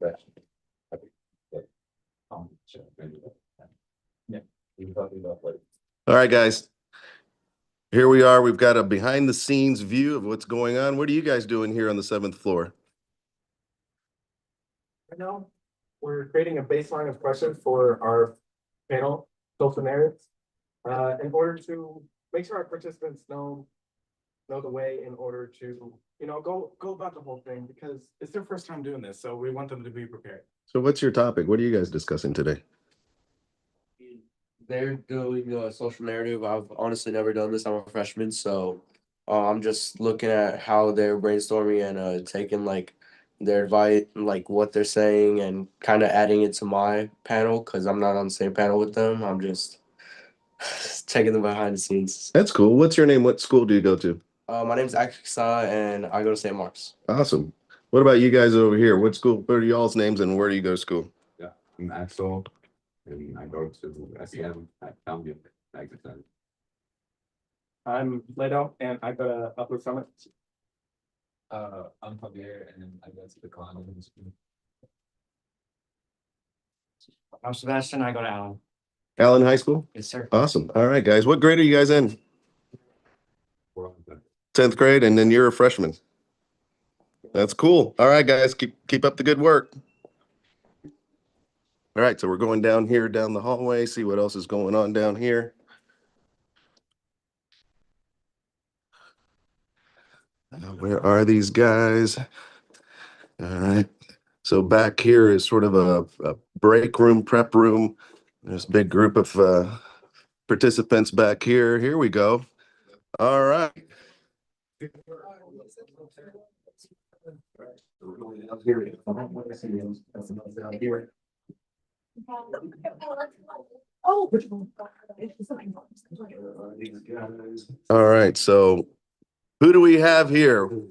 All right, guys. Here we are. We've got a behind the scenes view of what's going on. What are you guys doing here on the 7th floor? Right now, we're creating a baseline of questions for our panel, social narratives, in order to make sure our participants know the way in order to, go about the whole thing, because it's their first time doing this, so we want them to be prepared. So what's your topic? What are you guys discussing today? They're doing a social narrative. I've honestly never done this. I'm a freshman, so I'm just looking at how they're brainstorming and taking like their advice, like what they're saying, and kind of adding it to my panel because I'm not on the same panel with them. I'm just checking the behind the scenes. That's cool. What's your name? What school do you go to? My name's Aksa, and I go to St. Mark's. Awesome. What about you guys over here? What school? What are y'all's names and where do you go to school? Yeah, I'm Axel, and I go to SEM at Columbia Magnet Center. I'm Ledo, and I go to Upper Summit. I'm Javier, and I go to the Colonial School. I'm Sebastian. I go to Allen. Allen High School? Yes, sir. Awesome. All right, guys. What grade are you guys in? We're on the 10th grade, and then you're a freshman. That's cool. All right, guys. Keep up the good work. All right, so we're going down here, down the hallway, see what else is going on down here. Where are these guys? All right. So back here is sort of a break room, prep room. There's a big group of participants back here. Here we go. All right. All right, so who do we have here? Who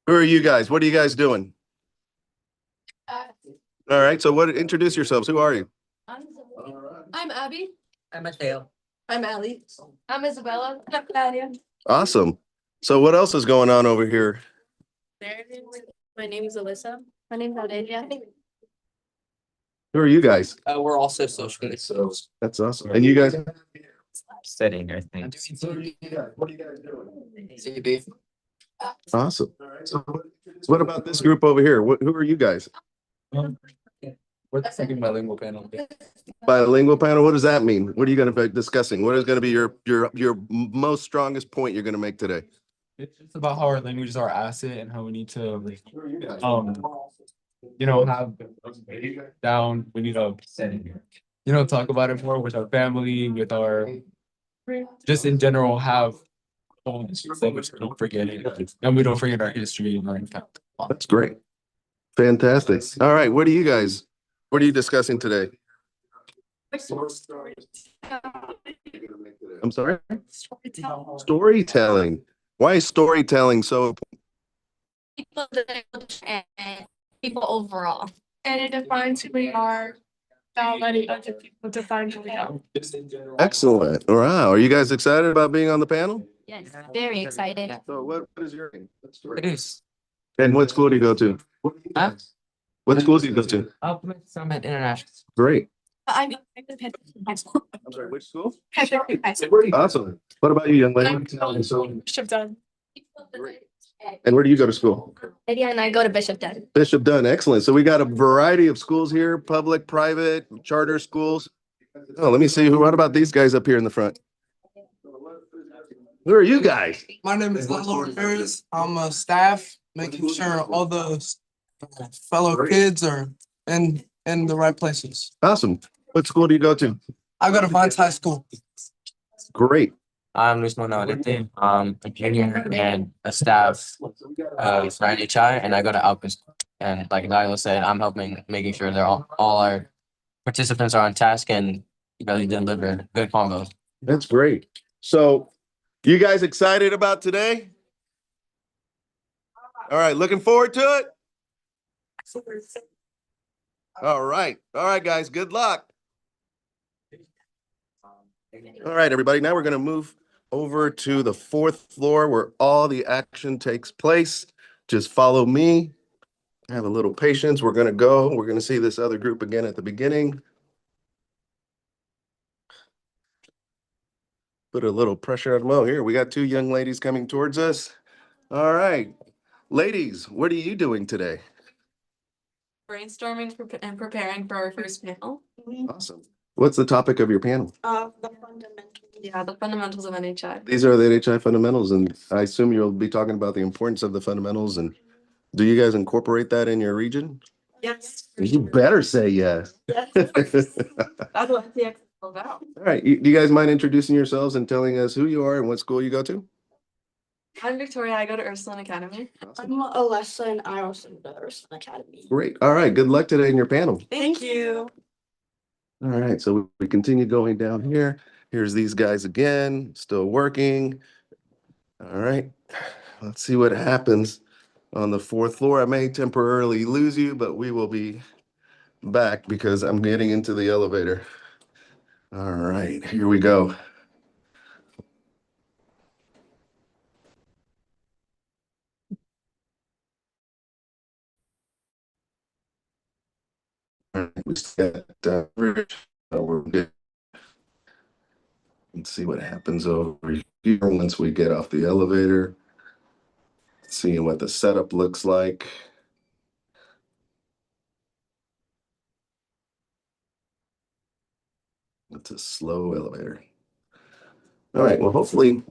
are you guys? What are you guys doing? All right, so introduce yourselves. Who are you? I'm Abby. I'm Mateo. I'm Allie. I'm Isabella. I'm Claudia. Awesome. So what else is going on over here? My name is Alyssa. My name is Adelia. Who are you guys? We're also socialists. That's awesome. And you guys? Studying, I think. What are you guys doing? CB. Awesome. So what about this group over here? Who are you guys? We're the second bilingual panel. Bilingual panel, what does that mean? What are you going to be discussing? What is going to be your most strongest point you're going to make today? It's just about how our languages are asset and how we need to have down. We need to talk about it more with our family, with our just in general have language. Don't forget it, and we don't forget our history and our impact. That's great. Fantastic. All right, what are you discussing today? I'm sorry? Storytelling. Why is storytelling so People and people overall. And it defines who we are without letting other people define who we are. excellent? Wow. Are you guys excited about being on the panel? Yes, very excited. So what is your name? It is. And what school do you go to? Huh? What school do you go to? Ultimate Summit International. Great. I'm high school. I'm sorry, which school? High school. Awesome. What about you, young lady? Bishop Dunn. And where do you go to school? Lydia and I go to Bishop Dunn. Bishop Dunn, excellent. So we got a variety of schools here, public, private, charter schools. Oh, let me see. What about these guys up here in the front? Who are you guys? My name is Lord Harris. I'm a staff, making sure all the fellow kids are in the right places. Awesome. What school do you go to? I go to Vines High School. Great. I'm Luis Manuel. I'm a junior and a staff of HI, and I go to Alpin. And like Lila said, I'm making sure they're all our participants are on task and really deliver good combos. That's great. So you guys excited about today? All right, looking forward to it? All right, guys, good luck. All right, everybody, now we're going to move over to the 4th floor where all the action takes place. Just follow me Have a little patience. We're gonna go. We're gonna see this other group again at the beginning. Put a little pressure on them. Oh, here, we got two young ladies coming towards us. All right. Ladies, what are you doing today? Brainstorming and preparing for our first panel. Awesome. What's the topic of your panel? The fundamentals. Yeah, the fundamentals of NHI. These are the NHI fundamentals, and I assume you'll be talking about the importance of the fundamentals. And do you guys incorporate that in your region? Yes. You better say yes. Yes, of course. That's what the X is all about. All right. Do you guys mind introducing yourselves and telling us who you are and what school you go to? I'm Victoria. I go to Ursuline Academy. Awesome. I'm Alessa and I also go to Ursuline Academy. Great. All right. Good luck today in your panel. Thank you. All right. So we continue going down here. Here's these guys again, still working. All right. Let's see what happens on the fourth floor. I may temporarily lose you, but we will be back because I'm getting into the elevator. All right. Here we go. All right, we got we're good. Let's see what happens over here once we get off the elevator. Seeing what the setup looks like. It's a slow elevator. All right, well, hopefully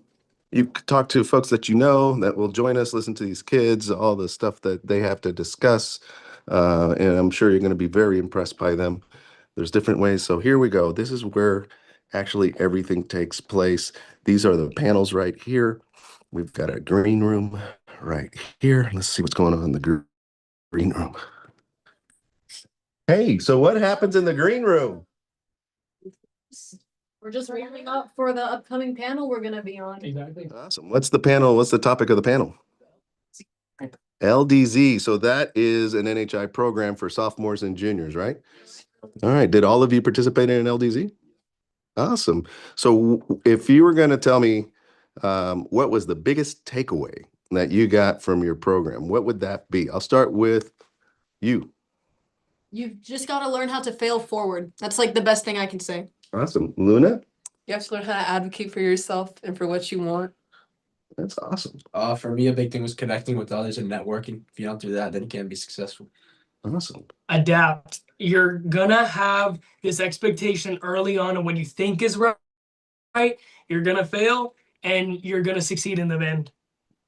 you could talk to folks that you know that will join us, listen to these kids, all the stuff that they have to discuss. And I'm sure you're going to be very impressed by them. There's different ways. So here we go. This is where actually everything takes place. These are the panels right here. We've got a green room right here. Let's see what's going on in the green room. Hey, so what happens in the green room? We're just warming up for the upcoming panel we're gonna be on. Exactly. Awesome. What's the panel? What's the topic of the panel? LDZ. So that is an NHI program for sophomores and juniors, right? All right. Did all of you participate in an LDZ? Awesome. So if you were going to tell me what was the biggest takeaway that you got from your program, what would that be? I'll start with you. You've just gotta learn how to fail forward. That's like the best thing I can say. Awesome. Luna? You have to learn how to advocate for yourself and for what you want. That's awesome. For me, a big thing was connecting with others and networking. If you don't do that, then you can't be successful. Awesome. Adapt. You're gonna have this expectation early on of what you think is right. You're gonna fail and you're gonna succeed in the end.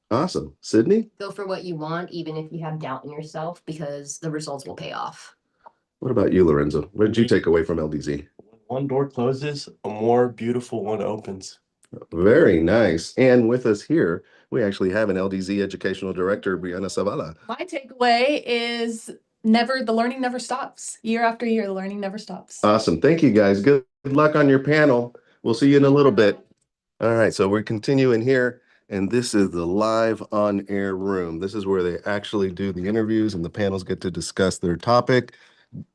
Awesome. Sydney? Go for what you want, even if you have doubt in yourself, because the results will pay off. What about you, Lorenzo? What did you take away from LDZ? One door closes, a more beautiful one opens. Very nice. And with us here, we actually have an LDZ educational director, Brianna Zavala. My takeaway is the learning never stops. Year after year, the learning never stops. Awesome. Thank you, guys. Good luck on your panel. We'll see you in a little bit. All right. So we're continuing here. And this is the live on air room. This is where they actually do the interviews and the panels get to discuss their topic.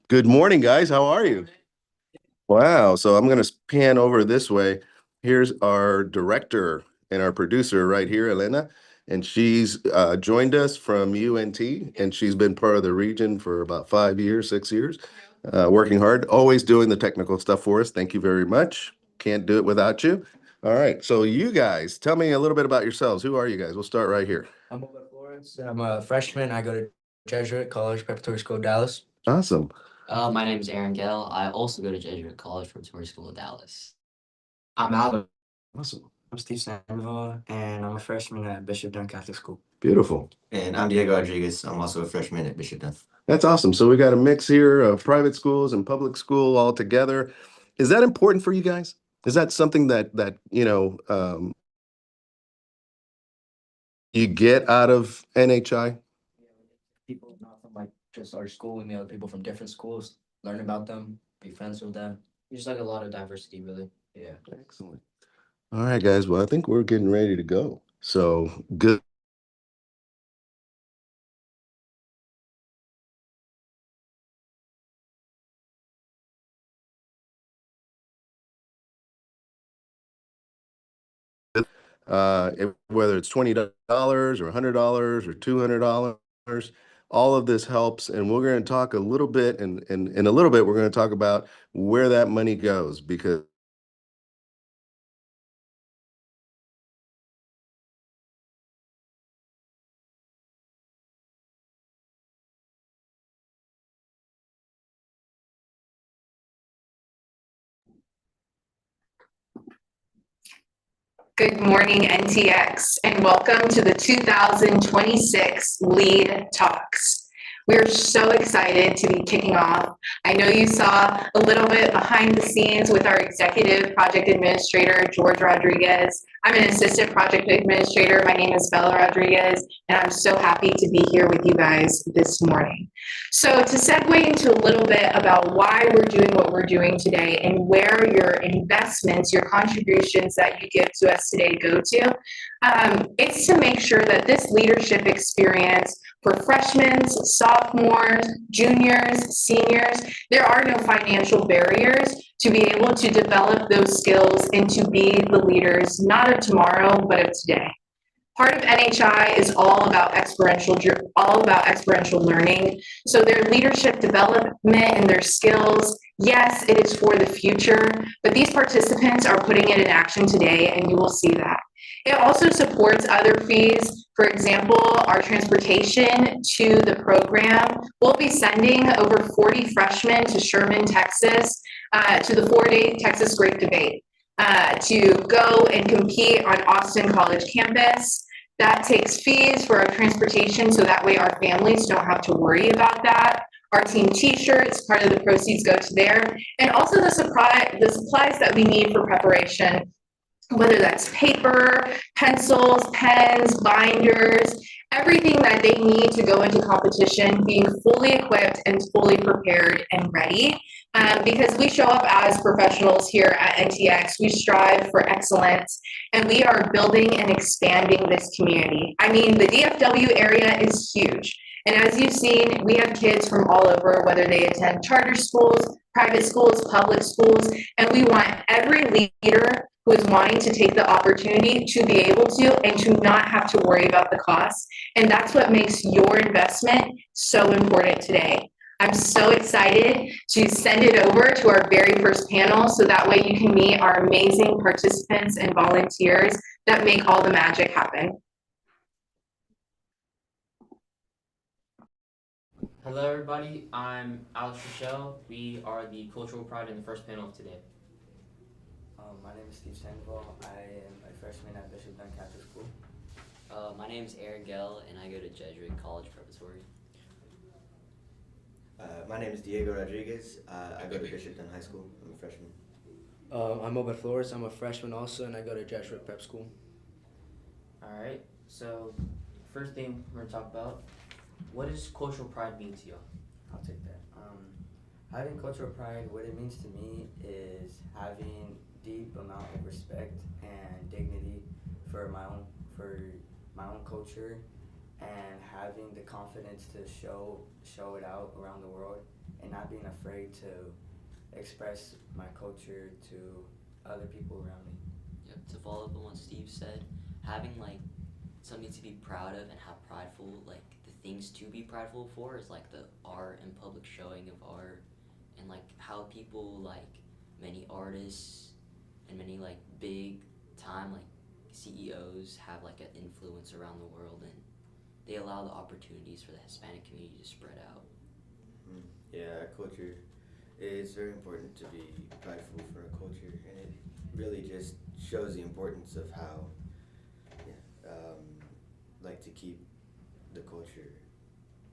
Good morning, guys. How are you? Wow. So I'm going to pan over this way. Here's our director and our producer right here, Elena. And she's joined us from UNT, and she's been part of the region for about 5 years, 6 years, working hard, always doing the technical stuff for us. Thank you very much. Can't do it without you. All right. So you guys, tell me a little bit about yourselves. Who are you guys? We'll start right here. I'm Ola Flores. I'm a freshman. I go to Jesuit College Preparatory School, Dallas. Awesome. My name is Aaron Gale. I also go to Jesuit College Preparatory School, Dallas. I'm Albert. Awesome. I'm Steve Sandoval, and I'm a freshman at Bishop Dunn Catholic School. Beautiful. And I'm Diego Rodriguez. I'm also a freshman at Bishop Dunn. That's awesome. So we got a mix here of private schools and public school all together. Is that important for you guys? Is that something that you get out of NHI? People not from like just our school, we meet other people from different schools, learn about them, be friends with them. There's like a lot of diversity, really. Yeah. Excellent. All right, guys. Well, I think we're getting ready to go. So good. Whether it's $20 or $100 or $200, all of this helps, and we're going to talk a little bit, and in a little bit, we're going to talk about where that money goes, because Good morning, NTX, and welcome to the 2026 LEAD Talks. We're so excited to be kicking off. I know you saw a little bit behind the scenes with our executive project administrator, George Rodriguez. I'm an assistant project administrator. My name is Bella Rodriguez, and I'm so happy to be here with you guys this morning. So to segue into a little bit about why we're doing what we're doing today and where your investments, your contributions that you give to us today go to, it's to make sure that this leadership experience for freshmen, sophomores, juniors, seniors, there are no financial barriers to be able to develop those skills and to be the leaders, not of tomorrow, but of today. Part of NHI is all about experiential learning. So their leadership development and their skills, yes, it is for the future, but these participants are putting it in action today, and you will see that. It also supports other fees. For example, our transportation to the program. We'll be sending over 40 freshmen to Sherman, Texas, to the 4-day Texas Great Debate to go and compete on Austin College campus. That takes fees for our transportation, so that way our families don't have to worry about that. Our team t-shirts, part of the proceeds go to there. And also the supplies that we need for preparation, whether that's paper, pencils, pens, binders, everything that they need to go into competition, being fully equipped and fully prepared and ready. Because we show up as professionals here at NTX, we strive for excellence, and we are building and expanding this community. I mean, the DFW area is huge. And as you've seen, we have kids from all over, whether they attend charter schools, private schools, public schools, and we want every leader who is wanting to take the opportunity to be able to and to not have to worry about the costs. And that's what makes your investment so important today. I'm so excited to send it over to our very first panel, so that way you can meet our amazing participants and volunteers that make all the magic happen. Hello everybody, I'm Alex Rochelle. We are the cultural pride in the first panel of today. My name is Steve Sandoval. I am a freshman at Bishop Dunn Catholic School. My name is Aaron Gell and I go to Jesuit College Preparatory. My name is Diego Rodriguez. I go to Bishop Dunn High School. I'm a freshman. I'm Obed Flores. I'm a freshman also, and I go to Jesuit Prep School. Alright, so first thing we're gonna talk about, what does cultural pride mean to you? I'll take that. Having cultural pride, what it means to me is having deep amount of respect and dignity for my own culture, and having the confidence to show it out around the world, and not being afraid to express my culture to other people around me. Yep, to follow up on what Steve said, having like something to be proud of and how prideful, like the things to be prideful for is like the art and public showing of art, and like how people, like many artists and many like big time like CEOs have like an influence around the world, and they allow the opportunities for the Hispanic community to spread out. Yeah, our culture is very important to be prideful for our culture, and it really just shows the importance of how, like to keep the culture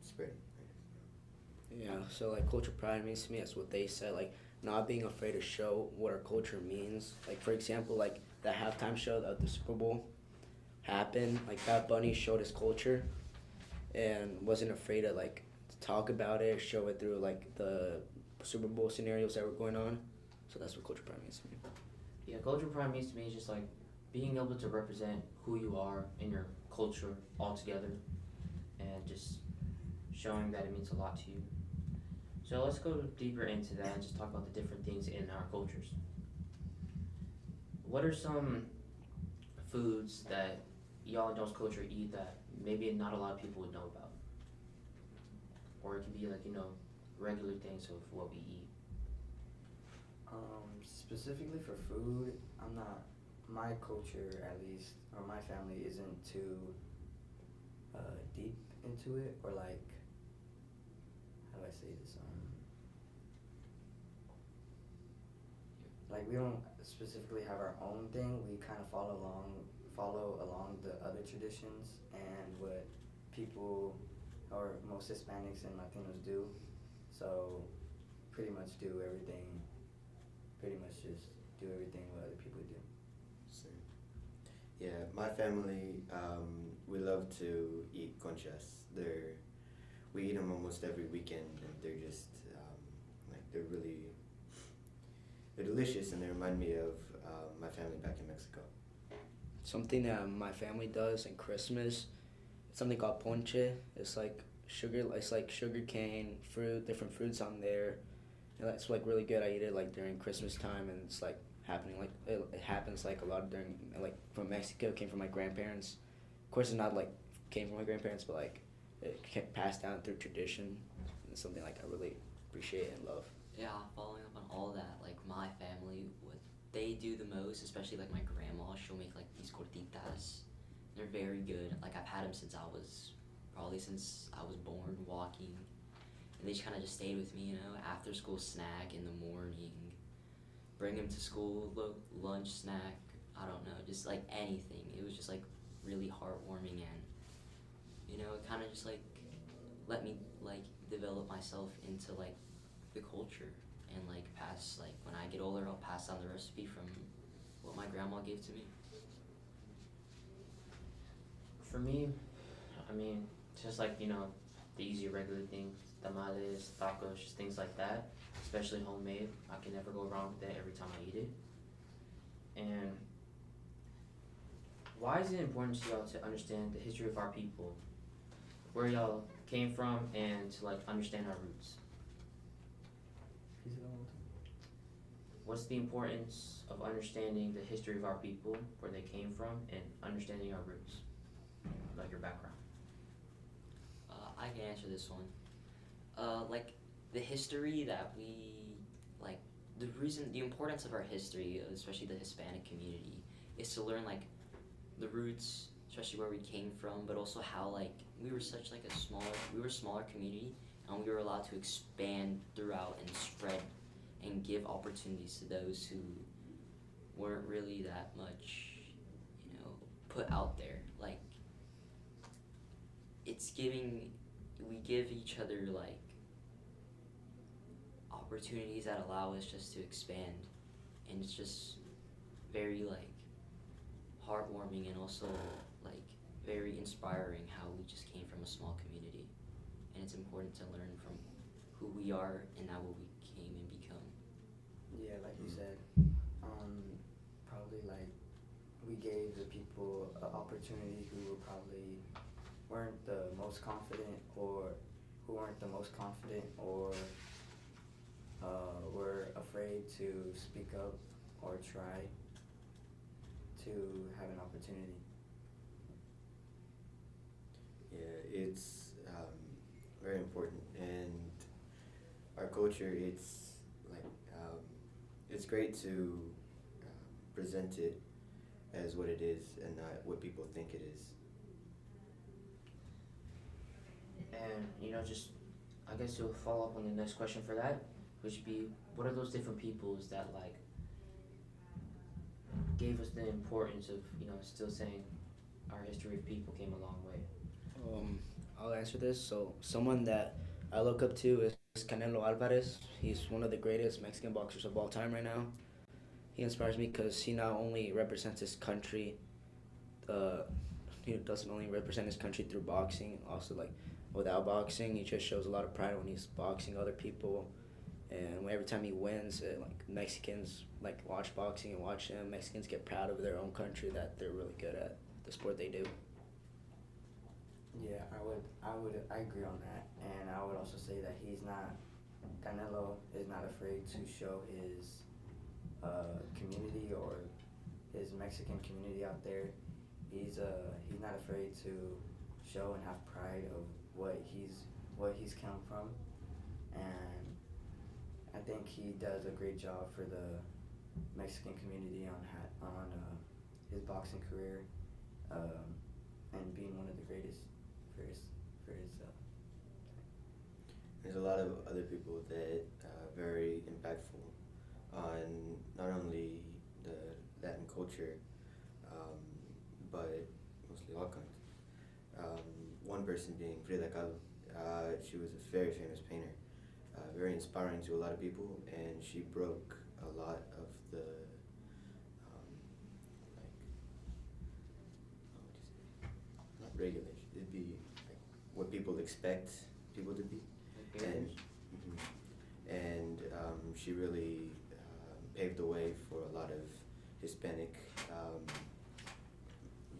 spreading. Yeah, so like cultural pride means to me, that's what they said, like not being afraid to show what our culture means. Like for example, like the halftime show of the Super Bowl happened, like Bad Bunny showed his culture and wasn't afraid to like talk about it, show it through like the Super Bowl scenarios that were going on. So that's what cultural pride means to me. Yeah, cultural pride means to me is just like being able to represent who you are and your culture all together, and just showing that it means a lot to you. So let's go deeper into that and just talk about the different things in our cultures. What are some foods that y'all in y'all's culture eat that maybe not a lot of people would know about? or it can be like, you know, regular things of what we eat. Specifically for food, I'm not, my culture at least, or my family isn't too deep into it, or like, how do I say this? Like we don't specifically have our own thing. We kind of follow along the other traditions and what people or most Hispanics and Latinos do. So pretty much do everything. Pretty much just do everything what other people do. Same. Yeah, my family, we love to eat conchas. We eat them almost every weekend, and they're just they're delicious, and they remind me of my family back in Mexico. Something that my family does in Christmas, it's something called ponche. It's like sugar. It's like sugar cane, fruit, different fruits on there. And that's like really good. I eat it like during Christmas time, and it's like happening like it happens like a lot during like from Mexico. Came from my grandparents. Of course, it's not like came from my grandparents, but like it kept passed down through tradition. It's something like I really appreciate and love. Yeah, following up on all that, like my family, what they do the most, especially like my grandma, she'll make like these gorditas. They're very good. Like I've had them since I was born, walking. And they just kind of just stayed with me, you know, after school snack in the morning, bring them to school, lunch snack, I don't know, just like anything. It was just like really heartwarming, and, you know, it kind of just like let me like develop myself into like the culture, and like pass, like when I get older, I'll pass down the recipe from what my grandma gave to me. For me, I mean, just like, you know, the easy regular things, tamales, tacos, just things like that, especially homemade. I can never go wrong with that every time I eat it. And why is it important to y'all to understand the history of our people, where y'all came from, and to like understand our roots? What's the importance of understanding the history of our people, where they came from, and understanding our roots, like your background? I can answer this one. Like the history that we like, the importance of our history, especially the Hispanic community, is to learn like the roots, especially where we came from, but also how like we were a smaller community, and we were allowed to expand throughout and spread and give opportunities to those who weren't really that much, you know, put out there. Like we give each other like opportunities that allow us just to expand, and it's just very like heartwarming, and also like very inspiring how we just came from a small community, and it's important to learn from who we are and not what we came and become. Yeah, like you said, probably like we gave the people an opportunity who probably weren't the most confident, or were afraid to speak up or try to have an opportunity. Yeah, it's very important, and our culture, it's great to present it as what it is and not what people think it is. And, you know, just, I guess to follow up on the next question for that, which be, what are those different peoples that like gave us the importance of, you know, still saying our history of people came a long way? I'll answer this. So someone that I look up to is Canelo Alvarez. He's one of the greatest Mexican boxers of all time right now. He inspires me because he not only represents his country, he doesn't only represent his country through boxing, also like without boxing, he just shows a lot of pride when he's boxing other people. And every time he wins, like Mexicans like watch boxing and watch him. Mexicans get proud of their own country, that they're really good at the sport they do. Yeah, I agree on that, and I would also say that Canelo is not afraid to show his community or his Mexican community out there. He's not afraid to show and have pride of what he's where he's come from, and I think he does a great job for the Mexican community on his boxing career, and being one of the greatest for his. There's a lot of other people that very impactful on not only the Latin culture, but mostly all kinds. One person being Frida Kahlo. She was a very famous painter, very inspiring to a lot of people, and she broke a lot of the not regulation. It'd be like what people expect people to be, and she really paved the way for a lot of Hispanic,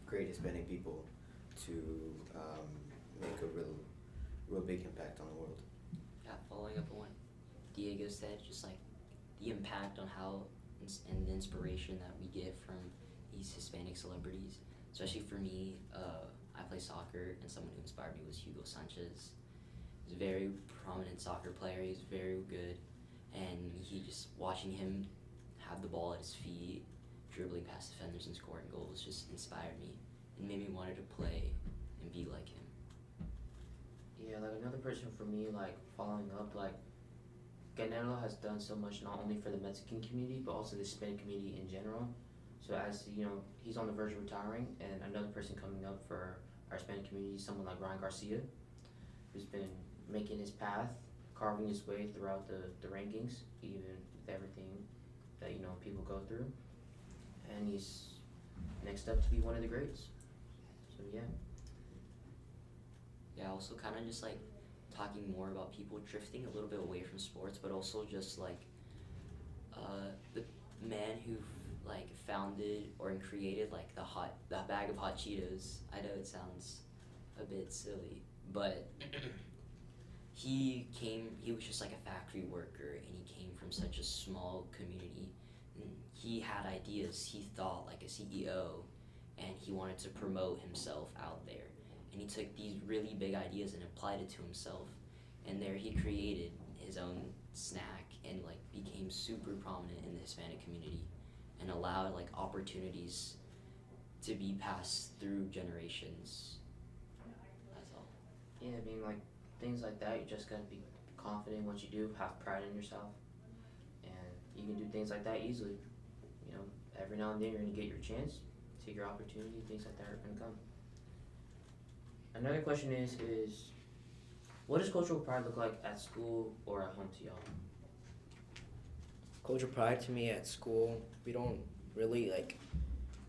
great Hispanic people to make a real big impact on the world. Yeah, following up on what Diego said, just like the impact on how and the inspiration that we get from these Hispanic celebrities. Especially for me, I play soccer, and someone who inspired me was Hugo Sanchez. He's a very prominent soccer player. He's very good, and watching him have the ball at his feet, dribbling past defenders and scoring goals, just inspired me and made me wanted to play and be like him. Yeah, like another person for me, like following up, like Canelo has done so much not only for the Mexican community but also the Hispanic community in general. So as you know, he's on the verge of retiring, and another person coming up for our Hispanic community, someone like Ryan Garcia, who's been making his path, carving his way throughout the rankings, even with everything that people go through, and he's next up to be one of the greats. So yeah. Yeah, also kind of just like talking more about people drifting a little bit away from sports, but also just like the man who like founded or created like the bag of hot Cheetos. I know it sounds a bit silly, but he was just like a factory worker, and he came from such a small community, and he had ideas. He thought like a CEO, and he wanted to promote himself out there, and he took these really big ideas and applied it to himself, and there he created his own snack and like became super prominent in the Hispanic community and allowed like opportunities to be passed through generations. That's all. Yeah, I mean, like things like that, you just gotta be confident in what you do, have pride in yourself, and you can do things like that easily. Every now and then you're gonna get your chance, take your opportunity, things like that are gonna come. Another question is what does cultural pride look like at school or at home to y'all? Cultural pride to me at school, we don't really like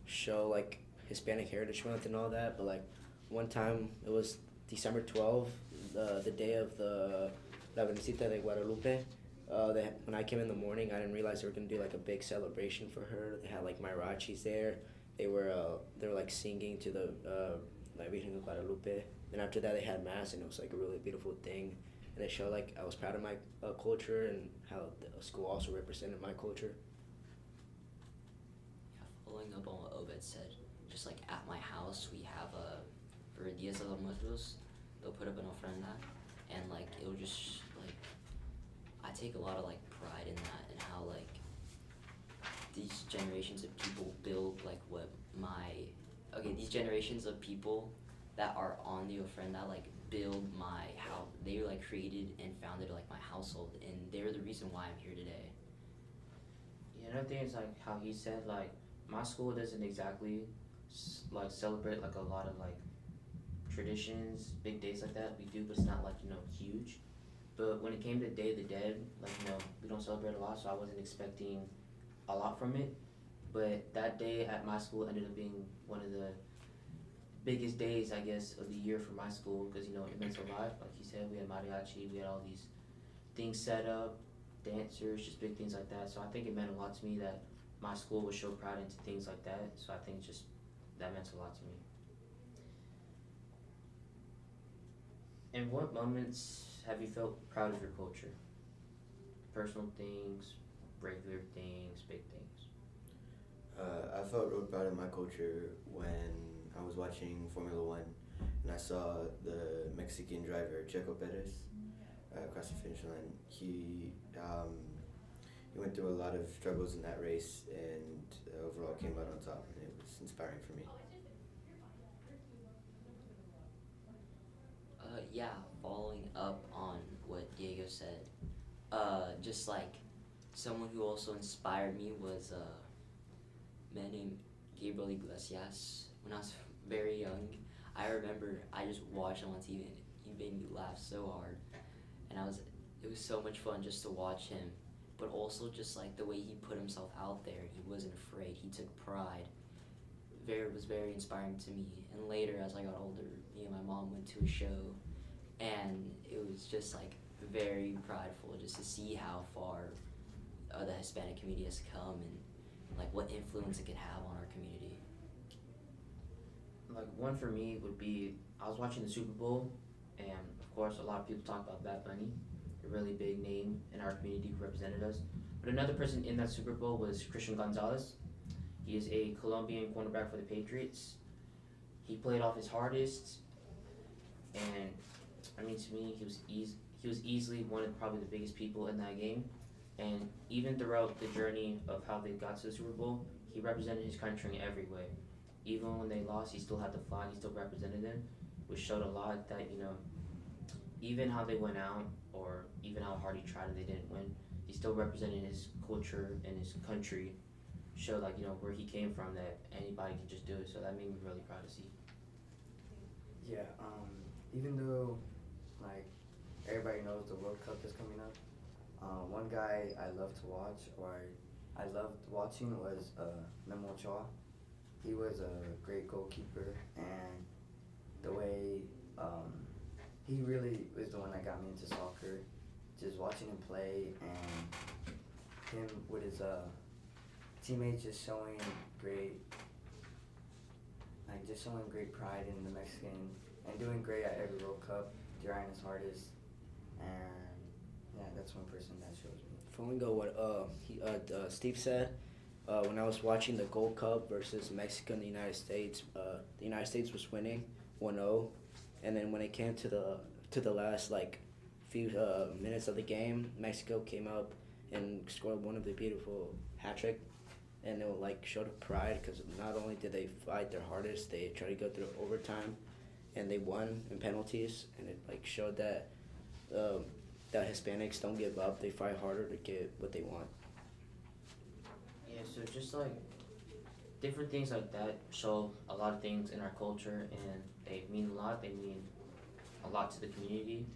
show like Hispanic Heritage Month and all that, but like one time it was December 12th, the day of the La Virgencita de Guadalupe. When I came in the morning, I didn't realize they were gonna do like a big celebration for her. They had like mariachis there. They were like singing to the La Virgen de Guadalupe. Then after that, they had mass, and it was like a really beautiful thing. And it showed like I was proud of my culture and how the school also represented my culture. Yeah, following up on what Obed said, just like at my house, we have for Dias de los Muertos, they'll put up an ofrenda, and like it'll just like, I take a lot of like pride in that, and how like these generations of people build like these generations of people that are on the ofrenda like build my house. They like created and founded like my household, and they're the reason why I'm here today. Yeah, another thing is like how he said like my school doesn't exactly like celebrate like a lot of like traditions, big days like that. We do, but it's not like huge. But when it came to Day of the Dead, like we don't celebrate a lot, so I wasn't expecting a lot from it. But that day at my school ended up being one of the biggest days, I guess, of the year for my school, because it meant a lot. Like you said, we had mariachi, we had all these things set up, dancers, just big things like that. So I think it meant a lot to me that my school would show pride into things like that. So I think just that meant a lot to me. In what moments have you felt proud of your culture? Personal things, regular things, big things. I felt real proud of my culture when I was watching Formula One, and I saw the Mexican driver Checo Perez across the finish line. He went through a lot of struggles in that race and overall came out on top, and it was inspiring for me. Yeah, following up on what Diego said, just like someone who also inspired me was a man named Gabriel Iglesias. When I was very young, I remember I just watched him on TV and he made me laugh so hard, and it was so much fun just to watch him, but also just like the way he put himself out there. He wasn't afraid. He took pride. Was very inspiring to me. And later, as I got older, me and my mom went to a show, and it was just like very prideful just to see how far the Hispanic community has come and like what influence it can have on our community. Like one for me would be I was watching the Super Bowl, and of course a lot of people talk about Bad Bunny, a really big name in our community who represented us. But another person in that Super Bowl was Christian Gonzalez. He is a Colombian cornerback for the Patriots. He played off his hardest, and I mean to me he was easily one of probably the biggest people in that game. And even throughout the journey of how they got to the Super Bowl, he represented his country in every way. Even when they lost, he still had the flag, he still represented them, which showed a lot that, even how they went out or even how hard he tried and they didn't win, he still represented his culture and his country, showed like, where he came from, that anybody can just do it. So that made me really proud to see. Yeah, even though like everybody knows the World Cup is coming up, one guy I love to watch, or I loved watching, was Memo Ochoa. He was a great goalkeeper, and the way he really was the one that got me into soccer. Just watching him play and him with his teammates just showing great pride in the Mexican and doing great at every World Cup, trying his hardest, and yeah, that's one person that shows me. Following what Steve said, when I was watching the Gold Cup versus Mexico and the United States, the United States was winning 1-0, and then when it came to the last few minutes of the game, Mexico came up and scored one of the beautiful hat trick, and it showed pride because not only did they fight their hardest, they tried to go through overtime, and they won in penalties, and it showed that that Hispanics don't give up; they fight harder to get what they want. Yeah, so just different things like that show a lot of things in our culture, and they mean a lot. They mean a lot to the community.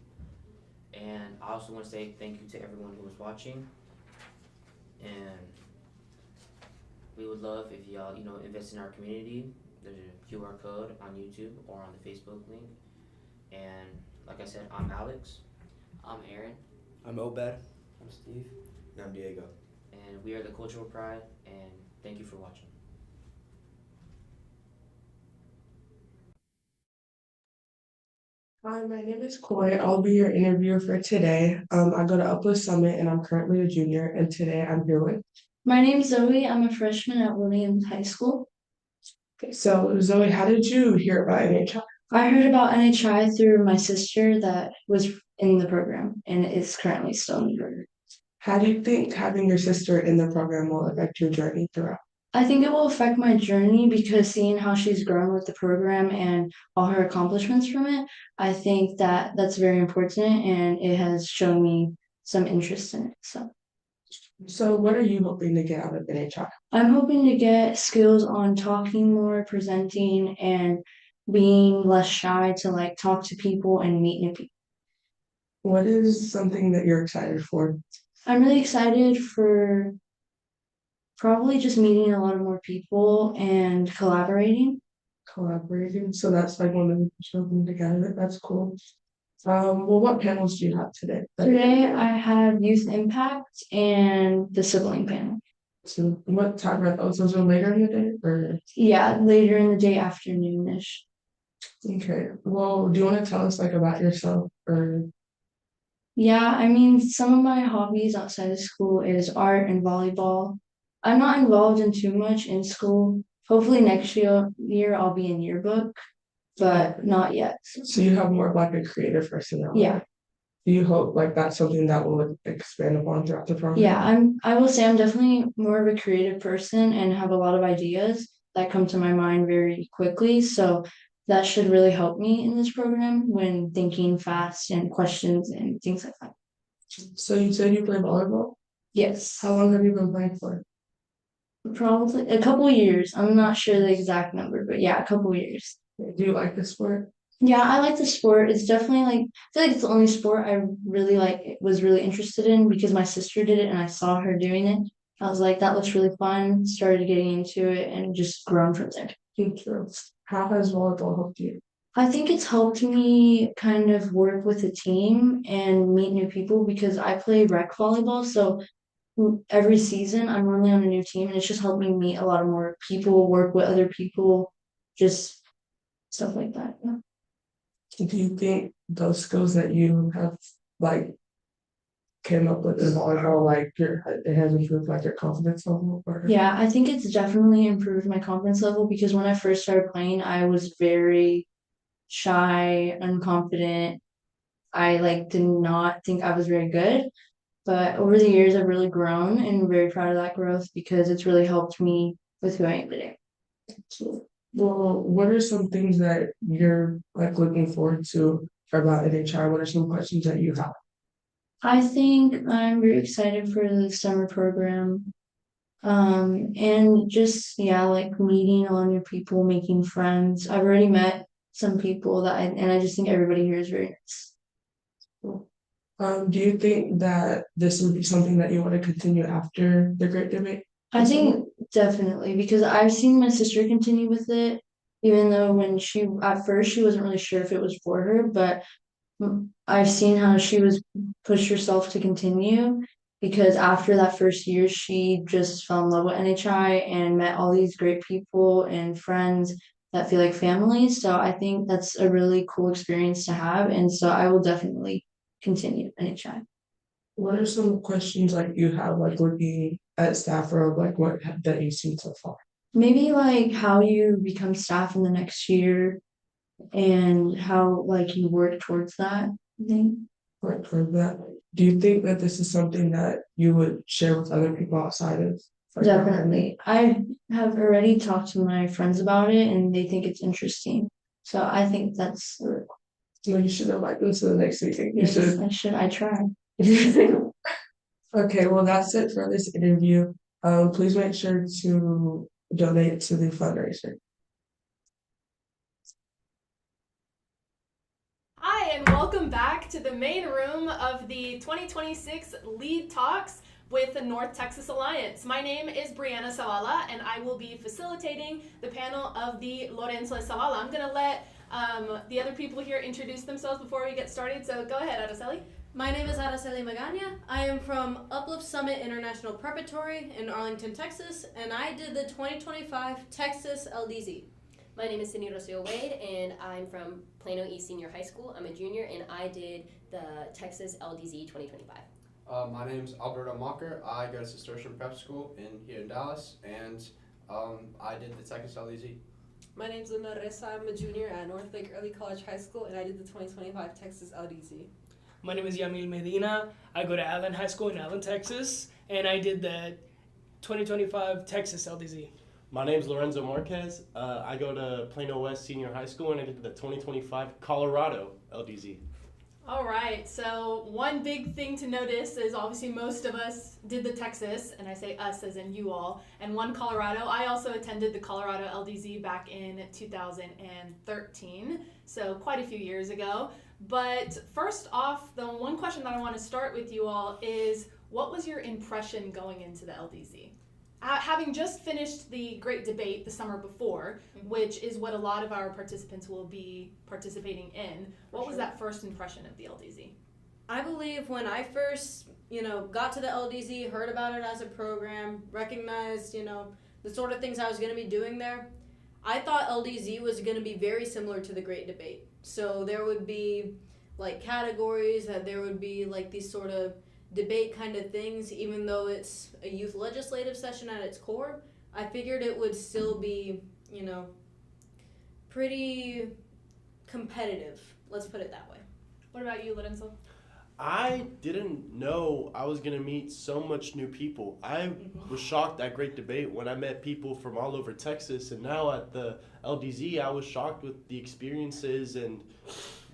And I also want to say thank you to everyone who was watching. And we would love if y'all, invest in our community. There's a QR code on YouTube or on the Facebook link. And like I said, I'm Alex. I'm Aaron. I'm Obed. I'm Steve. And I'm Diego. And we are the Cultural Pride, and thank you for watching. Hi, my name is Coy. I'll be your interviewer for today. I go to Uplift Summit and I'm currently a junior, and today I'm here with. My name's Zoe. I'm a freshman at Williams High School. Okay, so Zoe, how did you hear about NHI? I heard about NHI through my sister that was in the program and is currently still in the program. How do you think having your sister in the program will affect your journey throughout? I think it will affect my journey because seeing how she's grown with the program and all her accomplishments from it, I think that that's very important and it has shown me some interest in it. So what are you hoping to get out of NHI? I'm hoping to get skills on talking more, presenting, and being less shy to talk to people and meet new people. What is something that you're excited for? I'm really excited for probably just meeting a lot of more people and collaborating. Collaborating. So that's one of the something together. That's cool. Well, what panels do you have today? Today I have youth impact and the sibling panel. So what time are those? Those are later in the day, or? Yeah, later in the day, afternoonish. Okay. Well, do you want to tell us about yourself, or? Yeah, I mean, some of my hobbies outside of school is art and volleyball. I'm not involved in too much in school. Hopefully next year I'll be in yearbook. but not yet. So you have more of like a creative personality. Yeah. Do you hope like that's something that will expand upon throughout the program? Yeah, I will say I'm definitely more of a creative person and have a lot of ideas that come to my mind very quickly. So that should really help me in this program when thinking fast and questions and things like that. So you said you play volleyball? Yes. How long have you been playing for? Probably a couple years. I'm not sure the exact number, but yeah, a couple years. Do you like the sport? Yeah, I like the sport. It's definitely like I feel like it's the only sport I really was really interested in because my sister did it and I saw her doing it. I was like, that looks really fun. Started getting into it and just grown from there. Thank you. How has volleyball helped you? I think it's helped me kind of work with a team and meet new people because I play rec volleyball. So every season I'm normally on a new team and it's just helped me meet a lot of more people, work with other people, just stuff like that. Yeah. Do you think those skills that you have like came up with in volleyball, like it has improved like your confidence level? Or? Yeah, I think it's definitely improved my confidence level because when I first started playing, I was very shy, unconfident. I like did not think I was very good. But over the years, I've really grown and I'm very proud of that growth because it's really helped me with who I am today. Well, what are some things that you're like looking forward to about NHI? What are some questions that you have? I think I'm very excited for the summer program. And just, yeah, like meeting a lot of new people, making friends. I've already met some people and I just think everybody here is very nice. Do you think that this would be something that you want to continue after the Great Debate? I think definitely because I've seen my sister continue with it, even though when at first she wasn't really sure if it was for her, but I've seen how she was pushed herself to continue because after that first year, she just fell in love with NHI and met all these great people and friends that feel like family. So I think that's a really cool experience to have. And so I will definitely continue NHI. What are some questions like you have like looking at staff or like what that you've seen so far? Maybe like how you become staff in the next year and how like you work towards that thing. Work towards that. Do you think that this is something that you would share with other people outside of? Definitely. I have already talked to my friends about it and they think it's interesting. So I think that's No, you should invite them to the next meeting. Yes, I should. I try. Okay, well that's it for this interview. Please make sure to donate to the fundraiser. Hi, and welcome back to the main room of the 2026 LEAD Talks with the North Texas Alliance. My name is Brianna Zavala, and I will be facilitating the panel of the Lorenzo de Zavala. I'm going to let the other people here introduce themselves before we get started, so go ahead, Araceli. My name is Araceli Magana. I am from Uplift Summit International Preparatory in Arlington, Texas, and I did the 2025 Texas LDZ. My name is Cindy Rocio Wade, and I'm from Plano East Senior High School. I'm a junior, and I did the Texas LDZ 2025. My name's Alberto Mocker. I go to Cistercian Prep School here in Dallas, and I did the Texas LDZ. My name's Linda Reza. I'm a junior at North Lake Early College High School, and I did the 2025 Texas LDZ. My name is Yamil Medina. I go to Allen High School in Allen, Texas, and I did the 2025 Texas LDZ. My name's Lorenzo Marquez. I go to Plano West Senior High School, and I did the 2025 Colorado LDZ. All right, so one big thing to notice is obviously most of us did the Texas, and I say us as in you all, and one Colorado. I also attended the Colorado LDZ back in 2013, so quite a few years ago. But first off, the one question that I want to start with you all is, what was your impression going into the LDZ? Having just finished the Great Debate the summer before, which is what a lot of our participants will be participating in, what was that first impression of the LDZ? I believe when I first, got to the LDZ, heard about it as a program, recognized, the sort of things I was going to be doing there, I thought LDZ was going to be very similar to the Great Debate. So there would be like categories, that there would be like these sort of debate kind of things, even though it's a youth legislative session at its core. I figured it would still be, pretty competitive. Let's put it that way. What about you, Lorenzo? I didn't know I was gonna meet so much new people. I was shocked at Great Debate when I met people from all over Texas, and now at the LDZ, I was shocked with the experiences and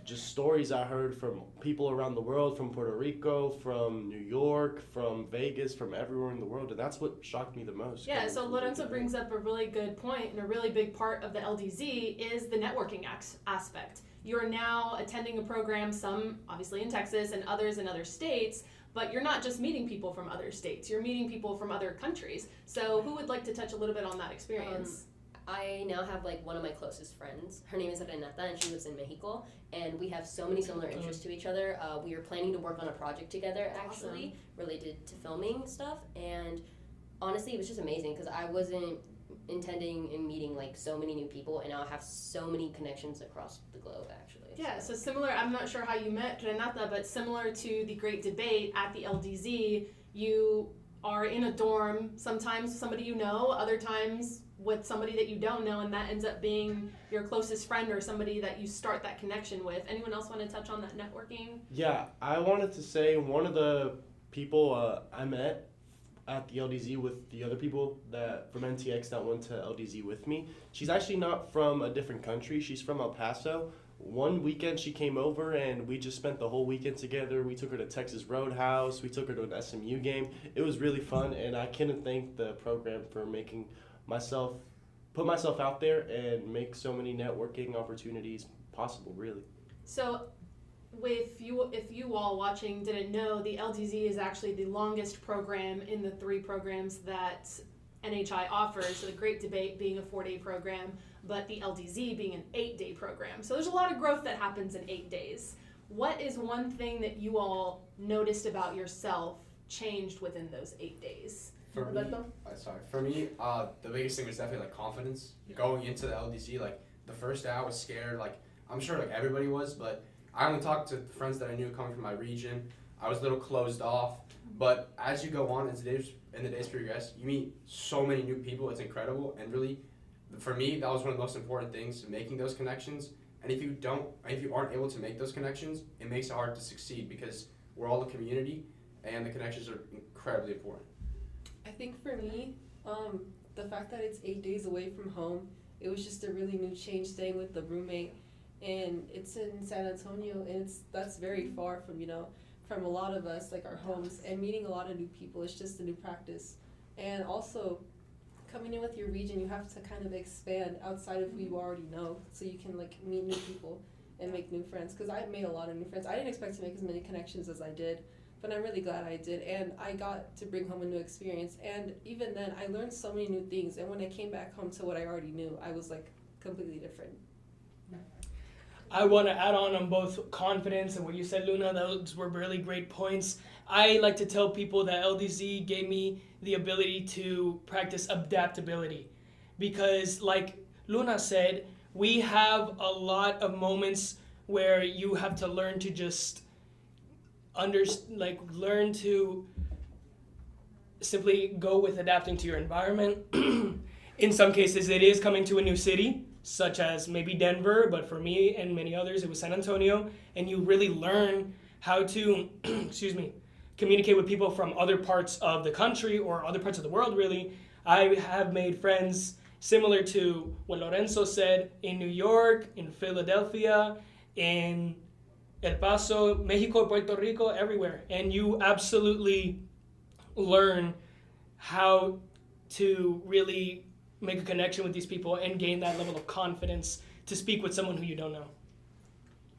just stories I heard from people around the world, from Puerto Rico, from New York, from Vegas, from everywhere in the world, and that's what shocked me the most. Yeah, so Lorenzo brings up a really good point, and a really big part of the LDZ is the networking aspect. You're now attending a program, some obviously in Texas and others in other states, but you're not just meeting people from other states, you're meeting people from other countries. So who would like to touch a little bit on that experience? I now have like one of my closest friends. Her name is Renata, and she lives in Mexico. And we have so many similar interests to each other. We are planning to work on a project together, actually, related to filming stuff. And honestly, it was just amazing because I wasn't intending in meeting like so many new people, and now I have so many connections across the globe, actually. Yeah, so similar, I'm not sure how you met Renata, but similar to the Great Debate at the LDZ, you are in a dorm, sometimes somebody you know, other times with somebody that you don't know, and that ends up being your closest friend or somebody that you start that connection with. Anyone else want to touch on that networking? Yeah, I wanted to say one of the people I met at the LDZ with the other people that from NTX that went to LDZ with me, she's actually not from a different country. She's from El Paso. One weekend she came over and we just spent the whole weekend together. We took her to Texas Roadhouse. We took her to an SMU game. It was really fun, and I couldn't thank the program for making put myself out there and make so many networking opportunities possible, really. So if you all watching didn't know, the LDZ is actually the longest program in the 3 programs that NHI offers. So the Great Debate being a 4-day program, but the LDZ being an 8-day program. So there's a lot of growth that happens in 8 days. What is one thing that you all noticed about yourself changed within those 8 days? For me, the biggest thing was definitely like confidence. Going into the LDC, like the first day I was scared, like I'm sure like everybody was, but I only talked to friends that I knew coming from my region. I was a little closed off, but as you go on and the days progress, you meet so many new people. It's incredible, and really, for me, that was one of the most important things, making those connections. And if you aren't able to make those connections, it makes it hard to succeed because we're all a community, and the connections are incredibly important. I think for me, the fact that it's 8 days away from home, it was just a really new change staying with the roommate, and it's in San Antonio, and that's very far from a lot of us, like our homes, and meeting a lot of new people. It's just a new practice. And also coming in with your region, you have to kind of expand outside of who you already know, so you can like meet new people and make new friends, because I made a lot of new friends. I didn't expect to make as many connections as I did, but I'm really glad I did, and I got to bring home a new experience. And even then, I learned so many new things, and when I came back home to what I already knew, I was like completely different. I want to add on both confidence and what you said, Luna. Those were really great points. I like to tell people that LDZ gave me the ability to practice adaptability, because like Luna said, we have a lot of moments where you have to learn to just learn to simply go with adapting to your environment. In some cases, it is coming to a new city, such as maybe Denver, but for me and many others, it was San Antonio, and you really learn how to, communicate with people from other parts of the country or other parts of the world, really. I have made friends similar to what Lorenzo said in New York, in Philadelphia, in El Paso, Mexico, Puerto Rico, everywhere. And you absolutely learn how to really make a connection with these people and gain that level of confidence to speak with someone who you don't know.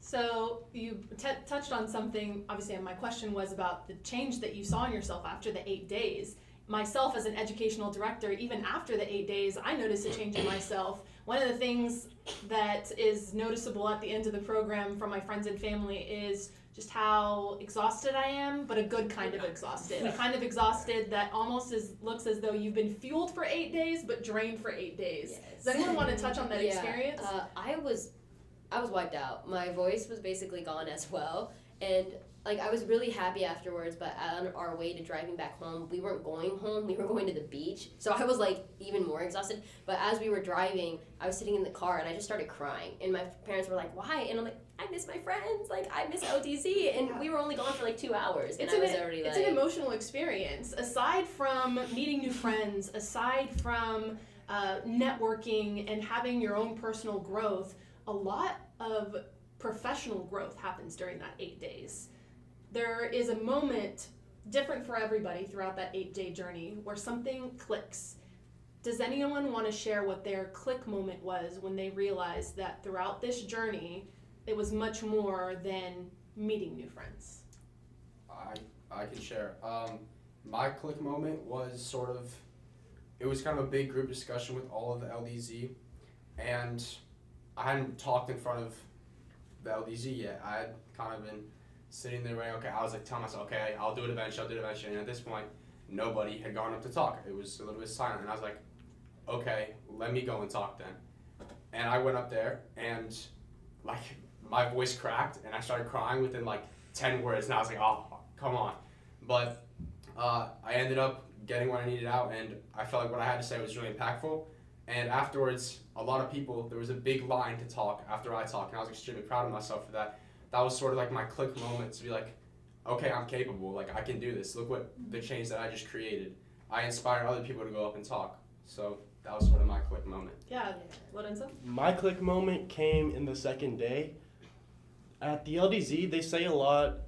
So you touched on something, obviously my question was about the change that you saw in yourself after the 8 days. Myself as an educational director, even after the 8 days, I noticed a change in myself. One of the things that is noticeable at the end of the program from my friends and family is just how exhausted I am, but a good kind of exhausted. A kind of exhausted that almost looks as though you've been fueled for 8 days, but drained for 8 days. Yes. Does anyone want to touch on that experience? I was wiped out. My voice was basically gone as well. And like I was really happy afterwards, but on our way to driving back home, we weren't going home, we were going to the beach. So I was like even more exhausted. But as we were driving, I was sitting in the car and I just started crying. And my parents were like, "Why?" And I'm like, "I miss my friends. Like I miss LDZ." And we were only gone for like 2 hours. And I was already it's like, an emotional experience. Aside from meeting new friends, aside from networking and having your own personal growth, a lot of professional growth happens during that 8 days. There is a moment different for everybody throughout that 8-day journey where something clicks. Does anyone want to share what their click moment was when they realized that throughout this journey, it was much more than meeting new friends? I can share. My click moment was it was kind of a big group discussion with all of the LDZ, and I hadn't talked in front of the LDZ yet. I had kind of been sitting there waiting, okay, I was like telling myself, okay, I'll do it eventually, and at this point, nobody had gone up to talk. It was a little bit silent, and I was like, okay, let me go and talk then. And I went up there, and like, my voice cracked, and I started crying within like 10 words, and I was like, oh, come on. But I ended up getting what I needed out, and I felt like what I had to say was really impactful. And afterwards, a lot of people, there was a big line to talk after I talked, and I was extremely proud of myself for that. That was sort of like my click moment to be like, okay, I'm capable, like I can do this. Look what the change that I just created. I inspired other people to go up and talk. So that was sort of my click moment. Yeah, Lorenzo? My click moment came in the second day. At the LDZ, they say a lot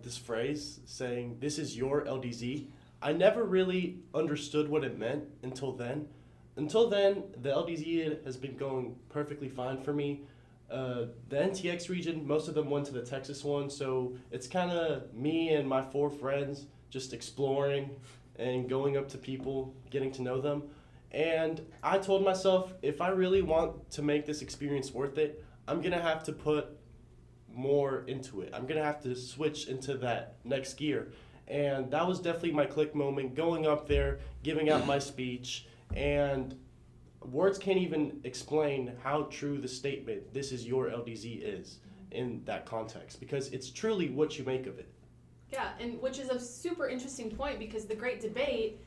this phrase saying, "This is your LDZ." I never really understood what it meant until then. Until then, the LDZ has been going perfectly fine for me. The NTX region, most of them went to the Texas one, so it's kind of me and my 4 friends just exploring and going up to people, getting to know them. And I told myself, if I really want to make this experience worth it, I'm going to have to put more into it. I'm going to have to switch into that next gear. And that was definitely my click moment, going up there, giving out my speech, and words can't even explain how true the statement, "This is your LDZ," is in that context, because it's truly what you make of it. Yeah, and which is a super interesting point, because the Great Debate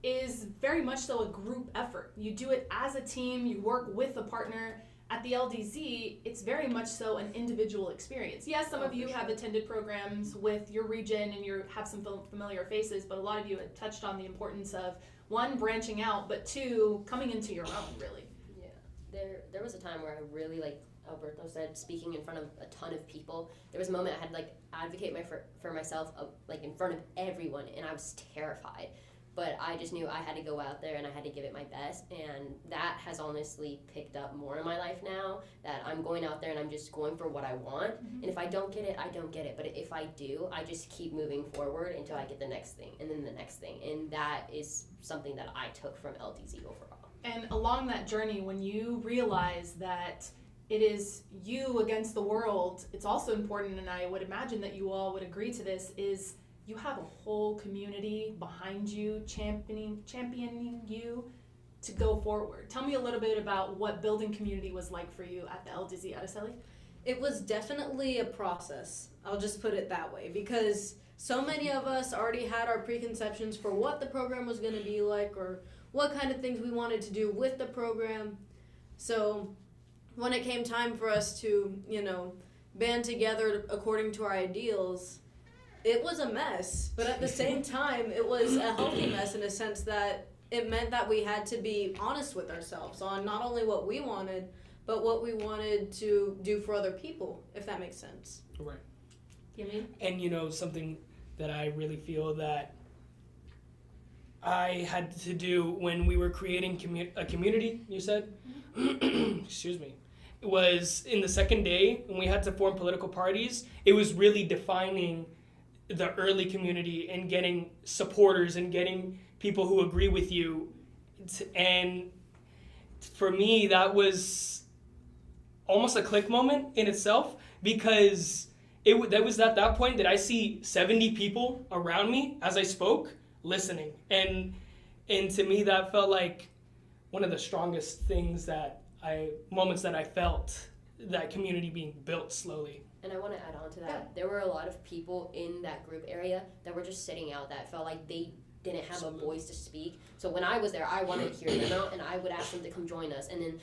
is very much so a group effort. You do it as a team, you work with a partner. At the LDZ, it's very much so an individual experience. Yes, some of you have attended programs with your region and you have some familiar faces, but a lot of you had touched on the importance of, 1, branching out, but 2, coming into your own, really. Yeah, there was a time where I really, like Alberto said, speaking in front of a ton of people. There was a moment I had like advocate for myself, like in front of everyone, and I was terrified. But I just knew I had to go out there and I had to give it my best, and that has honestly picked up more in my life now, that I'm going out there and I'm just going for what I want, and if I don't get it, I don't get it, but if I do, I just keep moving forward until I get the next thing, and then the next thing, and that is something that I took from LDZ overall. And along that journey, when you realize that it is you against the world, it's also important, and I would imagine that you all would agree to this, is you have a whole community behind you, championing you to go forward. Tell me a little bit about what building community was like for you at the LDZ, Araceli. It was definitely a process. I'll just put it that way, because so many of us already had our preconceptions for what the program was going to be like, or what kind of things we wanted to do with the program. So when it came time for us to, band together according to our ideals, it was a mess, but at the same time, it was a healthy mess in a sense that it meant that we had to be honest with ourselves on not only what we wanted, but what we wanted to do for other people, if that makes sense. Right. You mean? And something that I really feel that I had to do when we were creating a community, you said? Excuse me. It was in the second day when we had to form political parties. It was really defining the early community and getting supporters and getting people who agree with you. And for me, that was almost a click moment in itself, because that was at that point that I see 70 people around me as I spoke, listening. And to me, that felt like one of the strongest moments that I felt that community being built slowly. And I want to add on to that. There were a lot of people in that group area that were just sitting out that felt like they didn't have a voice to speak. So when I was there, I wanted to hear them out, and I would ask them to come join us. And then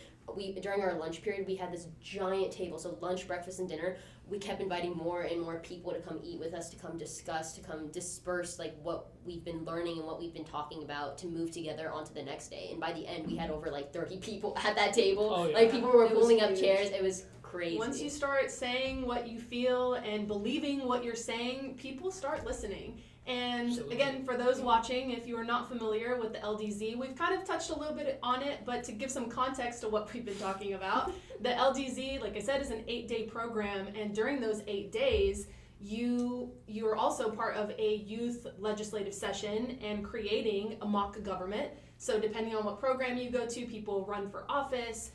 during our lunch period, we had this giant table. So lunch, breakfast, and dinner, we kept inviting more and more people to come eat with us, to come discuss, to come disperse like what we've been learning and what we've been talking about, to move together onto the next day. And by the end, we had over like 30 people at that table. Oh, yeah. Like people were It was pulling up huge. chairs. It was crazy. Once you start saying what you feel and believing what you're saying, people start listening. And Absolutely. again, for those watching, if you are not familiar with the LDZ, we've kind of touched a little bit on it, but to give some context to what we've been talking about, the LDZ, like I said, is an 8-day program, and during those 8 days, you are also part of a youth legislative session and creating a mock government. So depending on what program you go to, people run for office.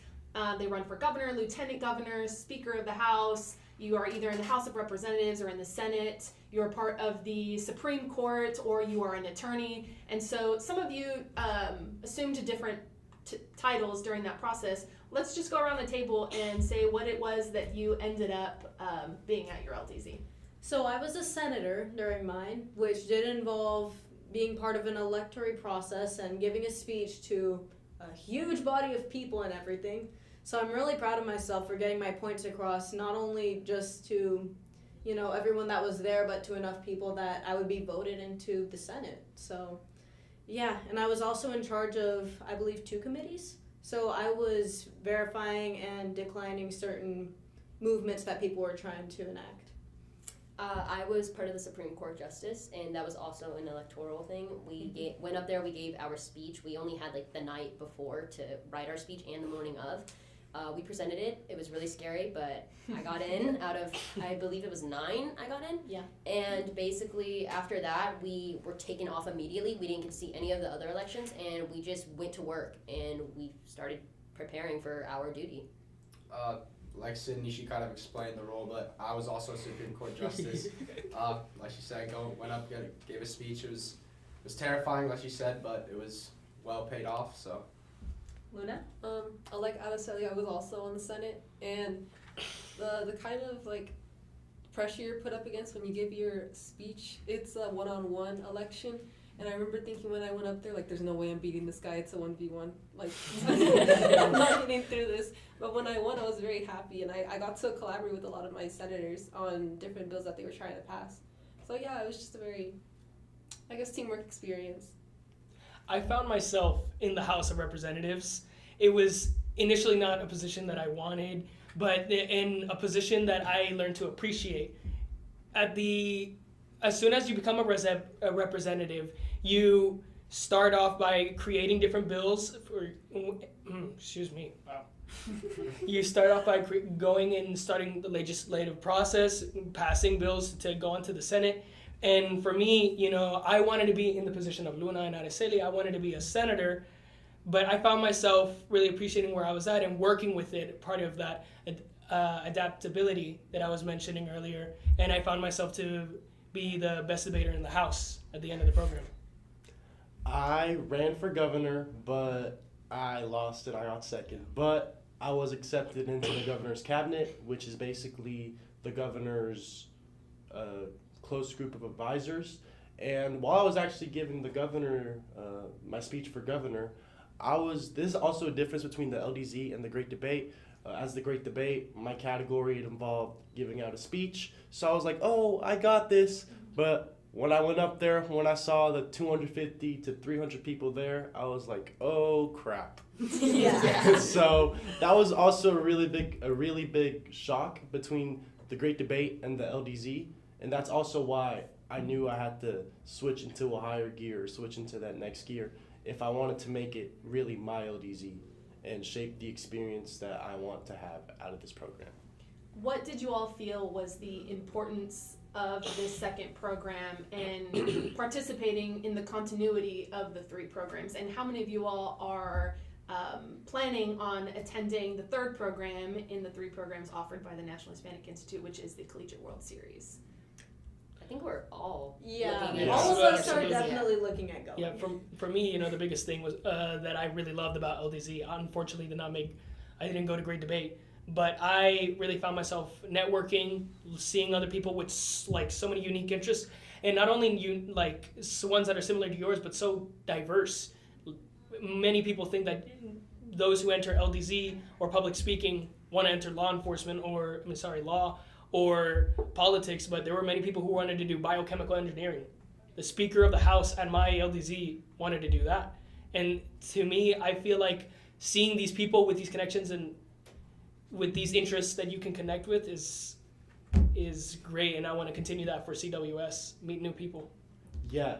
They run for governor, lieutenant governor, speaker of the House. You are either in the House of Representatives or in the Senate. You're part of the Supreme Court, or you are an attorney. And so some of you assumed different titles during that process. Let's just go around the table and say what it was that you ended up being at your LDZ. So I was a senator during mine, which did involve being part of an electoral process and giving a speech to a huge body of people and everything. So I'm really proud of myself for getting my points across, not only just to, everyone that was there, but to enough people that I would be voted into the Senate. So, yeah, and I was also in charge of, I believe, 2 committees. So I was verifying and declining certain movements that people were trying to enact. I was part of the Supreme Court Justice, and that was also an electoral thing. We went up there, we gave our speech. We only had like the night before to write our speech and the morning of. We presented it. It was really scary, but I got in out of, I believe it was 9 I got in. Yeah. And basically after that, we were taken off immediately. We didn't get to see any of the other elections, and we just went to work, and we started preparing for our duty. Like Sydney, she kind of explained the role, but I was also a Supreme Court Justice. Like she said, went up, gave a speech. It was terrifying, like she said, but it was well paid off, so. Luna? Like Araceli, I was also on the Senate, and the kind of like pressure you're put up against when you give your speech, it's a one-on-one election. And I remember thinking when I went up there, like, there's no way I'm beating this guy. It's a 1v1. Like, I'm not getting through this. But when I won, I was very happy. And I got to collaborate with a lot of my senators on different bills that they were trying to pass. So, yeah, it was just a very, I guess, teamwork experience. I found myself in the House of Representatives. It was initially not a position that I wanted, but in a position that I learned to appreciate. As soon as you become a representative, you start off by creating different bills for, wow. You start off by going and starting the legislative process, passing bills to go onto the Senate. And for me, I wanted to be in the position of Luna and Araceli. I wanted to be a senator, but I found myself really appreciating where I was at and working with it, part of that adaptability that I was mentioning earlier. And I found myself to be the best debater in the House at the end of the program. I ran for governor, but I lost and I got second. But I was accepted into the governor's cabinet, which is basically the governor's close group of advisors. And while I was actually giving the governor my speech for governor, this is also a difference between the LDZ and the Great Debate. As the Great Debate, my category, it involved giving out a speech. So I was like, oh, I got this. But when I went up there, when I saw the 250 to 300 people there, I was like, oh, crap. Yeah. So that was also a really big shock between the Great Debate and the LDZ. And that's also why I knew I had to switch into a higher gear, or switch into that next gear, if I wanted to make it really my LDZ and shape the experience that I want to have out of this program. What did you all feel was the importance of this second program and participating in the continuity of the 3 programs? And how many of you all are planning on attending the 3rd program in the 3 programs offered by the National Hispanic Institute, which is the Collegiate World Series? I think we're all Yeah, looking at all of it. us are definitely looking at going. Yeah, for me, the biggest thing was that I really loved about LDZ. Unfortunately, I didn't go to Great Debate, but I really found myself networking, seeing other people with like so many unique interests, and not only ones that are similar to yours, but so diverse. Many people think that those who enter LDZ or public speaking want to enter law enforcement law or politics, but there were many people who wanted to do biochemical engineering. The Speaker of the House at my LDZ wanted to do that. And to me, I feel like seeing these people with these connections and with these interests that you can connect with is great, and I want to continue that for CWS, meet new people. Yeah,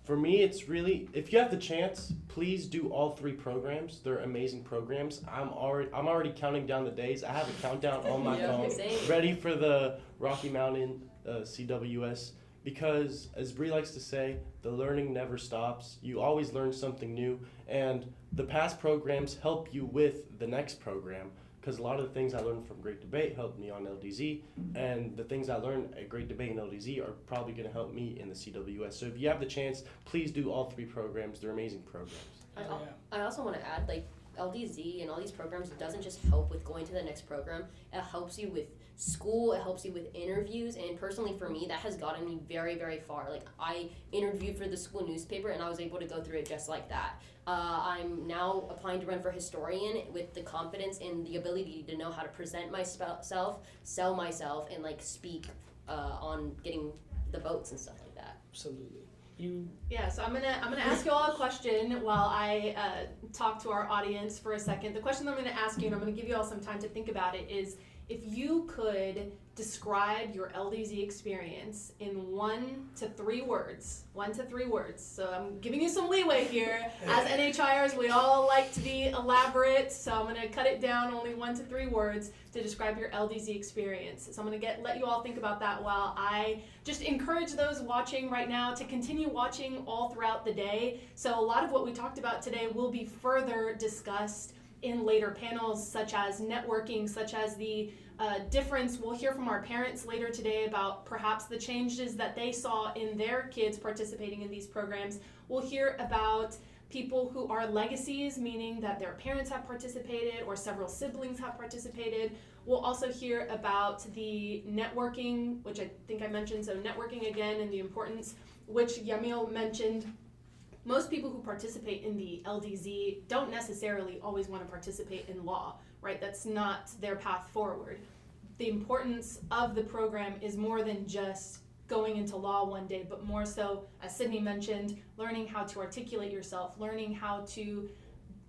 for me, it's really, if you have the chance, please do all 3 programs. They're amazing programs. I'm already counting down the days. I have a countdown on my phone, ready for the Rocky Mountain CWS, because as Bree likes to say, the learning never stops. You always learn something new, and the past programs help you with the next program. Because a lot of the things I learned from Great Debate helped me on LDZ, and the things I learned at Great Debate and LDZ are probably going to help me in the CWS. So if you have the chance, please do all 3 programs. They're amazing programs. I also want to add, like, LDZ and all these programs doesn't just help with going to the next program. It helps you with school, it helps you with interviews, and personally for me, that has gotten me very, very far. Like, I interviewed for the school newspaper, and I was able to go through it just like that. I'm now applying to run for historian with the confidence and the ability to know how to present myself, sell myself, and like speak on getting the votes and stuff like that. Absolutely. Yeah, so I'm gonna ask you all a question while I talk to our audience for a second. The question that I'm gonna ask you, and I'm gonna give you all some time to think about it, is if you could describe your LDZ experience in 1 to 3 words. 1 to 3 words. So I'm giving you some leeway here. As NHIers, we all like to be elaborate, so I'm gonna cut it down only 1 to 3 words to describe your LDZ experience. So I'm gonna let you all think about that while I just encourage those watching right now to continue watching all throughout the day. So a lot of what we talked about today will be further discussed in later panels, such as networking, such as the difference. We'll hear from our parents later today about perhaps the changes that they saw in their kids participating in these programs. We'll hear about people who are legacies, meaning that their parents have participated or several siblings have participated. We'll also hear about the networking, which I think I mentioned, so networking again, and the importance, which Yamil mentioned. Most people who participate in the LDZ don't necessarily always want to participate in law, right? That's not their path forward. The importance of the program is more than just going into law one day, but more so, as Sydney mentioned, learning how to articulate yourself, learning how to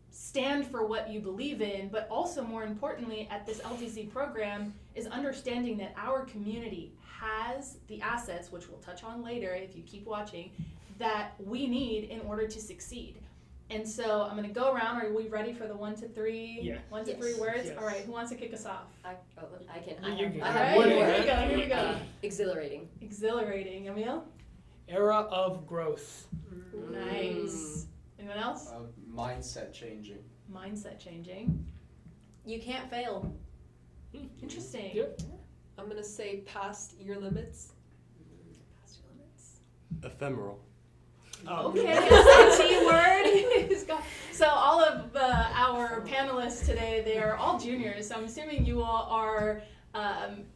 stand for what you believe in, but also more importantly at this LDZ program is understanding that our community has the assets, which we'll touch on later if you keep watching, that we need in order to succeed. And so I'm gonna go around. Are we ready for the 1 to 3? Yeah. 1 to 3 words? Yes. All right, who wants to kick us off? I can. You can. I have All one right, more. here we go. Exhilarating. Exhilarating. Emil? Era of growth. Nice. Anyone else? Mindset changing. Mindset changing. You can't fail. Interesting. Yep. I'm gonna say past your limits. Past your limits. Ephemeral. Okay, it's a T word. It's got- So all of our panelists today, they are all juniors. So I'm assuming you all are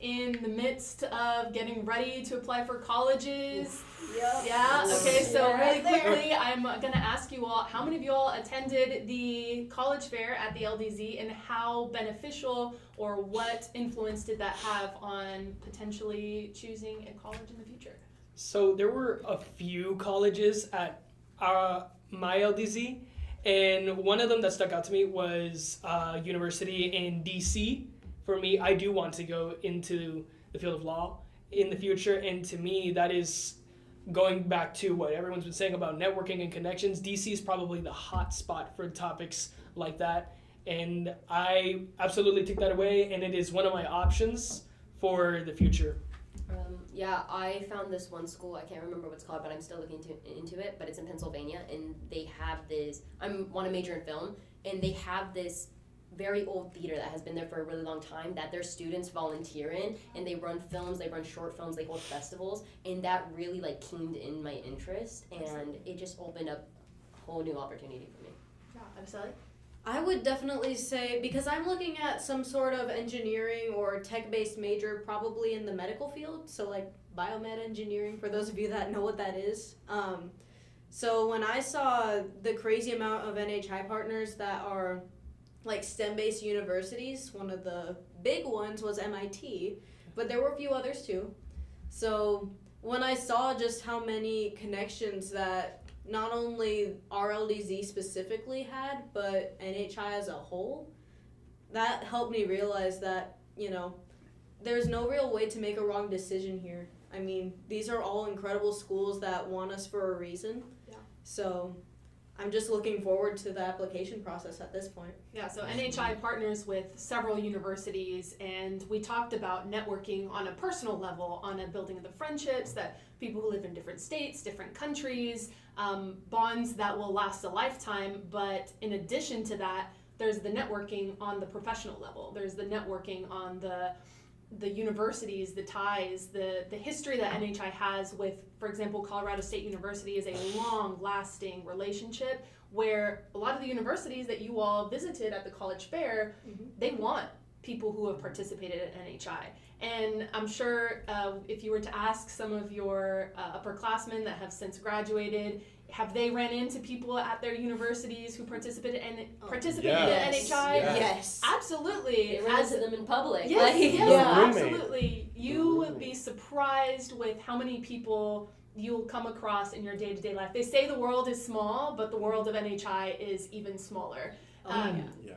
in the midst of getting ready to apply for colleges. Yep. Yeah. Okay. So Yeah, really right there. quickly, I'm gonna ask you all: how many of you all attended the college fair at the LDZ, and how beneficial or what influence did that have on potentially choosing a college in the future? So there were a few colleges at my LDZ, and one of them that stuck out to me was university in DC. For me, I do want to go into the field of law in the future, and to me, that is going back to what everyone's been saying about networking and connections. DC is probably the hot spot for topics like that, and I absolutely took that away, and it is one of my options for the future. Yeah, I found this one school, I can't remember what it's called, but I'm still looking into it, but it's in Pennsylvania, and they have this, I want to major in film, and they have this very old theater that has been there for a really long time that their students volunteer in, and they run films, they run short films, they hold festivals, and that really like keened in my interest, and it just opened up a whole new opportunity for me. Yeah, I'm sorry. I would definitely say, because I'm looking at some sort of engineering or tech based major, probably in the medical field, so like biomed engineering, for those of you that know what that is. So when I saw the crazy amount of NHI partners that are like STEM based universities, one of the big ones was MIT, but there were a few others too. So when I saw just how many connections that not only RLDZ specifically had, but NHI as a whole, that helped me realize that, there's no real way to make a wrong decision here. I mean, these are all incredible schools that want us for a reason. Yeah. So I'm just looking forward to the application process at this point. Yeah, so NHI partners with several universities, and we talked about networking on a personal level, on a building of the friendships that people who live in different states, different countries, bonds that will last a lifetime. But in addition to that, there's the networking on the professional level. There's the networking on the universities, the ties, the history that NHI has with, for example, Colorado State University is a long-lasting relationship where a lot of the universities that you all visited at the college fair, they want people who have participated at NHI. And I'm sure if you were to ask some of your upperclassmen that have since graduated, have they ran into people at their universities who participated in Yes. NHI? Yes. Absolutely. They run into them in public. Yes, Like- yes, Yeah. absolutely. You would be surprised with how many people you'll come across in your day-to-day life. They say the world is small, but the world of NHI is even smaller. Yeah.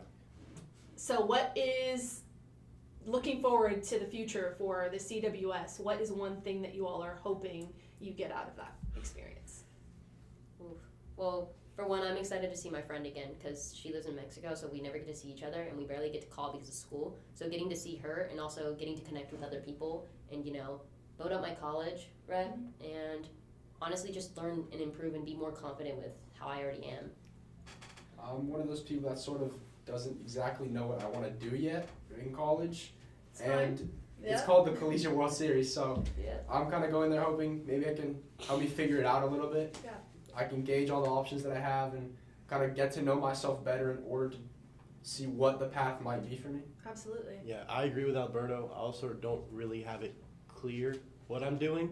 So what is, looking forward to the future for the CWS, what is one thing that you all are hoping you get out of that experience? Oof. Well, for one, I'm excited to see my friend again because she lives in Mexico, so we never get to see each other and we barely get to call because of school. So getting to see her and also getting to connect with other people and, vote up my college rep and honestly just learn and improve and be more confident with how I already am. I'm one of those people that sort of doesn't exactly know what I want to do yet in college. And it's called the Collegiate World Series, so I'm kind of going there hoping maybe I can help me figure it out a little bit. Yeah. I can gauge all the options that I have and kind of get to know myself better in order to see what the path might be for me. Absolutely. Yeah, I agree with Alberto. I also don't really have it clear what I'm doing,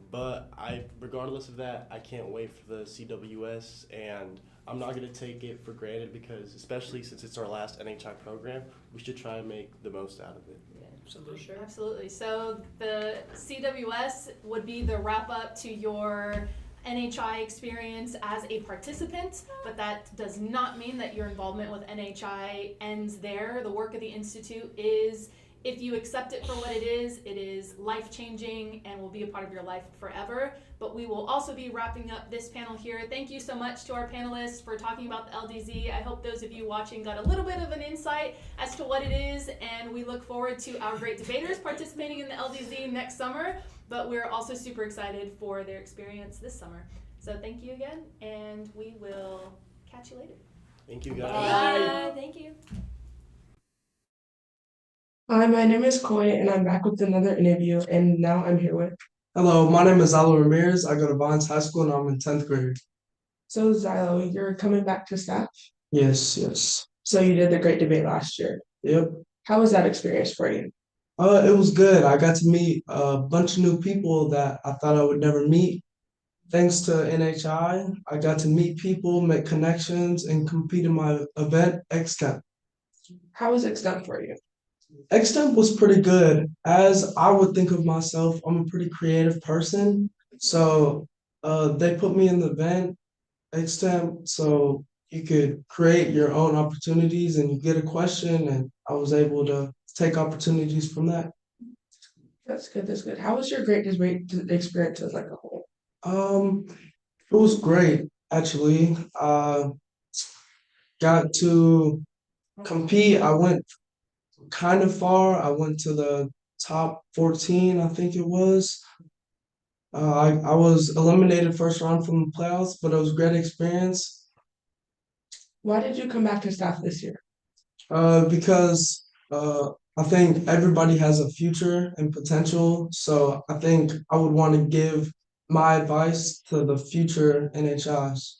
but regardless of that, I can't wait for the CWS, and I'm not going to take it for granted because, especially since it's our last NHI program, we should try and make the most out of it. Absolutely. Sure. Absolutely. So the CWS would be the wrap up to your NHI experience as a participant, but that does not mean that your involvement with NHI ends there. The work of the Institute is, if you accept it for what it is life-changing and will be a part of your life forever. But we will also be wrapping up this panel here. Thank you so much to our panelists for talking about the LDZ. I hope those of you watching got a little bit of an insight as to what it is, and we look forward to our great debaters participating in the LDZ next summer, but we're also super excited for their experience this summer. So thank you again, and we will catch you later. Thank you, guys. Bye. Thank you. Hi, my name is Coy, and I'm back with another interview, and now I'm here with. Hello, my name is Alo Ramirez. I go to Bonds High School and I'm in 10th grade. So, Xylo, you're coming back to staff? Yes, yes. So you did the great debate last year. Yep. How was that experience for you? It was good. I got to meet a bunch of new people that I thought I would never meet. Thanks to NHI, I got to meet people, make connections, and compete in my event, XTEP. How was XTEP for you? XTEP was pretty good. As I would think of myself, I'm a pretty creative person. So they put me in the event, XTEP, so you could create your own opportunities and you get a question, and I was able to take opportunities from that. That's good. That's good. How was your great debate experience as like a whole? It was great actually. Got to compete. I went kind of far. I went to the top 14, I think it was. I was eliminated first round from the playoffs, but it was a great experience. Why did you come back to staff this year? Because I think everybody has a future and potential. So I think I would want to give my advice to the future NHIs.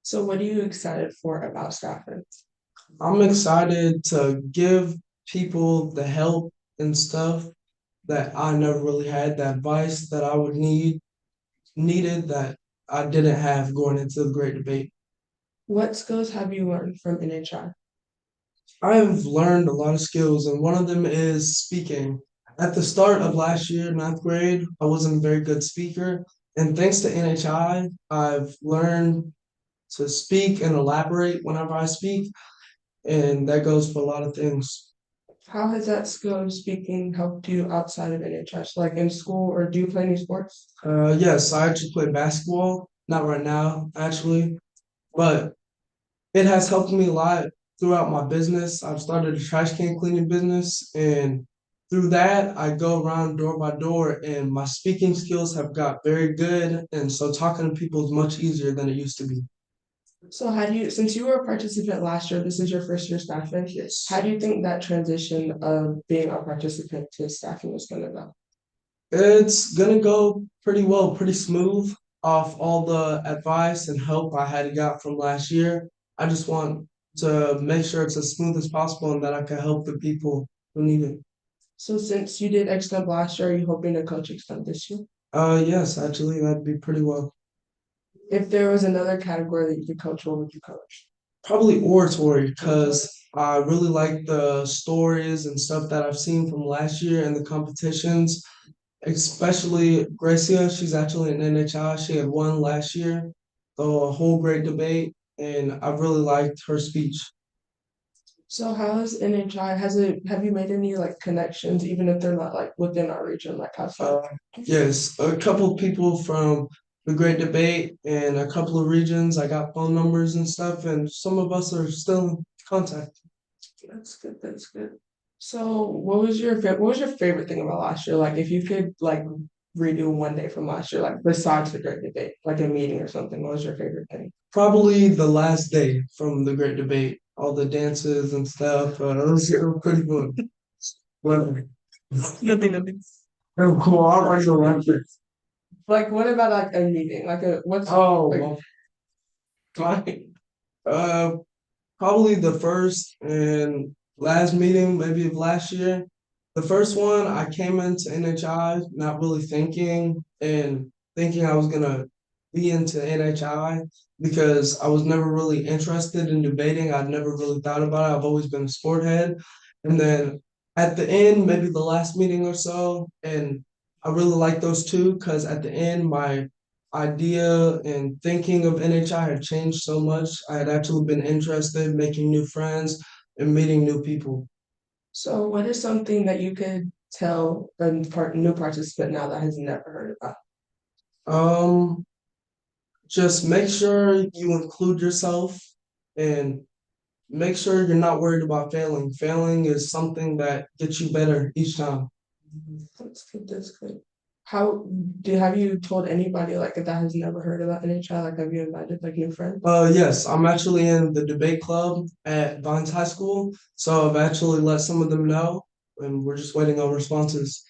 So what are you excited for about staffing? I'm excited to give people the help and stuff that I never really had, the advice that I would needed that I didn't have going into the great debate. What skills have you learned from NHI? I have learned a lot of skills, and one of them is speaking. At the start of last year, ninth grade, I wasn't a very good speaker, and thanks to NHI, I've learned to speak and elaborate whenever I speak, and that goes for a lot of things. How has that skill of speaking helped you outside of NHS, like in school, or do you play any sports? Yes, I actually play basketball, not right now, actually, but it has helped me a lot throughout my business. I've started a trash can cleaning business, and through that, I go around door by door, and my speaking skills have got very good. And so talking to people is much easier than it used to be. So how do you, since you were a participant last year, this is your first year staffing? Yes. How do you think that transition of being a participant to staffing is gonna go? It's gonna go pretty well, pretty smooth off all the advice and help I had got from last year. I just want to make sure it's as smooth as possible and that I can help the people who need it. So since you did extemp last year, are you hoping to coach extemp this year? Yes, actually, that'd be pretty well. If there was another category that you could coach, what would you coach? Probably oratory, because I really like the stories and stuff that I've seen from last year and the competitions, especially Gracia. She's actually an NHI. She had won last year, so a whole great debate, and I really liked her speech. So how is NHI, have you made any like connections, even if they're not like within our region, like outside? Yes, a couple people from the Great Debate and a couple of regions. I got phone numbers and stuff, and some of us are still in contact. That's good, that's good. So what was your favorite thing about last year? Like if you could like redo one day from last year, like besides the Great Debate, like a meeting or something, what was your favorite thing? Probably the last day from the Great Debate, all the dances and stuff. It was pretty fun. Well, Nothing. oh, cool. I like the last day. Like what about like a meeting? Like a what's Oh, like, well, fine. Uh, Probably the first and last meeting, maybe of last year. The first one, I came into NHI not really thinking and thinking I was gonna be into NHI because I was never really interested in debating. I'd never really thought about it. I've always been a sport head. And then at the end, maybe the last meeting or so, and I really like those two because at the end, my idea and thinking of NHI had changed so much. I had actually been interested in making new friends and meeting new people. so what is something that you could tell a new participant now that has never heard about? Um, just make sure you include yourself and make sure you're not worried about failing. Failing is something that gets you better each time. That's good, that's good. Have you told anybody like that has never heard about NHI? Like have you invited like new friends? Yes, I'm actually in the debate club at Vines High School, so I've actually let some of them know, and we're just waiting on responses.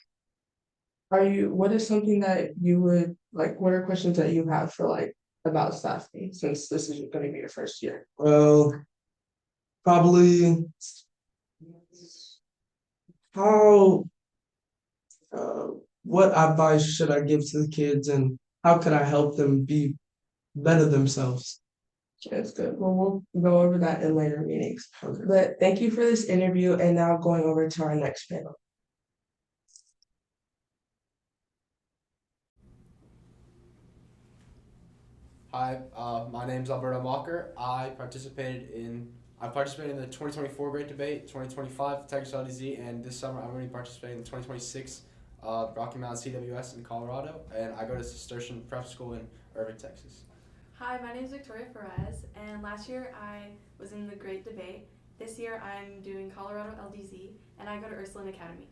What is something that you would like, what are questions that you have for like about staffing since this is gonna be your first year? Well, probably how, uh, what advice should I give to the kids, and how could I help them be better themselves? That's good. Well, we'll go over that in later meetings. But thank you for this interview and now going over to our next panel. Hi, my name's Alberto Walker. I participated in the 2024 Great Debate, 2025 Texas LDZ, and this summer I'm going to be participating in the 2026 Rocky Mountain CWS in Colorado, and I go to Cistercian Prep School in Irving, Texas. Hi, my name is Victoria Perez, and last year I was in the Great Debate. This year I'm doing Colorado LDZ, and I go to Ursuline Academy.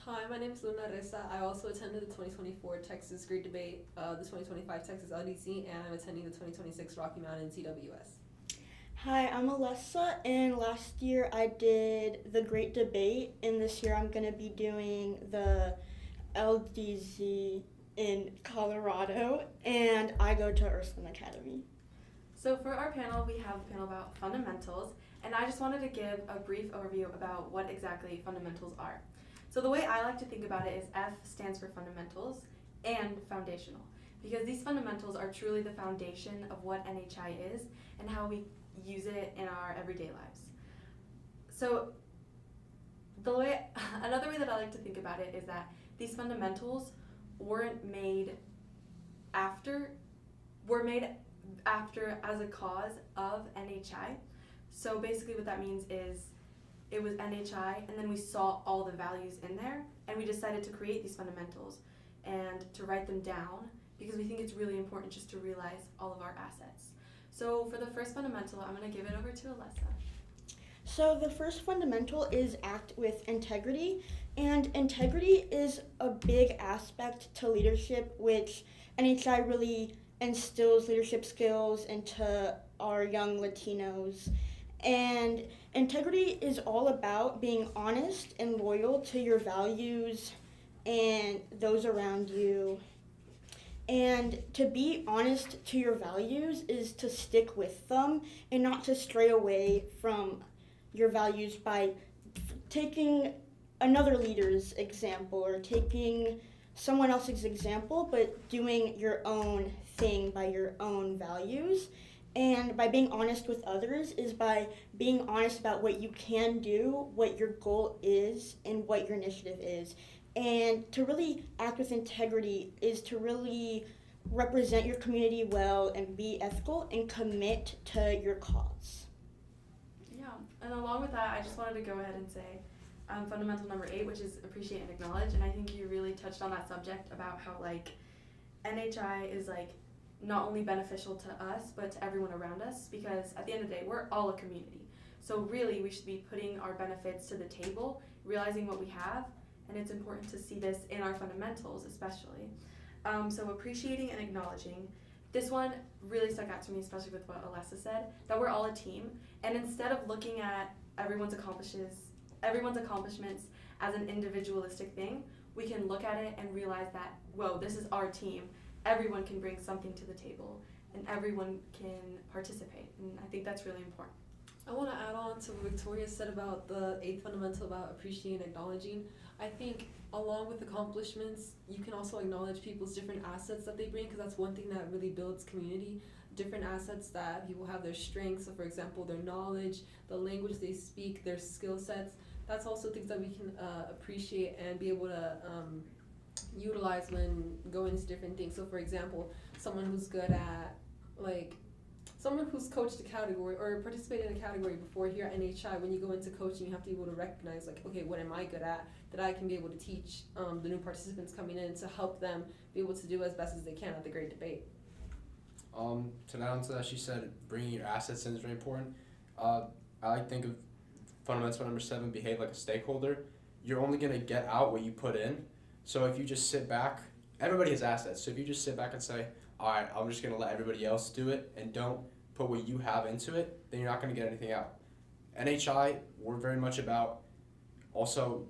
Hi, my name is Luna Reza. I also attended the 2024 Texas Great Debate, the 2025 Texas LDC, and I'm attending the 2026 Rocky Mountain CWS. Hi, I'm Alessa, and last year I did the Great Debate, and this year I'm going to be doing the LDZ in Colorado, and I go to Ursuline Academy. So for our panel, we have a panel about fundamentals, and I just wanted to give a brief overview about what exactly fundamentals are. So the way I like to think about it is F stands for fundamentals and foundational, because these fundamentals are truly the foundation of what NHI is and how we use it in our everyday lives. So another way that I like to think about it is that these fundamentals were made after as a cause of NHI. So basically what that means is it was NHI, and then we saw all the values in there, and we decided to create these fundamentals and to write them down, because we think it's really important just to realize all of our assets. So for the first fundamental, I'm going to give it over to Alessa. So the first fundamental is act with integrity, and integrity is a big aspect to leadership, which NHI really instills leadership skills into our young Latinos. And integrity is all about being honest and loyal to your values and those around you. And to be honest to your values is to stick with them and not to stray away from your values by taking another leader's example or taking someone else's example, but doing your own thing by your own values. And by being honest with others is by being honest about what you can do, what your goal is, and what your initiative is. And to really act with integrity is to really represent your community well and be ethical and commit to your cause. Yeah, and along with that, I just wanted to go ahead and say fundamental number 8, which is appreciate and acknowledge. And I think you really touched on that subject about how NHI is not only beneficial to us, but to everyone around us, because at the end of the day, we're all a community. So really, we should be putting our benefits to the table, realizing what we have, and it's important to see this in our fundamentals especially. So appreciating and acknowledging. This one really stuck out to me, especially with what Alessa said, that we're all a team, and instead of looking at everyone's accomplishments as an individualistic thing, we can look at it and realize that, whoa, this is our team. Everyone can bring something to the table, and everyone can participate, and I think that's really important. I want to add on to what Victoria said about the 8th fundamental about appreciating and acknowledging. I think along with accomplishments, you can also acknowledge people's different assets that they bring, because that's one thing that really builds community. Different assets that people have, their strengths, so for example, their knowledge, the language they speak, their skill sets. That's also things that we can appreciate and be able to utilize when going into different things. So for example, someone who's good at someone who's coached a category or participated in a category before here at NHI, when you go into coaching, you have to be able to recognize okay, what am I good at that I can be able to teach the new participants coming in to help them be able to do as best as they can at the great debate. To add on to that, she said bringing your assets in is very important. I like to think of fundamental number 7, behave like a stakeholder. You're only going to get out what you put in. So if you just sit back, everybody has assets. So if you just sit back and say, all right, I'm just going to let everybody else do it and don't put what you have into it, then you're not going to get anything out. NHI, we're very much about also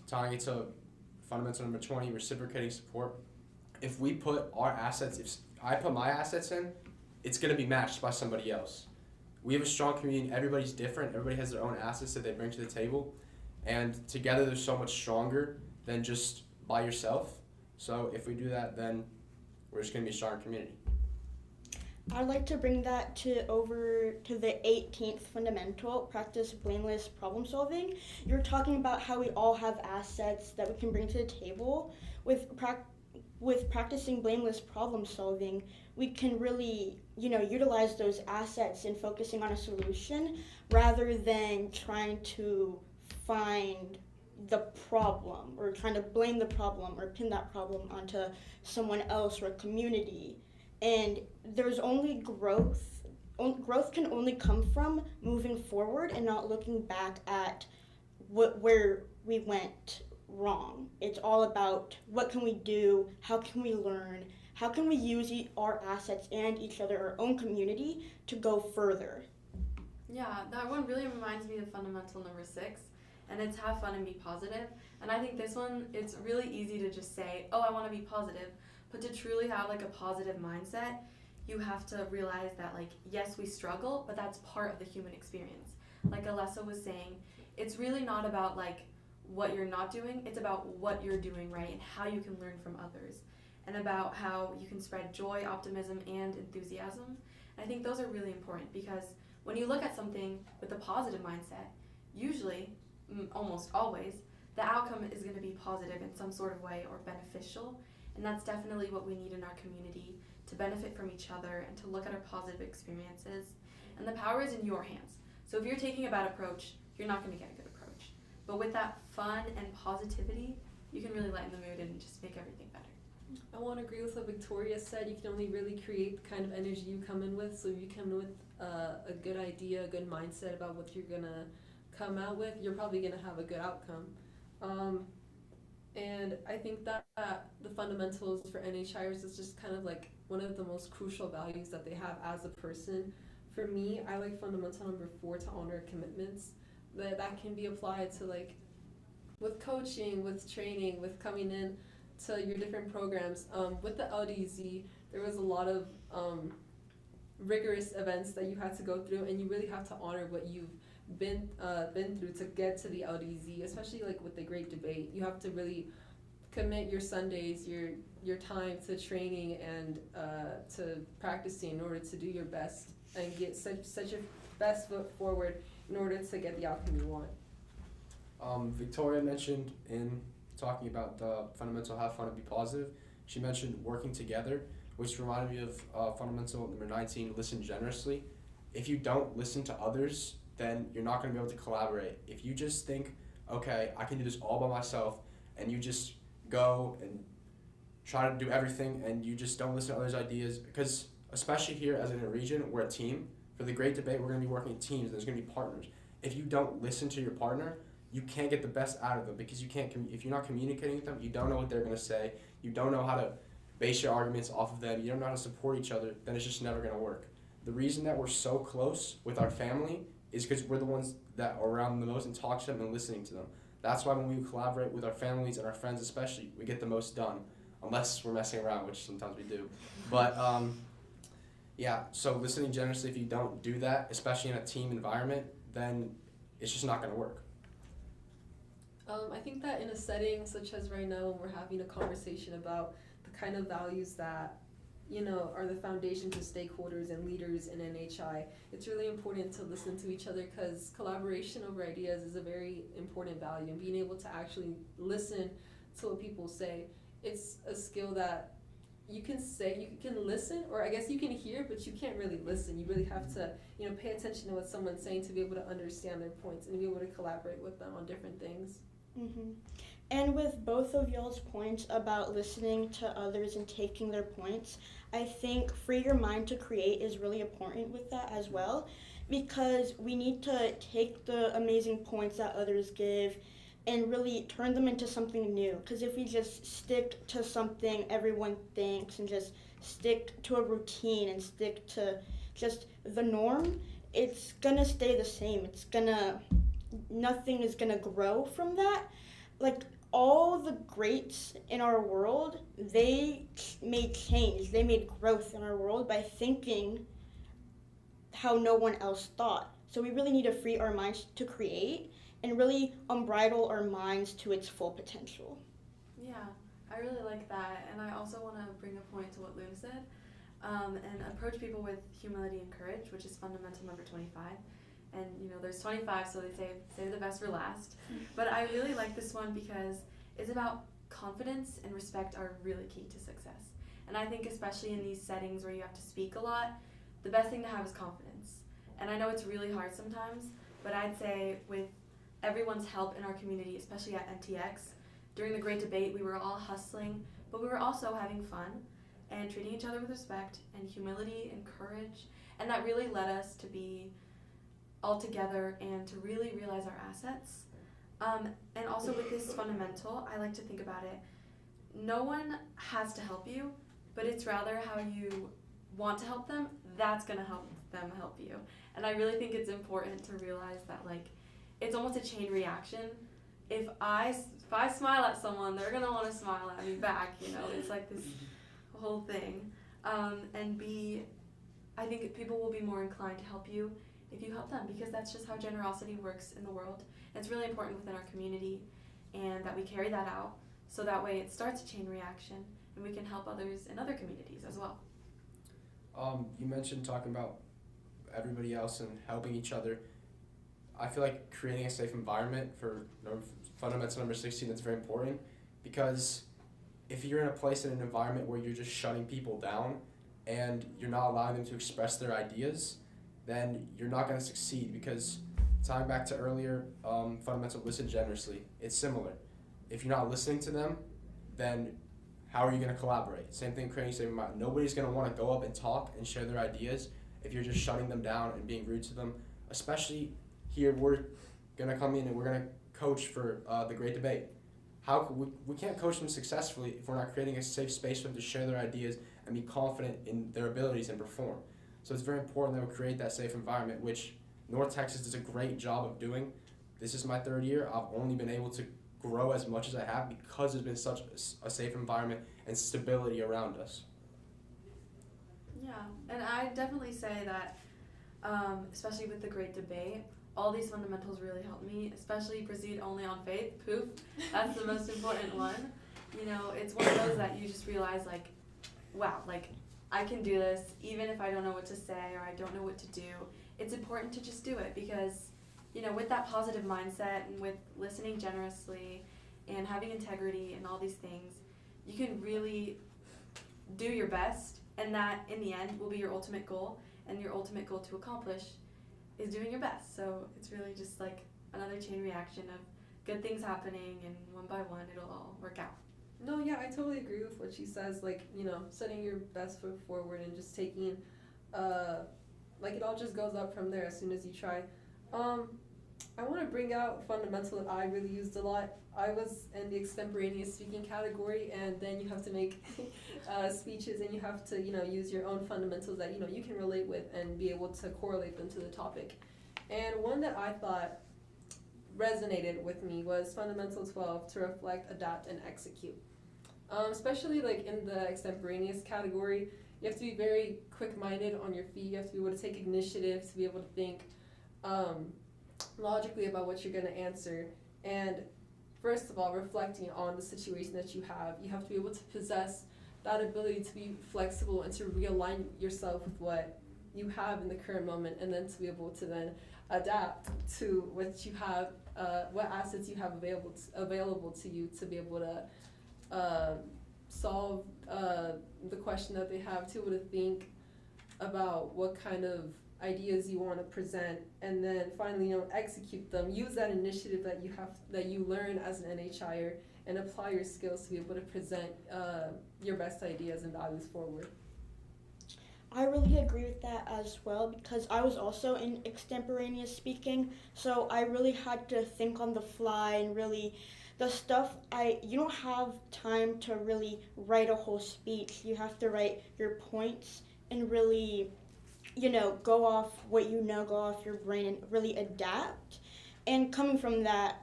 tying it to fundamental number 20, reciprocating support. If we put our assets, if I put my assets in, it's going to be matched by somebody else. We have a strong community. Everybody's different. Everybody has their own assets that they bring to the table. And together they're so much stronger than just by yourself. So if we do that, then we're just going to be a stronger community. I'd like to bring that over to the 18th fundamental, practice blameless problem solving. You're talking about how we all have assets that we can bring to the table. With practicing blameless problem solving, we can really, utilize those assets in focusing on a solution rather than trying to find the problem or trying to blame the problem or pin that problem onto someone else or a community. And there's only growth. Growth can only come from moving forward and not looking back at where we went wrong. It's all about what can we do, how can we learn, how can we use our assets and each other, our own community, to go further. Yeah, that one really reminds me of fundamental number 6, and it's have fun and be positive. And I think this one, it's really easy to just say, oh, I want to be positive. But to truly have a positive mindset, you have to realize that yes, we struggle, but that's part of the human experience. like Alessa was saying, it's really not about like what you're not doing, it's about what you're doing right and how you can learn from others, and about how you can spread joy, optimism, and enthusiasm. And I think those are really important because when you look at something with a positive mindset, usually, almost always, the outcome is going to be positive in some sort of way or beneficial. And that's definitely what we need in our community, to benefit from each other and to look at our positive experiences. And the power is in your hands. So if you're taking a bad approach, you're not going to get a good approach. But with that fun and positivity, you can really lighten the mood and just make everything better. I want to agree with what Victoria said. You can only really create the kind of energy you come in with. So if you come in with a good idea, a good mindset about what you're going to come out with, you're probably going to have a good outcome. And I think that the fundamentals for NHIers is just kind of like one of the most crucial values that they have as a person. For me, I like fundamental number 4, to honor commitments. That can be applied to like with coaching, with training, with coming in to your different programs. With the LDZ, there was a lot of rigorous events that you had to go through, and you really have to honor what you've been through to get to the LDZ, especially like with the Great Debate. You have to really commit your Sundays, your time to training and to practicing in order to do your best and get such a best foot forward in order to get the outcome you want. Victoria mentioned in talking about the fundamental have fun and be positive, she mentioned working together, which reminded me of fundamental number 19, listen generously. If you don't listen to others, then you're not going to be able to collaborate. If you just think, okay, I can do this all by myself, and you just go and try to do everything and you just don't listen to others' ideas, because especially here as in a region, we're a team. For the Great Debate, we're going to be working in teams. There's going to be partners. If you don't listen to your partner, you can't get the best out of them, because you can't. If you're not communicating with them, you don't know what they're going to say. You don't know how to base your arguments off of them. You don't know how to support each other. Then it's just never going to work. The reason that we're so close with our family is because we're the ones that are around them the most and talk to them and listening to them. That's why when we collaborate with our families and our friends especially, we get the most done, unless we're messing around, which sometimes we do. But yeah, so listening generously, if you don't do that, especially in a team environment, then it's just not going to work. I think that in a setting such as right now, when we're having a conversation about the kind of values that, you know, are the foundation to stakeholders and leaders in NHI, it's really important to listen to each other, because collaboration over ideas is a very important value, and being able to actually listen to what people say, it's a skill that you can say, you can listen, or I guess you can hear, but you can't really listen. You really have to, you know, pay attention to what someone's saying to be able to understand their points and be able to collaborate with them on different things. Mm-hmm. And with both of y'all's points about listening to others and taking their points, I think free your mind to create is really important with that as well, because we need to take the amazing points that others give and really turn them into something new. Because if we just stick to something everyone thinks and just stick to a routine and stick to just the norm, it's gonna stay the same. Nothing is gonna grow from that. Like, all the greats in our world, they made change, they made growth in our world by thinking how no one else thought. So we really need to free our minds to create and really unbridle our minds to its full potential. Yeah, I really like that, and I also want to bring a point to what Luna said, and approach people with humility and courage, which is fundamental number 25. And you know, there's 25, so they say save the best for last. But I really like this one because it's about confidence and respect are really key to success. And I think especially in these settings where you have to speak a lot, the best thing to have is confidence. And I know it's really hard sometimes, but I'd say with everyone's help in our community, especially at NTX, during the Great Debate, we were all hustling, but we were also having fun and treating each other with respect and humility and courage. And that really led us to be all together and to really realize our assets. And also with this fundamental, I like to think about it, no one has to help you, but it's rather how you want to help them, that's gonna help them help you. And I really think it's important to realize that, like, it's almost a chain reaction. If I smile at someone, they're gonna wanna smile at me back, you know, it's like this whole thing. I think people will be more inclined to help you if you help them, because that's just how generosity works in the world. And it's really important within our community, and that we carry that out so that way it starts a chain reaction and we can help others in other communities as well. You mentioned talking about everybody else and helping each other. I feel like creating a safe environment for fundamental number 16 that's very important, because if you're in a place in an environment where you're just shutting people down and you're not allowing them to express their ideas, then you're not going to succeed. Because tying back to earlier, fundamental listen generously, it's similar. If you're not listening to them, then how are you going to collaborate? Same thing creating a safe environment. Nobody's going to want to go up and talk and share their ideas if you're just shutting them down and being rude to them. Especially here, we're going to come in and we're going to coach for the great debate. How could we can't coach them successfully if we're not creating a safe space for them to share their ideas and be confident in their abilities and perform. So it's very important that we create that safe environment, which North Texas does a great job of doing. This is my 3rd year. I've only been able to grow as much as I have because there's been such a safe environment and stability around us. Yeah, and I definitely say that, especially with the great debate, all these fundamentals really helped me, especially proceed only on faith. Poof, that's the most important one. You know, it's one of those that you just realize, like, wow, like, I can do this even if I don't know what to say or I don't know what to do. It's important to just do it because, you know, with that positive mindset and with listening generously and having integrity and all these things, you can really do your best, and that in the end will be your ultimate goal, and your ultimate goal to accomplish is doing your best. So it's really just like another chain reaction of good things happening, and one by one it'll all work out. No, yeah, I totally agree with what she says. Like, you know, setting your best foot forward and just taking, like, it all just goes up from there as soon as you try. I want to bring out a fundamental that I really used a lot. I was in the extemporaneous speaking category, and then you have to make speeches, and you have to, you know, use your own fundamentals that, you know, you can relate with and be able to correlate them to the topic. And one that I thought resonated with me was Fundamental 12, to reflect, adapt, and execute. Especially like in the extemporaneous category, you have to be very quick-minded on your feet. You have to be able to take initiative, to be able to think logically about what you're going to answer. And first of all, reflecting on the situation that you have to be able to possess that ability to be flexible and to realign yourself with what you have in the current moment, and then to be able to then adapt to what you have, what assets you have available to you to be able to solve the question that they have, to be able to think about what kind of ideas you want to present, and then finally, you know, execute them. Use that initiative that you learn as an NHIer, and apply your skills to be able to present your best ideas and values forward. I really agree with that as well, because I was also in extemporaneous speaking, so I really had to think on the fly, and really the stuff you don't have time to really write a whole speech. You have to write your points and really, you know, go off what you know, go off your brain, and really adapt. And coming from that,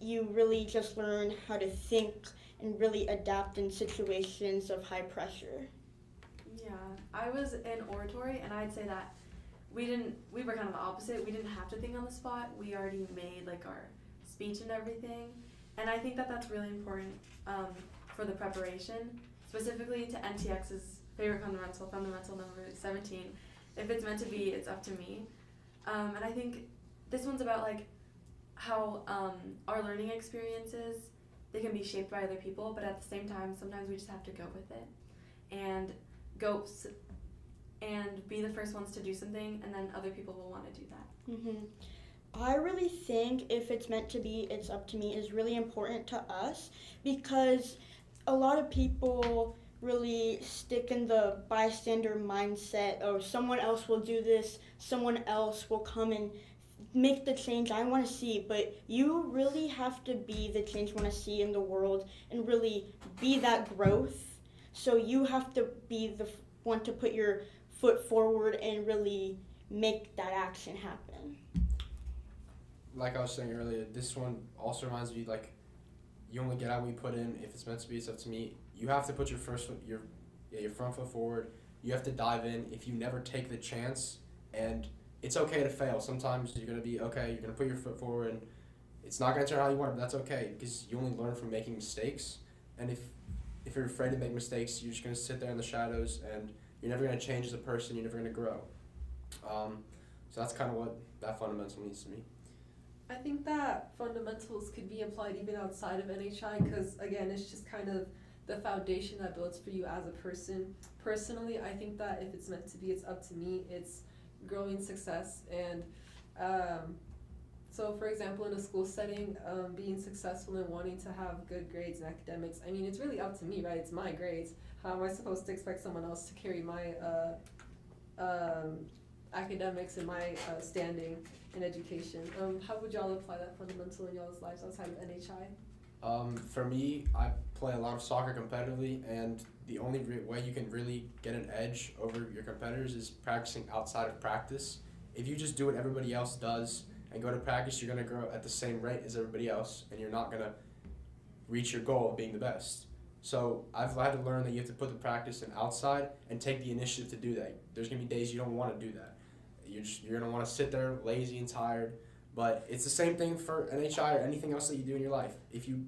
you really just learn how to think and really adapt in situations of high pressure. Yeah, I was in oratory, and I'd say that we were kind of the opposite. We didn't have to think on the spot. We already made like our speech and everything. And I think that that's really important for the preparation, specifically to NTX's favorite fundamental number 17. If it's meant to be, it's up to me. And I think this one's about like how our learning experiences, they can be shaped by other people, but at the same time, sometimes we just have to go with it and be the first ones to do something, and then other people will want to do that. Mm-hmm. I really think if it's meant to be, it's up to me is really important to us, because a lot of people really stick in the bystander mindset, or someone else will do this, someone else will come and make the change I want to see. But you really have to be the change you want to see in the world and really be that growth. So you have to be the one to put your foot forward and really make that action happen. Like I was saying earlier, this one also reminds me, like, you only get out what you put in. If it's meant to be, it's up to me. You have to put your front foot forward. You have to dive in. If you never take the chance and it's okay to fail. Sometimes you're gonna be okay. You're gonna put your foot forward, and it's not gonna turn out how you want, but that's okay because you only learn from making mistakes. And if you're afraid to make mistakes, you're just gonna sit there in the shadows, and you're never gonna change as a person. You're never gonna grow. So that's kind of what that fundamental means to me. I think that fundamentals could be applied even outside of NHI because, again, it's just kind of the foundation that builds for you as a person. Personally, I think that if it's meant to be, it's up to me. It's growing success. And so, for example, in a school setting, being successful and wanting to have good grades in academics, I mean, it's really up to me, right? It's my grades. How am I supposed to expect someone else to carry my academics and my standing in education? How would y'all apply that fundamental in y'all's lives outside of NHI? For me, I play a lot of soccer competitively, and the only way you can really get an edge over your competitors is practicing outside of practice. If you just do what everybody else does and go to practice, you're going to grow at the same rate as everybody else, and you're not going to reach your goal of being the best. So I've had to learn that you have to put the practice in outside and take the initiative to do that. There's going to be days you don't want to do that. You're going to want to sit there lazy and tired, but it's the same thing for NHI or anything else that you do in your life. If you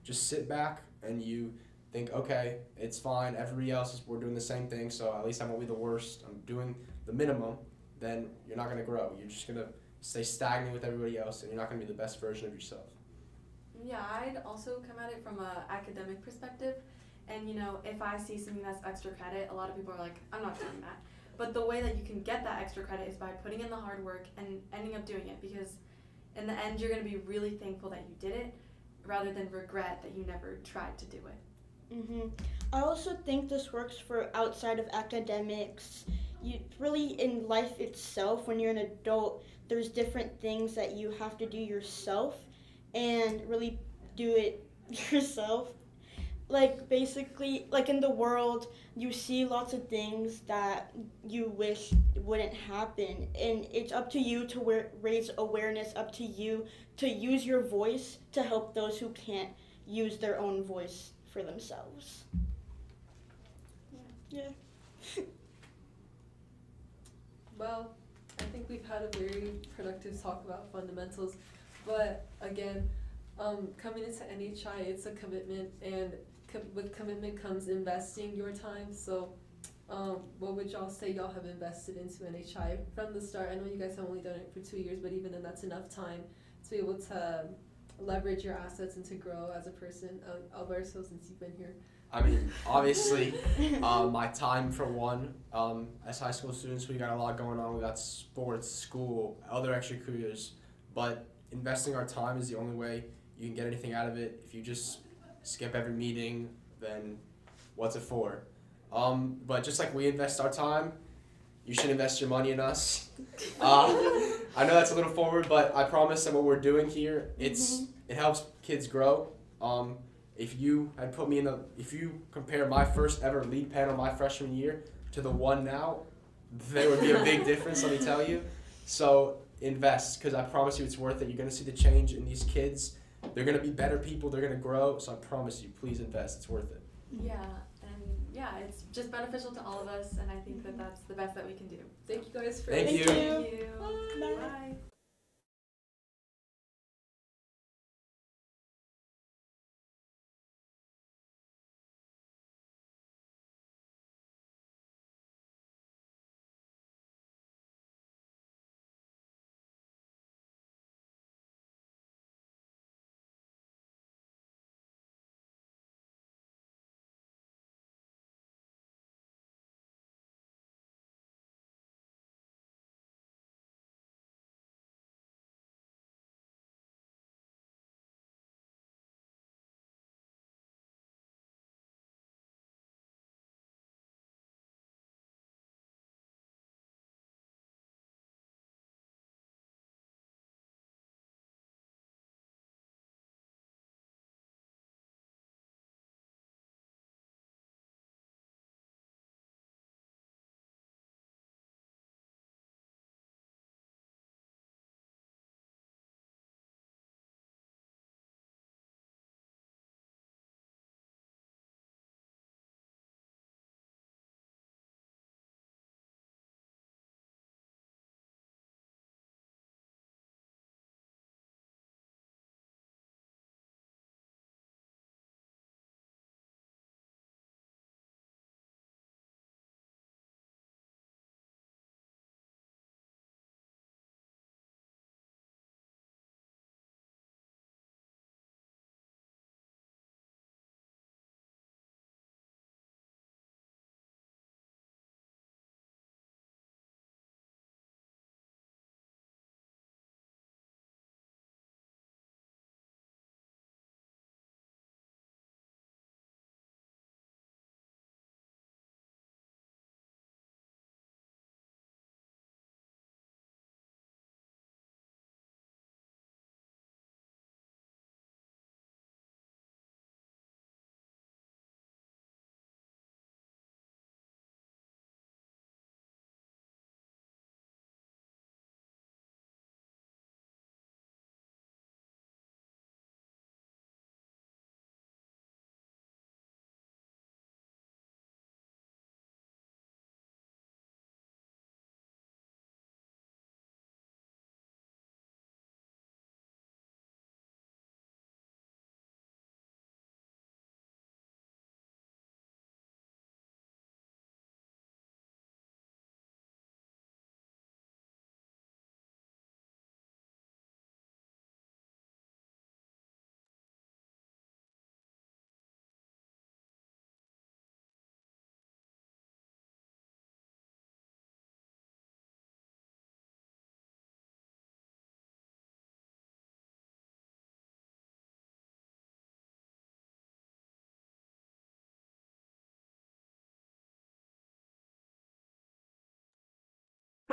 just sit back and you think, okay, it's fine, everybody else we're doing the same thing, so at least I won't be the worst, I'm doing the minimum, then you're not going to grow. You're just going to stay stagnant with everybody else, and you're not going to be the best version of yourself. Yeah, I'd also come at it from an academic perspective. And, if I see something that's extra credit, a lot of people are like, I'm not doing that. But the way that you can get that extra credit is by putting in the hard work and ending up doing it, because in the end, you're going to be really thankful that you did it rather than regret that you never tried to do it. I also think this works for outside of academics. You really in life itself, when you're an adult, there's different things that you have to do yourself and really do it yourself. Like basically, like in the world, you see lots of things that you wish wouldn't happen, and it's up to you to raise awareness, up to you to use your voice to help those who can't use their own voice for themselves. Yeah. Well, I think we've had a very productive talk about fundamentals, but again, coming into NHI, it's a commitment, and with commitment comes investing your time. So, what would y'all say y'all have invested into NHI from the start? I know you guys have only done it for 2 years, but even then, that's enough time to be able to leverage your assets and to grow as a person. Alberto, since you've been here. I mean, obviously, my time for one. As high school students, we got a lot going on. We got sports, school, other extracurriculars. But investing our time is the only way you can get anything out of it. If you just skip every meeting, then what's it for? But just like we invest our time, you should invest your money in us. I know that's a little forward, but I promise that what we're doing here, it helps kids grow. If you had put me if you compare my first ever lead panel my freshman year to the one now, there would be a big difference, let me tell you. So invest, because I promise you it's worth it. You're going to see the change in these kids. They're going to be better people. They're going to grow. So I promise you, please invest. It's worth it. Yeah, and it's just beneficial to all of us, and I think that that's the best that we can do. Thank you guys for Thank you. Thank you. Bye. Bye.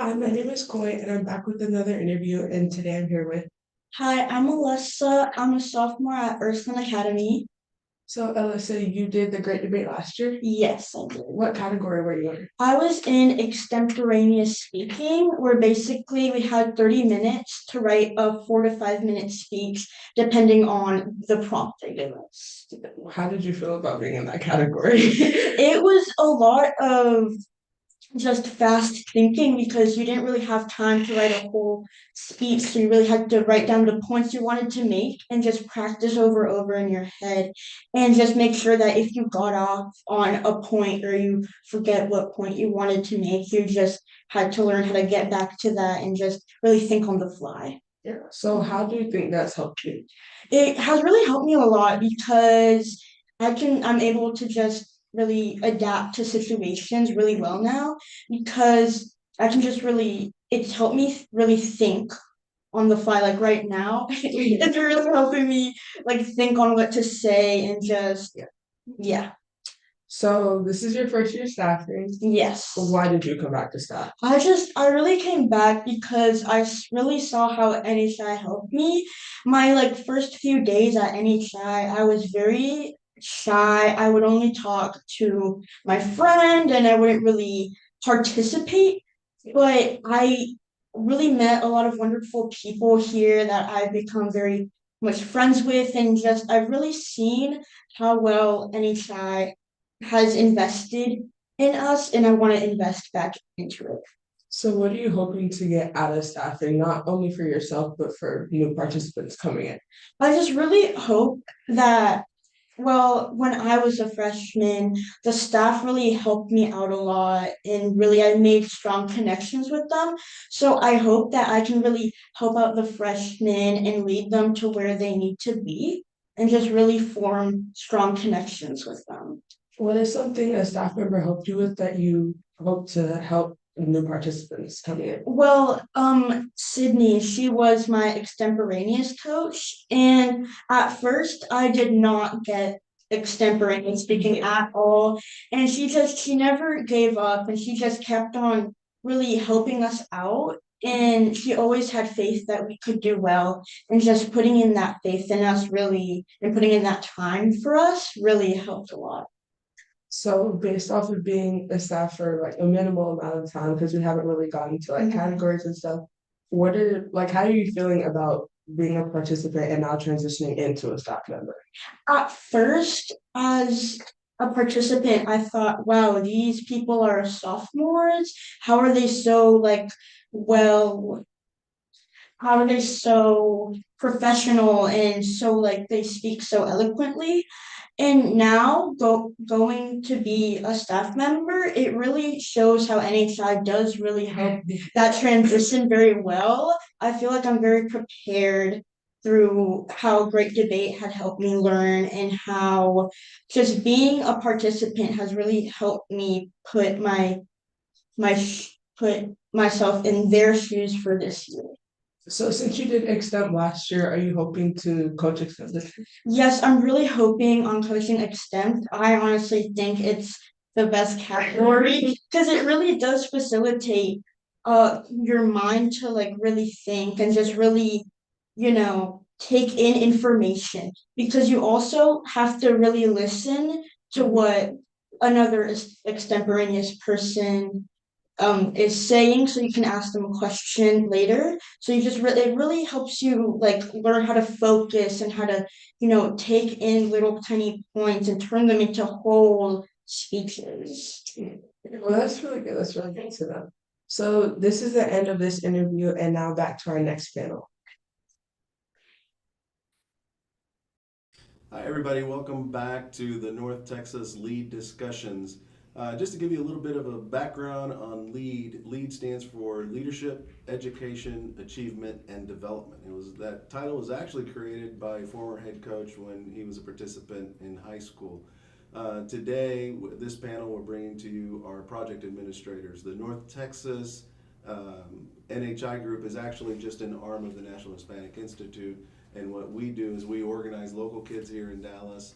Hi, my name is Coy, and I'm back with another interview, and today I'm here with. Hi, I'm Alyssa. I'm a sophomore at Ursuline Academy. So, Alyssa, you did the Great Debate last year? Yes, I did. What category were you in? I was in extemporaneous speaking, where basically we had 30 minutes to write a 4 to 5 minute speech, depending on the prompt they give us. How did you feel about being in that category? It was a lot of just fast thinking because you didn't really have time to write a whole speech, so you really had to write down the points you wanted to make and just practice over in your head and just make sure that if you got off on a point or you forget what point you wanted to make, you just had to learn how to get back to that and just really think on the fly. Yeah. So, how do you think that's helped you? It has really helped me a lot because I'm able to just really adapt to situations really well now because I can just really it's helped me really think on the fly like right now. It's really helping me like think on what to say and just yeah. So, this is your first year staffing. Yes. Why did you come back to staff? I really came back because really saw how NHI helped me. My like first few days at NHI, I was very shy. I would only talk to my friend and I wouldn't really participate. But I really met a lot of wonderful people here that I've become very much friends with and just I've really seen how well NHI has invested in us and I want to invest back into it. So, what are you hoping to get out of staffing, not only for yourself, but for new participants coming in? I just really hope that, well, when I was a freshman, the staff really helped me out a lot and really I made strong connections with them. So I hope that I can really help out the freshmen and lead them to where they need to be and just really form strong connections with them. What is something a staff member helped you with that you hope to help new participants coming in? Well, Sydney, she was my extemporaneous coach, and at first I did not get extemporaneous speaking at all, and she never gave up, and she just kept on really helping us out, and she always had faith that we could do well, and just putting in that faith in us really, and putting in that time for us really helped a lot. So based off of being a staff for like a minimal amount of time, because we haven't really gotten to like categories and stuff, how are you feeling about being a participant and now transitioning into a staff member? At first, as a participant, I thought, wow, these people are sophomores. How are they so well, how are they so professional and so they speak so eloquently? And now going to be a staff member, it really shows how NHI does really help that transition very well. I feel like I'm very prepared through how Great Debate had helped me learn and how just being a participant has really helped me put myself in their shoes for this year. So since you did extemp last year, are you hoping to coach extemp this year? Yes, I'm really hoping on coaching extemp. I honestly think it's the best category because it really does facilitate your mind to really think and just really, take in information because you also have to really listen to what another extemporaneous person is saying so you can ask them a question later so you just really it really helps you learn how to focus and how to take in little tiny points and turn them into whole speeches. Well, that's really good. That's really good to know. So this is the end of this interview, and now back to our next panel. Hi, everybody. Welcome back to the North Texas LEAD discussions. Just to give you a little bit of a background on LEAD, LEAD stands for Leadership, Education, Achievement, and Development. That title was actually created by a former head coach when he was a participant in high school. Today, this panel, we're bringing to you our project administrators. The North Texas NHI group is actually just an arm of the National Hispanic Institute. And what we do is we organize local kids here in Dallas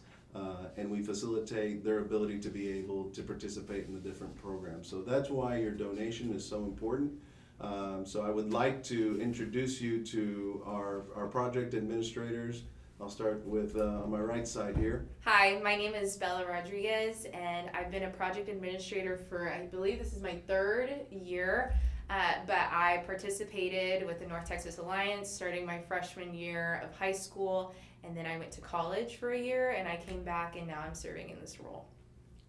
and we facilitate their ability to be able to participate in the different programs. So that's why your donation is so important. So I would like to introduce you to our project administrators. I'll start with on my right side here. Hi, my name is Bella Rodriguez, and I've been a project administrator for, I believe this is my 3rd year. But I participated with the North Texas Alliance starting my freshman year of high school, and then I went to college for a year, and I came back, and now I'm serving in this role.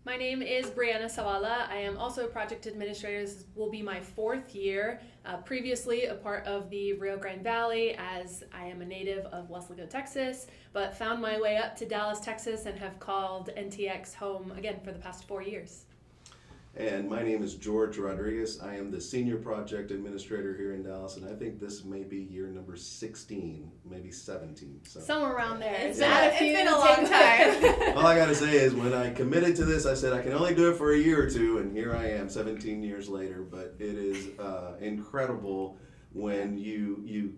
My name is Brianna Savala. I am also a project administrator. This will be my 4th year. Previously a part of the Rio Grande Valley, as I am a native of Weslaco, Texas, but found my way up to Dallas, Texas, and have called NTX home again for the past 4 years. And my name is George Rodriguez. I am the senior project administrator here in Dallas, and I think this may be year number 16, maybe 17. So somewhere around there. It's been a long time. all I gotta say is when I committed to this, I said I can only do it for a year or two, and here I am 17 years later. But it is incredible when you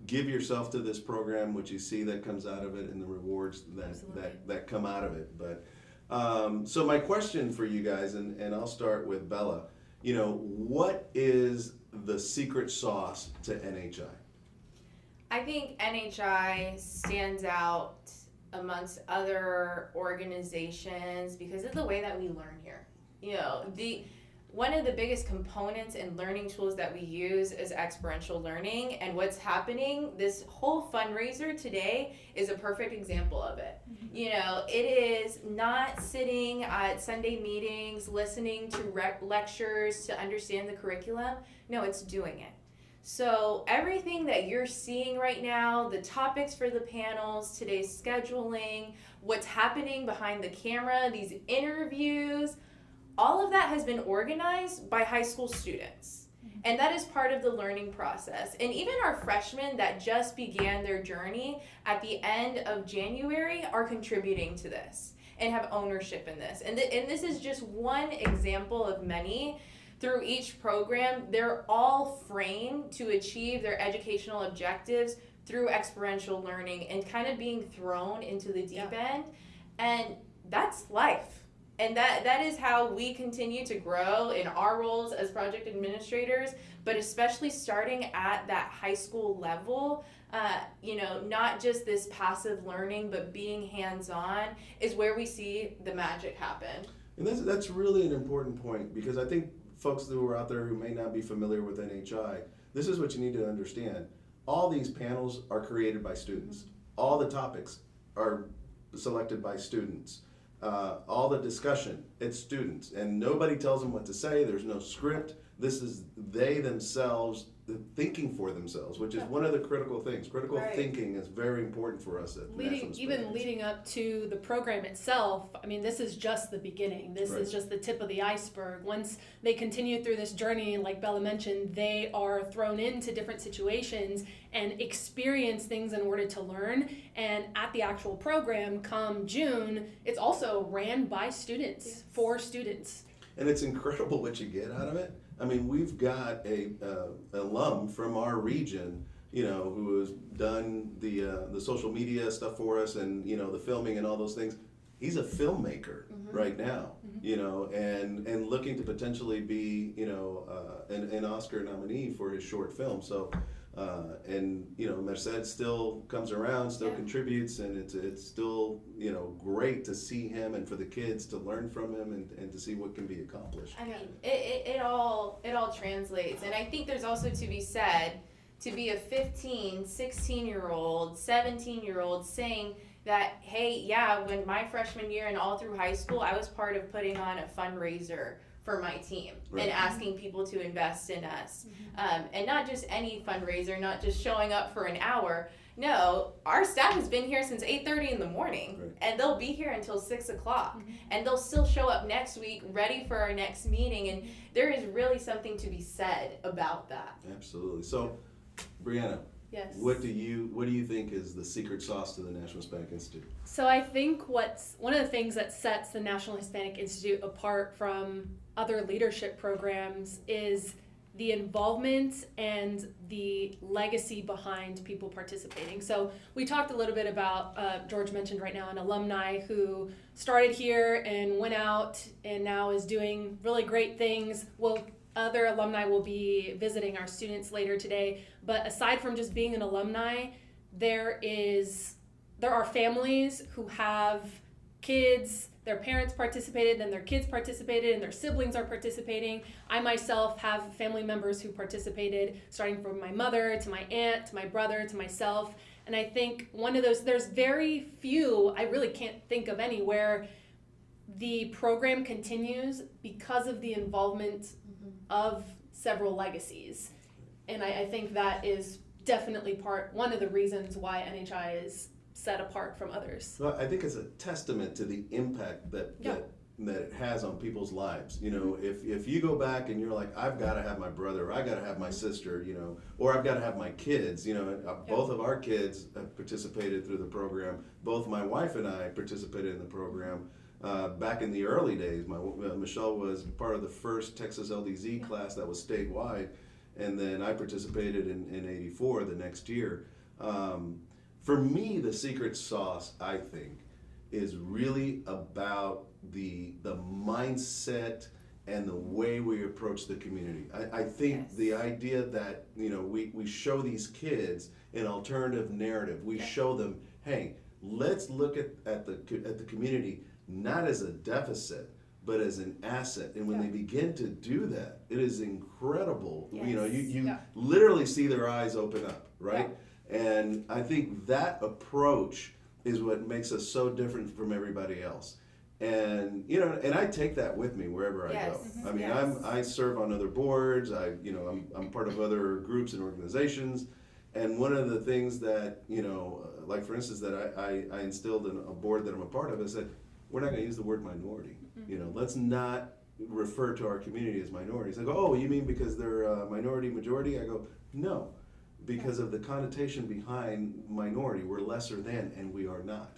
give yourself to this program, what you see that comes out of it, and the rewards that come out of it. But so my question for you guys, and I'll start with Bella, what is the secret sauce to NHI? I think NHI stands out amongst other organizations because of the way that we learn here. One of the biggest components and learning tools that we use is experiential learning, and what's happening, this whole fundraiser today is a perfect example of it. It is not sitting at Sunday meetings, listening to lectures to understand the curriculum. No, it's doing it. So everything that you're seeing right now, the topics for the panels, today's scheduling, what's happening behind the camera, these interviews, all of that has been organized by high school students. And that is part of the learning process. And even our freshmen that just began their journey at the end of January are contributing to this and have ownership in this. And this is just one example of many. Through each program, they're all framed to achieve their educational objectives through experiential learning and kind of being thrown into the deep end. And that's life. And that is how we continue to grow in our roles as project administrators, but especially starting at that high school level, not just this passive learning, but being hands-on is where we see the magic happen. And that's really an important point, because I think folks who are out there who may not be familiar with NHI, this is what you need to understand. All these panels are created by students. All the topics are selected by students. All the discussion, it's students, and nobody tells them what to say. There's no script. This is they themselves thinking for themselves, which is one of the critical things. Critical thinking is very important for us at National Hispanic. Leading up to the program itself, I mean, this is just the beginning. This is just the tip of the iceberg. Once they continue through this journey, like Bella mentioned, they are thrown into different situations and experience things in order to learn. And at the actual program, come June, it's also ran by students, for students. And it's incredible what you get out of it. I mean, we've got a alum from our region, who has done the social media stuff for us, and the filming and all those things. He's a filmmaker right now, and looking to potentially be, an Oscar nominee for his short film. So, Merced still comes around, still contributes, and it's still, great to see him and for the kids to learn from him and to see what can be accomplished. I mean, it all translates. And I think there's also to be said, to be a 15, 16-year-old, 17-year-old saying that, hey, when my freshman year and all through high school, I was part of putting on a fundraiser for my team and asking people to invest in us. And not just any fundraiser, not just showing up for an hour. No, our staff has been here since 8:30 in the morning, and they'll be here until 6 o'clock. And they'll still show up next week ready for our next meeting. And there is really something to be said about that. Absolutely. So, Brianna, Yes. What do you think is the secret sauce to the National Hispanic Institute? So I think one of the things that sets the National Hispanic Institute apart from other leadership programs is the involvement and the legacy behind people participating. So we talked a little bit about, George mentioned right now, an alumni who started here and went out and now is doing really great things, will other alumni will be visiting our students later today. But aside from just being an alumni, there are families who have kids, their parents participated, then their kids participated, and their siblings are participating. I myself have family members who participated, starting from my mother to my aunt to my brother to myself. And I think one of those, there's very few, I really can't think of any, where the program continues because of the involvement of several legacies. And I think that is definitely one of the reasons why NHI is set apart from others. Well, I think it's a testament to the impact that it has on people's lives. You know, if you go back and you're like, I've got to have my brother, or I got to have my sister, you know, or I've got to have my kids. You know, both of our kids have participated through the program. Both my wife and I participated in the program. Back in the early days, Michelle was part of the first Texas LDZ class that was statewide, and then I participated in '84 the next year. For me, the secret sauce, I think, is really about the mindset and the way we approach the community. I think the idea that, you know, we show these kids an alternative narrative. We show them, hey, let's look at the community not as a deficit, but as an asset. And when they begin to do that, it is incredible. You know, you literally see their eyes open up, right? And I think that approach is what makes us so different from everybody else. And you know, and I take that with me wherever I go. I mean, I serve on other boards. I'm part of other groups and organizations. And one of the things that, you know, like for instance, that I instilled in a board that I'm a part of is that we're not going to use the word minority. You know, let's not refer to our community as minorities. I go, oh, you mean because they're a minority majority? I go, no. Because of the connotation behind minority, we're lesser than, and we are not.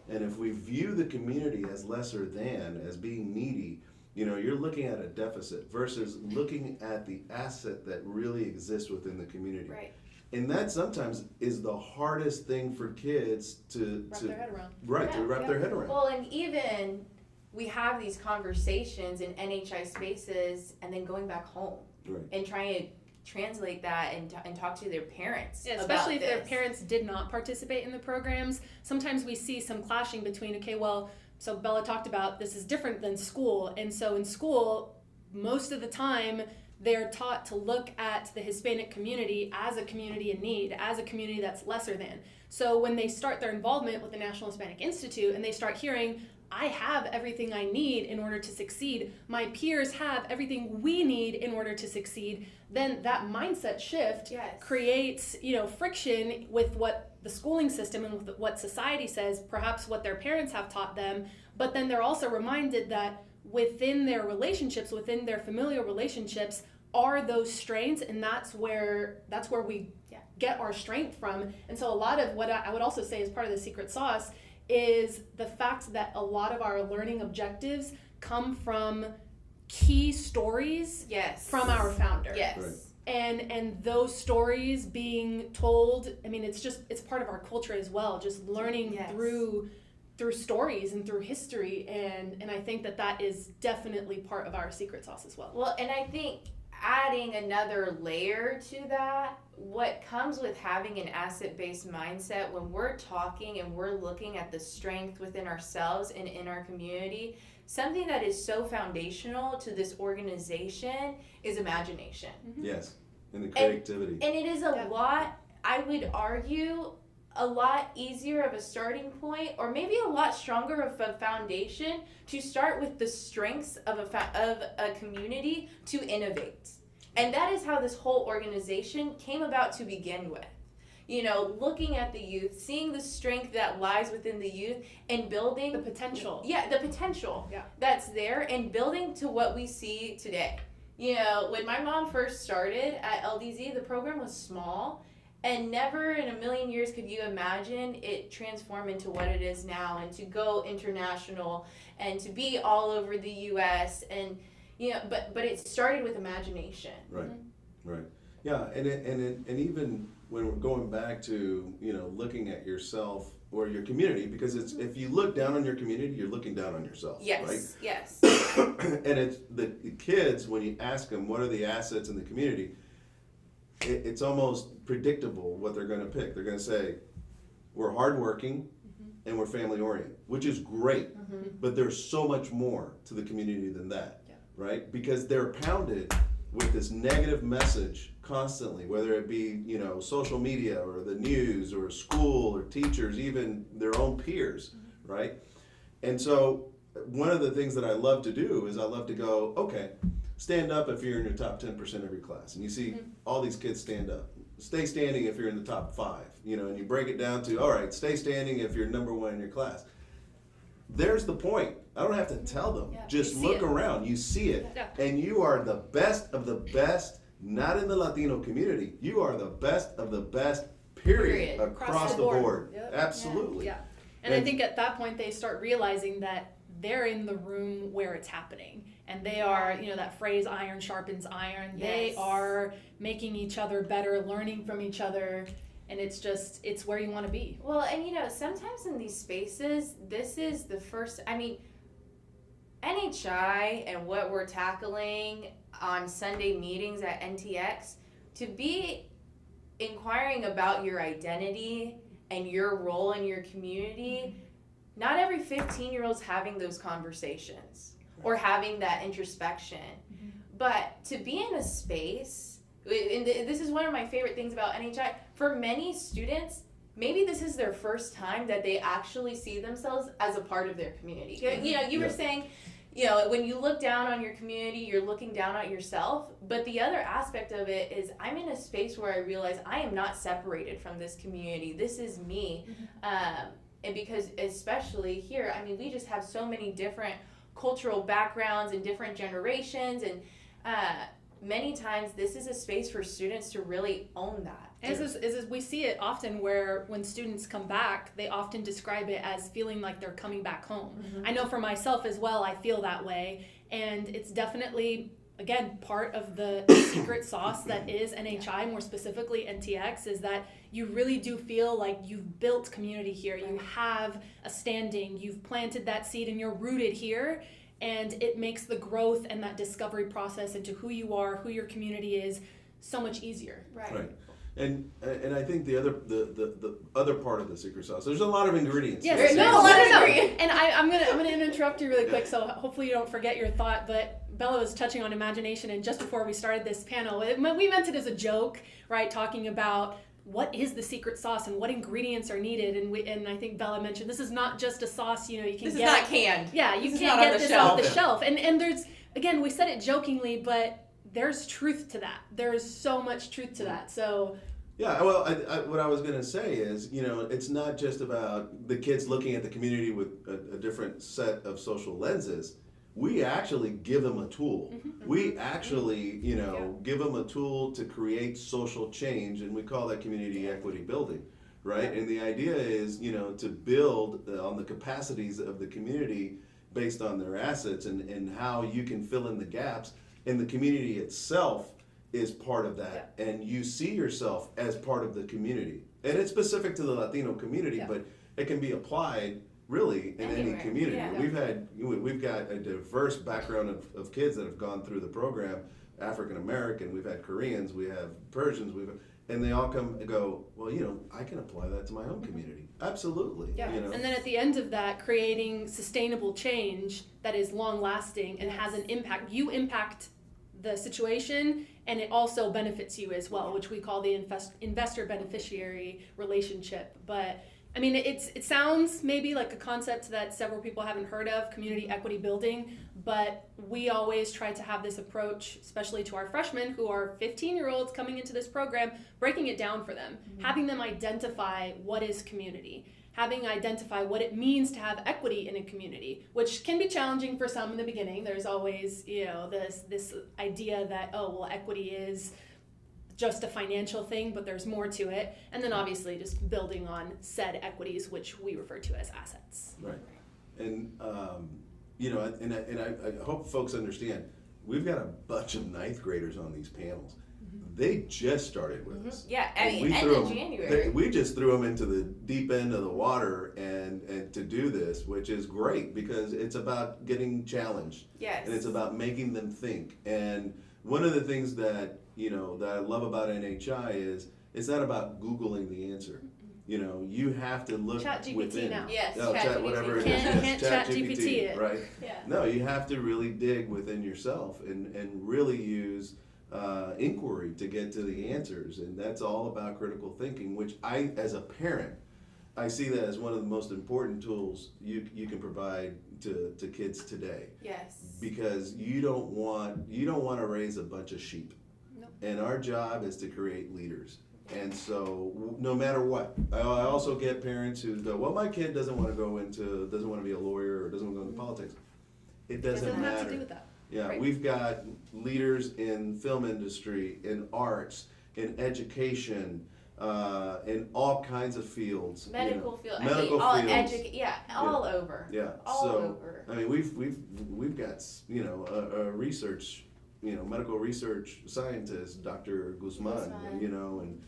And if we view the community as lesser than, as being needy, you know, you're looking at a deficit versus looking at the asset that really exists within the community. Right. And that sometimes is the hardest thing for kids to wrap their head around. Right, to wrap their head around. Well, and even we have these conversations in NHI spaces and then going back home and trying to translate that and talk to their parents. Especially if their parents did not participate in the programs. Sometimes we see some clashing between, okay, well, so Bella talked about this is different than school. And so in school, most of the time, they're taught to look at the Hispanic community as a community in need, as a community that's lesser than. So when they start their involvement with the National Hispanic Institute and they start hearing, I have everything I need in order to succeed, my peers have everything we need in order to succeed, then that mindset shift creates, you know, friction with what the schooling system and with what society says, perhaps what their parents have taught them, but then they're also reminded that within their relationships, within their familial relationships, are those strengths, and that's where we get our strength from. And so a lot of what I would also say is part of the secret sauce is the fact that a lot of our learning objectives come from key stories from our founder. And those stories being told, I mean, it's part of our culture as well, just learning through stories and through history, and I think that is definitely part of our secret sauce as well. Well, and I think adding another layer to that, what comes with having an asset-based mindset when we're talking and we're looking at the strength within ourselves and in our community, something that is so foundational to this organization is imagination. Yes, and the creativity. And it is a lot, I would argue, a lot easier of a starting point, or maybe a lot stronger of a foundation to start with the strengths of a community to innovate. And that is how this whole organization came about to begin with. You know, looking at the youth, seeing the strength that lies within the youth, and building the potential. The potential that's there, and building to what we see today. You know, when my mom first started at LDZ, the program was small. And never in a million years could you imagine it transform into what it is now, and to go international and to be all over the U.S. and, you know, but it started with imagination. Right. Yeah, and even when we're going back to, you know, looking at yourself or your community, because it's if you look down on your community, you're looking down on yourself, Yes, right? yes. And it's the kids, when you ask them what are the assets in the community, it's almost predictable what they're going to pick. They're going to say, we're hardworking and we're family oriented, which is great, but there's so much more to the community than that, right? Because they're pounded with this negative message constantly, whether it be, you know, social media or the news or school or teachers, even their own peers, right? And so one of the things that I love to do is I love to go, okay, stand up if you're in your top 10% of your class. And you see all these kids stand up. Stay standing if you're in the top 5, you know, and you break it down to, all right, stay standing if you're number 1 in your class. There's the point. I don't have to tell them. Just look around. You see it. And you are the best of the best, not in the Latino community. You are the best of the best, period. Across the board. Yep. Absolutely. Yeah. And I think at that point they start realizing that they're in the room where it's happening. And they are, you know, that phrase, iron sharpens iron. Yes. They are making each other better, learning from each other. And it's just, it's where you want to be. Well, and you know, sometimes in these spaces, this is the first, I mean, NHI and what we're tackling on Sunday meetings at NTX, to be inquiring about your identity and your role in your community, not every 15-year-old's having those conversations or having that introspection. But to be in a space, and this is one of my favorite things about NHI, for many students, maybe this is their first time that they actually see themselves as a part of their community. You know, you were saying, you know, when you look down on your community, you're looking down at yourself. But the other aspect of it is I'm in a space where I realize I am not separated from this community. This is me. And because especially here, I mean, we just have so many different cultural backgrounds and different generations. And many times this is a space for students to really own that. And we see it often where when students come back, they often describe it as feeling like they're coming back home. I know for myself as well, I feel that way. And it's definitely, again, part of the secret sauce that is NHI, more specifically NTX, is that you really do feel like you've built community here. You have a standing, you've planted that seed, and you're rooted here. And it makes the growth and that discovery process into who you are, who your community is, so much easier. Right. And I think the other part of the secret sauce, there's a lot of ingredients. Yes, no. And I'm gonna interrupt you really quick, so hopefully you don't forget your thought. But Bella was touching on imagination, and just before we started this panel, we meant it as a joke, right? Talking about what is the secret sauce and what ingredients are needed, and I think Bella mentioned this is not just a sauce. You know, you can This get. is not canned. Yeah, you This can't is not get this off the shelf. And there's, again, we said it jokingly, but there's truth to that. There's so much truth to that. So. Yeah, well, what I was going to say is, you know, it's not just about the kids looking at the community with a different set of social lenses. We actually give them a tool. We actually, you know, give them a tool to create social change, and we call that community equity building, right? And the idea is, you know, to build on the capacities of the community based on their assets and how you can fill in the gaps, and the community itself is part of that, and you see yourself as part of the community. And it's specific to the Latino community, but it can be applied really in any community. We've got a diverse background of kids that have gone through the program. African American, we've had Koreans, we have Persians, and they all come and go, well, you know, I can apply that to my own community. Absolutely. Yeah. You know? And then at the end of that, creating sustainable change that is long lasting and has an impact. You impact the situation, and it also benefits you as well, which we call the investor beneficiary relationship. But I mean, it sounds maybe like a concept that several people haven't heard of, community equity building, but we always try to have this approach, especially to our freshmen who are 15-year-olds coming into this program, breaking it down for them, having them identify what is community, having identify what it means to have equity in a community, which can be challenging for some in the beginning. There's always, you know, this idea that, oh, well, equity is just a financial thing, but there's more to it. And then obviously just building on said equities, which we refer to as assets. Right. And, you know, and I hope folks understand, we've got a bunch of ninth graders on these panels. they just started with us. Yeah, I mean, We end threw of 'em- January. we just threw them into the deep end of the water and to do this, which is great because it's about getting challenged. Yes. And it's about making them think. And one of the things that, that I love about NHI is it's not about Googling the answer. You have to look ChatGPT within. now. Yes, Chat, whatever it is. Can't yes, ChatGPT it. right? Yeah. No, you have to really dig within yourself and really use inquiry to get to the answers. And that's all about critical thinking, which I, as a parent, I see that as one of the most important tools you can provide to kids today. Yes. Because you don't want to raise a bunch of sheep. Nope. And our job is to create leaders. And so no matter what, I also get parents who go, well, my kid doesn't want to be a lawyer or doesn't want to go into politics. It doesn't matter. have to do with that. Yeah, Right. we've got leaders in film industry, in arts, in education, in all kinds of fields. Medical field. Medical all fields. all over. Yeah. All so, over. I mean, we've got a research, medical research scientist, Dr. Guzman, and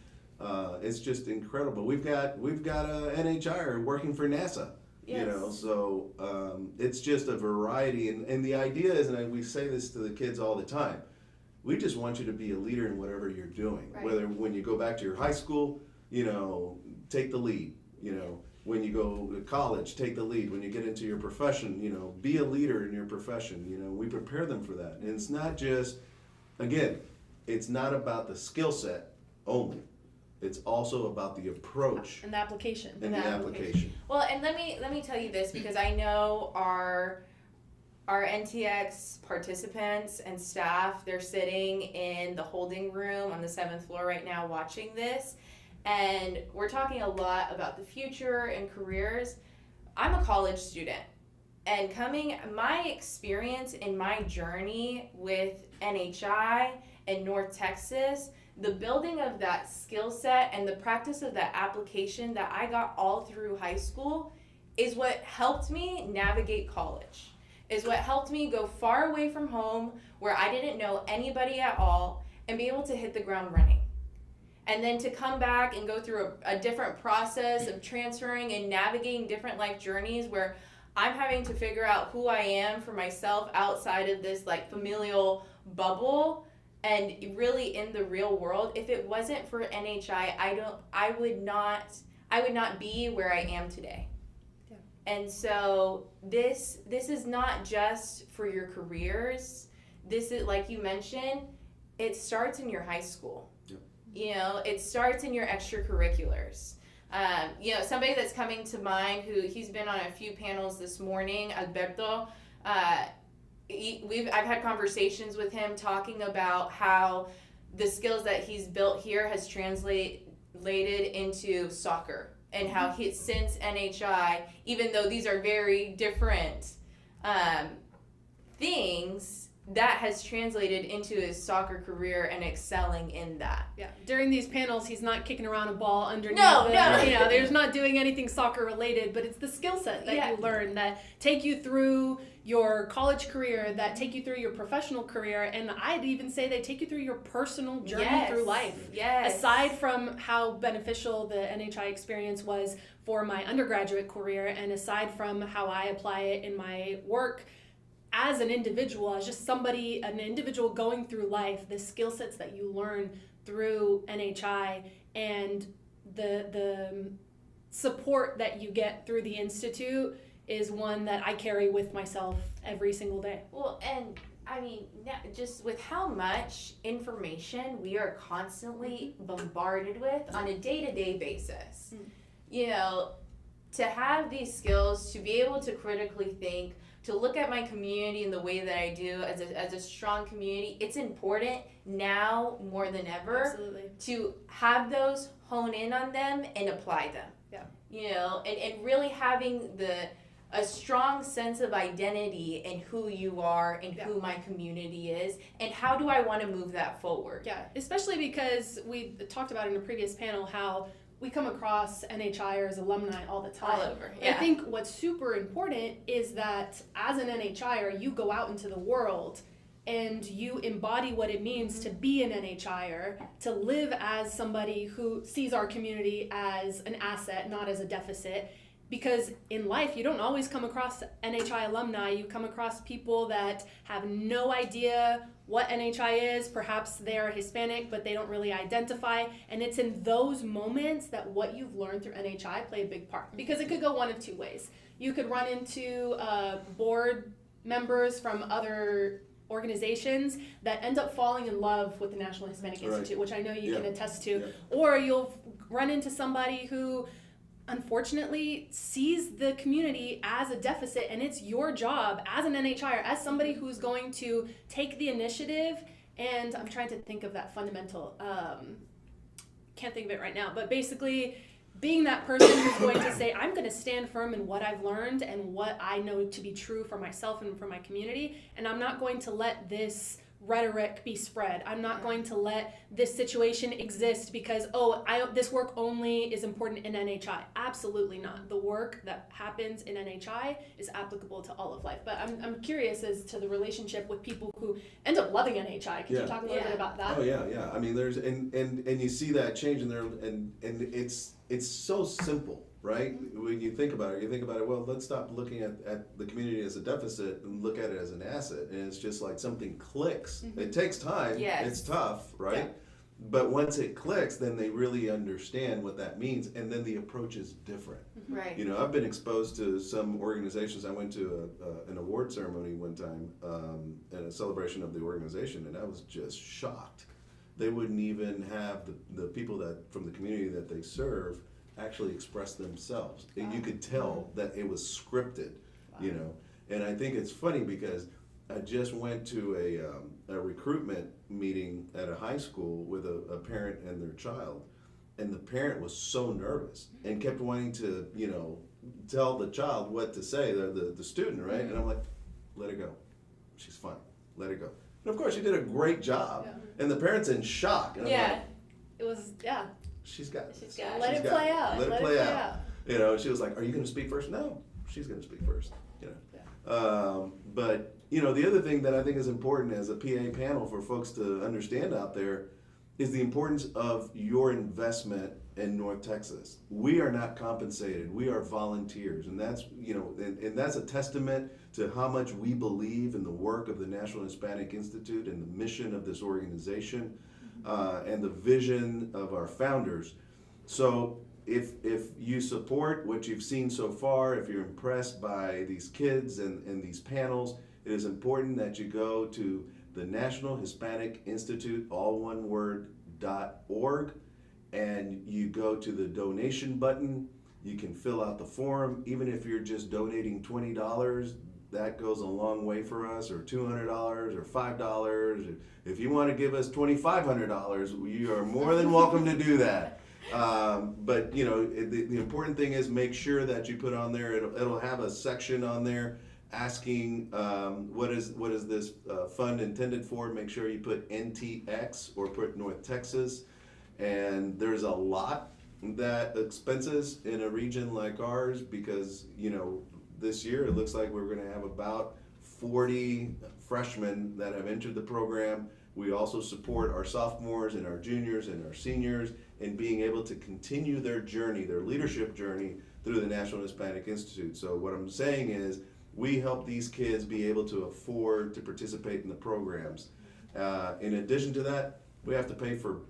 it's just incredible. We've got a NHIer working for NASA. Yes. So it's just a variety, and the idea is, and we say this to the kids all the time, we just want you to be a leader in whatever you're doing. Right. Whether when you go back to your high school, take the lead. When you go to college, take the lead. When you get into your profession, be a leader in your profession. We prepare them for that, and it's not just, again, it's not about the skill set only. It's also about the approach And the application. and the application. Well, and let me tell you this because I know our NTX participants and staff, they're sitting in the holding room on the 7th floor right now watching this, and we're talking a lot about the future and careers. I'm a college student, and my experience in my journey with NHI and North Texas, the building of that skill set and the practice of that application that I got all through high school is what helped me navigate college, is what helped me go far away from home where I didn't know anybody at all and be able to hit the ground running. And then to come back and go through a different process of transferring and navigating different life journeys where I'm having to figure out who I am for myself outside of this familial bubble and really in the real world. If it wasn't for NHI, I would not be where I am today. Yeah. And so this is not just for your careers. This is, like you mentioned, it starts in your high school. Yep. It starts in your extracurriculars. Somebody that's coming to mind he's been on a few panels this morning, Alberto. I've had conversations with him talking about how the skills that he's built here has translated into soccer, and how since NHI, even though these are very different things, that has translated into his soccer career and excelling in that. Yeah. During these panels, he's not kicking around a ball underneath. No. There's not doing anything soccer related, but it's the skill set that you learn that take you through your college career, that take you through your professional career, and I'd even say they take you through your personal journey through life. Yes. Aside from how beneficial the NHI experience was for my undergraduate career, and aside from how I apply it in my work as an individual, as just an individual going through life, the skill sets that you learn through NHI and the support that you get through the Institute is one that I carry with myself every single day. Well, and I mean, just with how much information we are constantly bombarded with on a day-to-day basis, to have these skills, to be able to critically think, to look at my community in the way that I do as a strong community, it's important now more than ever. Absolutely. To have those, hone in on them and apply them. Yeah. And really having a strong sense of identity in who you are and who my community is, and how do I want to move that forward. Yeah, especially because we talked about in a previous panel how we come across NHIers, alumni all the time. All over, yeah. I think what's super important is that as an NHIer, you go out into the world and you embody what it means to be an NHIer, to live as somebody who sees our community as an asset, not as a deficit. Because in life, you don't always come across NHI alumni. You come across people that have no idea what NHI is. Perhaps they're Hispanic, but they don't really identify. And it's in those moments that what you've learned through NHI play a big part. Because it could go one of two ways. You could run into board members from other organizations that end up falling in love with the National Hispanic Institute, which I know you can attest to. Or you'll run into somebody who unfortunately sees the community as a deficit, and it's your job as an NHIer, as somebody who's going to take the initiative, and I'm trying to think of that fundamental, can't think of it right now, but basically being that person who's going to say, I'm going to stand firm in what I've learned and what I know to be true for myself and for my community, and I'm not going to let this rhetoric be spread. I'm not going to let this situation exist because this work only is important in NHI. Absolutely not. The work that happens in NHI is applicable to all of life. But I'm curious as to the relationship with people who end up loving NHI. Could you talk a little bit about that? Oh yeah. I mean, there's and you see that change in there, and it's so simple, right? When you think about it, well, let's stop looking at the community as a deficit and look at it as an asset. And it's just like something clicks. It takes time. Yes. It's tough, right? Yeah. But once it clicks, then they really understand what that means, and then the approach is different. Right. You know, I've been exposed to some organizations. I went to an award ceremony one time and a celebration of the organization, and I was just shocked. They wouldn't even have the people that from the community that they serve actually express themselves. Wow. You could tell that it was scripted, you know. And I think it's funny because I just went to a recruitment meeting at a high school with a parent and their child, and the parent was so nervous and kept wanting to, you know, tell the child what to say, the student, right? And I'm like, let her go. She's fine. Let her go. And of course, she did a great job, and the parent's in shock. And I'm like, it was, she's got it. Let it play out. Let it play out. You know, she was like, are you going to speak first? No, she's going to speak first. You know, but you know, the other thing that I think is important as a PA panel for folks to understand out there is the importance of your investment in North Texas. We are not compensated. We are volunteers, and that's, you know, and that's a testament to how much we believe in the work of the National Hispanic Institute and the mission of this organization, and the vision of our founders. So if you support what you've seen so far, if you're impressed by these kids and these panels, it is important that you go to the National Hispanic Institute, all one word, .org, and you go to the donation button. You can fill out the form. Even if you're just donating $20, that goes a long way for us, or $200 or $5. If you want to give us $2,500, you are more than welcome to do that. But you know, the important thing is make sure that you put on there. It'll have a section on there asking what is this fund intended for. Make sure you put NTX or put North Texas. And there's a lot that expenses in a region like ours, because you know, this year it looks like we're going to have about 40 freshmen that have entered the program. We also support our sophomores and our juniors and our seniors in being able to continue their journey, their leadership journey, through the National Hispanic Institute. So what I'm saying is, we help these kids be able to afford to participate in the programs. In addition to that, we have to pay for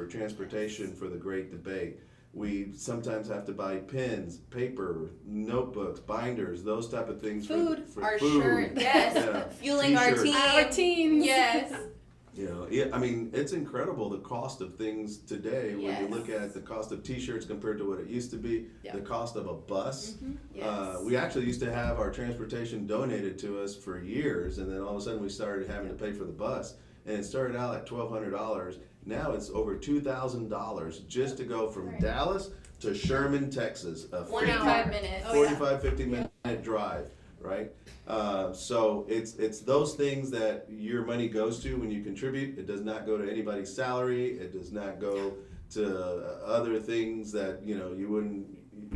transportation for the Great Debate. We sometimes have to buy pens, paper, notebooks, binders, those type of things. Food, for our food. shirt, yes, fueling our team. Our teams. Yes. You know, yeah, I mean, it's incredible the cost of things today when Yes. you look at the cost of t-shirts compared to what it used to be, the cost of a bus. Yes. We actually used to have our transportation donated to us for years, and then all of a sudden we started having to pay for the bus, and it started out at $1,200. Now it's over $2,000 just to go from Dallas to Sherman, Texas, a 45 minutes. 50 minute drive, right? So it's those things that your money goes to when you contribute. It does not go to anybody's salary. It does not go to other things that, you know, you wouldn't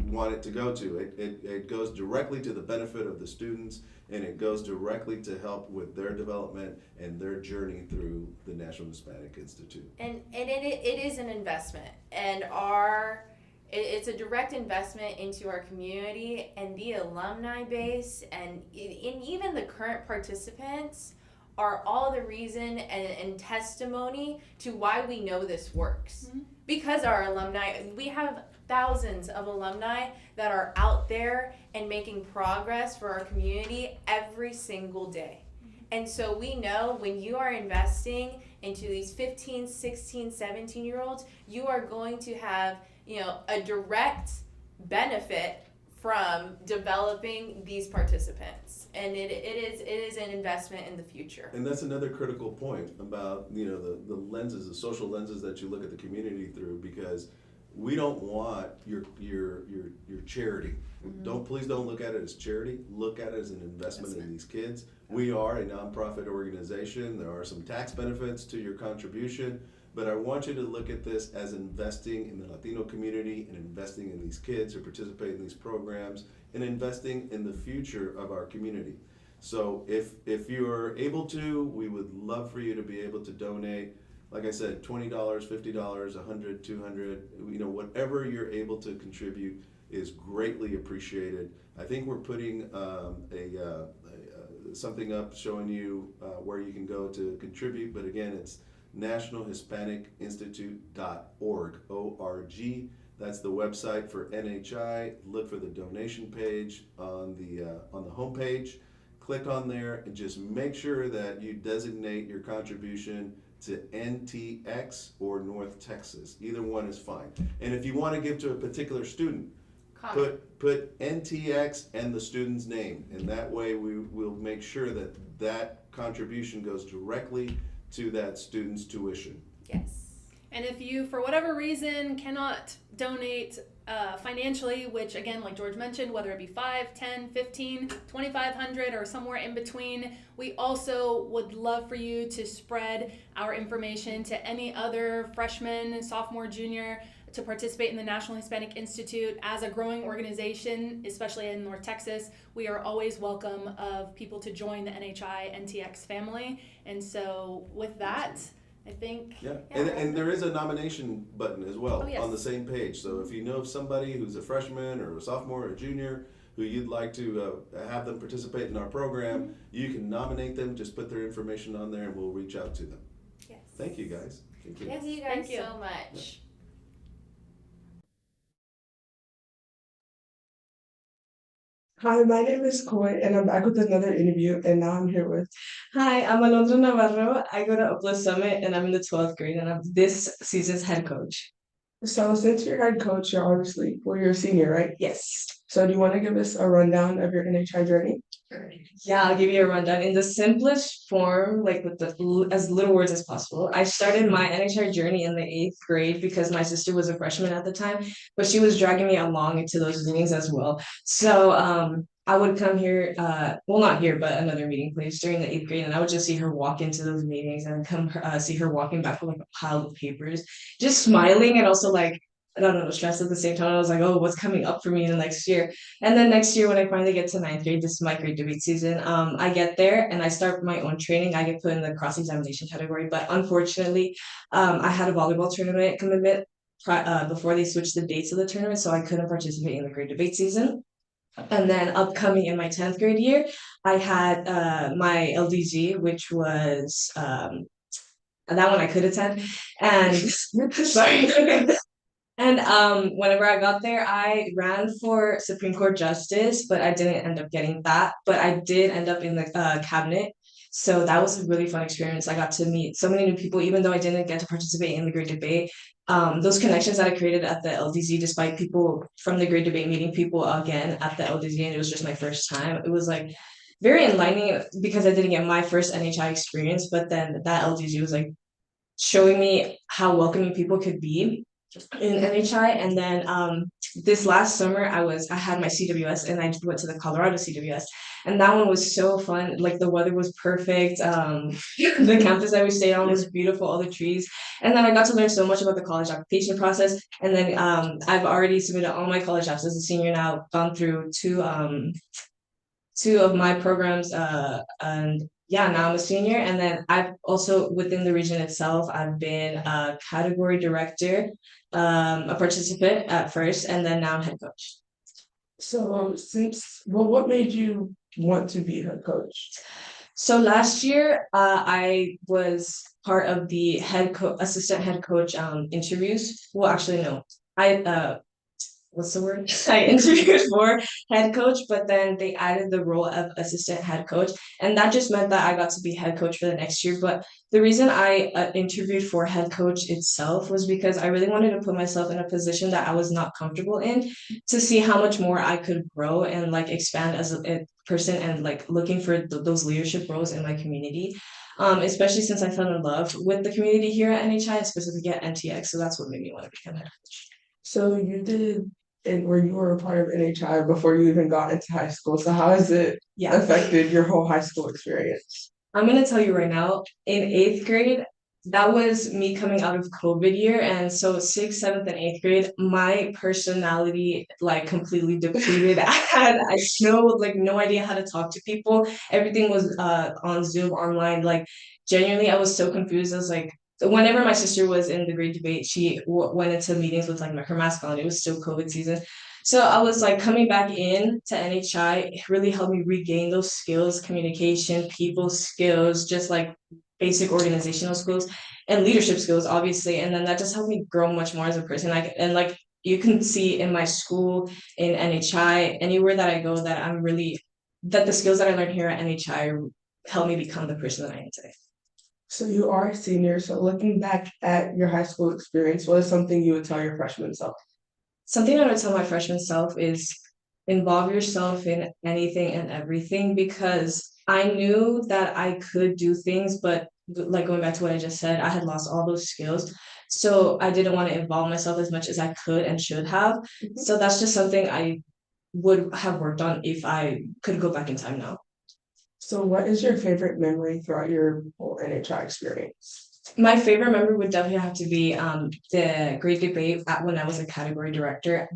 want it to go to. It goes directly to the benefit of the students, and it goes directly to help with their development and their journey through the National Hispanic Institute. And it is an investment, and it's a direct investment into our community and the alumni base, and even the current participants are all the reason and testimony to why we know this works. Mm-hmm. Because our alumni, we have thousands of alumni that are out there and making progress for our community every single day. And so we know when you are investing into these 15, 16, 17-year-olds, you are going to have, a direct benefit from developing these participants. And it is an investment in the future. And that's another critical point about, the lenses, the social lenses that you look at the community through, because we don't want your charity. Mm-hmm. Please don't look at it as charity. Look at it as an investment in these kids. We are a nonprofit organization. There are some tax benefits to your contribution, but I want you to look at this as investing in the Latino community and investing in these kids who participate in these programs and investing in the future of our community. So if you are able to, we would love for you to be able to donate. Like I said, $20, $50, $100, $200, whatever you're able to contribute is greatly appreciated. I think we're putting something up showing you where you can go to contribute, but again, it's nationalhispanicinstitute.org, O-R-G. That's the website for NHI. Look for the donation page on the homepage. Click on there and just make sure that you designate your contribution to NTX or North Texas. Either one is fine. And if you want to give to a particular student, put NTX and the student's name, and that way we will make sure that contribution goes directly to that student's tuition. Yes. And if you, for whatever reason, cannot donate financially, which again, like George mentioned, whether it be 5, 10, 15, 2,500 or somewhere in between, we also would love for you to spread our information to any other freshman, sophomore, junior to participate in the National Hispanic Institute. As a growing organization, especially in North Texas, we are always welcome of people to join the NHI NTX family. And so with that, I think. Yeah. And there is a nomination button as well on the same page. So if you know of somebody who's a freshman or a sophomore or a junior who you'd like to have them participate in our program, you can nominate them, just put their information on there and we'll reach out to them. Yes. Thank you guys. Thank you. Thank you guys so much. Yeah. Hi, my name is Koi, and I'm back with another interview, and now I'm here with. Hi, I'm Alondra Navarro. I go to Uplift Summit, and I'm in the 12th grade, and I'm this season's head coach. So since you're head coach, you're a senior, right? Yes. So do you want to give us a rundown of your NHI journey? Yeah, I'll give you a rundown in the simplest form, like with as little words as possible. I started my NHI journey in the 8th grade because my sister was a freshman at the time, but she was dragging me along into those meetings as well. So I would come here, well, not here, but another meeting place during the 8th grade, and I would just see her walk into those meetings and come see her walking back with like a pile of papers, just smiling and also like, I don't know, stressed at the same time. I was like, oh, what's coming up for me in the next year? And then next year, when I finally get to 9th grade, this is my grade debate season. I get there and I start my own training. I get put in the cross-examination category, but unfortunately, I had a volleyball tournament commitment before they switched the dates of the tournament, so I couldn't participate in the grade debate season. And then upcoming in my 10th grade year, I had my LDZ, which was that one I could attend. And sorry. And whenever I got there, I ran for Supreme Court Justice, but I didn't end up getting that. But I did end up in the cabinet. So that was a really fun experience. I got to meet so many new people, even though I didn't get to participate in the great debate. Those connections that I created at the LDZ, despite people from the great debate meeting people again at the LDZ, and it was just my first time. It was like very enlightening because I didn't get my first NHI experience, but then that LDZ was like showing me how welcoming people could be in NHI. And then this last summer I had my CWS and I went to the Colorado CWS, and that one was so fun. Like the weather was perfect. The campus that we stayed on was beautiful, all the trees, and then I got to learn so much about the college application process. And then I've already submitted all my college apps as a senior now, gone through two of my programs, and yeah, now I'm a senior. And then I've also within the region itself, I've been a category director, a participant at first, and then now I'm head coach. So what made you want to be head coach? So last year, I was part of the assistant head coach interviews. Well, actually, no, I what's the word? I interviewed for head coach, but then they added the role of assistant head coach, and that just meant that I got to be head coach for the next year. But the reason I interviewed for head coach itself was because I really wanted to put myself in a position that I was not comfortable in, to see how much more I could grow and like expand as a person, and like looking for those leadership roles in my community. Especially since I fell in love with the community here at NHI, specifically at NTX. So that's what made me want to become head coach. So you did, and where you were a part of NHI before you even got into high school. So how has it affected your whole high school experience? I'm gonna tell you right now, in eighth grade, that was me coming out of COVID year. And so sixth, seventh, and eighth grade, my personality like completely depleted. I no like no idea how to talk to people. Everything was on Zoom online. Like genuinely, I was so confused. I was like, whenever my sister was in the great debate, she went into meetings with like her mask on. It was still COVID season. So I was like coming back in to NHI, it really helped me regain those skills, communication, people skills, just like basic organizational skills and leadership skills, obviously. And then that just helped me grow much more as a person. And like you can see in my school, in NHI, anywhere that I go, that the skills that I learned here at NHI help me become the person that I am today. So you are a senior. So looking back at your high school experience, what is something you would tell your freshman self? Something I would tell my freshman self is involve yourself in anything and everything, because I knew that I could do things, but like going back to what I just said, I had lost all those skills. So I didn't want to involve myself as much as I could and should have. So that's just something I would have worked on if I could go back in time now. So what is your favorite memory throughout your whole NHI experience? My favorite memory would definitely have to be the great debate when I was a category director.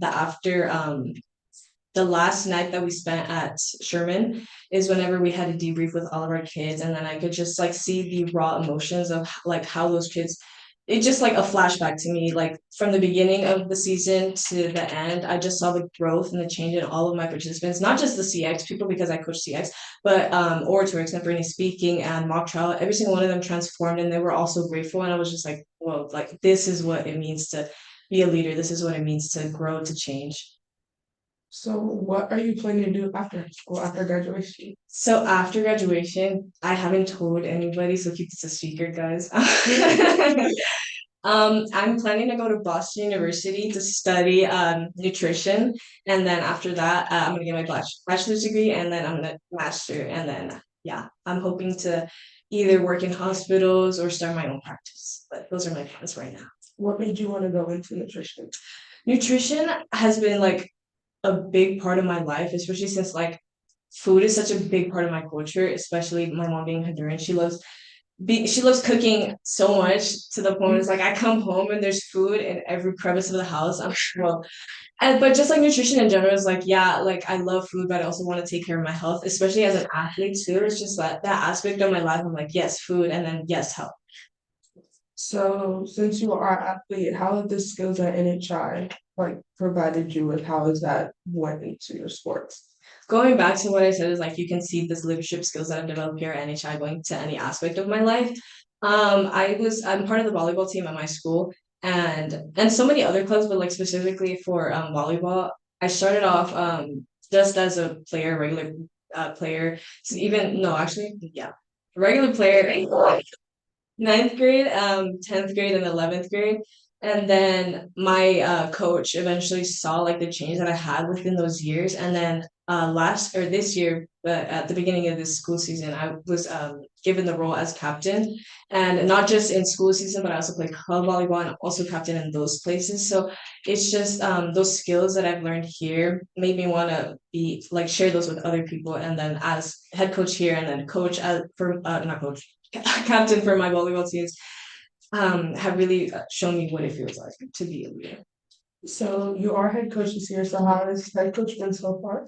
The last night that we spent at Sherman is whenever we had a debrief with all of our kids, and then I could just like see the raw emotions of like how those kids, it's just like a flashback to me, like from the beginning of the season to the end. I just saw the growth and the change in all of my participants, not just the CX people because I coach CX, but oratory, contemporary speaking, and mock trial. Every single one of them transformed, and they were all so grateful. And I was just like, whoa, like this is what it means to be a leader. This is what it means to grow, to change. So what are you planning to do after school, after graduation? So after graduation, I haven't told anybody, so keep this a secret, guys. I'm planning to go to Boston University to study nutrition, and then after that, I'm gonna get my bachelor's degree, and then I'm gonna master, and then yeah, I'm hoping to either work in hospitals or start my own practice. But those are my plans right now. What made you want to go into nutrition? Nutrition has been like a big part of my life, especially since like food is such a big part of my culture, especially my mom being Honduran. She loves cooking so much to the point it's like I come home and there's food in every crevice of the house. I'm well, and but just like nutrition in general is like, yeah, like I love food, but I also want to take care of my health, especially as an athlete too. It's just that aspect of my life. I'm like, yes, food, and then yes, health. So since you are an athlete, how have the skills at NHI like provided you with, how has that went into your sports? Going back to what I said is like you can see this leadership skills that I've developed here at NHI going to any aspect of my life. I'm part of the volleyball team at my school, and so many other clubs, but like specifically for volleyball, I started off just as a player, regular player. So even no, actually, yeah, regular player. Ninth grade, 10th grade, and 11th grade. And then my coach eventually saw like the change that I had within those years. And then last or this year, but at the beginning of this school season, I was given the role as captain, and not just in school season, but I also play club volleyball and I'm also captain in those places. So it's just those skills that I've learned here made me want to be like share those with other people, and then as head coach here, and then coach for not coach captain for my volleyball teams, have really shown me what it feels like to be a leader. So you are head coach this year. So how has head coach been so far?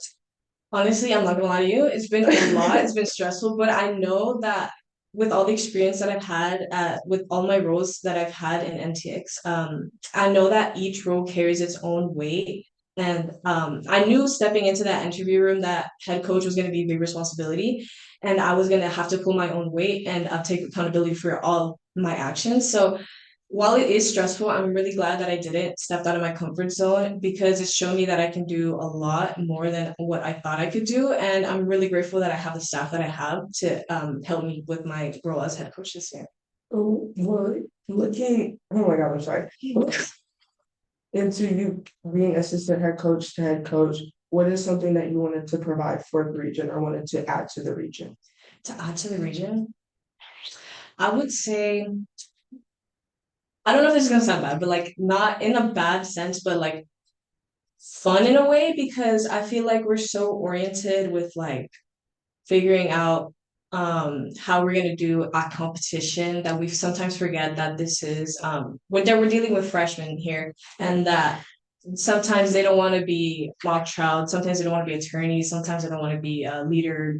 Honestly, I'm not gonna lie to you. It's been a lot. It's been stressful, but I know that with all the experience that I've had, with all my roles that I've had in NTX, I know that each role carries its own weight. And I knew stepping into that interview room that head coach was going to be a big responsibility, and I was going to have to pull my own weight and take accountability for all my actions. So while it is stressful, I'm really glad that I didn't step out of my comfort zone because it showed me that I can do a lot more than what I thought I could do. And I'm really grateful that I have the staff that I have to help me with my role as head coach this year. Oh, well, looking, oh my God, I'm sorry. Into you being assistant head coach to head coach, what is something that you wanted to provide for the region or wanted to add to the region? To add to the region, I would say I don't know if this is gonna sound bad, but like not in a bad sense, but like fun in a way because I feel like we're so oriented with like figuring out how we're gonna do a competition that we sometimes forget that this is when we're dealing with freshmen here and that sometimes they don't want to be mock trial, sometimes they don't want to be attorneys, sometimes they don't want to be a leader,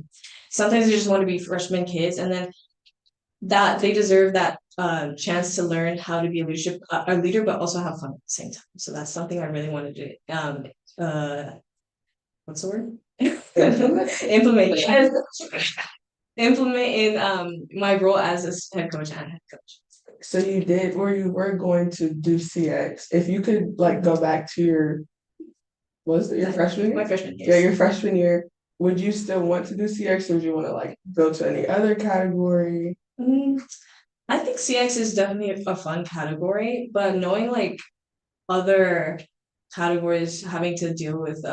sometimes they just want to be freshman kids, and then that they deserve that chance to learn how to be a leader, but also have fun at the same time. So that's something I really wanted to what's the word? implement implement in my role as a head coach and head coach. So you did, or you were going to do CX. If you could like go back to your, was it your freshman year? My freshman year. Yeah, your freshman year. Would you still want to do CX, or would you want to like go to any other category? I think CX is definitely a fun category, but knowing like other categories having to deal with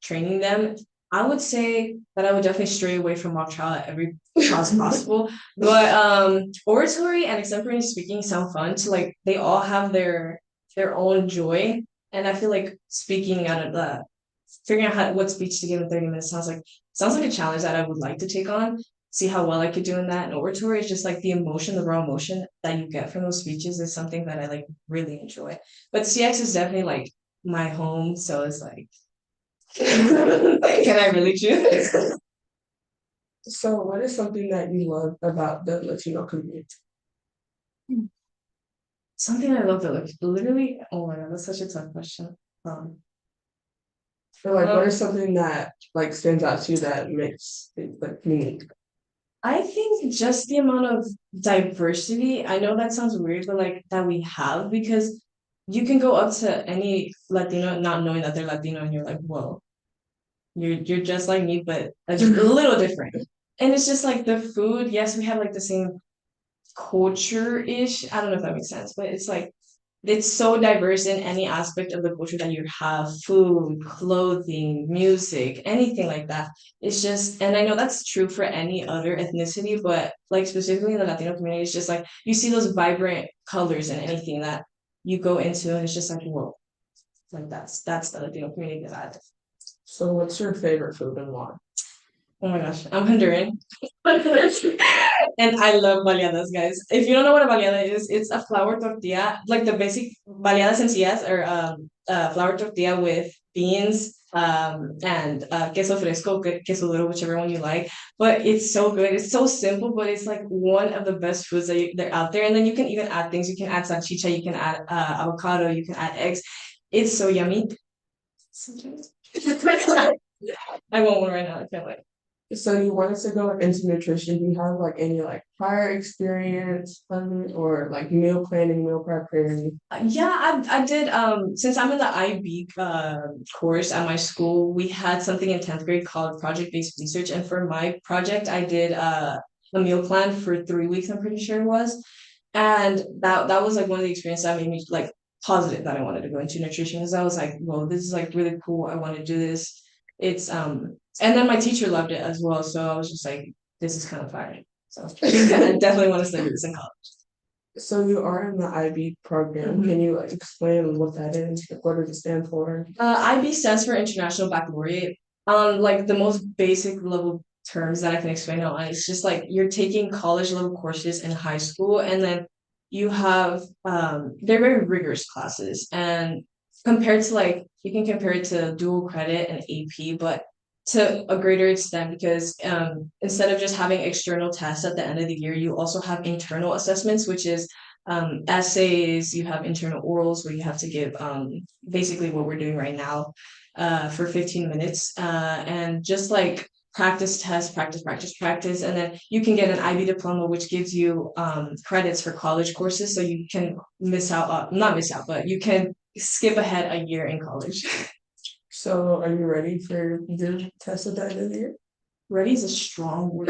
training them, I would say that I would definitely stray away from mock trial at every cost possible. But oratory and extemporary speaking sound fun. To like they all have their own joy, and I feel like speaking out of the figuring out what speech to give in 30 minutes sounds like a challenge that I would like to take on. See how well I could do in that. And oratory is just like the emotion, the raw emotion that you get from those speeches is something that I like really enjoy. But CX is definitely like my home, so it's like, can I really choose? So, what is something that you love about the Latino community? Something I love that literally, oh my God, that's such a tough question. Or like, what is something that like stands out to you that makes it like unique? I think just the amount of diversity. I know that sounds weird, but like that we have because you can go up to any Latino not knowing that they're Latino and you're like, whoa, you're just like me, but a little different. And it's just like the food, yes, we have like the same culture-ish. I don't know if that makes sense, but it's like it's so diverse in any aspect of the culture that you have, food, clothing, music, anything like that. It's just, and I know that's true for any other ethnicity, but like specifically in the Latino community, it's just like you see those vibrant colors in anything that you go into, and it's just like, whoa, like that's the Latino community that I. So what's your favorite food and why? Oh my gosh, I'm Honduran. And I love baleadas, guys. If you don't know what a baleada is, it's a flour tortilla, like the basic baleadas sencillas or flour tortilla with beans and queso fresco, queso duro, whichever one you like. But it's so good. It's so simple, but it's like one of the best foods they're out there. And then you can even add things. You can add salchicha, you can add avocado, you can add eggs. It's so yummy. I want one right now. I can't wait. So you wanted to go into nutrition. Do you have like any like prior experience or like meal planning, meal preparing? Yeah, I did. Since I'm in the IB course at my school, we had something in 10th grade called project-based research, and for my project, I did a meal plan for 3 weeks. I'm pretty sure it was, and that was like one of the experiences that made me like positive that I wanted to go into nutrition because I was like, whoa, this is like really cool. I want to do this. it's and then my teacher loved it as well. So I was just like, this is kind of fire. So I definitely want to study this in college. So you are in the IB program. Can you like explain what that is? Like, what does it stand for? IB stands for International Baccalaureate. Like the most basic level terms that I can explain on, it's just like you're taking college level courses in high school, and then you have they're very rigorous classes, and compared to like you can compare it to dual credit and AP, but to a greater extent because instead of just having external tests at the end of the year, you also have internal assessments, which is essays, you have internal orals where you have to give basically what we're doing right now for 15 minutes and just like practice test, practice, and then you can get an IB diploma, which gives you credits for college courses, so you can not miss out, but you can skip ahead a year in college. So are you ready for your test at the end of the year? Ready is a strong word.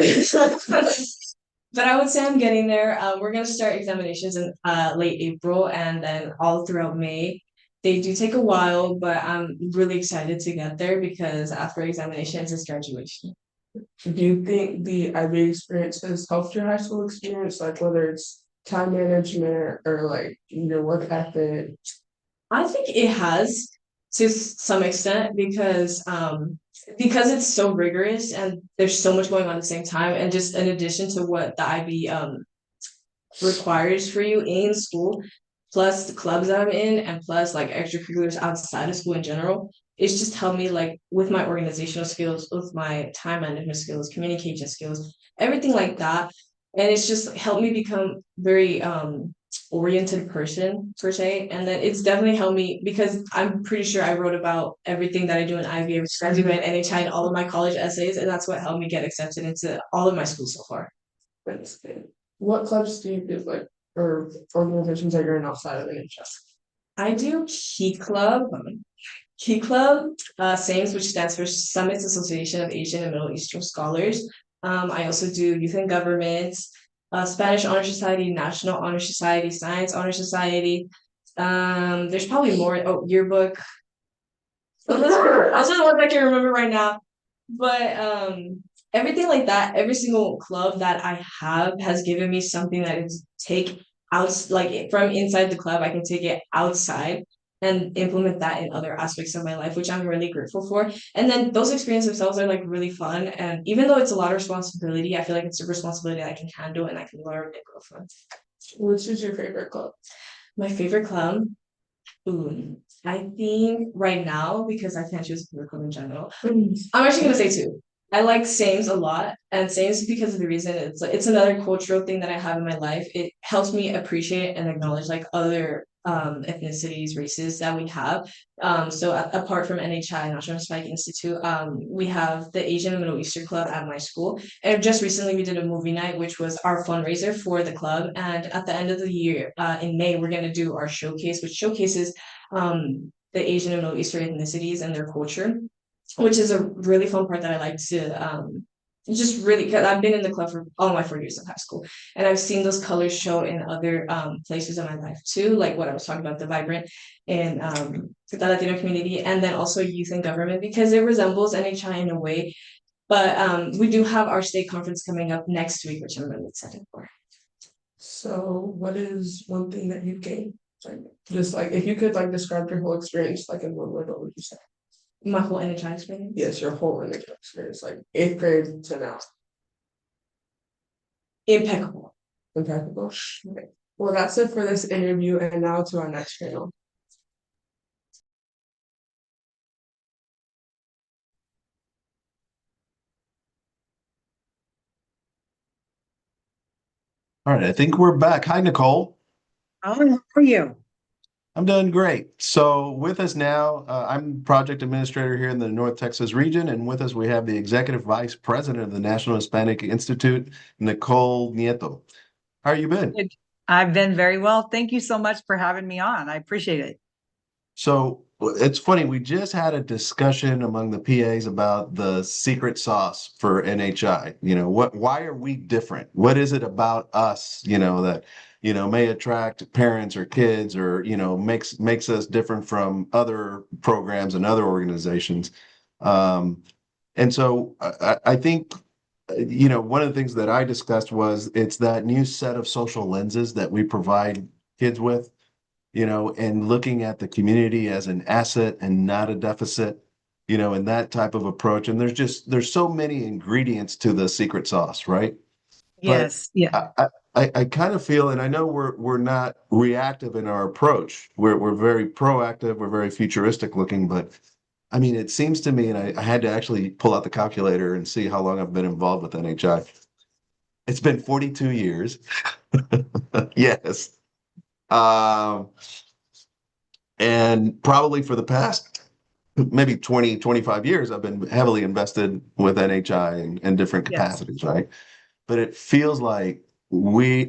But I would say I'm getting there. We're gonna start examinations in late April and then all throughout May. They do take a while, but I'm really excited to get there because after examinations is graduation. Do you think the IB experience has helped your high school experience, like whether it's time management or like your work ethic? I think it has to some extent because it's so rigorous and there's so much going on at the same time, and just in addition to what the IB requires for you in school, plus the clubs that I'm in, and plus like extracurriculars outside of school in general. It's just helped me like with my organizational skills, with my time management skills, communication skills, everything like that. And it's just helped me become very oriented person per se. And then it's definitely helped me because I'm pretty sure I wrote about everything that I do in IVA, I do in NHI, and all of my college essays, and that's what helped me get accepted into all of my schools so far. That's good. What clubs do you do like or organizations that you're in outside of NHS? I do Key Club, SAMES, which stands for Summits Association of Asian and Middle Eastern Scholars. I also do Youth and Government, Spanish Honor Society, National Honor Society, Science Honor Society. There's probably more. Oh, Yearbook. Those are the ones I can remember right now. But everything like that, every single club that I have has given me something that is take out like from inside the club. I can take it outside and implement that in other aspects of my life, which I'm really grateful for. And then those experiences themselves are like really fun. And even though it's a lot of responsibility, I feel like it's a responsibility I can handle and I can learn and grow from. Which is your favorite club? My favorite club? Ooh, I think right now, because I can't choose a favorite club in general, I'm actually gonna say two. I like Sames a lot, and Sames because of the reason it's another cultural thing that I have in my life. It helps me appreciate and acknowledge like other ethnicities, races that we have. So apart from NHI, National Hispanic Institute, we have the Asian and Middle Eastern Club at my school. And just recently we did a movie night, which was our fundraiser for the club. And at the end of the year, in May, we're gonna do our showcase, which showcases the Asian and Middle Eastern ethnicities and their culture, which is a really fun part that I like to just really because I've been in the club for all my 4 years of high school, and I've seen those colors show in other places of my life too, like what I was talking about, the vibrant and the Latino community, and then also youth and government because it resembles NHI in a way. But we do have our state conference coming up next week, which I'm really excited for. So, what is one thing that you gained? Like, just like if you could like describe your whole experience, like in one word, what would you say? My whole NHI experience? Yes, your whole NHI experience, like 8th grade to now. Impeccable. Impeccable. Okay. Well, that's it for this interview, and now to our next channel. All right, I think we're back. Hi, Nicole. How are you? I'm doing great. So with us now, I'm project administrator here in the North Texas region, and with us we have the executive vice president of the National Hispanic Institute, Nicole Nieto. How you been? I've been very well. Thank you so much for having me on. I appreciate it. So it's funny, we just had a discussion among the PAs about the secret sauce for NHI. Why are we different? What is it about us, that, may attract parents or kids or, makes us different from other programs and other organizations? Um, and so I think, one of the things that I discussed was it's that new set of social lenses that we provide kids with, and looking at the community as an asset and not a deficit, and that type of approach. And there's so many ingredients to the secret sauce, right? But Yes. Yeah. I kind of feel, and I know we're not reactive in our approach. We're very proactive, we're very futuristic looking, but I mean, it seems to me, and I had to actually pull out the calculator and see how long I've been involved with NHI. It's been 42 years. Yes. Um, and probably for the past maybe 20, 25 years, I've been heavily invested with NHI in different Yes. capacities, right? But it feels like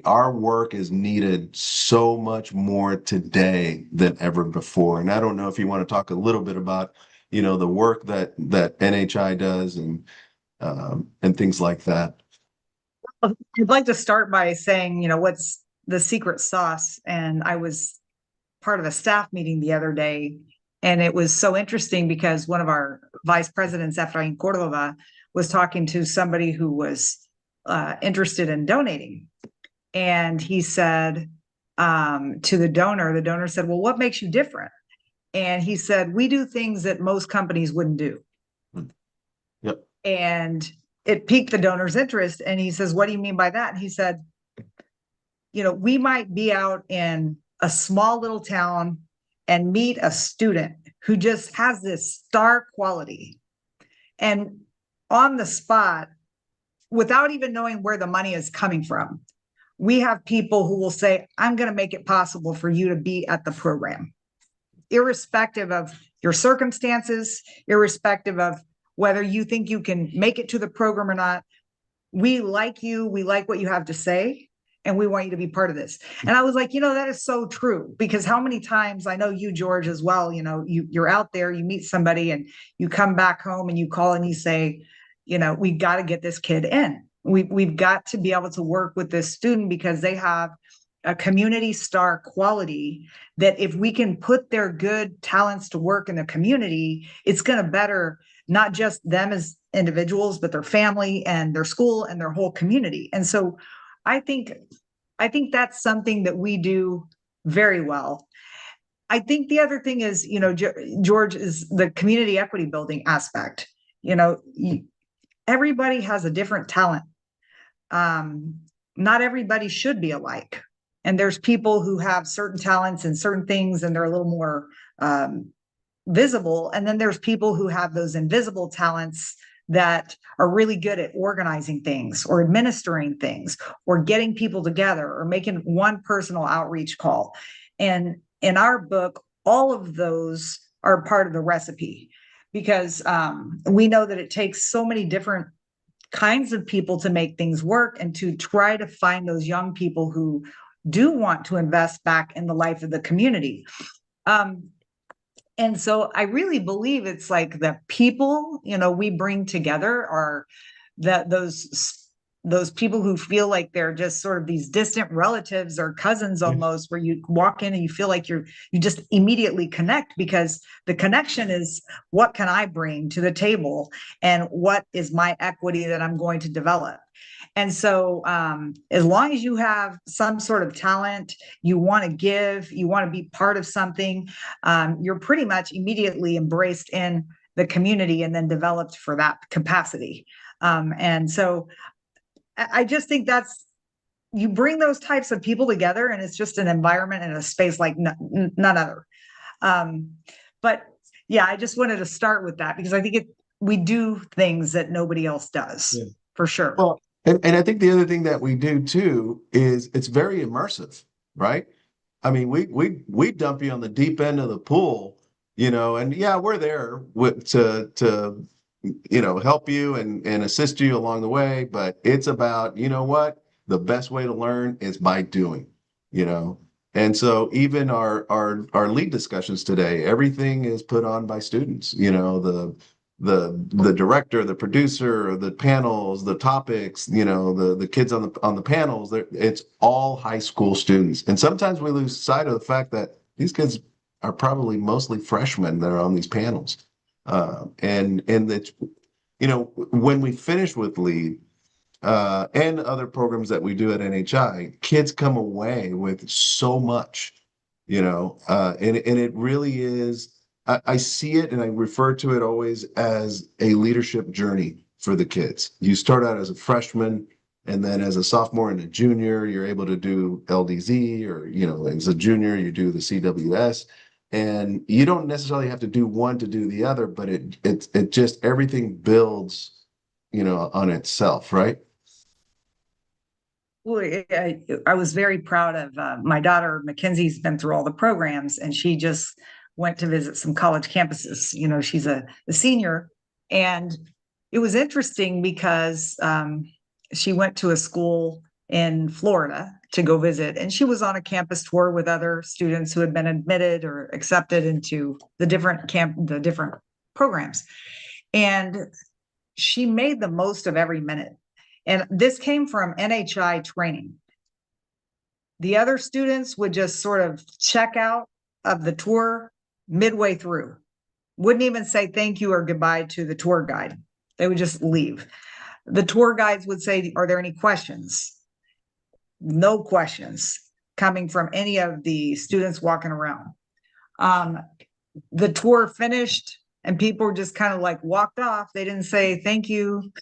our work is needed so much more today than ever before. And I don't know if you want to talk a little bit about, the work that NHI does and things like that. I'd like to start by saying, what's the secret sauce? And I was part of a staff meeting the other day, and it was so interesting because one of our vice presidents, Efrain Cordova, was talking to somebody who was interested in donating. And he said to the donor said, well, what makes you different? And he said, we do things that most companies wouldn't do. Yep. And it piqued the donor's interest. And he says, what do you mean by that? And he said, we might be out in a small little town and meet a student who just has this star quality. And on the spot, without even knowing where the money is coming from, we have people who will say, I'm going to make it possible for you to be at the program, irrespective of your circumstances, irrespective of whether you think you can make it to the program or not. We like you. We like what you have to say. And we want you to be part of this. And I was like, that is so true, because how many times, I know you, George, as well, you're out there, you meet somebody and you come back home and you call and you say, we've got to get this kid in. We've got to be able to work with this student because they have a community star quality that if we can put their good talents to work in the community, it's going to better not just them as individuals, but their family and their school and their whole community. And so I think that's something that we do very well. I think the other thing is, George, is the community equity building aspect. Everybody has a different talent. Not everybody should be alike. And there's people who have certain talents and certain things, and they're a little more visible. And then there's people who have those invisible talents that are really good at organizing things or administering things or getting people together or making one personal outreach call. And in our book, all of those are part of the recipe, because we know that it takes so many different kinds of people to make things work and to try to find those young people who do want to invest back in the life of the community. And so I really believe it's like the people, we bring together are those people who feel like they're just sort of these distant relatives or cousins almost, where you walk in and you feel like you just immediately connect, because the connection is, what can I bring to the table and what is my equity that I'm going to develop? And so as long as you have some sort of talent, you want to give, you want to be part of something, you're pretty much immediately embraced in the community and then developed for that capacity. And so I just think you bring those types of people together, and it's just an environment and a space like none other. But yeah, I just wanted to start with that because I think we do things that nobody else does, for sure. Well, and I think the other thing that we do too is it's very immersive, right? I mean, we dump you on the deep end of the pool, and yeah, we're there to help you and assist you along the way. But it's about, what? The best way to learn is by doing, you know. And so even our lead discussions today, everything is put on by students, the director, the producer, the panels, the topics, the kids on the panels, it's all high school students. And sometimes we lose sight of the fact that these kids are probably mostly freshmen that are on these panels. And that, when we finish with LEAD, and other programs that we do at NHI, kids come away with so much, and it really is. I see it and I refer to it always as a leadership journey for the kids. You start out as a freshman, and then as a sophomore and a junior, you're able to do LDZ, or, as a junior, you do the CWS. And you don't necessarily have to do one to do the other, but it just everything builds, on itself, right? Well, I was very proud of my daughter. Mackenzie's been through all the programs, and she just went to visit some college campuses. She's a senior, and it was interesting because she went to a school in Florida to go visit, and she was on a campus tour with other students who had been admitted or accepted into the different programs, and she made the most of every minute. And this came from NHI training. The other students would just sort of check out of the tour midway through, wouldn't even say thank you or goodbye to the tour guide. They would just leave. The tour guides would say, are there any questions? No questions coming from any of the students walking around. The tour finished and people were just kind of like walked off. They didn't say thank you.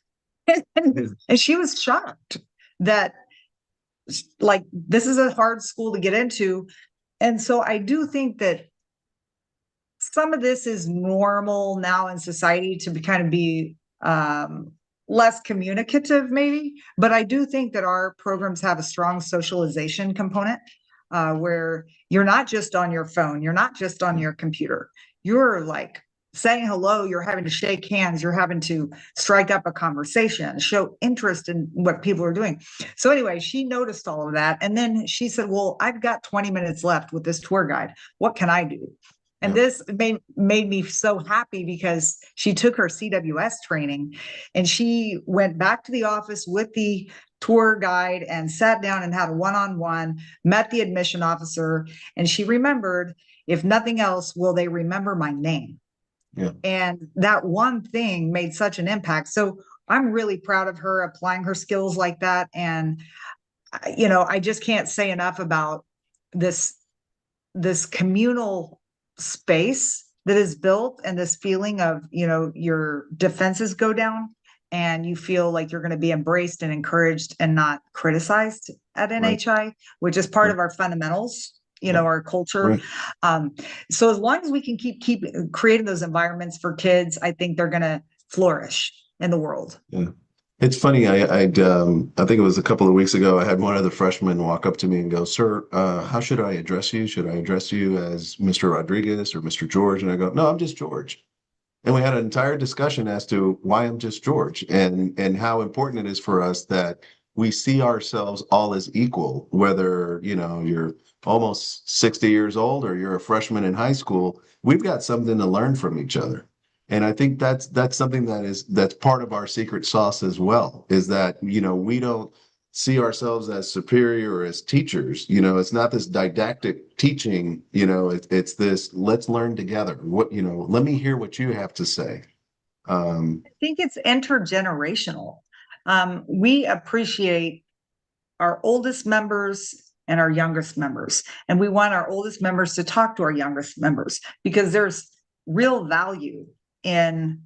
And she was shocked that, like, this is a hard school to get into. And so I do think that some of this is normal now in society to kind of be less communicative, maybe. But I do think that our programs have a strong socialization component where you're not just on your phone, you're not just on your computer. You're like saying hello, you're having to shake hands, you're having to strike up a conversation, show interest in what people are doing. So anyway, she noticed all of that. And then she said, well, I've got 20 minutes left with this tour guide. What can I do? And this made me so happy because she took her CWS training and she went back to the office with the tour guide and sat down and had a one-on-one, met the admission officer, and she remembered, if nothing else, will they remember my name? Yeah. And that one thing made such an impact. So I'm really proud of her applying her skills like that. And, I just can't say enough about this communal space that is built and this feeling of, your defenses go down and you feel like you're going to be embraced and encouraged and not criticized at NHI, which is part of our fundamentals, our culture. So as long as we can keep creating those environments for kids, I think they're going to flourish in the world. Yeah. It's funny. I think it was a couple of weeks ago. I had one of the freshmen walk up to me and go, "Sir, how should I address you? Should I address you as Mr. Rodriguez or Mr. George?" And I go, "No, I'm just George." And we had an entire discussion as to why I'm just George and how important it is for us that we see ourselves all as equal, whether, you're almost 60 years old or you're a freshman in high school. We've got something to learn from each other. And I think that's something that's part of our secret sauce as well, is that, we don't see ourselves as superior or as teachers. It's not this didactic teaching, it's this, let's learn together. Let me hear what you have to say. I think it's intergenerational. We appreciate our oldest members and our youngest members, and we want our oldest members to talk to our youngest members because there's real value in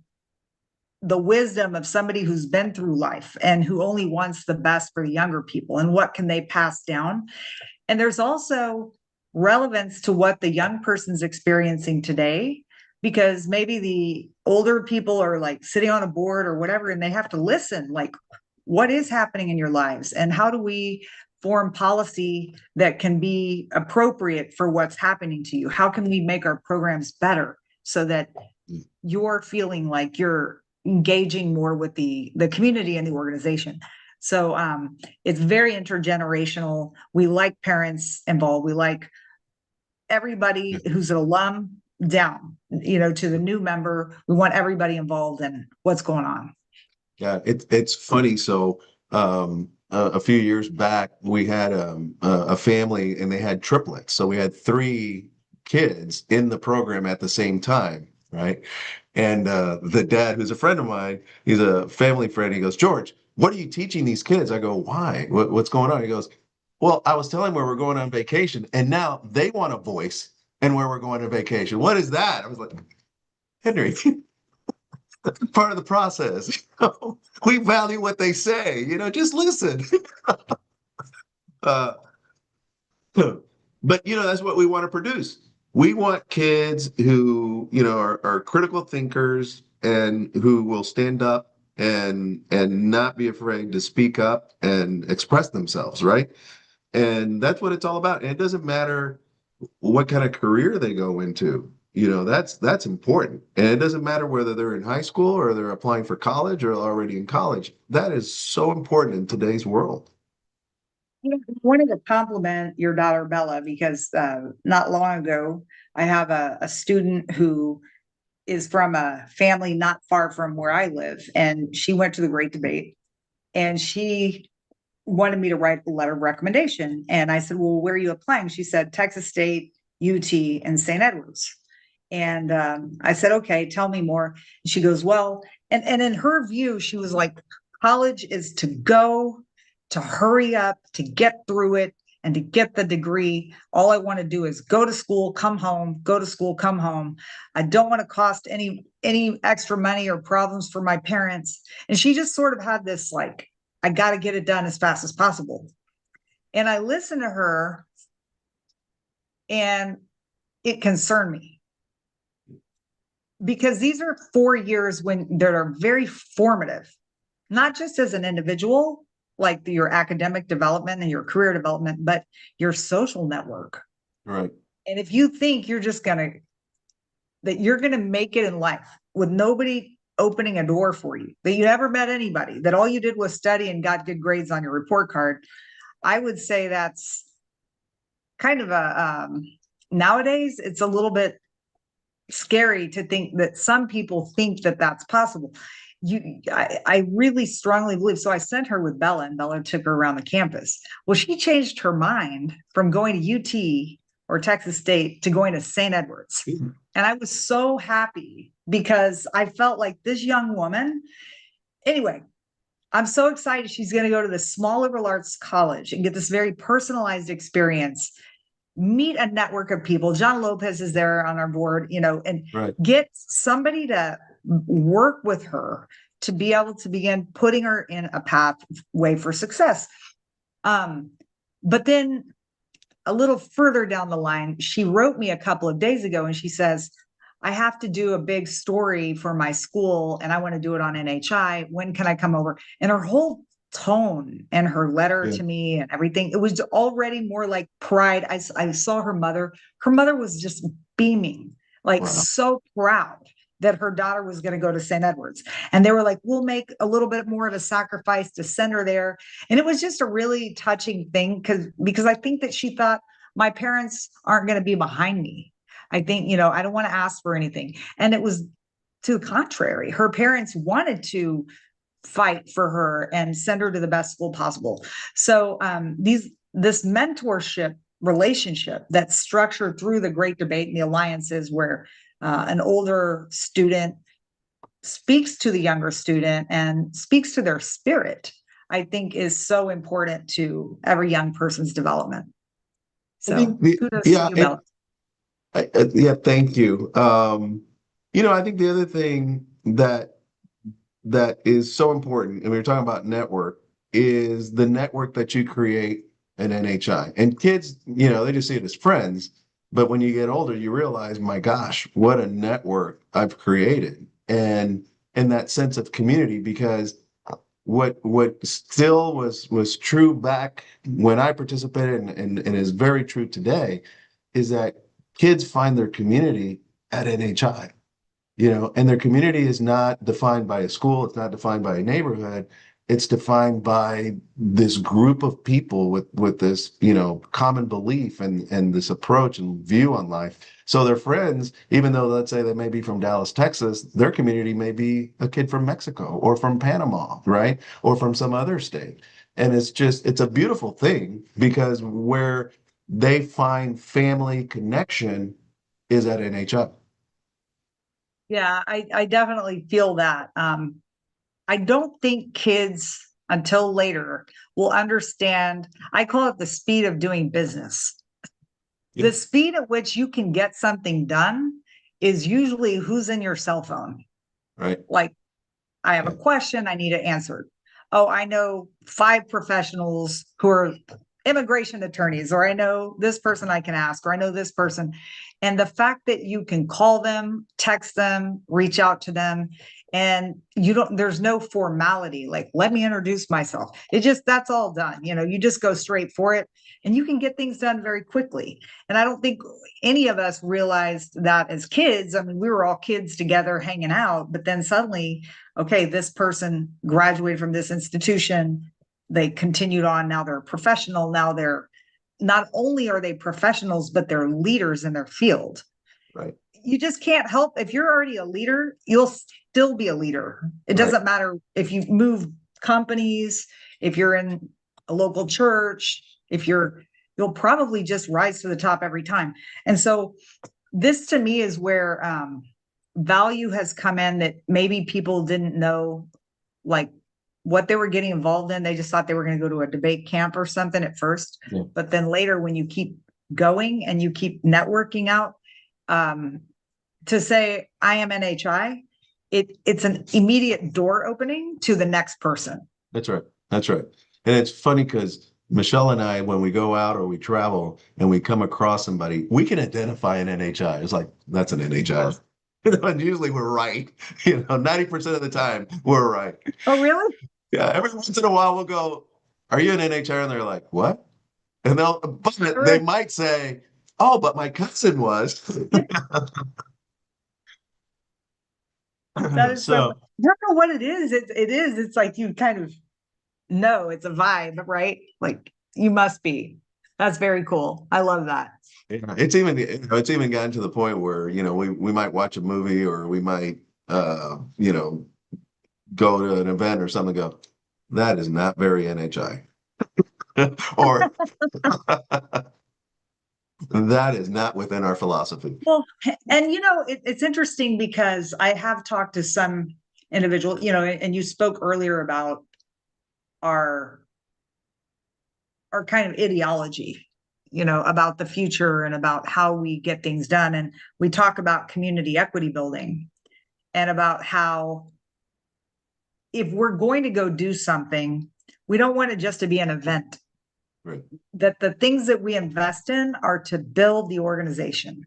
the wisdom of somebody who's been through life and who only wants the best for the younger people and what can they pass down. And there's also relevance to what the young person's experiencing today, because maybe the older people are like sitting on a board or whatever, and they have to listen, like, what is happening in your lives and how do we form policy that can be appropriate for what's happening to you? How can we make our programs better so that you're feeling like you're engaging more with the community and the organization? So it's very intergenerational. We like parents involved. We like everybody who's an alum down, to the new member. We want everybody involved in what's going on. Yeah, it's funny. So a few years back, we had a family and they had triplets. So we had three kids in the program at the same time. right? And the dad, who's a friend of mine, he's a family friend. He goes, George, what are you teaching these kids? I go, why? What's going on? He goes, well, I was telling where we're going on vacation, and now they want a voice and where we're going on vacation. What is that? I was like, Henry, that's part of the process. We value what they say. Just listen. uh, but that's what we want to produce. We want kids who are critical thinkers and who will stand up and not be afraid to speak up and express themselves, right? And that's what it's all about. And it doesn't matter what kind of career they go into. That's important. And it doesn't matter whether they're in high school or they're applying for college or already in college. That is so important in today's world. I wanted to compliment your daughter Bella because not long ago, I have a student who is from a family not far from where I live, and she went to the Great Debate, and she wanted me to write a letter of recommendation. And I said, well, where are you applying? She said, Texas State, UT, and St. Edwards. And I said, okay, tell me more. And she goes, well, and in her view, she was like, college is to go, to hurry up, to get through it, and to get the degree. All I want to do is go to school, come home, go to school, come home. I don't want to cost any extra money or problems for my parents. And she just sort of had this like, I got to get it done as fast as possible. And I listened to her and it concerned me because these are 4 years that are very formative, not just as an individual, like your academic development and your career development, but your social network. Right. And if you think that you're going to make it in life with nobody opening a door for you, that you never met anybody, that all you did was study and got good grades on your report card, I would say that's kind of nowadays it's a little bit scary to think that some people think that that's possible. I really strongly believe. So I sent her with Bella, and Bella took her around the campus. Well, she changed her mind from going to UT or Texas State to going to St. Edwards. And I was so happy because I felt like this young woman, anyway, I'm so excited she's going to go to the small liberal arts college and get this very personalized experience, meet a network of people. John Lopez is there on our board, and Right. get somebody to work with her to be able to begin putting her in a pathway for success. But then a little further down the line, she wrote me a couple of days ago and she says, I have to do a big story for my school and I want to do it on NHI. When can I come over? And her whole tone and her letter to me and everything, it was already more like pride. I saw her mother. Her mother was just beaming, like so proud that her daughter was going to go to St. Edwards. And they were like, we'll make a little bit more of a sacrifice to send her there. And it was just a really touching thing because I think that she thought my parents aren't going to be behind me. I think, I don't want to ask for anything. And it was to the contrary. Her parents wanted to fight for her and send her to the best school possible. So this mentorship relationship that's structured through the Great Debate and the alliances where an older student speaks to the younger student and speaks to their spirit, I think is so important to every young person's development. So kudos to you, Bella. Yeah, thank you. I think the other thing that is so important, and we were talking about network, is the network that you create at NHI. And kids, they just see it as friends. But when you get older, you realize, my gosh, what a network I've created. And that sense of community, because what still was true back when I participated and is very true today is that kids find their community at NHI. And their community is not defined by a school, it's not defined by a neighborhood, it's defined by this group of people with this, common belief and this approach and view on life. So their friends, even though let's say they may be from Dallas, Texas, their community may be a kid from Mexico or from Panama, right? Or from some other state. And it's a beautiful thing because where they find family connection is at NHI. Yeah, I definitely feel that. I don't think kids until later will understand. I call it the speed of doing business. The speed at which you can get something done is usually who's in your cell phone. Right. Like, I have a question, I need it answered. Oh, I know 5 professionals who are immigration attorneys, or I know this person I can ask, or I know this person. And the fact that you can call them, text them, reach out to them, and there's no formality, like, let me introduce myself. That's all done. You just go straight for it and you can get things done very quickly. And I don't think any of us realized that as kids. I mean, we were all kids together hanging out, but then suddenly, okay, this person graduated from this institution. They continued on. Now they're professional. Now they're not only are they professionals, but they're leaders in their field. Right. You just can't help. If you're already a leader, you'll still be a leader. It doesn't matter if you move companies, if you're in a local church, you'll probably just rise to the top every time. And so this to me is where value has come in that maybe people didn't know, like, what they were getting involved in. They just thought they were going to go to a debate camp or something at first. Yeah. But then later, when you keep going and you keep networking out, to say, I am NHI, it's an immediate door opening to the next person. That's right. That's right. And it's funny because Michelle and I, when we go out or we travel and we come across somebody, we can identify an NHI. It's like, that's an NHI. And usually we're right. 90% of the time we're right. Oh, really? Yeah. Every once in a while we'll go, are you an NHI? And they're like, what? And but they might say, oh, but my cousin was. That is so. I don't know what it is. It is. It's like you kind of know it's a vibe, right? Like you must be. That's very cool. I love that. Yeah, it's even gotten to the point where we might watch a movie or we might go to an event or something. And go, that is not very NHI, or that is not within our philosophy. Well, and it's interesting because I have talked to some individual, and you spoke earlier about our kind of ideology, about the future and about how we get things done. And we talk about community equity building and about how if we're going to go do something, we don't want it just to be an event. Right. That the things that we invest in are to build the organization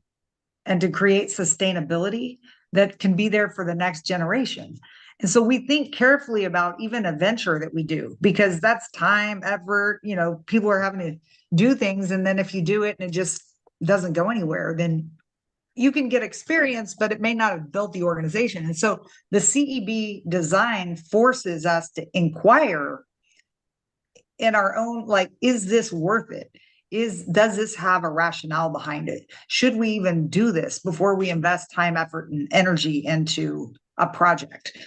and to create sustainability that can be there for the next generation. And so we think carefully about even a venture that we do, because that's time, effort, people are having to do things. And then if you do it and it just doesn't go anywhere, then you can get experience, but it may not have built the organization. And so the CEB design forces us to inquire in our own, like, is this worth it? Does this have a rationale behind it? Should we even do this before we invest time, effort, and energy into a project?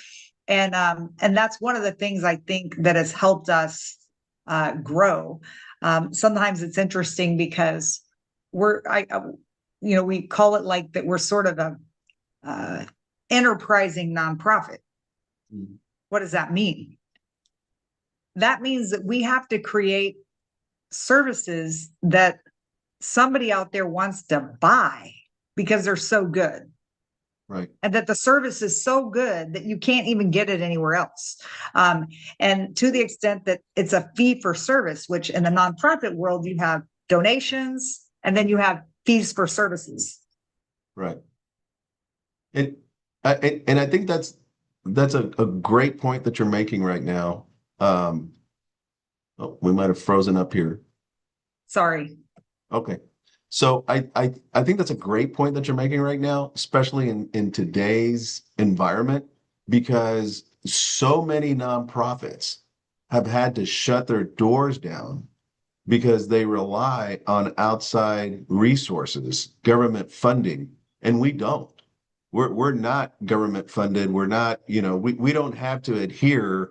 And that's one of the things I think that has helped us grow. Sometimes it's interesting because we call it like that. We're sort of a enterprising nonprofit. Mm-hmm. What does that mean? That means that we have to create services that somebody out there wants to buy because they're so good. Right. And that the service is so good that you can't even get it anywhere else. And to the extent that it's a fee for service, which in the nonprofit world, you have donations and then you have fees for services. Right. And I think that's a great point that you're making right now. We might have frozen up here. Sorry. Okay. So I think that's a great point that you're making right now, especially in today's environment, because so many nonprofits have had to shut their doors down because they rely on outside resources, government funding, and we don't. We're not government funded. We're not, we don't have to adhere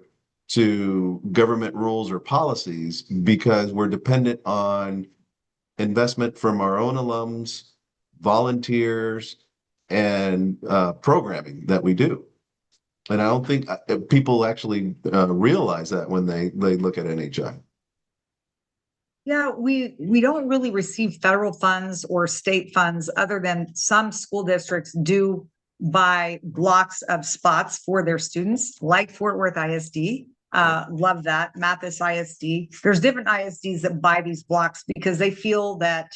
to government rules or policies because we're dependent on investment from our own alums, volunteers, and programming that we do. And I don't think people actually realize that when they look at NHI. Yeah, we don't really receive federal funds or state funds other than some school districts do buy blocks of spots for their students, like Fort Worth ISD. Love that. Mathis ISD. There's different ISDs that buy these blocks because they feel that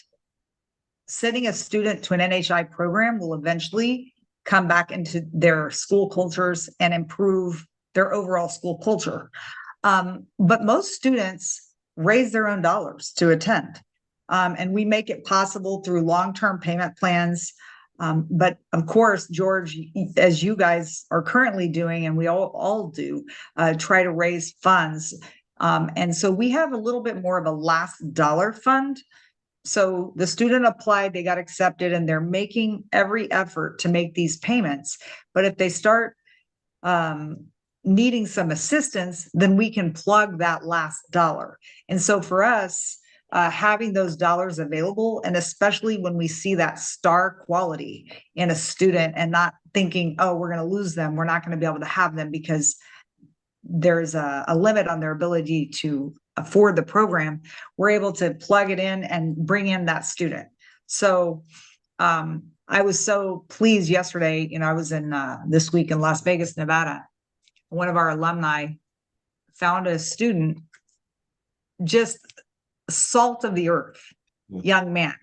sending a student to an NHI program will eventually come back into their school cultures and improve their overall school culture. But most students raise their own dollars to attend. And we make it possible through long-term payment plans. But of course, George, as you guys are currently doing, and we all do, try to raise funds. And so we have a little bit more of a last dollar fund. So the student applied, they got accepted, and they're making every effort to make these payments. But if they start needing some assistance, then we can plug that last dollar. And so for us, having those dollars available, and especially when we see that star quality in a student and not thinking, oh, we're going to lose them, we're not going to be able to have them because there's a limit on their ability to afford the program, we're able to plug it in and bring in that student. So I was so pleased yesterday, I was in this week in Las Vegas, Nevada. One of our alumni found a student, just salt of the earth, young man.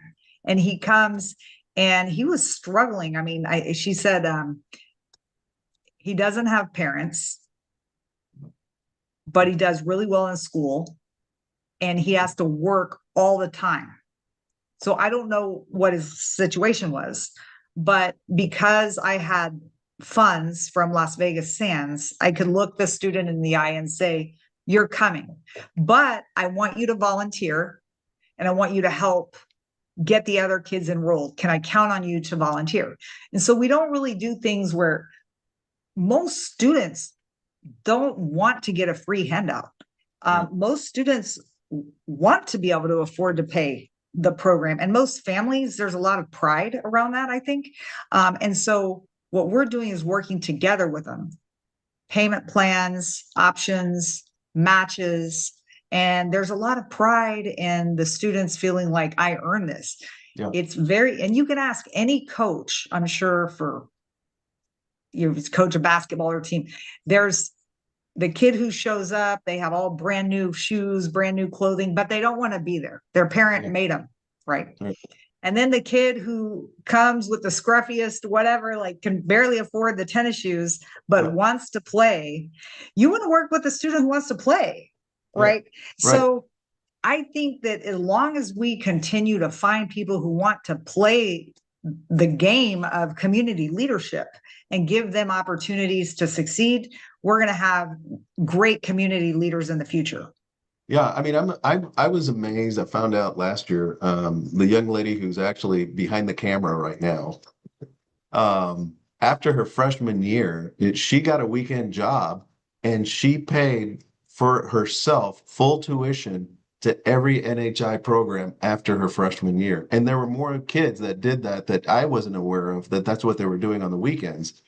And he comes and he was struggling. I mean, she said he doesn't have parents, but he does really well in school. And he has to work all the time. So I don't know what his situation was, but because I had funds from Las Vegas Sands, I could look the student in the eye and say, you're coming, but I want you to volunteer and I want you to help get the other kids enrolled. Can I count on you to volunteer? And so we don't really do things where most students don't want to get a free handout. Most students want to be able to afford to pay the program. And most families, there's a lot of pride around that, I think. And so what we're doing is working together with them. Payment plans, options, matches, and there's a lot of pride in the students feeling like I earned this. Yeah. It's and you can ask any coach, I'm sure, for you coach a basketball or team, there's the kid who shows up, they have all brand new shoes, brand new clothing, but they don't want to be there. Their parent made them, right? And then the kid who comes with the scruffiest, whatever, like can barely afford the tennis shoes, but wants to play. You want to work with the student who wants to play, right? So I think that as long as we continue to find people who want to play the game of community leadership and give them opportunities to succeed, we're going to have great community leaders in the future. Yeah, I mean, I was amazed. I found out last year, the young lady who's actually behind the camera right now, after her freshman year, she got a weekend job and she paid for herself full tuition to every NHI program after her freshman year. And there were more kids that did that I wasn't aware of, that's what they were doing on the weekends.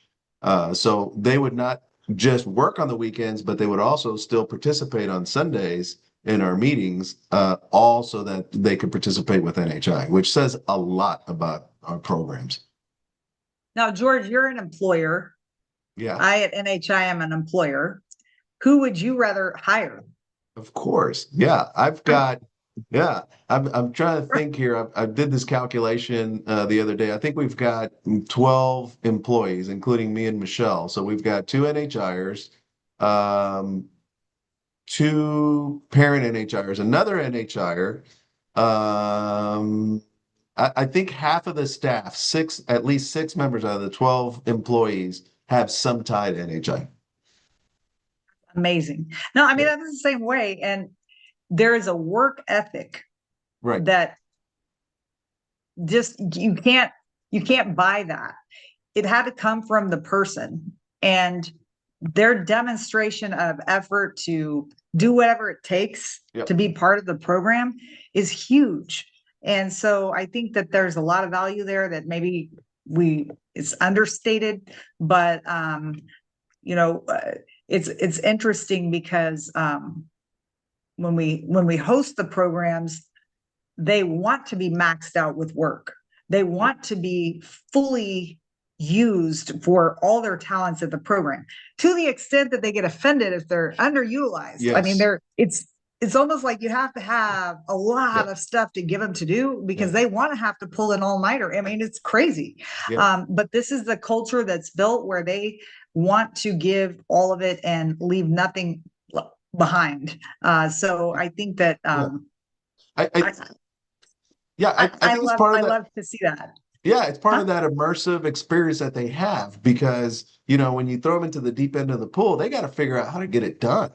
So they would not just work on the weekends, but they would also still participate on Sundays in our meetings, all so that they could participate with NHI, which says a lot about our programs. Now, George, you're an employer. Yeah. I at NHI am an employer. Who would you rather hire? Of course. Yeah. I'm trying to think here. I did this calculation the other day. I think we've got 12 employees, including me and Michelle. So we've got 2 NHIers, 2 parent NHIers, another NHIer. I think half of the staff, at least 6 members out of the 12 employees have some tie to NHI. Amazing. No, I mean, that's the same way. And there is a work ethic that just, you can't buy that. It had to come from the person, and their demonstration of effort to do whatever it takes to be part of the program is huge. And so I think that there's a lot of value there that maybe it's understated, but it's interesting because when we host the programs, they want to be maxed out with work. They want to be fully used for all their talents at the program, to the extent that they get offended if they're underutilized. I mean, it's almost like you have to have a lot of stuff to give them to do, because they want to have to pull an all-nighter. I mean, it's crazy. But this is the culture that's built where they want to give all of it and leave nothing behind. So I think that I think it's love part of I that. love to see that. Yeah, it's part of that immersive experience that they have, because, when you throw them into the deep end of the pool, they got to figure out how to get it done.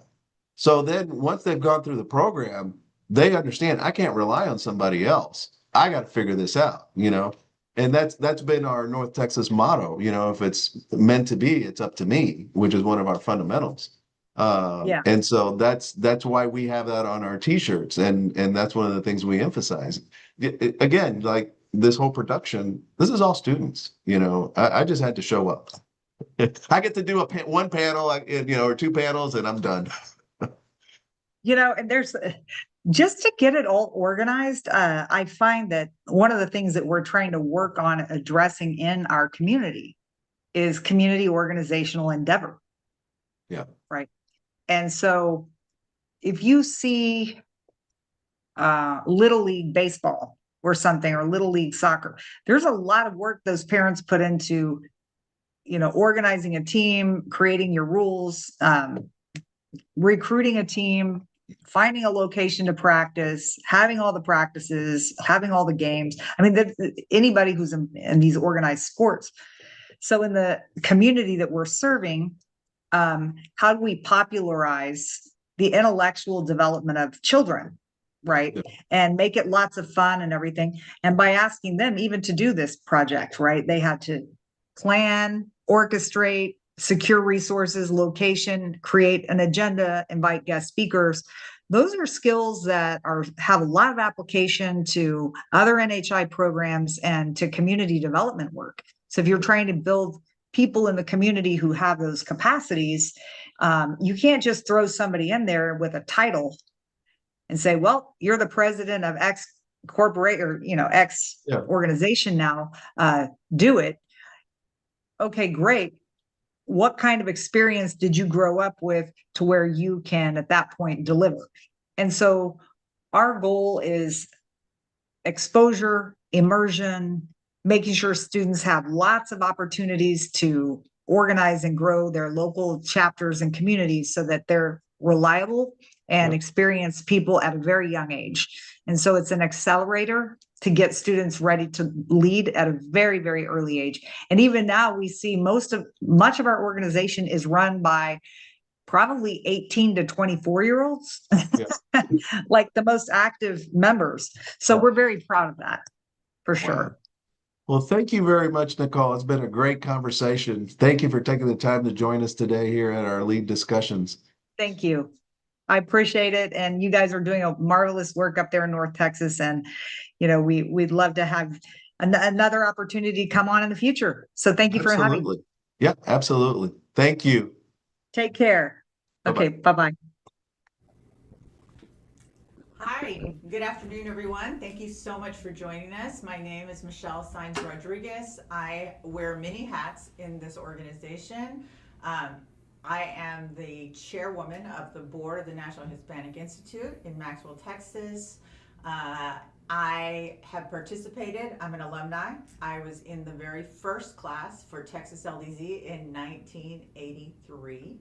So then once they've gone through the program, they understand I can't rely on somebody else. I got to figure this out, And that's been our North Texas motto, if it's meant to be, it's up to me, which is one of our fundamentals. And so that's why we have that on our t-shirts, and that's one of the things we emphasize. Again, like this whole production, this is all students. I just had to show up. I get to do one panel, or two panels, and I'm done. And there's just to get it all organized. I find that one of the things that we're trying to work on addressing in our community is community organizational endeavor. Yeah. Right. And so if you see Little League baseball or something, or Little League soccer, there's a lot of work those parents put into, organizing a team, creating your rules, recruiting a team, finding a location to practice, having all the practices, having all the games. I mean, anybody who's in these organized sports. So in the community that we're serving, how do we popularize the intellectual development of children, right? And make it lots of fun and everything. And by asking them even to do this project, right? They had to plan, orchestrate, secure resources, location, create an agenda, invite guest speakers. Those are skills that have a lot of application to other NHI programs and to community development work. So if you're trying to build people in the community who have those capacities, you can't just throw somebody in there with a title and say, well, you're the president of X corporate or, X organization now, do it. Okay, great. What kind of experience did you grow up with to where you can at that point deliver? And so our goal is exposure, immersion, making sure students have lots of opportunities to organize and grow their local chapters and communities so that they're reliable and experienced people at a very young age. And so it's an accelerator to get students ready to lead at a very, very early age. And even now we see much of our organization is run by probably 18 to 24-year-olds, like the most active members. So we're very proud of that, for sure. Well, thank you very much, Nicole. It's been a great conversation. Thank you for taking the time to join us today here at our LEAD discussions. Thank you. I appreciate it. And you guys are doing a marvelous work up there in North Texas. And, we'd love to have another opportunity come on in the future. So thank you for having me. Yeah, absolutely. Thank you. Take care. Bye-bye. Okay, bye-bye. Hi, good afternoon, everyone. Thank you so much for joining us. My name is Michelle Saenz Rodriguez. I wear many hats in this organization. I am the chairwoman of the board of the National Hispanic Institute in Maxwell, Texas. I have participated, I'm an alumni. I was in the very first class for Texas LDZ in 1983.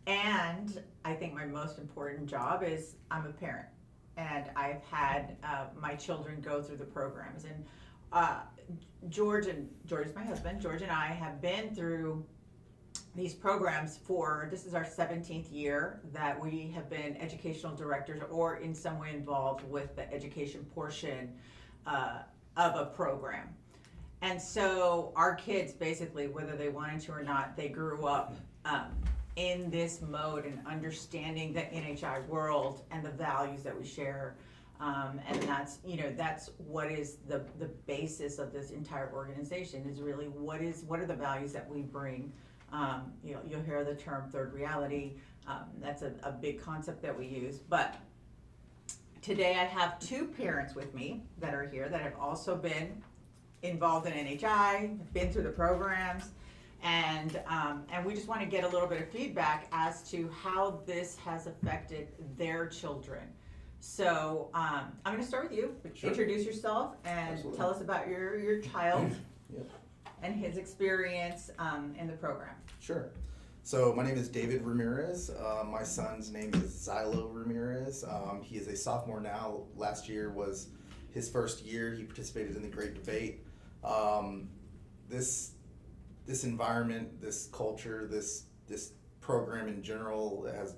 And I think my most important job is I'm a parent, and I've had my children go through the programs. And George is my husband. George and I have been through these programs this is our 17th year that we have been educational directors or in some way involved with the education portion of a program. And so our kids, basically, whether they wanted to or not, they grew up in this mode and understanding the NHI world and the values that we share. And that's, that's what is the basis of this entire organization is really what are the values that we bring. You'll hear the term third reality. That's a big concept that we use. But today I have two parents with me that are here that have also been involved in NHI, been through the programs, and we just want to get a little bit of feedback as to how this has affected their children. So I'm going to start with you. Sure. Introduce yourself and Absolutely. tell us about your child Yep. and his experience in the program. Sure. So my name is David Ramirez. My son's name is Xylo Ramirez. He is a sophomore now. Last year was his first year. He participated in the Great Debate. This environment, this culture, this program in general has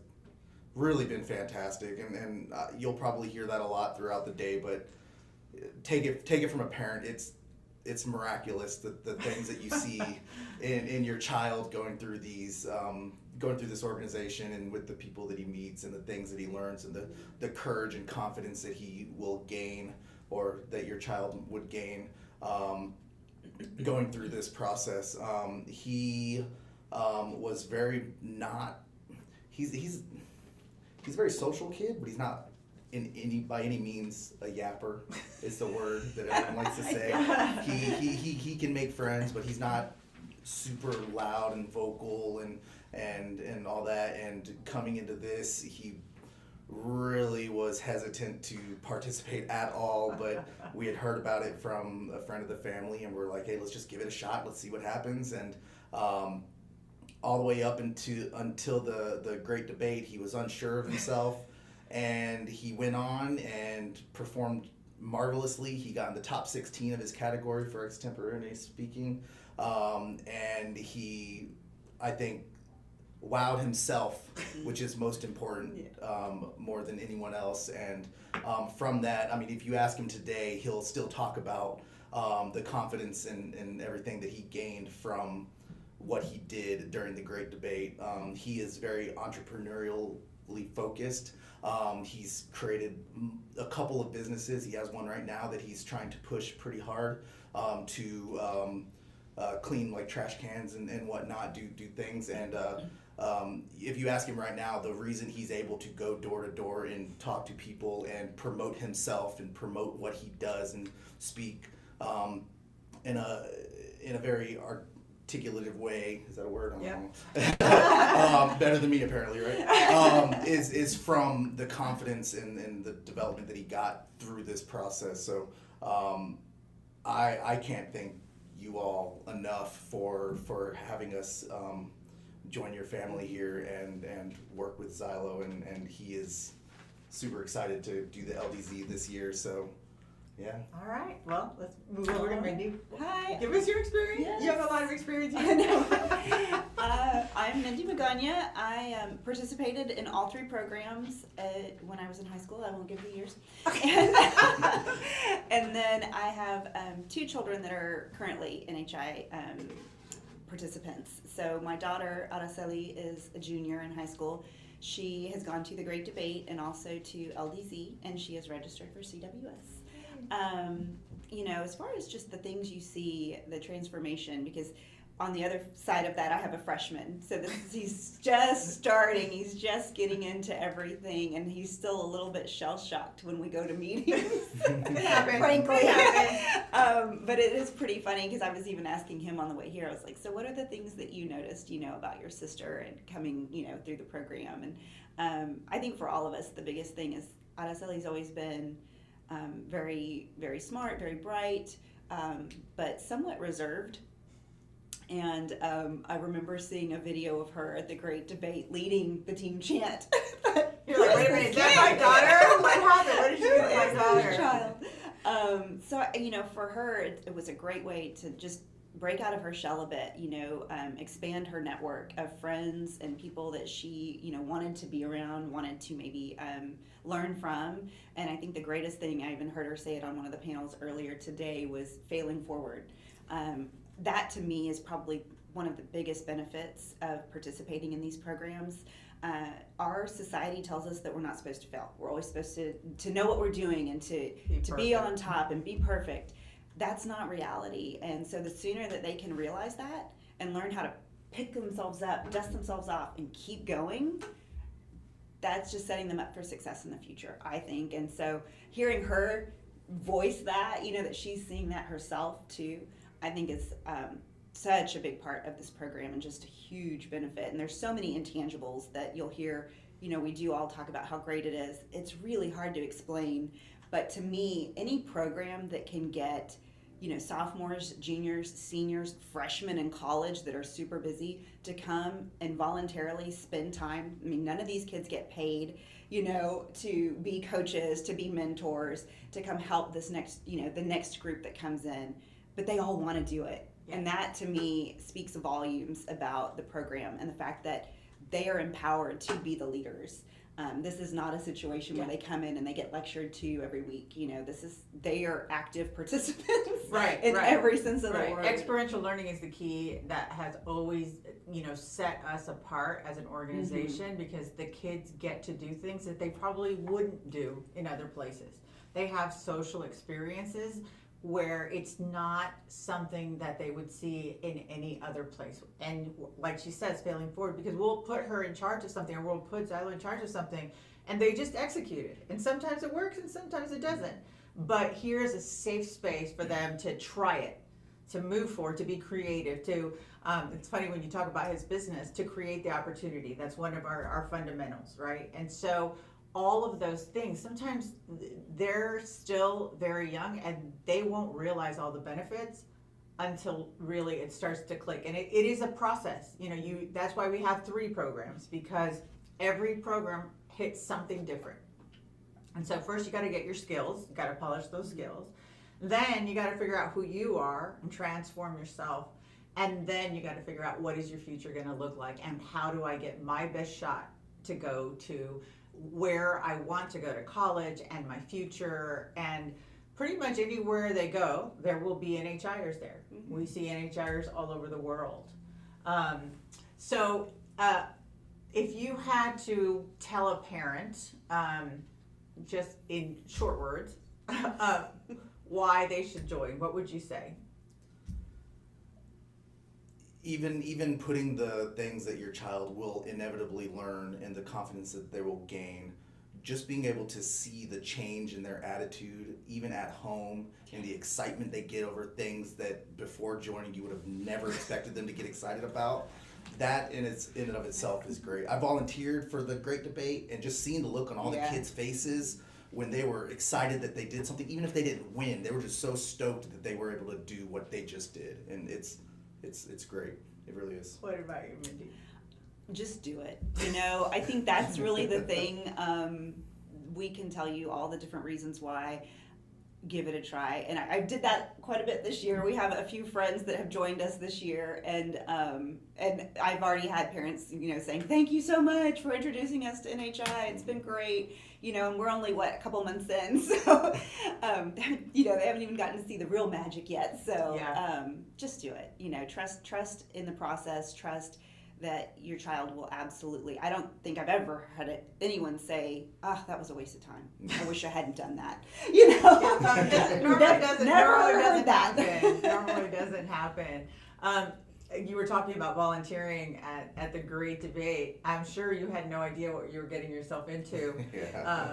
really been fantastic, and you'll probably hear that a lot throughout the day. But take it from a parent, it's miraculous the things that you see in your child going through this organization, and with the people that he meets and the things that he learns, and the courage and confidence that he will gain, or that your child would gain going through this process. He was very not. He's a very social kid, but he's not by any means a yapper is the word that everyone likes to say. He can make friends, but he's not super loud and vocal and all that. And coming into this, he really was hesitant to participate at all, but we had heard about it from a friend of the family, and we're like, hey, let's just give it a shot. Let's see what happens. And all the way up until the Great Debate, he was unsure of himself, and he went on and performed marvelously. He got in the top 16 of his category for extemporaneous speaking, and he, I think, wowed himself, which is most important, more than anyone else. And from that, I mean, if you ask him today, he'll still talk about the confidence and everything that he gained from what he did during the Great Debate. He is very entrepreneurially focused. He's created a couple of businesses. He has one right now that he's trying to push pretty hard to clean like trash cans and whatnot, do things. And if you ask him right now, the reason he's able to go door to door and talk to people and promote himself and promote what he does and speak in a very articulative way, is that a word? I don't know. Better than me apparently, right? Is from the confidence and the development that he got through this process. So I can't thank you all enough for having us join your family here and work with Xylo, and he is super excited to do the LDZ this year. So yeah. All right. Well, let's move over to Mindy. Hi. Give us your experience. Yes. You have a lot of experience I here. know. I'm Mindy Magana. I participated in all three programs when I was in high school. I won't give the years. And then I have two children that are currently NHI participants. So my daughter, Araceli, is a junior in high school. She has gone to the Great Debate and also to LDZ, and she is registered for CWS. As far as just the things you see, the transformation, because on the other side of that, I have a freshman. So he's just starting, he's just getting into everything, and he's still a little bit shell-shocked when we go to meetings, frankly. But it is pretty funny, because I was even asking him on the way here, I was like, so what are the things that you noticed, about your sister and coming, through the program? And I think for all of us, the biggest thing is Araceli's always been very, very smart, very bright, but somewhat reserved. And I remember seeing a video of her at the Great Debate leading the team chant. You're like, wait a minute, is that my daughter? What happened? What did you do with my daughter? Child. So, for her, it was a great way to just break out of her shell a bit, expand her network of friends and people that she, wanted to be around, wanted to maybe learn from. And I think the greatest thing, I even heard her say it on one of the panels earlier today, was failing forward. That to me is probably one of the biggest benefits of participating in these programs. Our society tells us that we're not supposed to fail. We're always supposed to know what we're doing and to be on top and be perfect. That's not reality. And so the sooner that they can realize that and learn how to pick themselves up, dust themselves off, and keep going, that's just setting them up for success in the future, I think. And so hearing her voice that, that she's seeing that herself too, I think is such a big part of this program and just a huge benefit. And there's so many intangibles that you'll hear, we do all talk about how great it is. It's really hard to explain, but to me, any program that can get sophomores, juniors, seniors, freshmen in college that are super busy to come and voluntarily spend time. I mean, none of these kids get paid, to be coaches, to be mentors, to come help this next, the next group that comes in, but they all want to do it. And that to me speaks volumes about the program and the fact that they are empowered to be the leaders. This is not a situation where they come in and they get lectured to every week. They are active participants in every sense of the word. Experiential learning is the key that has always, set us apart as an organization, because the kids get to do things that they probably wouldn't do in other places. They have social experiences where it's not something that they would see in any other place. And like she says, failing forward, because we'll put her in charge of something, or we'll put Zylo in charge of something, and they just execute it. And sometimes it works and sometimes it doesn't. But here's a safe space for them to try it, to move forward, to be creative, to, it's funny when you talk about his business, to create the opportunity. That's one of our fundamentals, right? And so all of those things, sometimes they're still very young and they won't realize all the benefits until really it starts to click. And it is a process. That's why we have 3 programs, because every program hits something different. And so first you got to get your skills, you got to polish those skills. Then you got to figure out who you are and transform yourself. And then you got to figure out what is your future going to look like, and how do I get my best shot to go to where I want to go to college and my future. And pretty much anywhere they go, there will be NHIers there. Mm-hmm. We see NHIers all over the world. So if you had to tell a parent, just in short words, why they should join, what would you say? Even putting the things that your child will inevitably learn and the confidence that they will gain, just being able to see the change in their attitude, even at home, and the excitement they get over things that before joining you would have never expected them to get excited about, that in and of itself is great. I volunteered for the Great Debate, and just seeing the look on all the kids' faces when they were excited that they did something, even if they didn't win, they were just so stoked that they were able to do what they just did, and it's great. It really is. What about you, Mindy? Just do it. I think that's really the thing. We can tell you all the different reasons why. Give it a try. And I did that quite a bit this year. We have a few friends that have joined us this year, and I've already had parents, saying, thank you so much for introducing us to NHI. It's been great. And we're only, a couple months in, so, they haven't even gotten to see the real magic yet. So just do it. Trust in the process, trust that your child will absolutely. I don't think I've ever had anyone say, that was a waste of time. I wish I hadn't done that. Normally doesn't happen. Normally doesn't happen. You were talking about volunteering at the Great Debate. I'm sure you had no idea what you were getting yourself into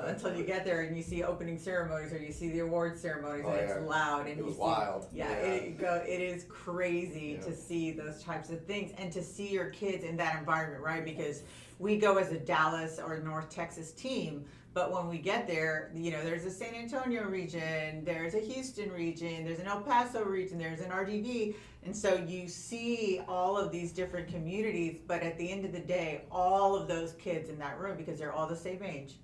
until you get there and you see opening ceremonies, or you see the award ceremonies, and it's loud. And it was wild. It is crazy to see those types of things and to see your kids in that environment, right? Because we go as a Dallas or North Texas team, but when we get there, there's a San Antonio region, there's a Houston region, there's an El Paso region, there's an RDV. And so you see all of these different communities, but at the end of the day, all of those kids in that room, because they're all the same age,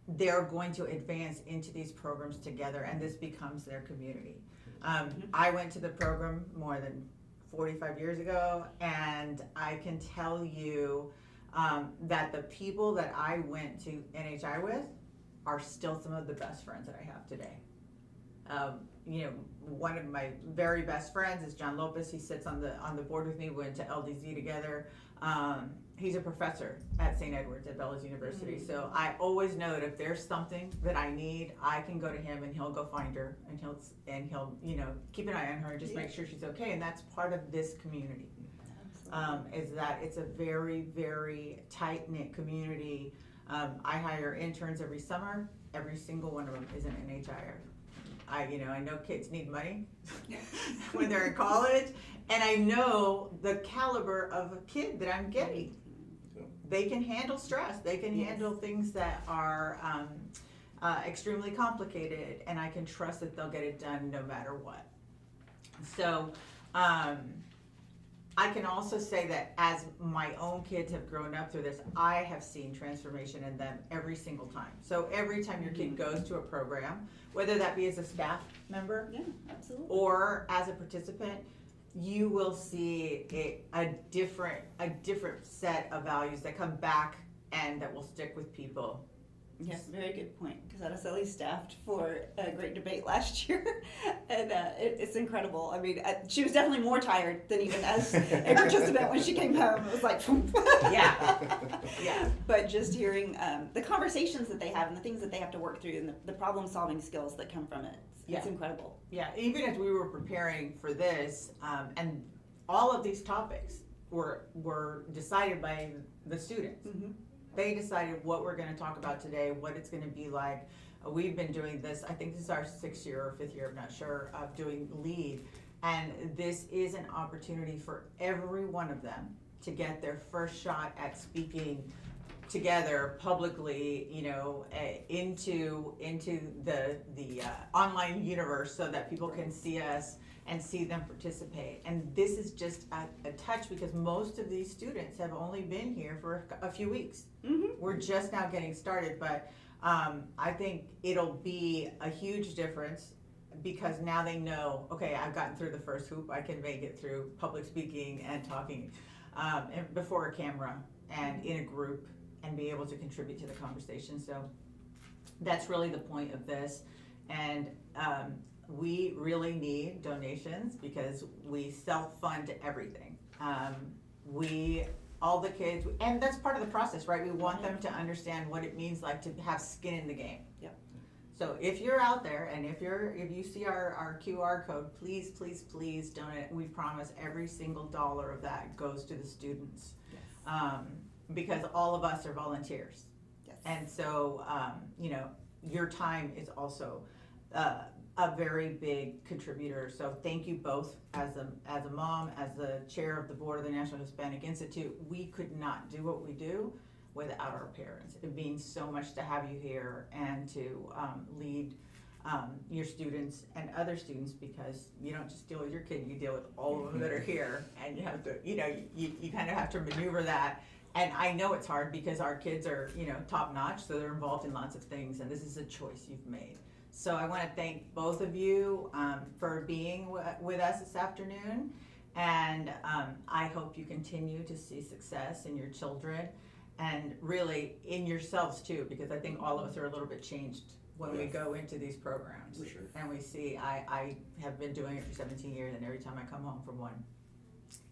they're going to advance into these programs together, and this becomes their community. I went to the program more than 45 years ago, and I can tell you that the people that I went to NHI with are still some of the best friends that I have today. One of my very best friends is John Lopez. He sits on the board with me. We went to LDZ together. he's a professor at St. Edward's at Bellas University. So I always know that if there's something that I need, I can go to him and he'll go find her and he'll keep an eye on her and just make sure she's okay. And that's part of this community. Is that it's a very, very tight knit community. I hire interns every summer. Every single one of them is an NHIer. I know kids need money when they're in college, and I know the caliber of a kid that I'm getting. They can handle stress. They can handle things that are extremely complicated, and I can trust that they'll get it done no matter what. So, I can also say that as my own kids have grown up through this, I have seen transformation in them every single time. So every time your kid goes to a program, whether that be as a staff member or as a participant, you will see a different set of values that come back and that will stick with people. Yes, very good point. Because Araceli staffed for a great debate last year, and it's incredible. I mean, she was definitely more tired than even as a participant when she came home. It was like, yeah. But just hearing the conversations that they have and the things that they have to work through and the problem-solving skills that come from it, it's incredible. Yeah, even as we were preparing for this, and all of these topics were decided by the students. Mm-hmm. They decided what we're going to talk about today, what it's going to be like. We've been doing this, I think this is our 6th year or 5th year, I'm not sure, of doing LEAD. And this is an opportunity for every one of them to get their first shot at speaking together publicly, into the online universe so that people can see us and see them participate. And this is just a touch because most of these students have only been here for a few weeks. Mm-hmm. We're just now getting started, but I think it'll be a huge difference because now they know, okay, I've gotten through the first hoop, I can make it through public speaking and talking before a camera and in a group and be able to contribute to the conversation. So that's really the point of this. And we really need donations because we self-fund everything. All the kids, and that's part of the process, right? We want them to understand what it means like to have skin in the game. Yep. So if you're out there and if you see our QR code, please donate. We promise every single dollar of that goes to the students. Yes. Because all of us are volunteers. Yes. And so, your time is also a very big contributor. So thank you both as a mom, as the chair of the board of the National Hispanic Institute. We could not do what we do without our parents. It means so much to have you here and to lead your students and other students because you don't just deal with your kid, you deal with all of them that are here and you have to, you kind of have to maneuver that. And I know it's hard because our kids are, top notch, so they're involved in lots of things and this is a choice you've made. So I want to thank both of you for being with us this afternoon, and I hope you continue to see success in your children and really in yourselves too, because I think all of us are a little bit changed when we go into these programs. For sure. And we see, I have been doing it for 17 years, and every time I come home from one,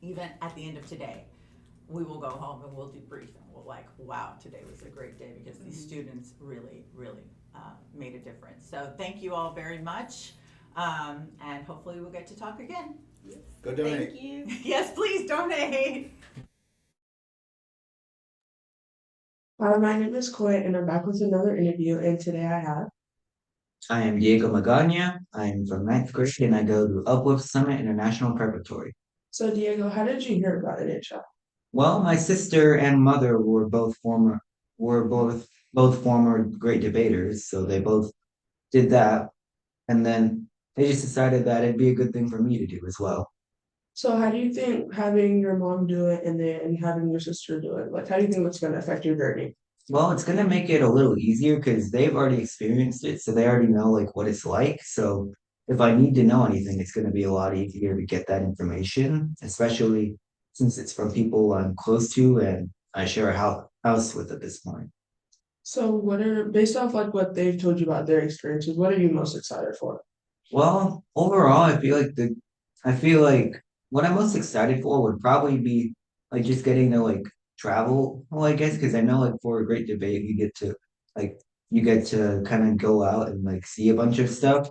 even at the end of today, we will go home and we'll debrief and we'll wow, today was a great day because these students really made a difference. So thank you all very much, and hopefully we'll get to talk again. Yes. Go donate. Thank you. Yes, please donate. My name is Coy, and I'm back with another interview. And today I am Diego Magana. I'm from 9th grade and I go to Uplift Summit International Preparatory. So Diego, how did you hear about NHI? Well, my sister and mother were both former great debaters, so they both did that, and then they just decided that it'd be a good thing for me to do as well. So how do you think having your mom do it and then having your sister do it, how do you think it's going to affect your journey? Well, it's gonna make it a little easier because they've already experienced it, so they already know what it's like. So if I need to know anything, it's gonna be a lot easier to get that information, especially since it's from people I'm close to and I share a house with at this point. So based off what they've told you about their experiences, what are you most excited for? Well, overall, I feel like what I'm most excited for would probably be just getting to travel. Well, I guess because I know like for a great debate, like you get to kind of go out and like see a bunch of stuff.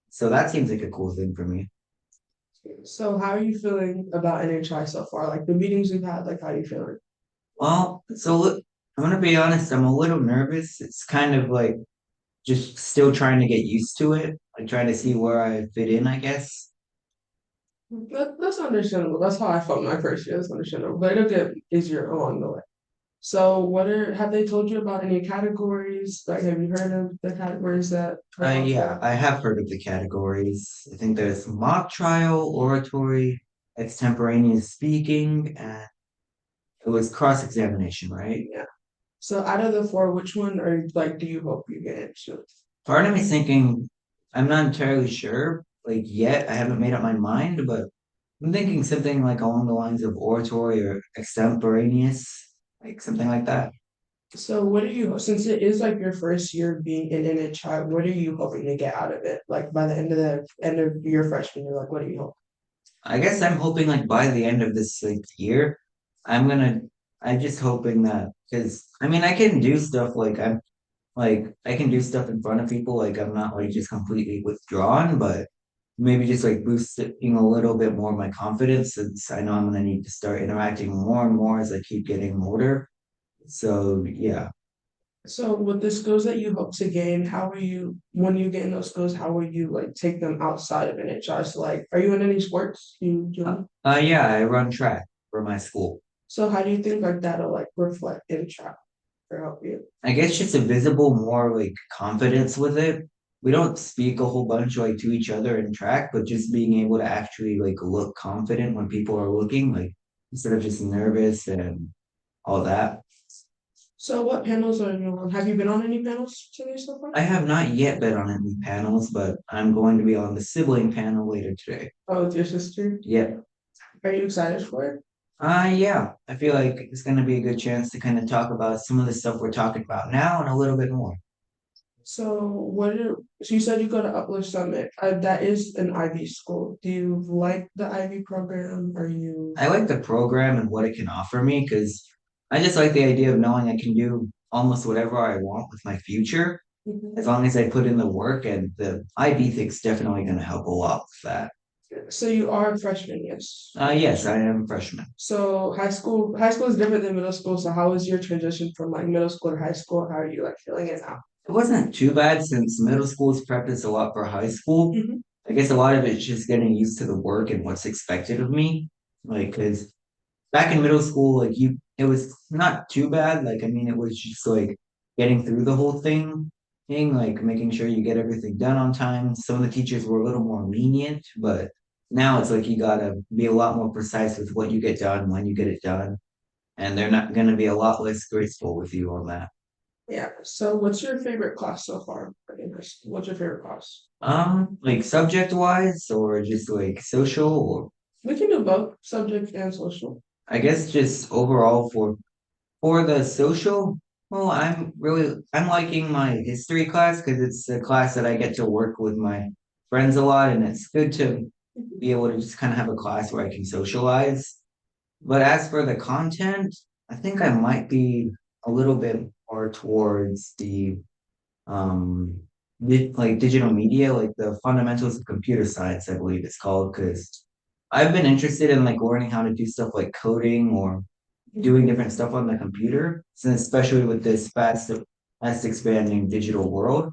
So that seems like a cool thing for me. So how are you feeling about NHI so far? Like the meetings we've had, like how are you feeling? Well, I'm gonna be honest, I'm a little nervous. It's kind of like just still trying to get used to it, like trying to see where I fit in, I guess. That's understandable. That's how I felt my first year. That's understandable, but it'll get easier along the way. So, have they told you about any categories? Like, have you heard of the categories that are out Yeah, there? I have heard of the categories. I think there's mock trial, oratory, extemporaneous speaking, and it was cross-examination, right? Yeah. So, out of the four, which one are like, do you hope you get into? Part of me's thinking, I'm not entirely sure, like yet. I haven't made up my mind, but I'm thinking something like along the lines of oratory or extemporaneous, like something like that. So, since it is like your first year being in NHI, what are you hoping to get out of it? Like by the end of your freshman year, like what do you hope? I guess I'm hoping like by the end of this like year, I'm gonna. I'm just hoping that because I mean I can do stuff like I can do stuff in front of people. Like I'm not like just completely withdrawn, but maybe just like boosting a little bit more of my confidence since I know I'm gonna need to start interacting more and more as I keep getting older. So yeah. So with the skills that you hope to gain, when you gain those skills, how will you like take them outside of NHI? So like, are you in any sports you join? Yeah, I run track for my school. So how do you think like that'll like reflect in track or help you? I guess just a visible more like confidence with it. We don't speak a whole bunch like to each other in track, but just being able to actually like look confident when people are looking, like instead of just nervous and all that. So what panels are you on? Have you been on any panels today so far? I have not yet been on any panels, but I'm going to be on the sibling panel later today. Oh, with your sister? Yeah. Are you excited for it? Yeah. I feel like it's gonna be a good chance to kind of talk about some of the stuff we're talking about now and a little bit more. So you said you go to Uplift Summit. That is an IB school. Do you like the IB program? Are you? I like the program and what it can offer me because I just like the idea of knowing I can do almost whatever I want with my future as long as I put in the work, and the IB thing's definitely going to help a lot with that. So you are a freshman, yes. Yes, I am a freshman. So high school is different than middle school. So how was your transition from like middle school to high school? How are you like feeling it now? It wasn't too bad since middle school's prepped us a lot for high school. I guess a lot of it's just getting used to the work and what's expected of me. Like, cause back in middle school, it was not too bad. Like, I mean, it was just like getting through the whole thing, like making sure you get everything done on time. Some of the teachers were a little more lenient, but now it's like you gotta be a lot more precise with what you get done, when you get it done, and they're not gonna be a lot less graceful with you on that. Yeah. So what's your favorite class so far? What's your favorite class? Like subject wise or just like social or We can do both subject and social. I guess just overall for the social, well, I'm liking my history class because it's a class that I get to work with my friends a lot, and it's good to be able to just kind of have a class where I can socialize. But as for the content, I think I might be a little bit more towards the um like digital media, like the fundamentals of computer science, I believe it's called, because I've been interested in like learning how to do stuff like coding or doing different stuff on the computer, since especially with this fast expanding digital world,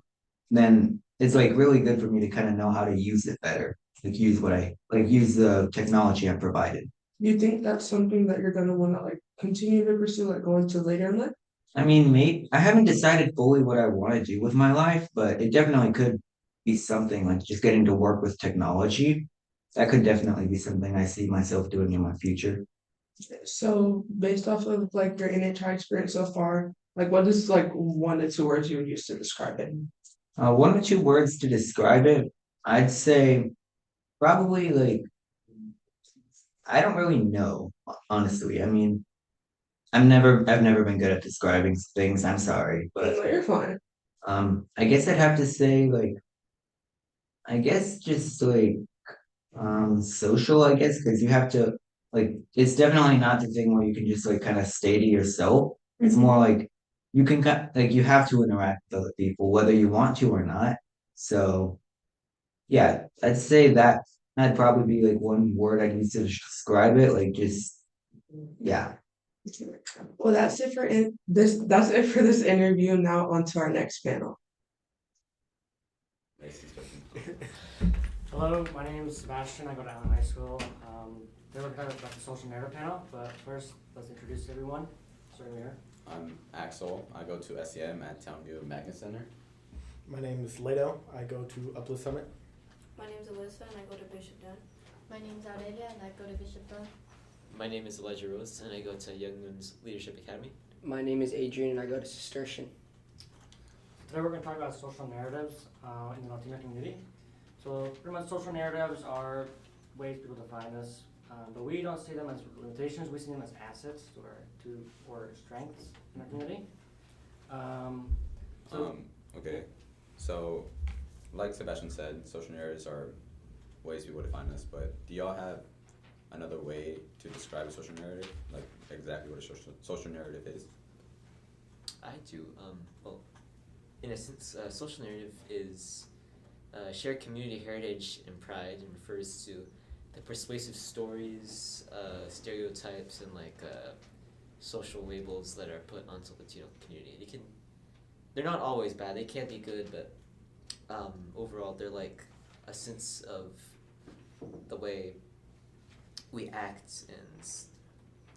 then it's like really good for me to kind of know how to use it better, like use the technology I provided. Do you think that's something that you're gonna want to like continue to pursue, like going to later in life? I mean, maybe I haven't decided fully what I want to do with my life, but it definitely could be something like just getting to work with technology. That could definitely be something I see myself doing in my future. So based off of like your NHI experience so far, like what is like 1 to 2 words you would use to describe it? One or two words to describe it, I'd say probably like I don't really know, honestly. I mean, I've never been good at describing things. I'm sorry, but No, you're fine. I guess I'd have to say like I guess just like social, I guess, because you have to like it's definitely not the thing where you can just like kind of stay to yourself. It's more like you can like you have to interact with other people whether you want to or not. So yeah, I'd say that that'd probably be like one word I'd use to describe it. Like just yeah. Well, that's it for this. That's it for this interview. Now on to our next panel. Hello, my name is Sebastian. I go to Allen High School. They were kind of like the social narrative panel, but first, let's introduce everyone. Starting here. I'm Axel. I go to SEM at Townview Magnet Center. My name is Leto. I go to Uplift Summit. My name is Alyssa and I go to Bishop Dunn. My name is Aurelia and I go to Bishop Dunn. My name is Elijah Rose and I go to Young Moon's Leadership Academy. My name is Adrian and I go to Cistercian. Today we're going to talk about social narratives in the Latino community. So pretty much social narratives are ways people define us, but we don't see them as limitations. We see them as assets or strengths in our community. Okay, so like Sebastian said, social narratives are ways people define us, but do y'all have another way to describe a social narrative? Like exactly what a social narrative is? I do. Well, in a sense, social narrative is shared community heritage and pride, and refers to the persuasive stories, stereotypes, and social labels that are put onto the Latino community. They're not always bad. They can be good, but overall, they're like a sense of the way we act and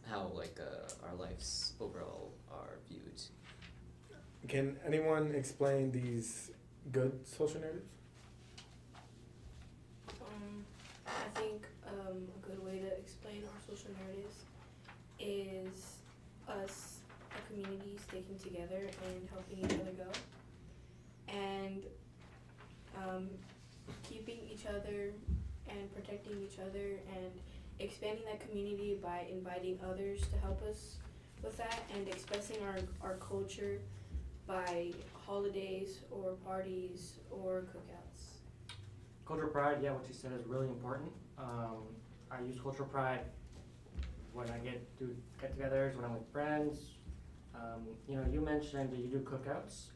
how our lives overall are viewed. Can anyone explain these good social narratives? I think a good way to explain our social narratives is us, a community, sticking together and helping each other go, and keeping each other and protecting each other and expanding that community by inviting others to help us with that, and expressing our culture by holidays or parties or cookouts. Cultural pride, yeah, what you said is really important. I use cultural pride when I do get-togethers, when I'm with friends. You mentioned that you do cookouts,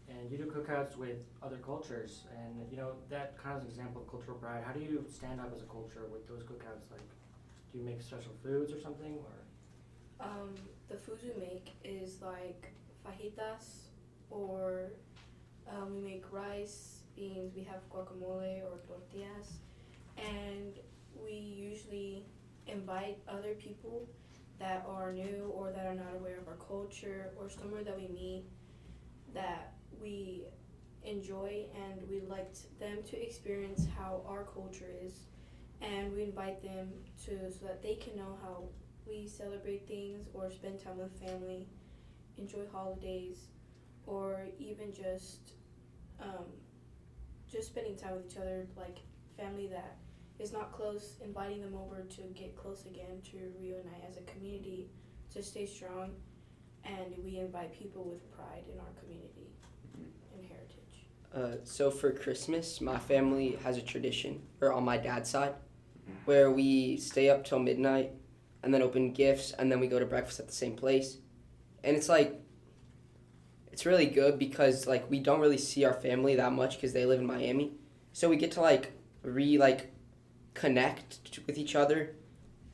and you do cookouts with other cultures, and that kind of is an example of cultural pride. How do you stand up as a culture with those cookouts? Like, do you make special foods or something, or? The foods we make is like fajitas, or we make rice, beans, we have guacamole or tortillas, and we usually invite other people that are new or that are not aware of our culture, or somewhere that we meet that we enjoy and we like them to experience how our culture is, and we invite them so that they can know how we celebrate things or spend time with family, enjoy holidays, or even just spending time with each other, like family that is not close, inviting them over to get close again, to reunite as a community, to stay strong, and we invite people with pride in our community and heritage. So for Christmas, my family has a tradition, or on my dad's side, where we stay up till midnight and then open gifts, and then we go to breakfast at the same place. And it's really good because we don't really see our family that much because they live in Miami. So we get to connect with each other.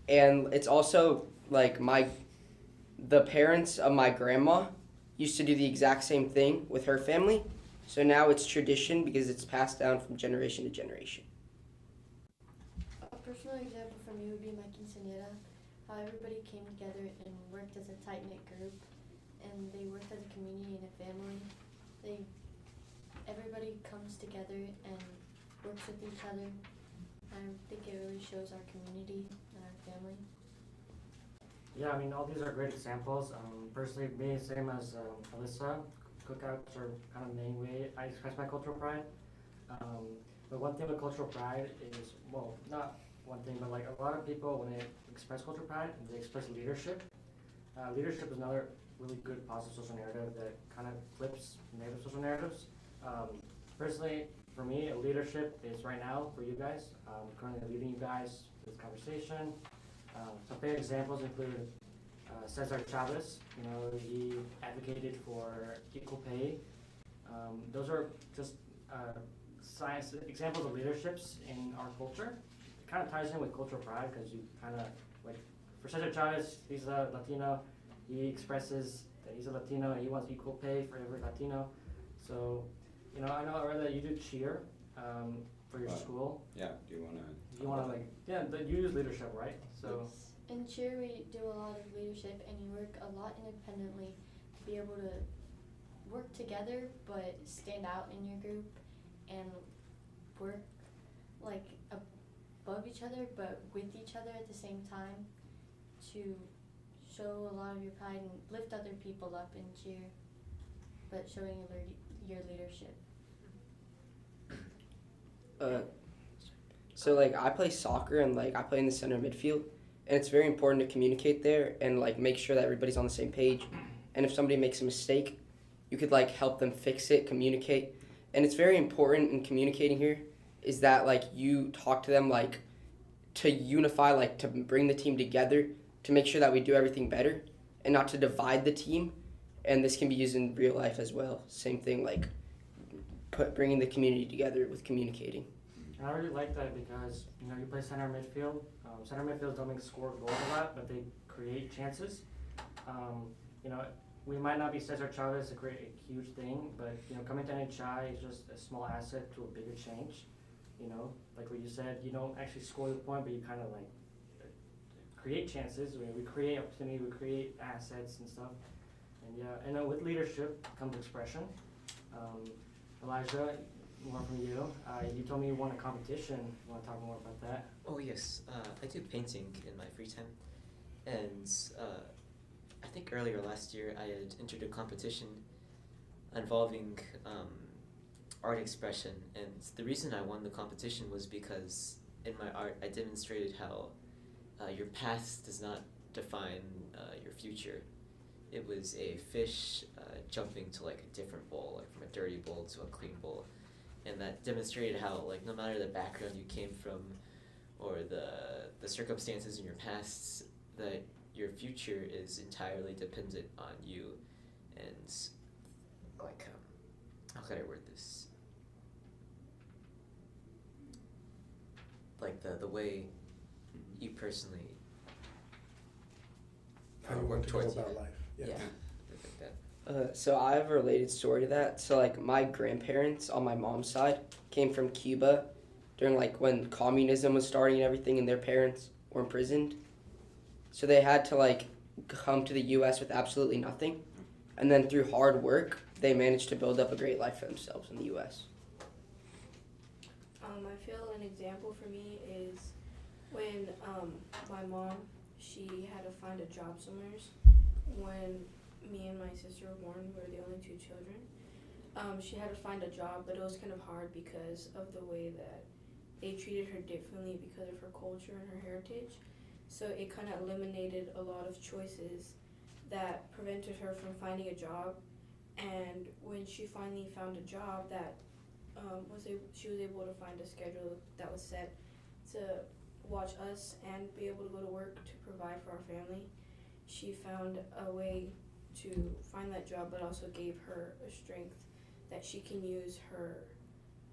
And it's also the parents of my grandma used to do the exact same thing with her family. So now it's tradition because it's passed down from generation to generation. A personal example for me would be my quinceañera, how everybody came together and worked as a tight-knit group, and they worked as a community and a family. Everybody comes together and works with each other. I think it really shows our community and our family. Yeah, I mean, all these are great examples. Personally, me, same as Alyssa, cookouts are kind of the main way I express my cultural pride. But one thing with cultural pride is, well, not one thing, but a lot of people, when they express cultural pride, they express leadership. Leadership is another really good positive social narrative that kind of flips negative social narratives. Personally, for me, leadership is right now for you guys. I'm currently leading you guys this conversation. Some big examples include Cesar Chavez. He advocated for equal pay. Those are just science examples of leaderships in our culture. It kind of ties in with cultural pride because you kind of like for Cesar Chavez, he's a Latino. He expresses that he's a Latino and he wants equal pay for every Latino. So, I know I read that you do cheer for your school. Yeah. Do you wanna? You wanna you use leadership, right? So. In cheer, we do a lot of leadership, and you work a lot independently to be able to work together, but stand out in your group and work like above each other, but with each other at the same time to show a lot of your pride and lift other people up in cheer, but showing your leadership. So like I play soccer and like I play in the center midfield, and it's very important to communicate there and like make sure that everybody's on the same page. And if somebody makes a mistake, you could like help them fix it, communicate. And it's very important in communicating here is that like you talk to them like to unify, like to bring the team together to make sure that we do everything better and not to divide the team. And this can be used in real life as well. Same thing, like bringing the community together with communicating. And I really like that because you play center midfield. Center midfields don't score goals a lot, but they create chances. We might not be Cesar Chavez to create a huge thing, but coming to NHI is just a small asset to a bigger change. Like what you said, you don't actually score the point, but you kind of like create chances. We create opportunity, we create assets and stuff. And with leadership comes expression. Elijah, more from you. You told me you won a competition. You want to talk more about that? Oh yes, I do painting in my free time, and I think earlier last year I had entered a competition involving art expression, and the reason I won the competition was because in my art I demonstrated how your past does not define your future. It was a fish jumping to like a different bowl, like from a dirty bowl to a clean bowl. And that demonstrated how, like, no matter the background you came from or the circumstances in your past, that your future is entirely dependent on you. And, like, how could I word this? Like, the way you personally how you want to go towards about you. life. Yeah. Like that. So I have a related story to that. So like my grandparents on my mom's side came from Cuba during like when communism was starting and everything, and their parents were imprisoned. So they had to like come to the U.S. with absolutely nothing, and then through hard work, they managed to build up a great life for themselves in the U.S. I feel an example for me is when my mom, she had to find a job somewhere when me and my sister were born. We were the only two children. She had to find a job, but it was kind of hard because of the way that they treated her differently because of her culture and her heritage. So it kind of eliminated a lot of choices that prevented her from finding a job. And when she finally found a job that she was able to find a schedule that was set to watch us and be able to go to work to provide for our family. She found a way to find that job, but also gave her a strength that she can use her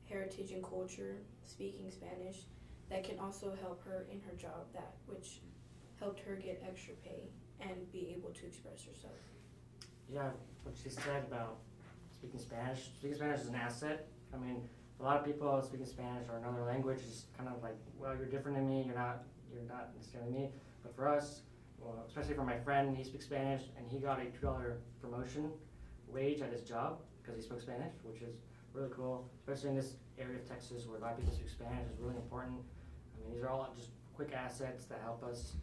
heritage and culture, speaking Spanish, that can also help her in her job, which helped her get extra pay and be able to express herself. Yeah, what she said about speaking Spanish is an asset. I mean, a lot of people speaking Spanish or another language is kind of like, well, you're different than me, you're not necessarily me. But for us, well, especially for my friend, he speaks Spanish and he got a $2 promotion wage at his job because he spoke Spanish, which is really cool, especially in this area of Texas where a lot of people speak Spanish is really important. I mean, these are all just quick assets that help us.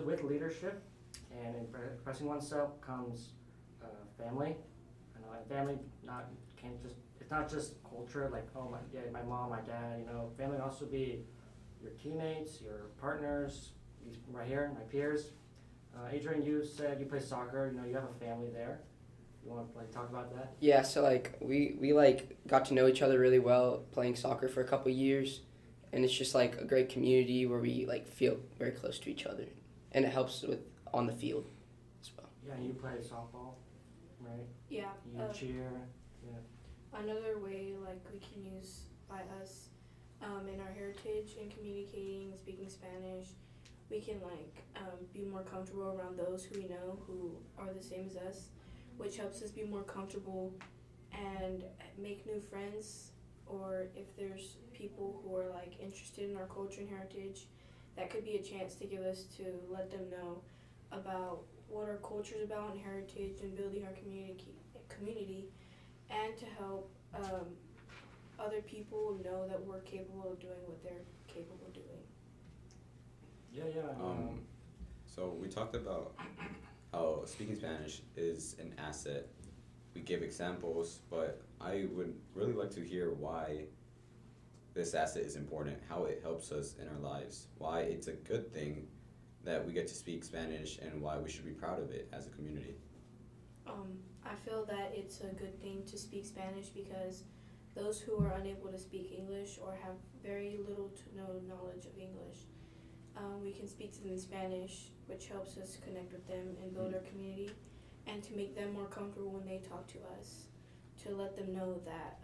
With leadership and in expressing oneself comes family. And family it's not just culture, like, oh, my mom, my dad, family can also be your teammates, your partners, these right here, my peers. Adrian, you said you play soccer, you have a family there. You want to talk about that? Yeah, so like we like got to know each other really well playing soccer for a couple years, and it's just like a great community where we like feel very close to each other, and it helps with on the field as well. Yeah, you play softball, right? Yeah. You cheer. Yeah. Another way like we can use by us in our heritage and communicating, speaking Spanish, we can like be more comfortable around those who we know who are the same as us, which helps us be more comfortable and make new friends. Or if there's people who are like interested in our culture and heritage, that could be a chance to give us to let them know about what our culture is about and heritage and building our community, and to help other people know that we're capable of doing what they're capable of doing. Yeah. So we talked about how speaking Spanish is an asset. We give examples, but I would really like to hear why this asset is important, how it helps us in our lives, why it's a good thing that we get to speak Spanish, and why we should be proud of it as a community. I feel that it's a good thing to speak Spanish because those who are unable to speak English or have very little to no knowledge of English, we can speak to them in Spanish, which helps us connect with them and build our community, and to make them more comfortable when they talk to us, to let them know that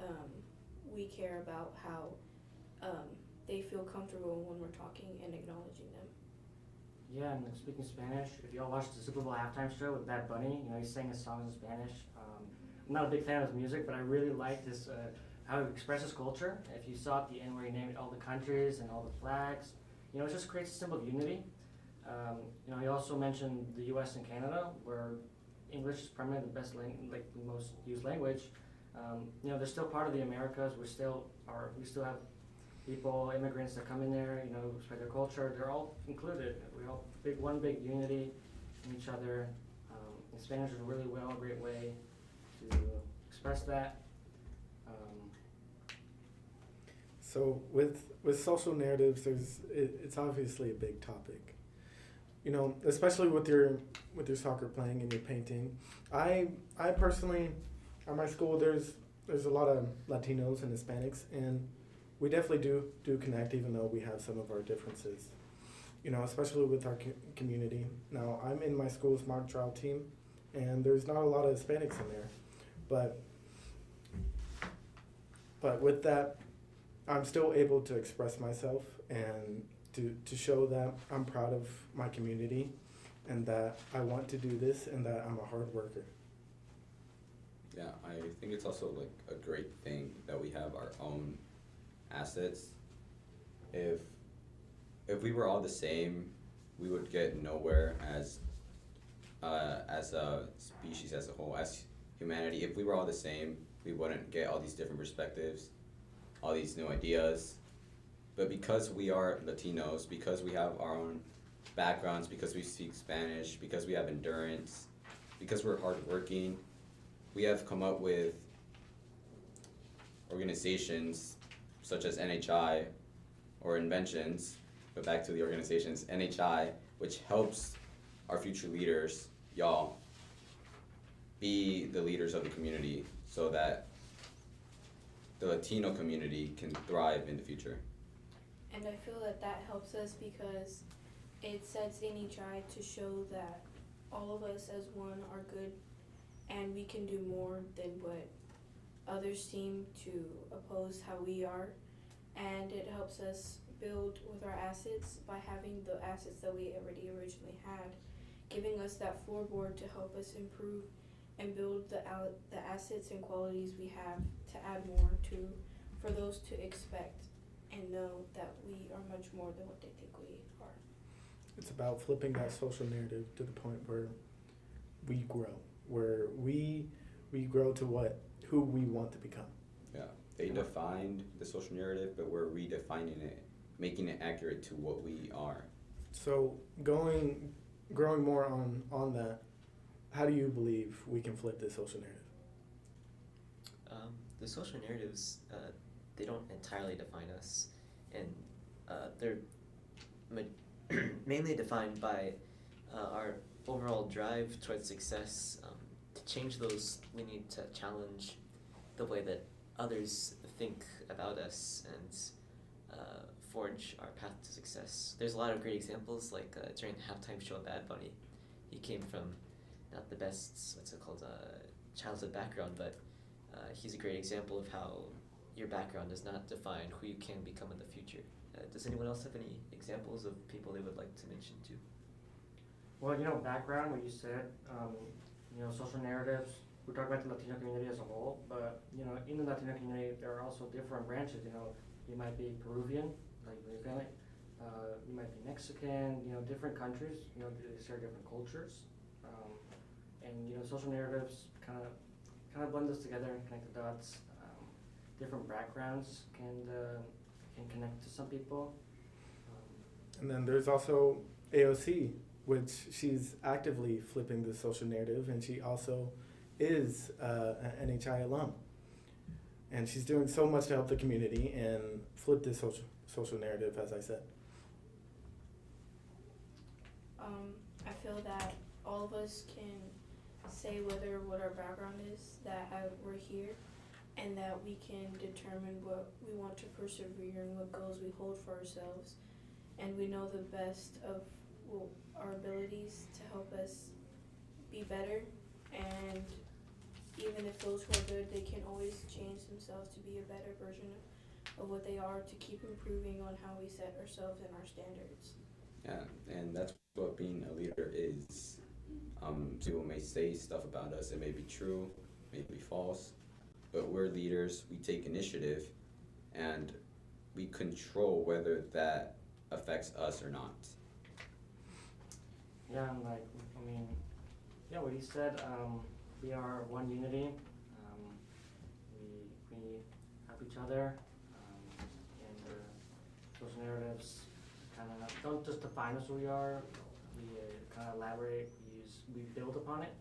we care about how they feel comfortable when we're talking and acknowledging them. Yeah, and speaking Spanish, if y'all watched the Super Bowl halftime show with Bad Bunny, he sang his songs in Spanish. I'm not a big fan of his music, but I really like his how he expresses culture. If you saw at the end where he named all the countries and all the flags, it just creates a symbol of unity. He also mentioned the U.S. and Canada, where English is primarily the the most used language. They're still part of the Americas. We still have people, immigrants that come in there, respect their culture. They're all included. We all one big unity in each other. And Spanish is a great way to express that. So with social narratives, it's obviously a big topic. Especially with your soccer playing and your painting. I personally, at my school, there's a lot of Latinos and Hispanics, and we definitely do connect, even though we have some of our differences. Especially with our community. Now, I'm in my school's mock trial team, and there's not a lot of Hispanics in there, but with that, I'm still able to express myself and to show that I'm proud of my community and that I want to do this and that I'm a hard worker. Yeah, I think it's also like a great thing that we have our own assets. If we were all the same, we would get nowhere as a species as a whole, as humanity. If we were all the same, we wouldn't get all these different perspectives, all these new ideas. But because we are Latinos, because we have our own backgrounds, because we speak Spanish, because we have endurance, because we're hardworking, we have come up with organizations such as NHI or inventions, but back to the organizations, NHI, which helps our future leaders, y'all, be the leaders of the community so that the Latino community can thrive in the future. And I feel that helps us because it sets NHI to show that all of us as one are good and we can do more than what others seem to oppose how we are. And it helps us build with our assets by having the assets that we already originally had, giving us that floorboard to help us improve and build the assets and qualities we have to add more to, for those to expect and know that we are much more than what they think we are. It's about flipping that social narrative to the point where we grow, where we grow to who we want to become. Yeah, they defined the social narrative, but we're redefining it, making it accurate to what we are. So growing more on that, how do you believe we can flip this social narrative? The social narratives, they don't entirely define us, and they're mainly defined by our overall drive towards success. To change those, we need to challenge the way that others think about us and forge our path to success. There's a lot of great examples, like during the halftime show of Bad Bunny. He came from not the best, childhood background, but he's a great example of how your background does not define who you can become in the future. Does anyone else have any examples of people they would like to mention too? Well, background, what you said, social narratives. We talk about the Latino community as a whole, but, in the Latino community, there are also different branches. You might be Peruvian, like your family. You might be Mexican, different countries, they share different cultures. And, social narratives kind of blend us together and connect the dots. Different backgrounds can connect to some people. And then there's also AOC, which she's actively flipping the social narrative, and she also is an NHI alum. And she's doing so much to help the community and flip this social narrative, as I said. I feel that all of us can say what our background is, that we're here, and that we can determine what we want to persevere and what goals we hold for ourselves. And we know the best of our abilities to help us be better. And even if those who are good, they can always change themselves to be a better version of what they are, to keep improving on how we set ourselves and our standards. Yeah, and that's what being a leader is. People may say stuff about us, it may be true, may be false, but we're leaders, we take initiative, and we control whether that affects us or not. Yeah, and what he said, we are one unity. We help each other, and social narratives kind of don't just define us who we are. We kind of elaborate. We build upon it.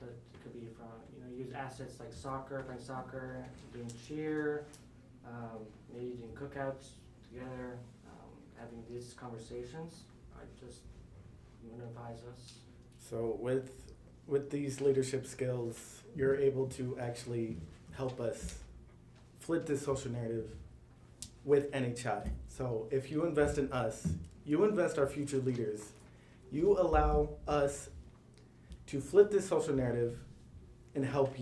It could be from use assets like playing soccer, doing cheer, maybe doing cookouts together, having these conversations. Just unifies us. So with these leadership skills, you're able to actually help us flip this social narrative with NHI. So if you invest in us, you invest our future leaders, you allow us to flip this social narrative and help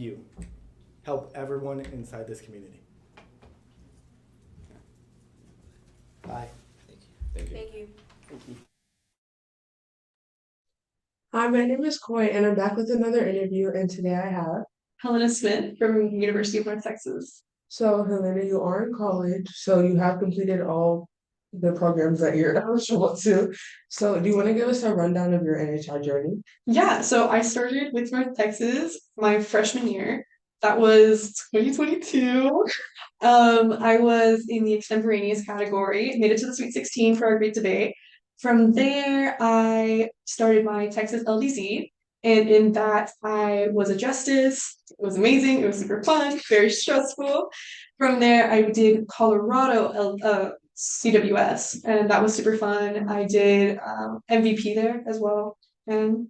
everyone inside this community. Bye. Thank you. Thank you. Thank you. Hi, my name is Coy, and I'm back with another interview. And today I have Helena Smith from University of North Texas. So, Helena, you are in college, so you have completed all the programs that you're eligible to. So, do you want to give us a rundown of your NHI journey? Yeah, so I started with North Texas my freshman year. That was 2022. I was in the extemporaneous category, made it to the Sweet 16 for our great debate. From there, I started my Texas LDC, and in that, I was a justice. It was amazing. It was super fun, very stressful. From there, I did Colorado CWS, and that was super fun. I did MVP there as well, and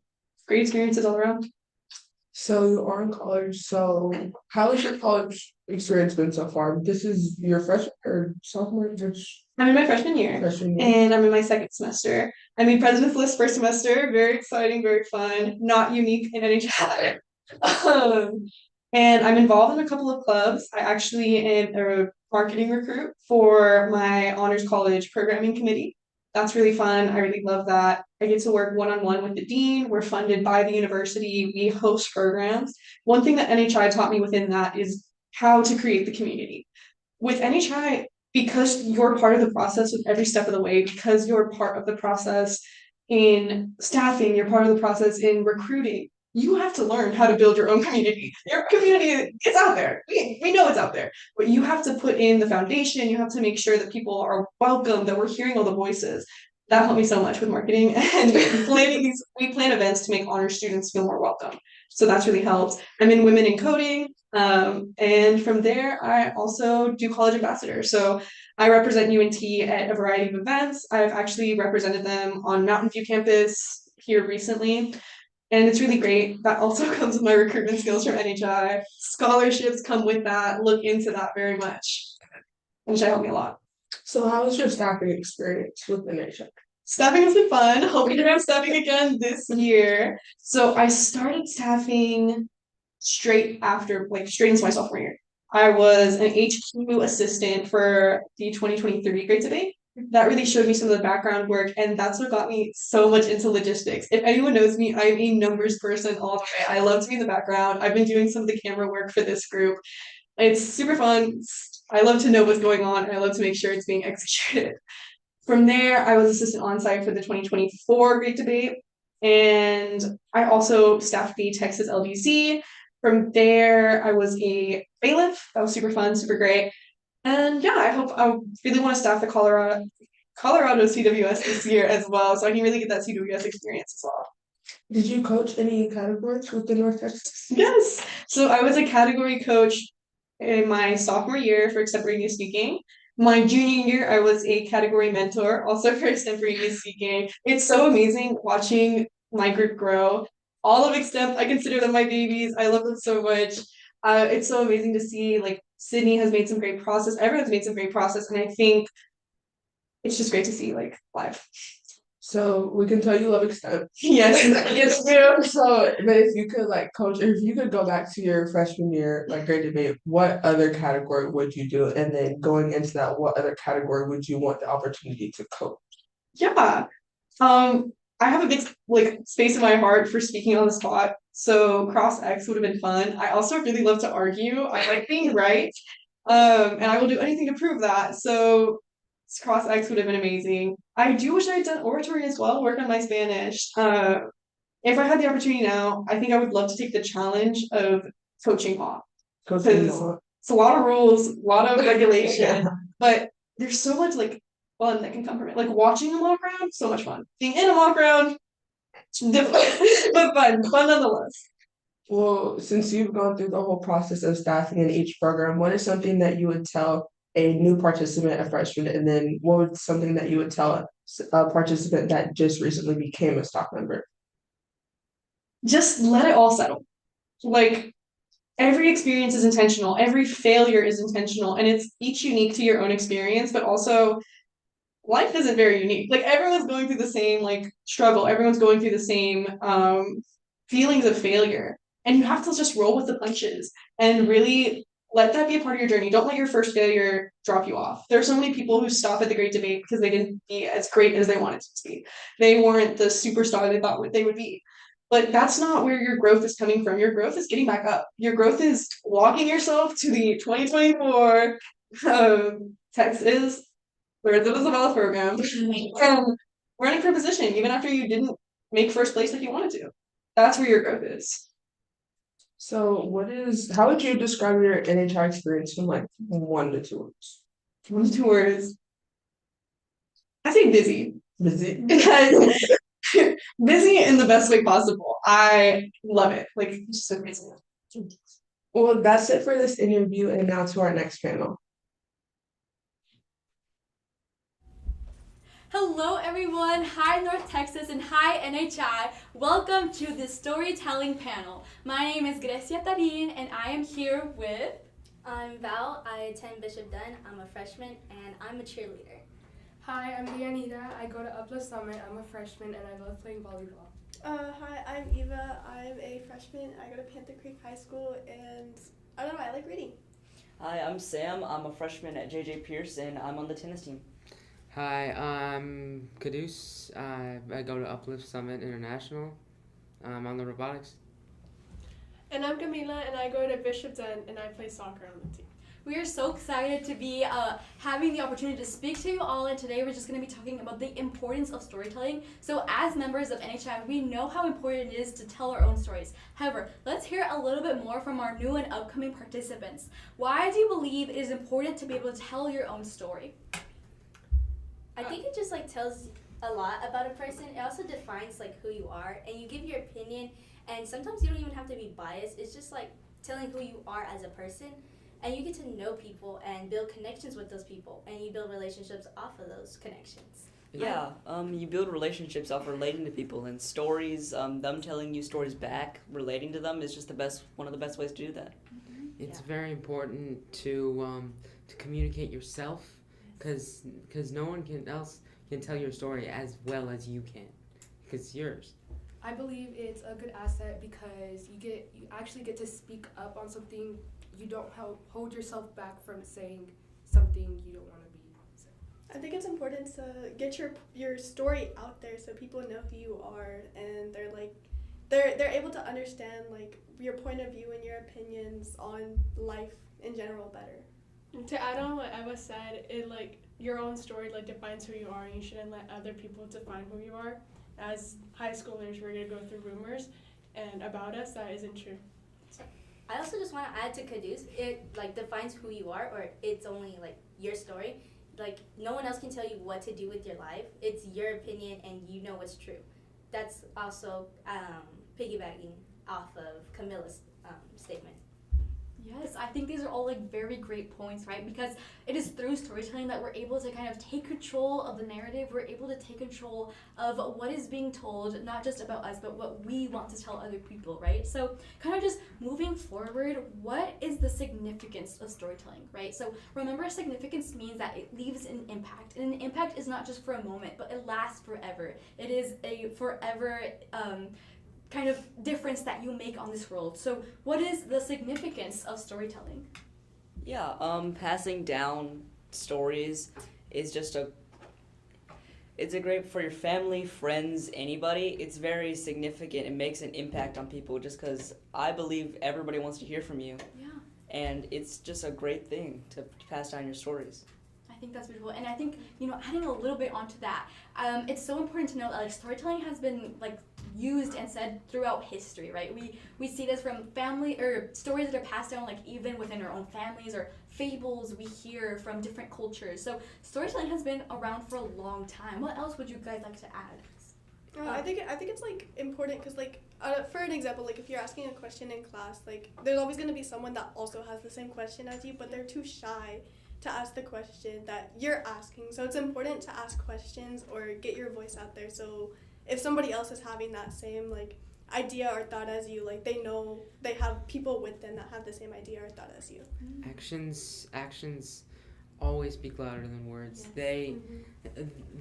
great experiences all around. So you are in college. So how has your college experience been so far? This is your freshman or sophomore? I'm in my freshman year, and I'm in my second semester. I made President's List first semester. Very exciting, very fun. Not unique in any way. And I'm involved in a couple of clubs. I actually am a marketing recruit for my honors college programming committee. That's really fun. I really love that. I get to work one-on-one with the dean. We're funded by the university. We host programs. One thing that NHI taught me within that is how to create the community. With NHI, because you're part of the process with every step of the way, because you're part of the process in staffing, you're part of the process in recruiting, you have to learn how to build your own community. Your community is out there. We know it's out there, but you have to put in the foundation. You have to make sure that people are welcome, that we're hearing all the voices. That helped me so much with marketing and planning we plan events to make honor students feel more welcome. So that's really helped. I'm in Women in Coding. And from there, I also do college ambassador. So I represent UNT at a variety of events. I've actually represented them on Mountain View campus here recently. And it's really great. That also comes with my recruitment skills from NHI. Scholarships come with that. Look into that very much. NHI helped me a lot. So how was your staffing experience with NHI? Staffing has been fun. Hoping to have staffing again this year. So I started staffing straight into my sophomore year. I was an HQ assistant for the 2023 Great Debate. That really showed me some of the background work, and that's what got me so much into logistics. If anyone knows me, I'm a numbers person all the way. I love to be in the background. I've been doing some of the camera work for this group. It's super fun. I love to know what's going on, and I love to make sure it's being executed. From there, I was assistant on-site for the 2024 Great Debate, and I also staffed the Texas LDC. From there, I was a bailiff. That was super fun, super great. And yeah, I really want to staff the Colorado CWS this year as well, so I can really get that CWS experience as well. Did you coach any categories within North Texas? Yes. So I was a category coach in my sophomore year for extemporaneous speaking. My junior year, I was a category mentor, also for extemporaneous speaking. It's so amazing watching my group grow. All of extemp, I consider them my babies. I love them so much. It's so amazing to see, like, Sydney has made some great process. Everyone's made some great process, and I think it's just great to see, like, live. So we can tell you love extent. Yes, yes, do. So, but if you could if you could go back to your freshman year, Great Debate, what other category would you do? And then going into that, what other category would you want the opportunity to coach? Yeah. I have a big space in my heart for speaking on the spot. So cross X would have been fun. I also really love to argue. I like being right. And I will do anything to prove that. So cross X would have been amazing. I do wish I had done oratory as well, work on my Spanish. If I had the opportunity now, I think I would love to take the challenge of coaching law. Because it's a lot of rules, a lot of regulation, but there's so much fun that can come from it. Like watching a mock round, so much fun. Being in a mock round, different, but fun nonetheless. Well, since you've gone through the whole process of staffing in each program, what is something that you would tell a new participant, a freshman, and then what would something that you would tell a participant that just recently became a staff member? Just let it all settle. Like every experience is intentional, every failure is intentional, and it's each unique to your own experience, but also life isn't very unique. Like everyone's going through the same struggle, everyone's going through the same feelings of failure. And you have to just roll with the punches and really let that be a part of your journey. Don't let your first failure drop you off. There are so many people who stop at the Great Debate because they didn't be as great as they wanted to be. They weren't the superstar they thought they would be. But that's not where your growth is coming from. Your growth is getting back up. Your growth is walking yourself to the 2024 Texas Lords of Isabella program and running for a position even after you didn't make first place like you wanted to. That's where your growth is. So how would you describe your NHI experience in 1 to 2 words? 1 to 2 words. I say busy. Busy. Because busy in the best way possible. I love it. Just so crazy. Well, that's it for this interview, and now to our next panel. Hello everyone, hi North Texas and hi NHI. Welcome to the storytelling panel. My name is Grecia Tarin and I am here with... I'm Val, I attend Bishop Dunn, I'm a freshman and I'm a cheerleader. Hi, I'm Leonida, I go to Upla Summit, I'm a freshman and I love playing volleyball. Hi, I'm Eva, I'm a freshman, I go to Panther Creek High School and I don't know, I like reading. Hi, I'm Sam, I'm a freshman at JJ Pierce and I'm on the tennis team. Hi, I'm Caduce. I go to Uplift Summit International. I'm on the robotics. And I'm Camila, and I go to Bishop Dunn, and I play soccer on the team. We are so excited to be having the opportunity to speak to you all, and today we're just going to be talking about the importance of storytelling. So as members of NHI, we know how important it is to tell our own stories. However, let's hear a little bit more from our new and upcoming participants. Why do you believe it is important to be able to tell your own story? I think it just tells a lot about a person. It also defines who you are, and you give your opinion, and sometimes you don't even have to be biased. It's just telling who you are as a person, and you get to know people and build connections with those people, and you build relationships off of those connections. Yeah, you build relationships off relating to people, and stories, them telling you stories back, relating to them is just one of the best ways to do that. It's very important to to communicate yourself, because no one else can tell your story as well as you can, because it's yours. I believe it's a good asset because you actually get to speak up on something. You don't hold yourself back from saying something you don't want to be. I think it's important to get your story out there so people know who you are, and they're able to understand like your point of view and your opinions on life in general better. And to add on what Eva said, it like your own story like defines who you are, and you shouldn't let other people define who you are. As high schoolers, we're gonna go through rumors and about us that isn't true. I also just want to add to Caduce, it like defines who you are, or it's only like your story. Like no one else can tell you what to do with your life. It's your opinion, and you know what's true. That's also piggybacking off of Camilla's statement. Yes, I think these are all like very great points, right? Because it is through storytelling that we're able to kind of take control of the narrative. We're able to take control of what is being told, not just about us, but what we want to tell other people, right? So kind of just moving forward, what is the significance of storytelling, right? So remember, significance means that it leaves an impact. And an impact is not just for a moment, but it lasts forever. It is a forever kind of difference that you make on this world. So what is the significance of storytelling? Yeah, passing down stories is just it's a great for your family, friends, anybody. It's very significant. It makes an impact on people just because I believe everybody wants to hear from you. Yeah. And it's just a great thing to pass down your stories. I think that's beautiful. And I think, adding a little bit onto that, it's so important to know that like storytelling has been like used and said throughout history, right? We see this from family or stories that are passed down like even within our own families, or fables we hear from different cultures. So storytelling has been around for a long time. What else would you guys like to add? I think it's like important because like for an example, like if you're asking a question in class, like there's always going to be someone that also has the same question as you, but they're too shy to ask the question that you're asking. So it's important to ask questions or get your voice out there. So if somebody else is having that same like idea or thought as you, like they know they have people with them that have the same idea or thought as you. Actions always speak louder than words. Yes.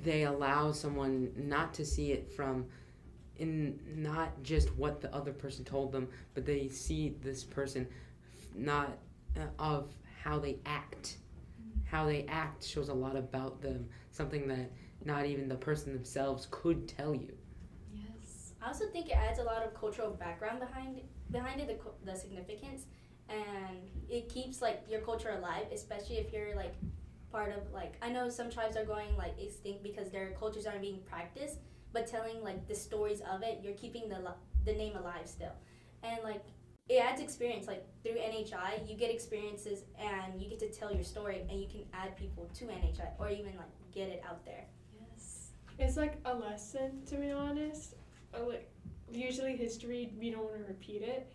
They allow someone not to see it from in not just what the other person told them, but they see this person not of how they act. How they act shows a lot about them, something that not even the person themselves could tell you. Yes. I also think it adds a lot of cultural background behind it, the significance, and it keeps like your culture alive, especially if you're like part of like, I know some tribes are going like extinct because their cultures aren't being practiced, but telling like the stories of it, you're keeping the name alive still. And like it adds experience, like through NHI you get experiences and you get to tell your story, and you can add people to NHI or even like get it out there. Yes. It's like a lesson, to be honest. Like usually history, we don't want to repeat it,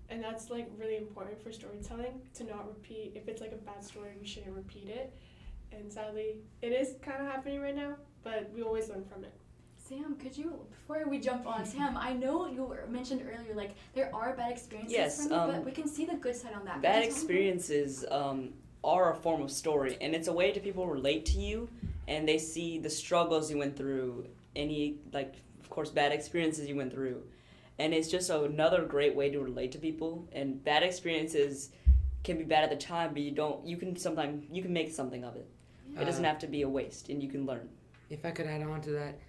and that's like really important for storytelling, to not repeat. If it's like a bad story, we shouldn't repeat it, and sadly it is kind of happening right now, but we always learn from it. Sam, could you, before we jump on, Sam, I know you mentioned earlier, like, there are bad experiences from it, but we can see the good side on that. Bad experiences are a form of story, and it's a way to people relate to you, and they see the struggles you went through, of course, bad experiences you went through, and it's just another great way to relate to people. And bad experiences can be bad at the time, but you can make something of it. It doesn't have to be a waste, and you can learn. If I could add on to that,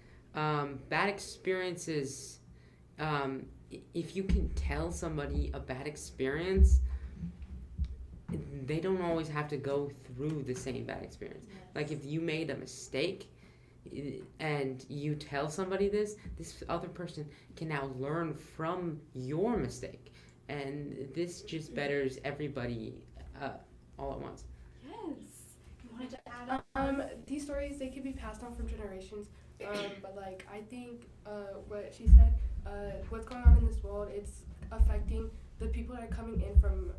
bad experiences, if you can tell somebody a bad experience, they don't always have to go through the same bad experience. Yes. Like if you made a mistake and you tell somebody this other person can now learn from your mistake, and this just betters everybody all at once. Yes. You wanted to add on? These stories, they can be passed on from generations. But like I think what she said, what's going on in this world, it's affecting the people that are coming in from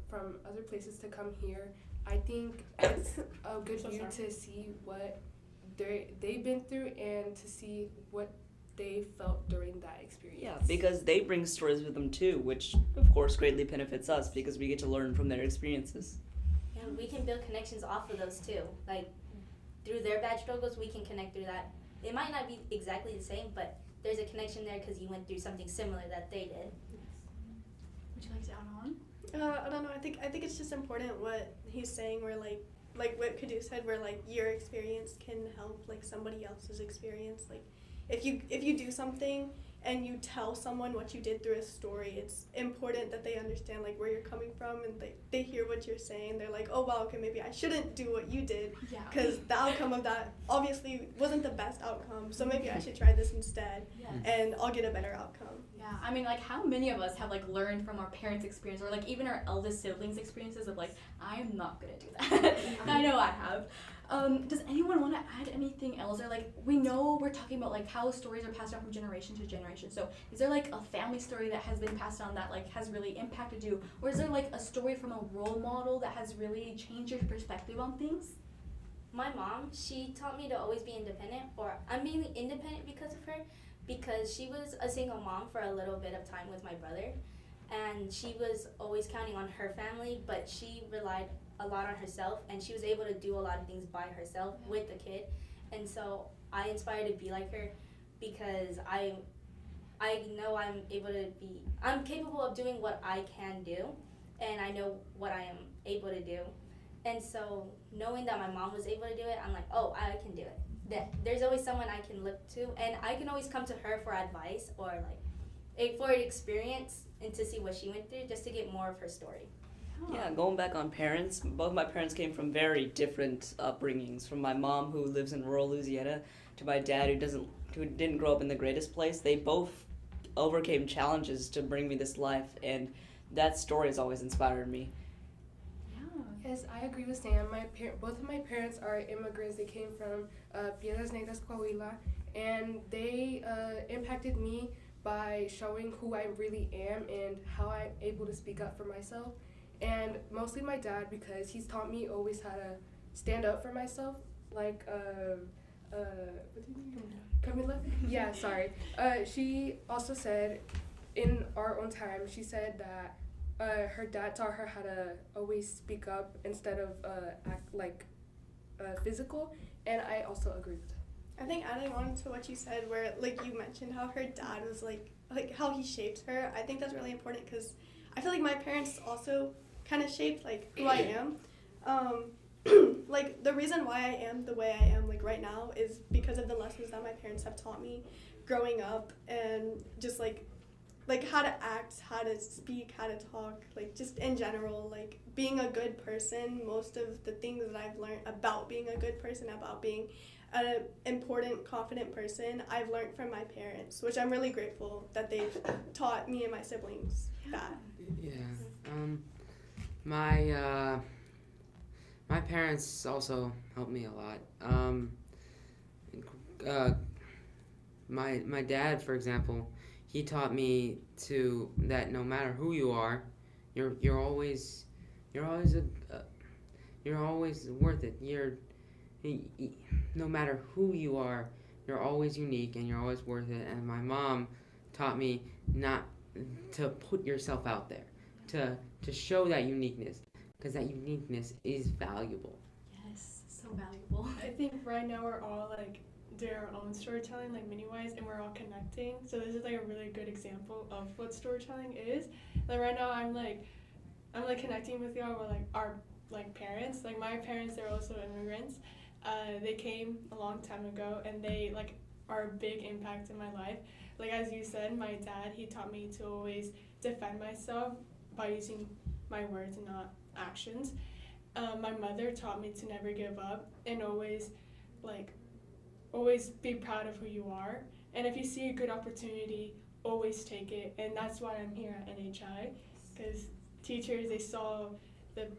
other places to come here. I think it's a good view to see what they've been through and to see what they felt during that experience. Yeah, because they bring stories with them too, which of course greatly benefits us because we get to learn from their experiences. Yeah, and we can build connections off of those too. Like through their bad struggles, we can connect through that. It might not be exactly the same, but there's a connection there because you went through something similar that they did. Would you like to add on? I don't know. I think it's just important what he's saying. Where like what Kadu said, where like your experience can help like somebody else's experience. Like if you do something and you tell someone what you did through a story, it's important that they understand like where you're coming from, and they hear what you're saying. They're like, oh wow, okay, maybe I shouldn't do what you did, because the outcome of that obviously wasn't the best outcome, so maybe I should try this instead, and I'll get a better outcome. Yeah, I mean, like, how many of us have, like, learned from our parents' experience, or, like, even our eldest siblings' experiences of, like, I'm not gonna do that. I know I have. Does anyone want to add anything else? Or, like, we know we're talking about, like, how stories are passed down from generation to generation. So, is there, like, a family story that has been passed down that, like, has really impacted you? Or is there, like, a story from a role model that has really changed your perspective on things? My mom, she taught me to always be independent, or I'm being independent because of her, because she was a single mom for a little bit of time with my brother, and she was always counting on her family, but she relied a lot on herself, and she was able to do a lot of things by herself with the kid. And so I inspire to be like her, because I know I'm capable of doing what I can do, and I know what I am able to do. And so knowing that my mom was able to do it, I'm like, oh, I can do it. There's always someone I can look to, and I can always come to her for advice, or like for experience, and to see what she went through, just to get more of her story. Yeah, going back on parents, both my parents came from very different upbringings. From my mom, who lives in rural Louisiana, to my dad, who didn't grow up in the greatest place. They both overcame challenges to bring me this life, and that story has always inspired me. Yes, I agree with Sam. Both of my parents are immigrants. They came from Piedras Negras, Coahuila, and they impacted me by showing who I really am and how I'm able to speak up for myself. And mostly my dad, because he's taught me always how to stand up for myself. Like, Camila? Yeah, sorry. She also said, in our own time, she said that her dad taught her how to always speak up instead of act like physical, and I also agree with that. I think adding on to what you said, where like you mentioned how her dad was like how he shaped her, I think that's really important, because I feel like my parents also kind of shaped like who I am. Like the reason why I am the way I am like right now is because of the lessons that my parents have taught me growing up, and just like how to act, how to speak, how to talk, like just in general, like being a good person. Most of the things that I've learned about being a good person, about being an important, confident person, I've learned from my parents, which I'm really grateful that they've taught me and my siblings that. Yeah. My parents also helped me a lot. My dad, for example, he taught me that no matter who you are, you're always worth it. No matter who you are, you're always unique and you're always worth it. And my mom taught me not to put yourself out there, to show that uniqueness, because that uniqueness is valuable. Yes, so valuable. I think right now we're all like doing our own storytelling, like mini-wise, and we're all connecting. So this is like a really good example of what storytelling is. Like right now I'm connecting with y'all with like our like parents. Like my parents, they're also immigrants. They came a long time ago, and they like are a big impact in my life. Like as you said, my dad, he taught me to always defend myself by using my words and not actions. My mother taught me to never give up and always be proud of who you are. And if you see a good opportunity, always take it. And that's why I'm here at NHI, because teachers, they saw that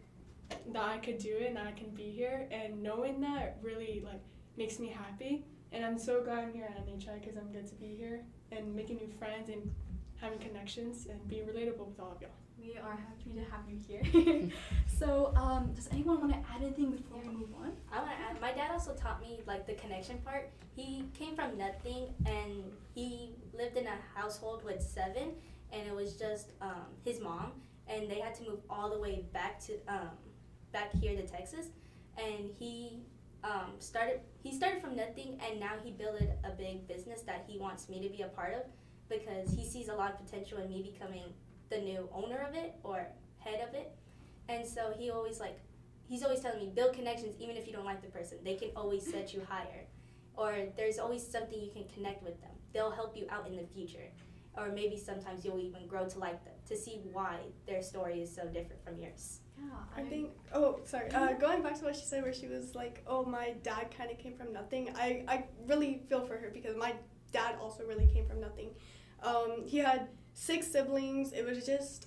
I could do it and I can be here. And knowing that really like makes me happy. And I'm so glad I'm here at NHI, because I'm good to be here and making new friends and having connections and being relatable with all of y'all. We are happy to have you here. So, does anyone want to add anything before we move on? I want to add, my dad also taught me like the connection part. He came from nothing, and he lived in a household with 7, and it was just his mom, and they had to move all the way back to back here to Texas, and he started from nothing, and now he built a big business that he wants me to be a part of because he sees a lot of potential in me becoming the new owner of it or head of it. And so he's always telling me, build connections even if you don't like the person. They can always set you higher. Or there's always something you can connect with them. They'll help you out in the future. Or maybe sometimes you'll even grow to like them, to see why their story is so different from yours. I think, going back to what she said where she was like, oh, my dad kind of came from nothing. I really feel for her because my dad also really came from nothing. He had 6 siblings. It was just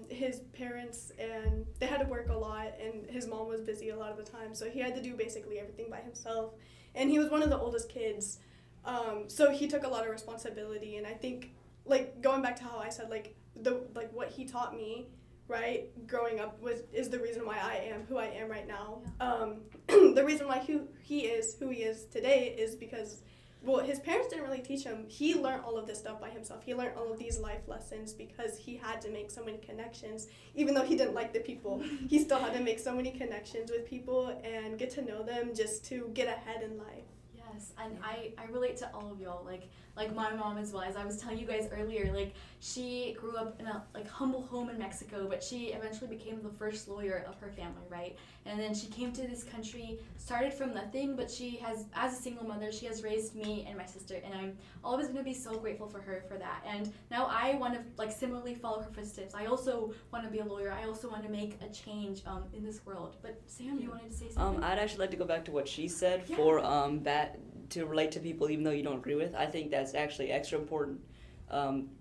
his parents, and they had to work a lot, and his mom was busy a lot of the time, so he had to do basically everything by himself. And he was one of the oldest kids, so he took a lot of responsibility. And I think, like, going back to how I said, like, what he taught me, right, growing up is the reason why I am who I am right now. The reason why he is who he is today is because, well, his parents didn't really teach him. He learned all of this stuff by himself. He learned all of these life lessons because he had to make so many connections. Even though he didn't like the people, he still had to make so many connections with people and get to know them just to get ahead in life. Yes, and I relate to all of y'all, like my mom as well. As I was telling you guys earlier, like she grew up in a humble home in Mexico, but she eventually became the first lawyer of her family, right? And then she came to this country, started from nothing, but she has, as a single mother, she has raised me and my sister, and I'm always going to be so grateful for her for that. And now I want to similarly follow her footsteps. I also want to be a lawyer. I also want to make a change in this world. But Sam, you wanted to say something? I'd actually like to go back to what she said for to relate to people even though you don't agree with. I think that's actually extra important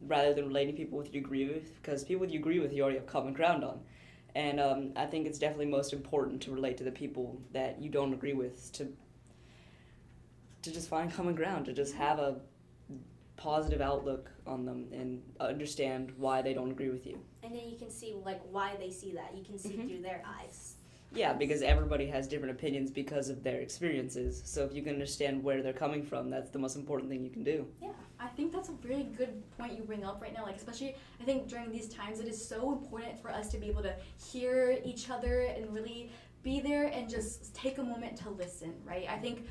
rather than relating to people with you agree with, because people you agree with you already have common ground on. And I think it's definitely most important to relate to the people that you don't agree with to just find common ground, to just have a positive outlook on them and understand why they don't agree with you. And then you can see why they see that. You can see through their eyes. Yeah, because everybody has different opinions because of their experiences. So if you can understand where they're coming from, that's the most important thing you can do. Yeah, I think that's a really good point you bring up right now. Especially, I think during these times, it is so important for us to be able to hear each other and really be there and just take a moment to listen, right? I think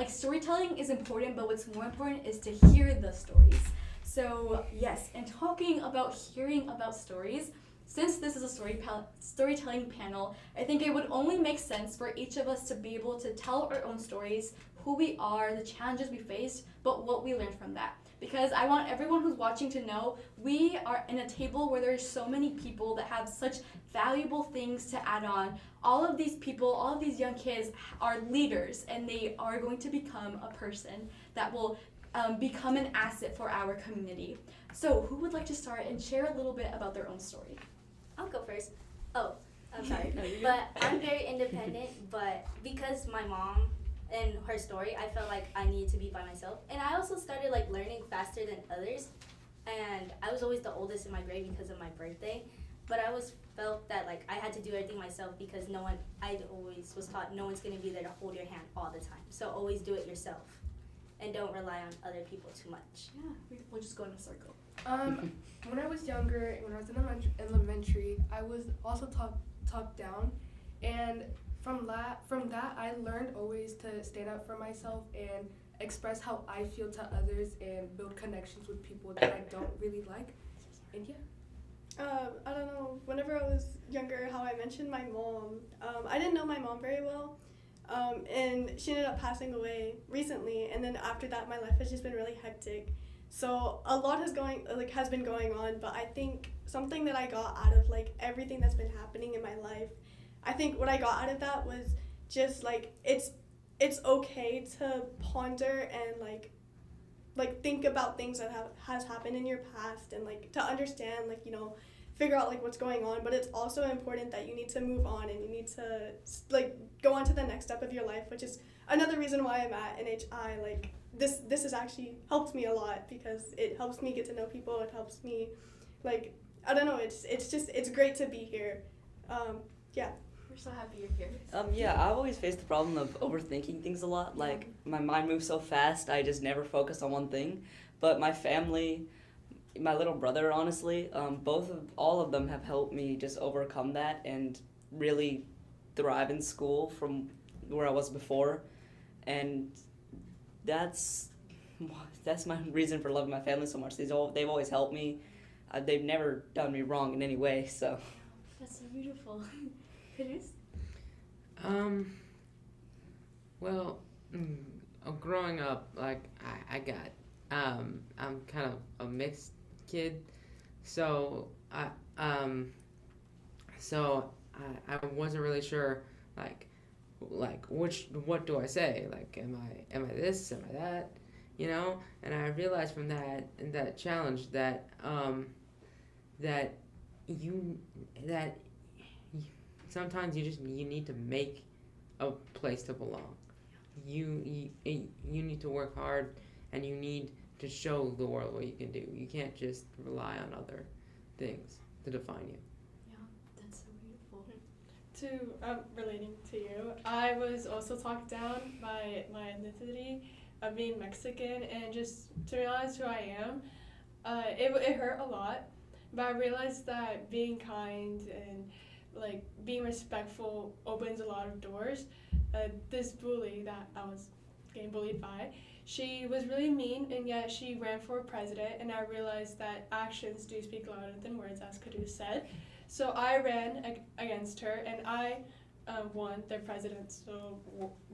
storytelling is important, but what's more important is to hear the stories. So yes, and talking about hearing about stories, since this is a storytelling panel, I think it would only make sense for each of us to be able to tell our own stories, who we are, the challenges we faced, but what we learned from that. Because I want everyone who's watching to know we are in a table where there's so many people that have such valuable things to add on. All of these people, all of these young kids are leaders, and they are going to become a person that will become an asset for our community. So who would like to start and share a little bit about their own story? I'll go first. Oh, I'm sorry. But I'm very independent, but because my mom and her story, I felt like I needed to be by myself. And I also started learning faster than others. And I was always the oldest in my grade because of my birthday. But I always felt that I had to do everything myself because I always was taught no one's going to be there to hold your hand all the time. So always do it yourself. And don't rely on other people too much. Yeah, we'll just go in a circle. When I was younger, when I was in elementary, I was also talked down, and from that I learned always to stand up for myself and express how I feel to others and build connections with people that I don't really like. And I don't know, whenever I was younger, how I mentioned my mom, I didn't know my mom very well. And she ended up passing away recently, and then after that my life has just been really hectic. So a lot has been going on, but I think something that I got out of everything that's been happening in my life, I think what I got out of that was just it's okay to ponder and think about things that has happened in your past and to understand figure out what's going on, but it's also important that you need to move on and you need to go on to the next step of your life, which is another reason why I'm at NHI. This has actually helped me a lot because it helps me get to know people. It helps me I don't know, it's great to be here. Yeah. We're so happy you're here. Yeah, I've always faced the problem of overthinking things a lot. My mind moves so fast, I just never focus on one thing. But my family, my little brother, honestly, all of them have helped me just overcome that and really thrive in school from where I was before, and that's my reason for loving my family so much. They've always helped me. They've never done me wrong in any way. So. That's so beautiful. Chris? Well, growing up, like I got, I'm kind of a mixed kid, so I wasn't really sure, like what do I say? Like, am I this? Am I that? You know? And I realized from that challenge that that you that y- sometimes you need to make a place to belong. You need to work hard, and you need to show the world what you can do. You can't just rely on other things to define you. Yeah, that's so beautiful. Relating to you, I was also talked down by my ethnicity of being Mexican, and just to realize who I am, it hurt a lot, but I realized that being kind and like being respectful opens a lot of doors. This bully that I was getting bullied by, she was really mean, and yet she ran for president, and I realized that actions do speak louder than words, as Kadu said. So I ran against her, and I won the presidential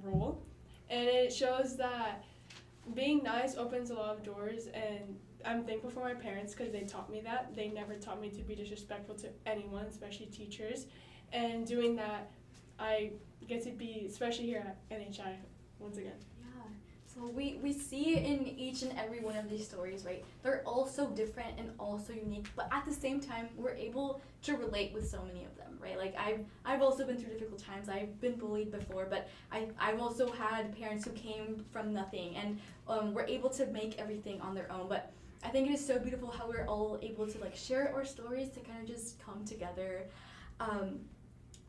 role. And it shows that being nice opens a lot of doors, and I'm thankful for my parents because they taught me that. They never taught me to be disrespectful to anyone, especially teachers. And doing that, I get to be, especially here at NHI, once again. So we see in each and every one of these stories, right? They're all so different and all so unique, but at the same time, we're able to relate with so many of them, right? Like I've also been through difficult times. I've been bullied before, but I've also had parents who came from nothing and were able to make everything on their own. But I think it is so beautiful how we're all able to like share our stories to kind of just come together.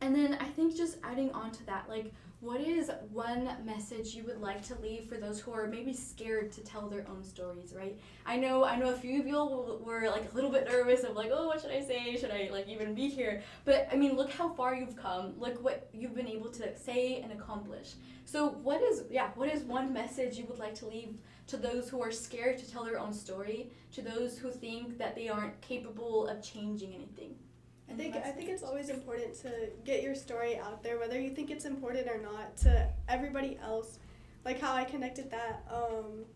And then I think just adding on to that, like, what is one message you would like to leave for those who are maybe scared to tell their own stories, right? I know a few of you were like a little bit nervous of like, oh, what should I say? Should I like even be here? But I mean, look how far you've come. Look what you've been able to say and accomplish. So what is one message you would like to leave to those who are scared to tell their own story, to those who think that they aren't capable of changing anything? I think it's always important to get your story out there, whether you think it's important or not, to everybody else. Like how I connected that,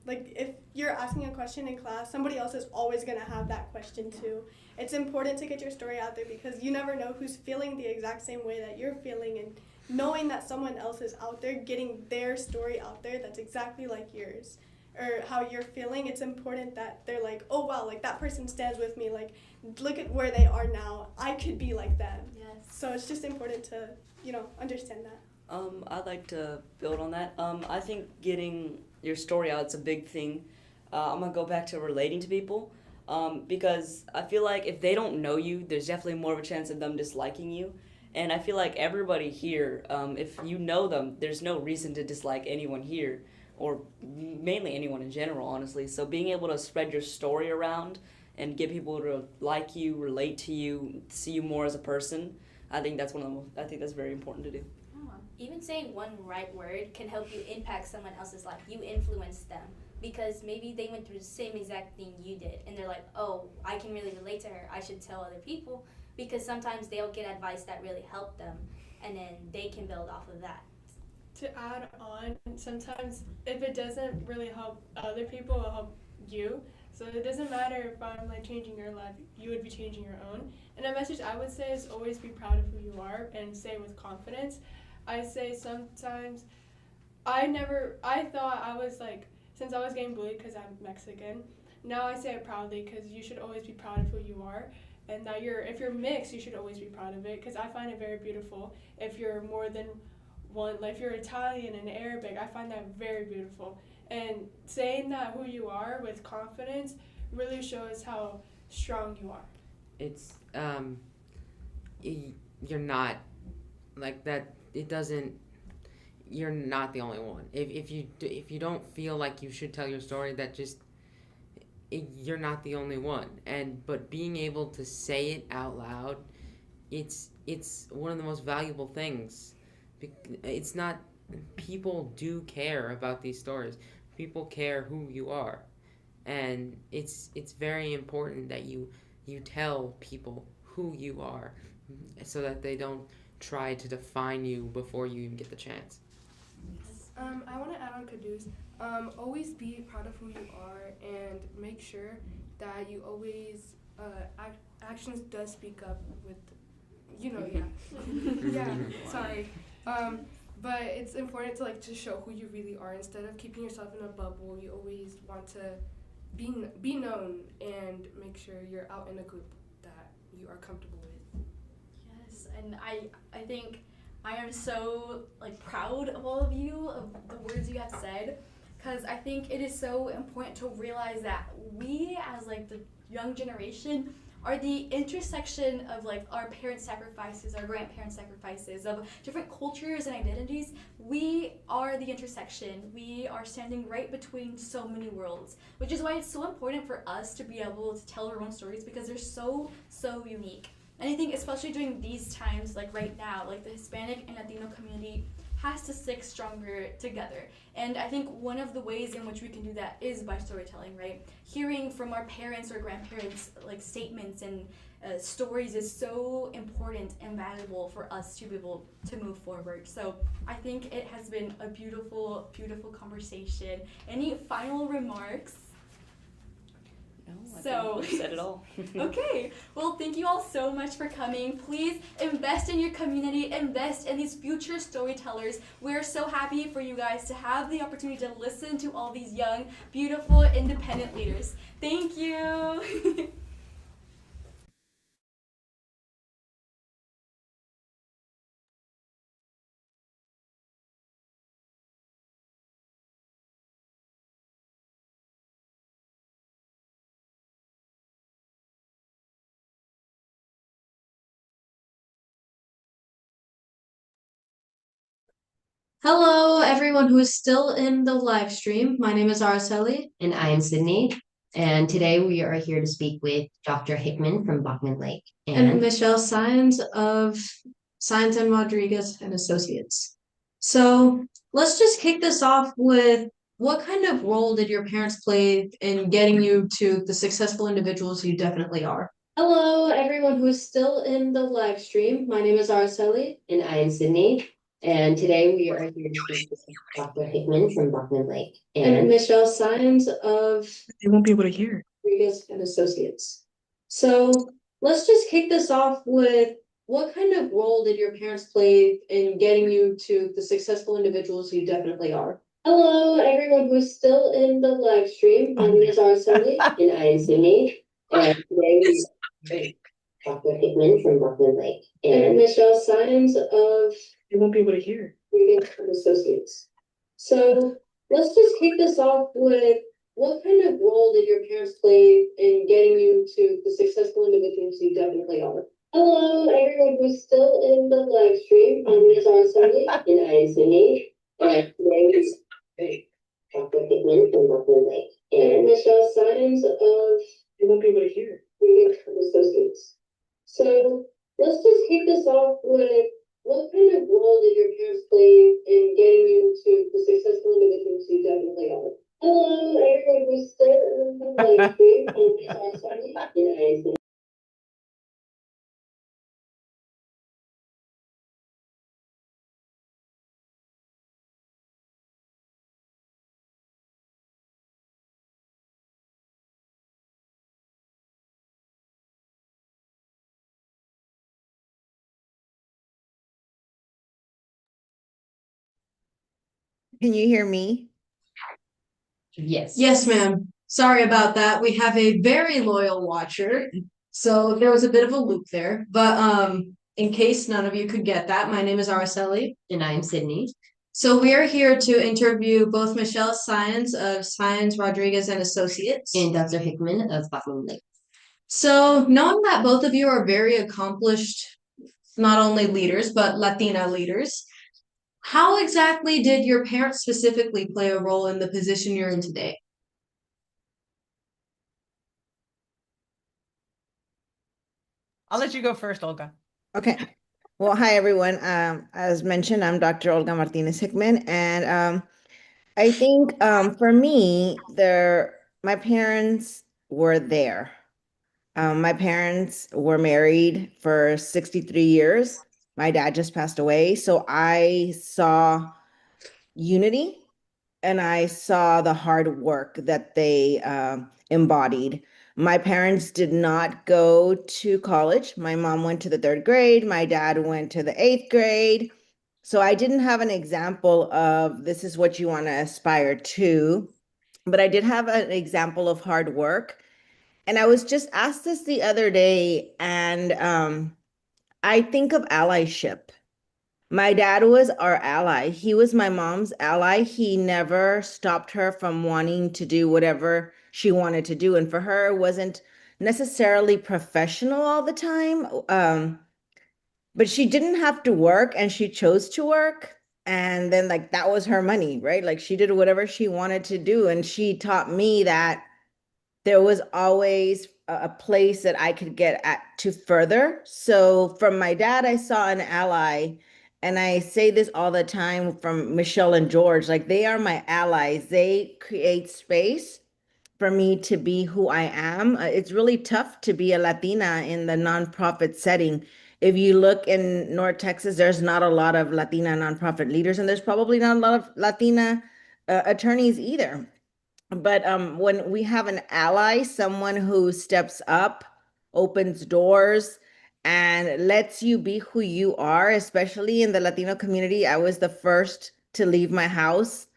like if you're asking a question in class, somebody else is always gonna have that question too. It's important to get your story out there because you never know who's feeling the exact same way that you're feeling, and knowing that someone else is out there getting their story out there that's exactly like yours or how you're feeling. It's important that they're like, oh wow, like that person stands with me, like look at where they are now, I could be like them. Yes. So it's just important to understand that. I'd like to build on that. I think getting your story out is a big thing. I'm gonna go back to relating to people, because I feel like if they don't know you, there's definitely more of a chance of them disliking you. And I feel like everybody here, if you know them, there's no reason to dislike anyone here, or mainly anyone in general, honestly. So being able to spread your story around and get people to like you, relate to you, see you more as a person, I think that's very important to do. Even saying one right word can help you impact someone else's life. You influence them because maybe they went through the same exact thing you did, and they're like, oh, I can really relate to her. I should tell other people, because sometimes they'll get advice that really helped them, and then they can build off of that. To add on, sometimes if it doesn't really help other people, it'll help you. So it doesn't matter if I'm like changing your life, you would be changing your own. And a message I would say is always be proud of who you are and say it with confidence. I say sometimes I thought I was like, since I was getting bullied because I'm Mexican, now I say it proudly because you should always be proud of who you are. And that if you're mixed, you should always be proud of it because I find it very beautiful. If you're more than one, like if you're Italian and Arabic, I find that very beautiful. And saying that who you are with confidence really shows how strong you are. It's you're not like that. It doesn't. You're not the only one. If you don't feel like you should tell your story, you're not the only one. But being able to say it out loud, it's one of the most valuable things It's not. People do care about these stories. People care who you are, and it's very important that you tell people who you are, so that they don't try to define you before you even get the chance. I want to add on Kadu's. Always be proud of who you are and make sure that you always actions does speak up with, yeah, sorry. But it's important to to show who you really are instead of keeping yourself in a bubble. You always want to be known and make sure you're out in a group that you are comfortable with. Yes, and I think I am so proud of all of you, of the words you have said, because I think it is so important to realize that we as the young generation are the intersection of our parents' sacrifices, our grandparents' sacrifices, of different cultures and identities. We are the intersection. We are standing right between so many worlds, which is why it's so important for us to be able to tell our own stories, because they're so unique. And I think especially during these times, right now, the Hispanic and Latino community has to stick stronger together. And I think one of the ways in which we can do that is by storytelling, right? Hearing from our parents or grandparents statements and stories is so important and valuable for us to be able to move forward. So I think it has been a beautiful, beautiful conversation. Any final remarks? No, I think you said it all. Okay, well, thank you all so much for coming. Please invest in your community, invest in these future storytellers. We're so happy for you guys to have the opportunity to listen to all these young, beautiful, independent leaders. Thank you. Hello, everyone who is still in the live stream. My name is Araceli. And I am Sydney. And today we are here to speak with Dr. Hickman from Bachman Lake. And Michelle Sines of Sines and Rodriguez and Associates. So let's just kick this off with, what kind of role did your parents play in getting you to the successful individuals you definitely are? Hello, everyone who is still in the live stream. My name is Araceli. And I am Sydney. And today we are here to speak with Dr. Hickman from Bachman Lake. And Michelle Sines of They won't be able to hear. Rodriguez and Associates. So let's just kick this off with, what kind of role did your parents play in getting you to the successful individuals you definitely are? Hello, everyone who is still in the live stream. My name is Araceli. And I am Sydney. And today we Dr. Hickman from Bachman Lake. And Michelle Sines of They won't be able to hear. Rodriguez and Associates. So let's just kick this off with, what kind of role did your parents play in getting you to the successful individuals you definitely are? Hello, everyone who's still in the live stream. My name is Araceli. And I am Sydney. And today we Dr. Hickman from Bachman Lake. And Michelle Sines of They won't be able to hear. Rodriguez and Associates. So let's just kick this off with, what kind of role did your parents play in getting you to the successful individuals you definitely are? Hello, everyone who's still in the live stream. My name is Araceli. And I am Sydney. Can you hear me? Yes. Yes, ma'am. Sorry about that. We have a very loyal watcher. So there was a bit of a loop there. But in case none of you could get that, my name is Araceli. And I am Sydney. So we are here to interview both Michelle Sines of Sines, Rodriguez and Associates. And Dr. Hickman of Bachman Lake. So knowing that both of you are very accomplished, not only leaders, but Latina leaders, how exactly did your parents specifically play a role in the position you're in today? I'll let you go first, Olga. Okay. Well, hi everyone. As mentioned, I'm Dr. Olga Martinez Hickman, and I think for me, my parents were there. My parents were married for 63 years. My dad just passed away, so I saw unity and I saw the hard work that they embodied. My parents did not go to college. My mom went to the third grade, my dad went to the eighth grade. So I didn't have an example of this is what you want to aspire to, but I did have an example of hard work. And I was just asked this the other day, and I think of allyship. My dad was our ally. He was my mom's ally. He never stopped her from wanting to do whatever she wanted to do. And for her, it wasn't necessarily professional all the time. But she didn't have to work and she chose to work. And then, like, that was her money, right? Like, she did whatever she wanted to do. And she taught me that there was always a place that I could get at to further. So from my dad, I saw an ally. And I say this all the time from Michelle and George, like they are my allies. They create space for me to be who I am. It's really tough to be a Latina in the nonprofit setting. If you look in North Texas, there's not a lot of Latina nonprofit leaders, and there's probably not a lot of Latina attorneys either. But when we have an ally, someone who steps up, opens doors, and lets you be who you are, especially in the Latino community, I was the first to leave my house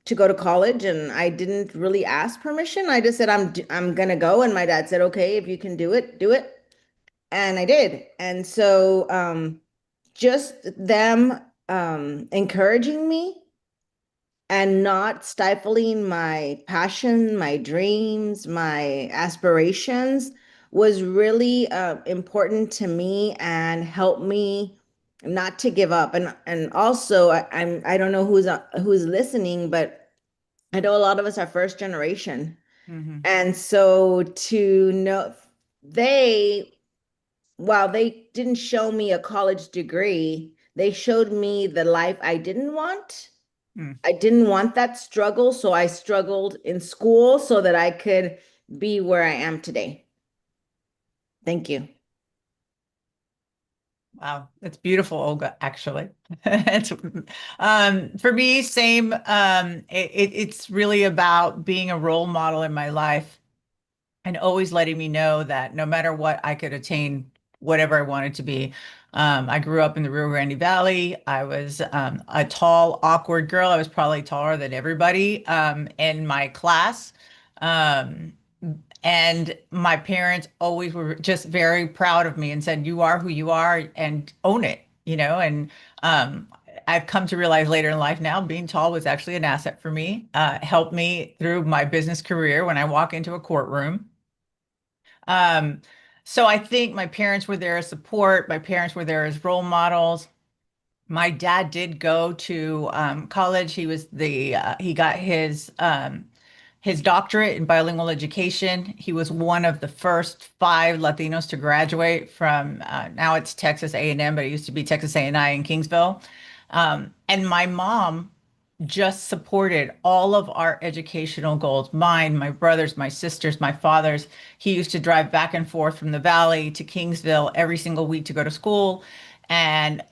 to go to college, and I didn't really ask permission. I just said I'm gonna go, and my dad said, "Okay, if you can do it, do it." And I did. And so just them encouraging me and not stifling my passion, my dreams, my aspirations was really important to me and helped me not to give up. And also, I don't know who's listening, but I know a lot of us are first generation. And so to know they, while they didn't show me a college degree, they showed me the life I didn't want. I didn't want that struggle, so I struggled in school so that I could be where I am today. Thank you. Wow, that's beautiful, Olga, actually. It's for me, same. It's really about being a role model in my life and always letting me know that no matter what, I could attain whatever I wanted to be. I grew up in the Rio Grande Valley. I was a tall, awkward girl. I was probably taller than everybody in my class. Um, and my parents always were just very proud of me and said, "You are who you are and own it," and um, I've come to realize later in life now, being tall was actually an asset for me, helped me through my business career when I walk into a courtroom. Um, so I think my parents were there as support. My parents were there as role models. My dad did go to college. He got his doctorate in bilingual education. He was one of the first 5 Latinos to graduate from now it's Texas A&M, but it used to be Texas A&I in Kingsville. And my mom just supported all of our educational goals. Mine, my brothers, my sisters, my father's. He used to drive back and forth from the Valley to Kingsville every single week to go to school. And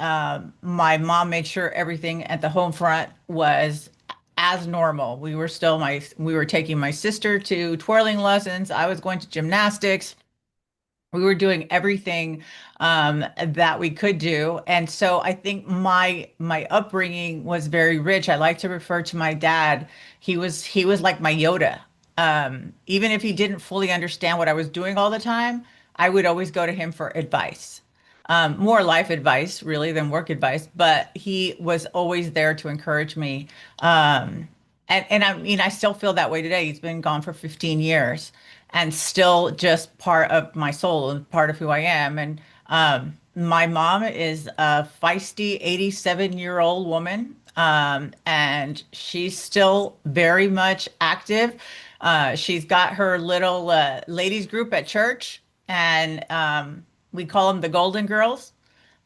my mom made sure everything at the home front was as normal. We were taking my sister to twirling lessons. I was going to gymnastics. We were doing everything that we could do. And so I think my upbringing was very rich. I like to refer to my dad. He was like my Yoda. Even if he didn't fully understand what I was doing all the time, I would always go to him for advice. More life advice really than work advice, but he was always there to encourage me. And I mean, I still feel that way today. He's been gone for 15 years and still just part of my soul and part of who I am. And my mom is a feisty 87-year-old woman, and she's still very much active. She's got her little ladies group at church, and we call them the Golden Girls.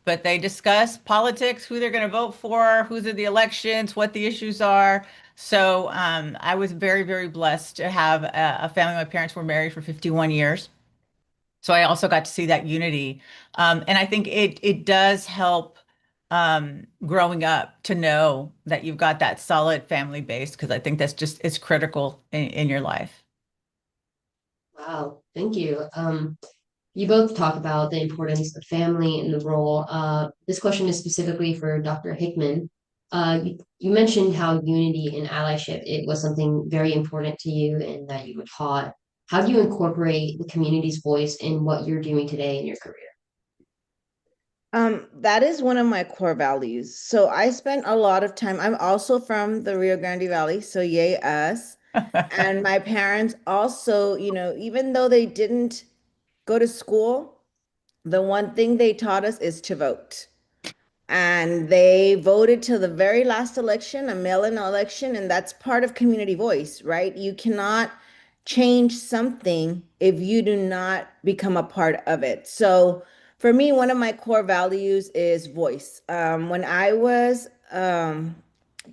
but they discuss politics, who they're going to vote for, who's in the elections, what the issues are. So I was very, very blessed to have a family. My parents were married for 51 years. So I also got to see that unity. And I think it does help growing up to know that you've got that solid family base, because I think that's just, it's critical in your life. Wow, thank you. You both talk about the importance of family and the role. This question is specifically for Dr. Hickman. You mentioned how unity and allyship, it was something very important to you and that you were taught. How do you incorporate the community's voice in what you're doing today in your career? That is one of my core values. So I spent a lot of time. I'm also from the Rio Grande Valley, so yay us. And my parents also, even though they didn't go to school, the one thing they taught us is to vote. And they voted till the very last election, a mail-in election, and that's part of community voice, right? You cannot change something if you do not become a part of it. So for me, one of my core values is voice. When I was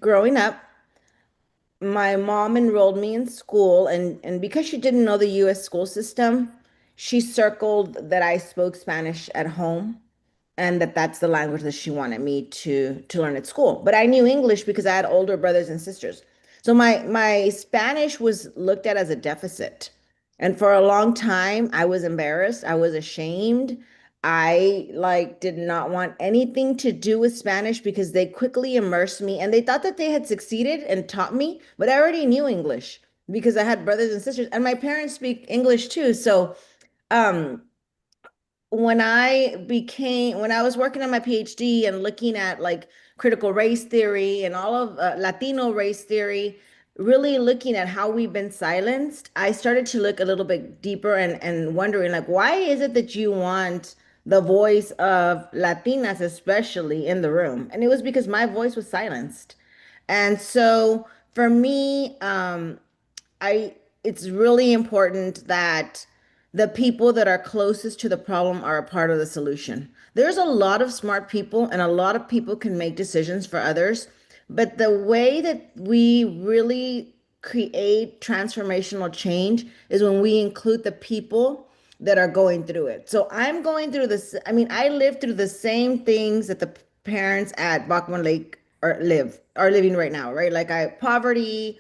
growing up, my mom enrolled me in school, and because she didn't know the US school system, she circled that I spoke Spanish at home and that's the language that she wanted me to learn at school. But I knew English because I had older brothers and sisters. So my Spanish was looked at as a deficit. And for a long time, I was embarrassed. I was ashamed. I like did not want anything to do with Spanish because they quickly immersed me and they thought that they had succeeded and taught me, but I already knew English because I had brothers and sisters and my parents speak English too. So um when I was working on my PhD and looking at like critical race theory and all of Latino race theory, really looking at how we've been silenced, I started to look a little bit deeper and wondering like, why is it that you want the voice of Latinas especially in the room? And it was because my voice was silenced. And so for me, I it's really important that the people that are closest to the problem are a part of the solution. There's a lot of smart people and a lot of people can make decisions for others, but the way that we really create transformational change is when we include the people that are going through it. So I'm going through this, I mean, I lived through the same things that the parents at Bachman Lake are living right now, right? Like I poverty,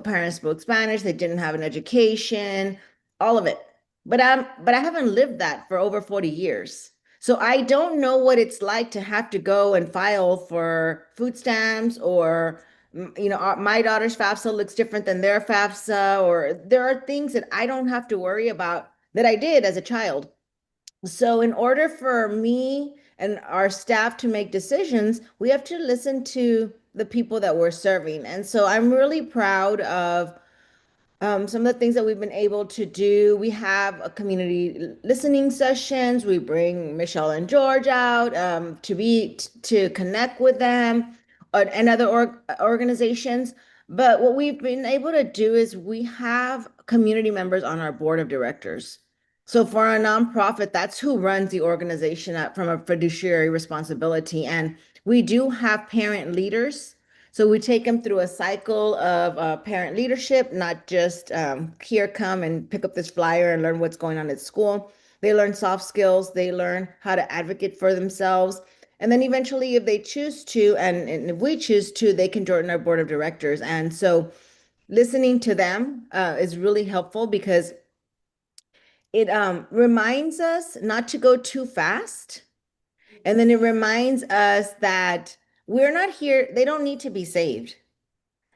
parents spoke Spanish, they didn't have an education, all of it. But I haven't lived that for over 40 years. So I don't know what it's like to have to go and file for food stamps or my daughter's FAFSA looks different than their FAFSA, or there are things that I don't have to worry about that I did as a child. So in order for me and our staff to make decisions, we have to listen to the people that we're serving. And so I'm really proud of some of the things that we've been able to do. We have a community listening sessions. We bring Michelle and George out to connect with them and other organizations. But what we've been able to do is we have community members on our board of directors. So for a nonprofit, that's who runs the organization from a fiduciary responsibility. And we do have parent leaders. So we take them through a cycle of parent leadership, not just here, come and pick up this flyer and learn what's going on at school. They learn soft skills. They learn how to advocate for themselves. And then eventually, if they choose to, and if we choose to, they can join our board of directors. And so listening to them is really helpful because it reminds us not to go too fast. And then it reminds us that we're not here, they don't need to be saved.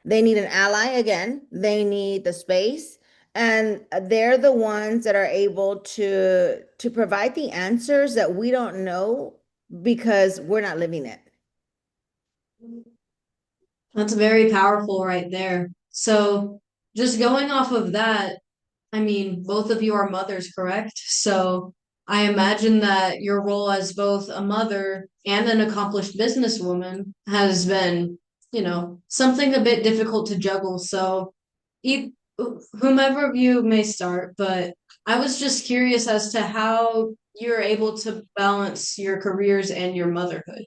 They need an ally again, they need the space, and they're the ones that are able to provide the answers that we don't know because we're not living it. That's very powerful right there. So just going off of that, I mean, both of you are mothers, correct? So I imagine that your role as both a mother and an accomplished businesswoman has been, something a bit difficult to juggle. So, e- whomever of you may start, but I was just curious as to how you're able to balance your careers and your motherhood.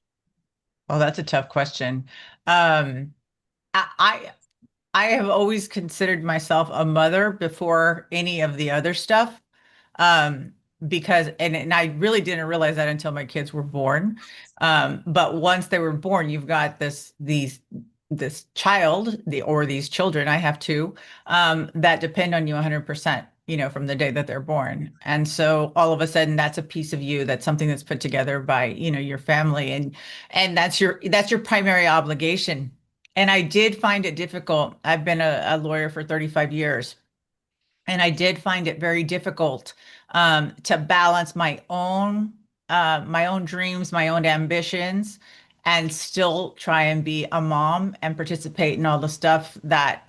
Oh, that's a tough question. Um, I I have always considered myself a mother before any of the other stuff. Um, because and I really didn't realize that until my kids were born. But once they were born, you've got this child, or these children, I have two, that depend on you 100%, from the day that they're born. And so all of a sudden that's a piece of you, that's something that's put together by, your family, and that's your primary obligation. And I did find it difficult. I've been a lawyer for 35 years. And I did find it very difficult, to balance my own dreams, my own ambitions, and still try and be a mom and participate in all the stuff that,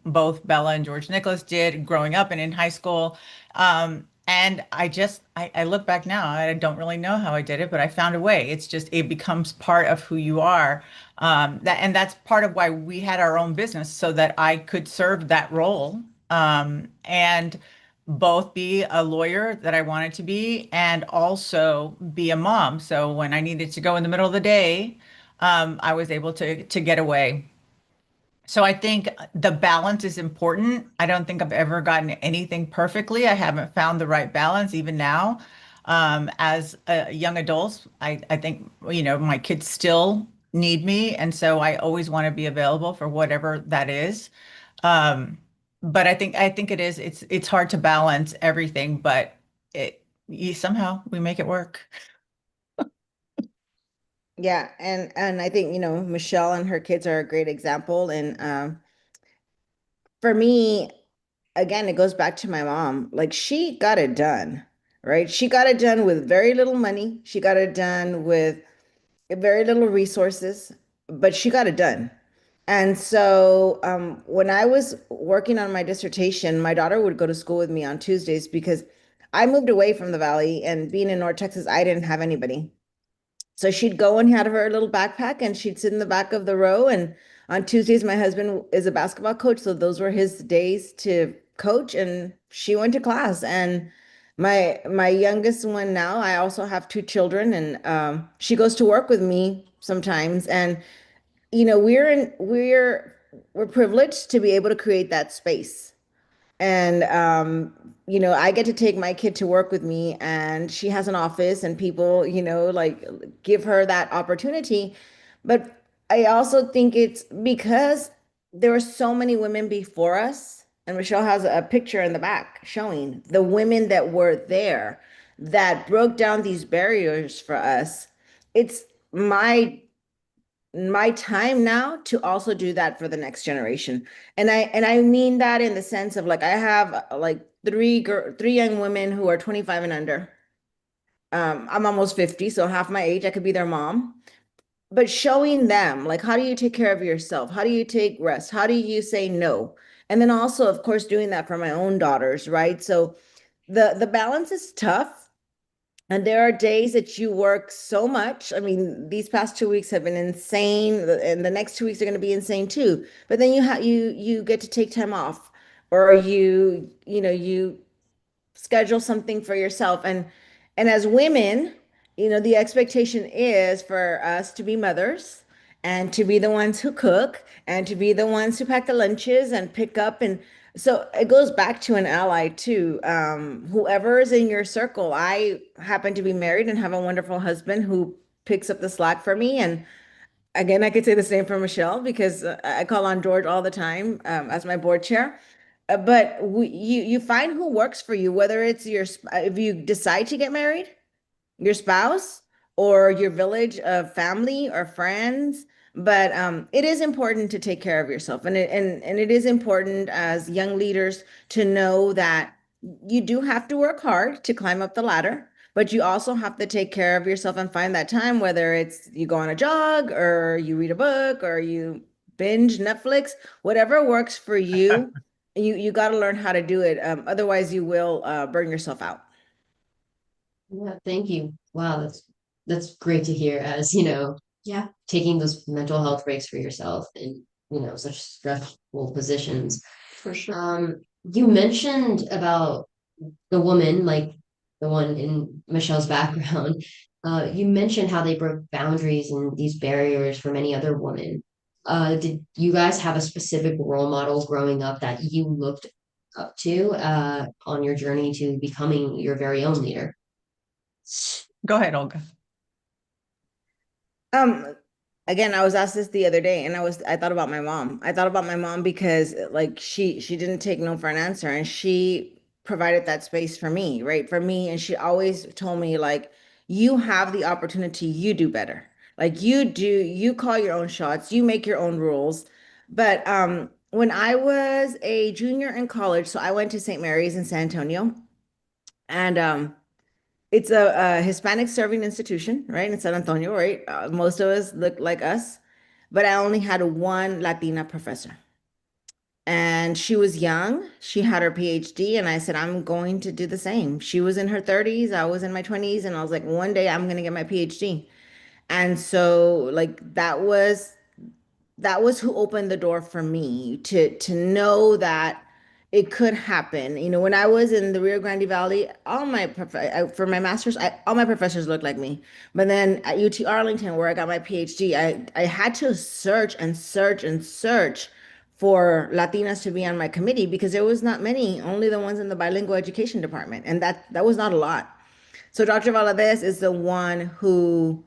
both Bella and George Nicholas did growing up and in high school. And I look back now, I don't really know how I did it, but I found a way. It becomes part of who you are. That's part of why we had our own business, so that I could serve that role, and both be a lawyer that I wanted to be and also be a mom. So when I needed to go in the middle of the day, I was able to get away. So I think the balance is important. I don't think I've ever gotten anything perfectly. I haven't found the right balance even now. As a young adult, I think, my kids still need me. And so I always want to be available for whatever that is. But I think it's hard to balance everything, but somehow we make it work. Yeah, and I think, Michelle and her kids are a great example. And for me, again, it goes back to my mom. Like, she got it done, right? She got it done with very little money. She got it done with very little resources, but she got it done. And so, when I was working on my dissertation, my daughter would go to school with me on Tuesdays because I moved away from the valley, and being in North Texas, I didn't have anybody. So she'd go and had her little backpack, and she'd sit in the back of the row. And on Tuesdays, my husband is a basketball coach, so those were his days to coach. And she went to class. And my youngest one now, I also have two children, and she goes to work with me sometimes. And we're privileged to be able to create that space. And I get to take my kid to work with me, and she has an office, and people, like, give her that opportunity. But I also think it's because there were so many women before us, and Michelle has a picture in the back showing the women that were there that broke down these barriers for us. It's my time now to also do that for the next generation. And I mean that in the sense of, like, I have like three young women who are 25 and under. I'm almost 50, so half my age, I could be their mom. But showing them, like, how do you take care of yourself? How do you take rest? How do you say no? And then also, of course, doing that for my own daughters, right? So the balance is tough. And there are days that you work so much. I mean, these past 2 weeks have been insane, and the next 2 weeks are going to be insane too. But then you get to take time off, or you schedule something for yourself. And as women, the expectation is for us to be mothers, and to be the ones who cook, and to be the ones who pack the lunches and pick up. And so it goes back to an ally too. Whoever is in your circle. I happen to be married and have a wonderful husband who picks up the slack for me. And again, I could say the same for Michelle, because I call on George all the time, as my board chair. But you find who works for you, whether it's if you decide to get married, your spouse, or your village of family or friends. But it is important to take care of yourself, and it is important as young leaders to know that you do have to work hard to climb up the ladder, but you also have to take care of yourself and find that time, whether it's you go on a jog, or you read a book, or you binge Netflix, whatever works for you. You got to learn how to do it. Otherwise, you will burn yourself out. Yeah, thank you. Wow, that's great to hear, as yeah, taking those mental health breaks for yourself in, such stressful positions. For sure. You mentioned about the woman, like the one in Michelle's background, you mentioned how they broke boundaries and these barriers for many other women. Did you guys have a specific role model growing up that you looked up to on your journey to becoming your very own leader? Go ahead, Olga. Um, Again, I was asked this the other day, and I thought about my mom. I thought about my mom because like she didn't take no for an answer, and she provided that space for me, right? For me, and she always told me like, you have the opportunity, you do better. Like you call your own shots, you make your own rules. But when I was a junior in college, so I went to St. Mary's in San Antonio, and it's a Hispanic serving institution, right, in San Antonio, right? Most of us look like us, but I only had one Latina professor. And she was young. She had her PhD, and I said, I'm going to do the same. She was in her 30s, I was in my 20s, and I was like, one day I'm going to get my PhD. And so, like, that was who opened the door for me to know that it could happen. You know, when I was in the Rio Grande Valley, for my master's, all my professors looked like me. But then at UT Arlington, where I got my PhD, I had to search and search and search for Latinas to be on my committee because there was not many, only the ones in the bilingual education department, and that was not a lot. So Dr. Valadez is the one who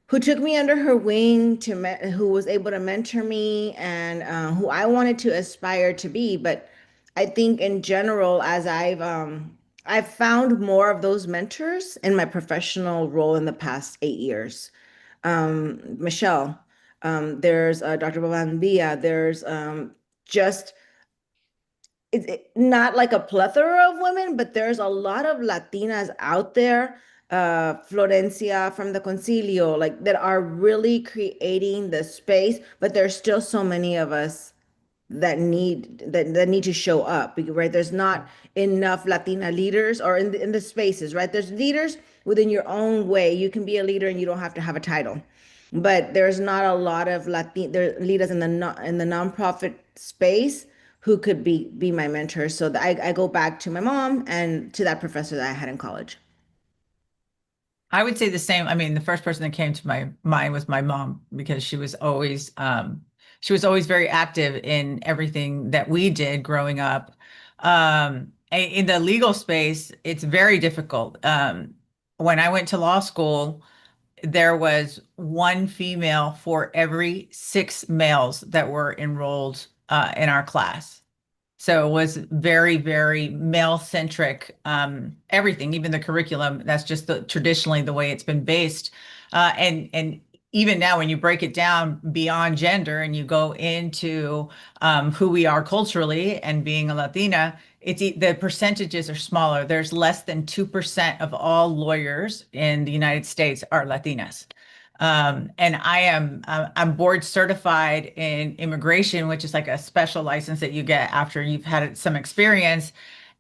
took me under her wing who was able to mentor me and who I wanted to aspire to be. But I think in general, as I've found more of those mentors in my professional role in the past 8 years. Michelle, there's Dr. Babandia, there's just not like a plethora of women, but there's a lot of Latinas out there, Florencia from the Concilio, like that are really creating the space, but there's still so many of us that need to show up because right there's not enough Latina leaders or in the spaces, right? There's leaders within your own way. You can be a leader and you don't have to have a title. But there's not a lot of there leaders in the in the nonprofit space who could be my mentors. So I go back to my mom and to that professor that I had in college. I would say the same. I mean, the first person that came to my mind was my mom because she was always very active in everything that we did growing up. In the legal space, it's very difficult. When I went to law school, there was one female for every 6 males that were enrolled in our class. So it was very, very male centric. Everything, even the curriculum, that's just traditionally the way it's been based. And even now, when you break it down beyond gender and you go into who we are culturally and being a Latina, the percentages are smaller. There's less than 2% of all lawyers in the United States are Latinas. And I'm board certified in immigration, which is like a special license that you get after you've had some experience.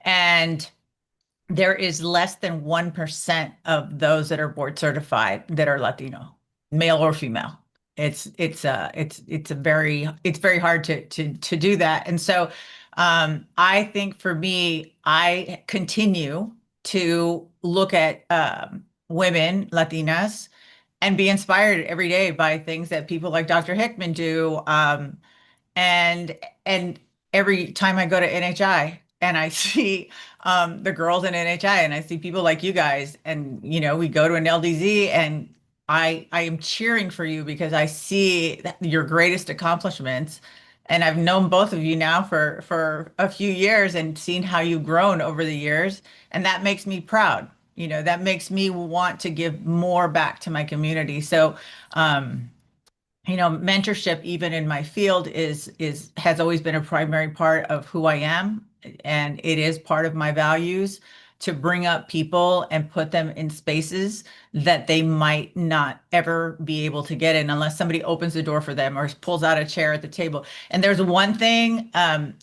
And there is less than 1% of those that are board certified that are Latino, male or female. It's very hard to do that. And so I think for me, I continue to look at women, Latinas, and be inspired every day by things that people like Dr. Hickman do. And and every time I go to NHI and I see the girls in NHI and I see people like you guys, and we go to an LDZ and I am cheering for you because I see your greatest accomplishments. And I've known both of you now for a few years and seen how you've grown over the years, and that makes me proud. That makes me want to give more back to my community. So, mentorship, even in my field, has always been a primary part of who I am, and it is part of my values to bring up people and put them in spaces that they might not ever be able to get in unless somebody opens the door for them or pulls out a chair at the table. And there's one thing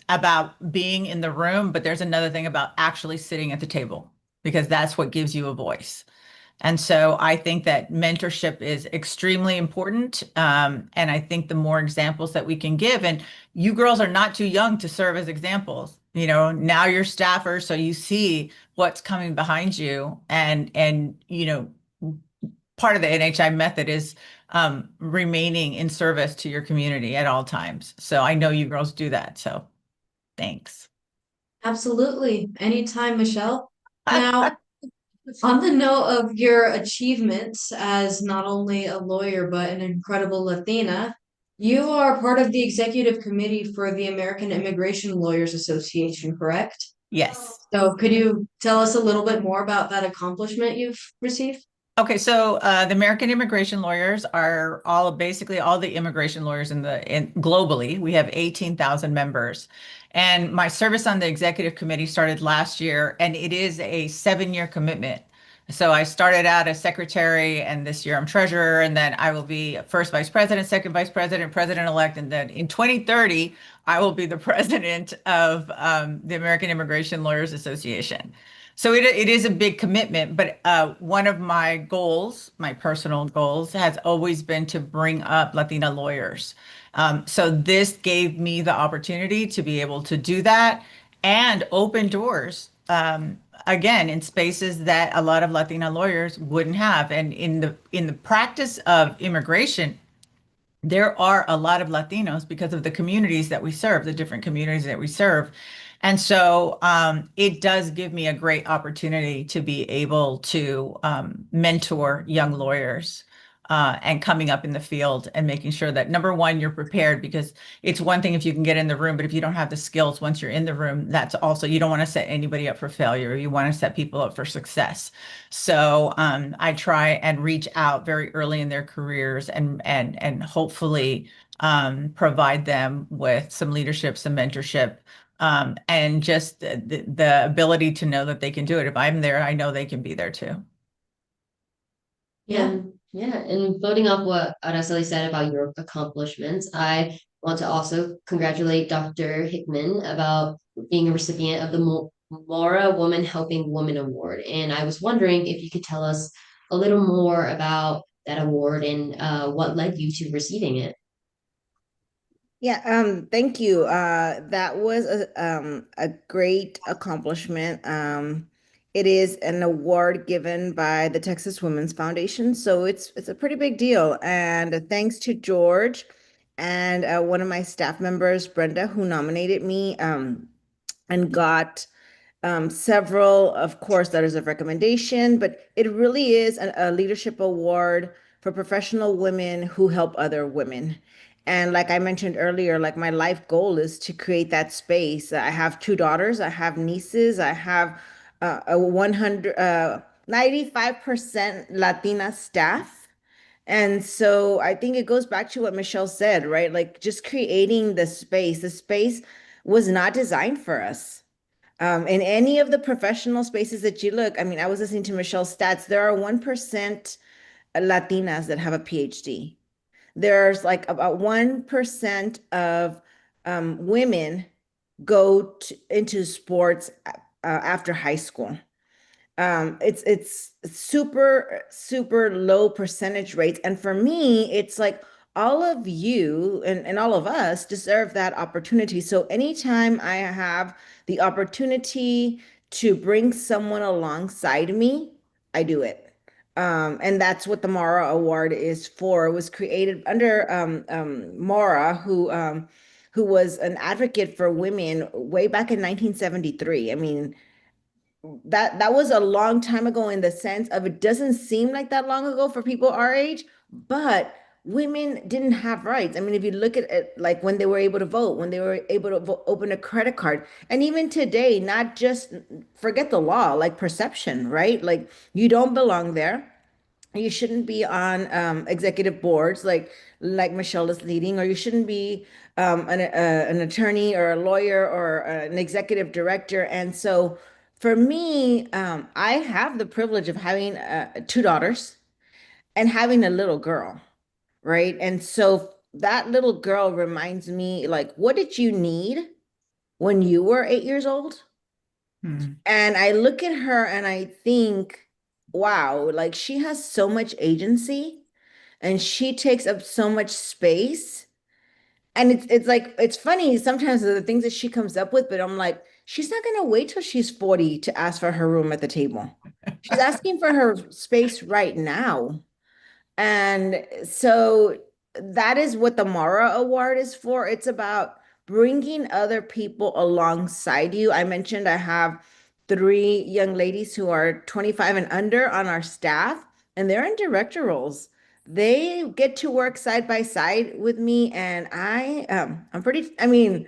about being in the room, but there's another thing about actually sitting at the table, because that's what gives you a voice. And so I think that mentorship is extremely important. And I think the more examples that we can give, and you girls are not too young to serve as examples. now you're staffers, so you see what's coming behind you, and part of the NHI method is remaining in service to your community at all times. So I know you girls do that. So thanks. Absolutely. Anytime, Michelle. Now, on the note of your achievements as not only a lawyer but an incredible Latina, you are part of the executive committee for the American Immigration Lawyers Association, correct? Yes. So could you tell us a little bit more about that accomplishment you've received? Okay, so the American immigration lawyers are basically all the immigration lawyers in globally. We have 18,000 members. And my service on the executive committee started last year, and it is a 7-year commitment. So I started out as secretary, and this year I'm treasurer, and then I will be first vice president, second vice president, president-elect, and then in 2030, I will be the president of the American Immigration Lawyers Association. So it is a big commitment, but one of my goals, my personal goals, has always been to bring up Latina lawyers. So this gave me the opportunity to be able to do that and open doors, again, in spaces that a lot of Latina lawyers wouldn't have. And in the practice of immigration, there are a lot of Latinos because of the communities that we serve, the different communities that we serve. And so it does give me a great opportunity to be able to mentor young lawyers and coming up in the field and making sure that, number one, you're prepared, because it's one thing if you can get in the room, but if you don't have the skills once you're in the room, that's also, you don't want to set anybody up for failure. You want to set people up for success. So I try and reach out very early in their careers and hopefully provide them with some leadership, some mentorship, and just the ability to know that they can do it. If I'm there, I know they can be there too. Yeah. Yeah, and building off what Araceli said about your accomplishments, I want to also congratulate Dr. Hickman about being a recipient of the Mora Woman Helping Woman Award. And I was wondering if you could tell us a little more about that award and what led you to receiving it. Yeah, thank you. That was a great accomplishment. It is an award given by the Texas Women's Foundation, so it's a pretty big deal. And thanks to George and one of my staff members, Brenda, who nominated me and got several, of course, letters of recommendation, but it really is a leadership award for professional women who help other women. And like I mentioned earlier, like my life goal is to create that space. I have 2 daughters, I have nieces, I have a 95% Latina staff. And so I think it goes back to what Michelle said, right? Like just creating the space. The space was not designed for us. In any of the professional spaces that you look, I mean, I was listening to Michelle's stats. There are 1% Latinas that have a PhD. There's like about 1% of women go into sports after high school. It's super low percentage rates. And for me, it's like all of you and all of us deserve that opportunity. So anytime I have the opportunity to bring someone alongside me, I do it. And that's what the Mara Award is for. It was created under Mara, who was an advocate for women way back in 1973. I mean, that was a long time ago in the sense of it doesn't seem like that long ago for people our age, but women didn't have rights. I mean, if you look at it, like when they were able to vote, when they were able to open a credit card, and even today, not just forget the law, like perception, right? Like you don't belong there. You shouldn't be on executive boards like Michelle is leading, or you shouldn't be an attorney or a lawyer or an executive director. And so for me, I have the privilege of having 2 daughters and having a little girl, right? And so that little girl reminds me, like, what did you need when you were 8 years old? And I look at her and I think, wow, like she has so much agency and she takes up so much space. And it's like it's funny sometimes the things that she comes up with, but I'm like, she's not going to wait till she's 40 to ask for her room at the table. She's asking for her space right now. And so that is what the Mara Award is for. It's about bringing other people alongside you. I mentioned I have 3 young ladies who are 25 and under on our staff, and they're in director roles. They get to work side by side with me, and I'm pretty, I mean,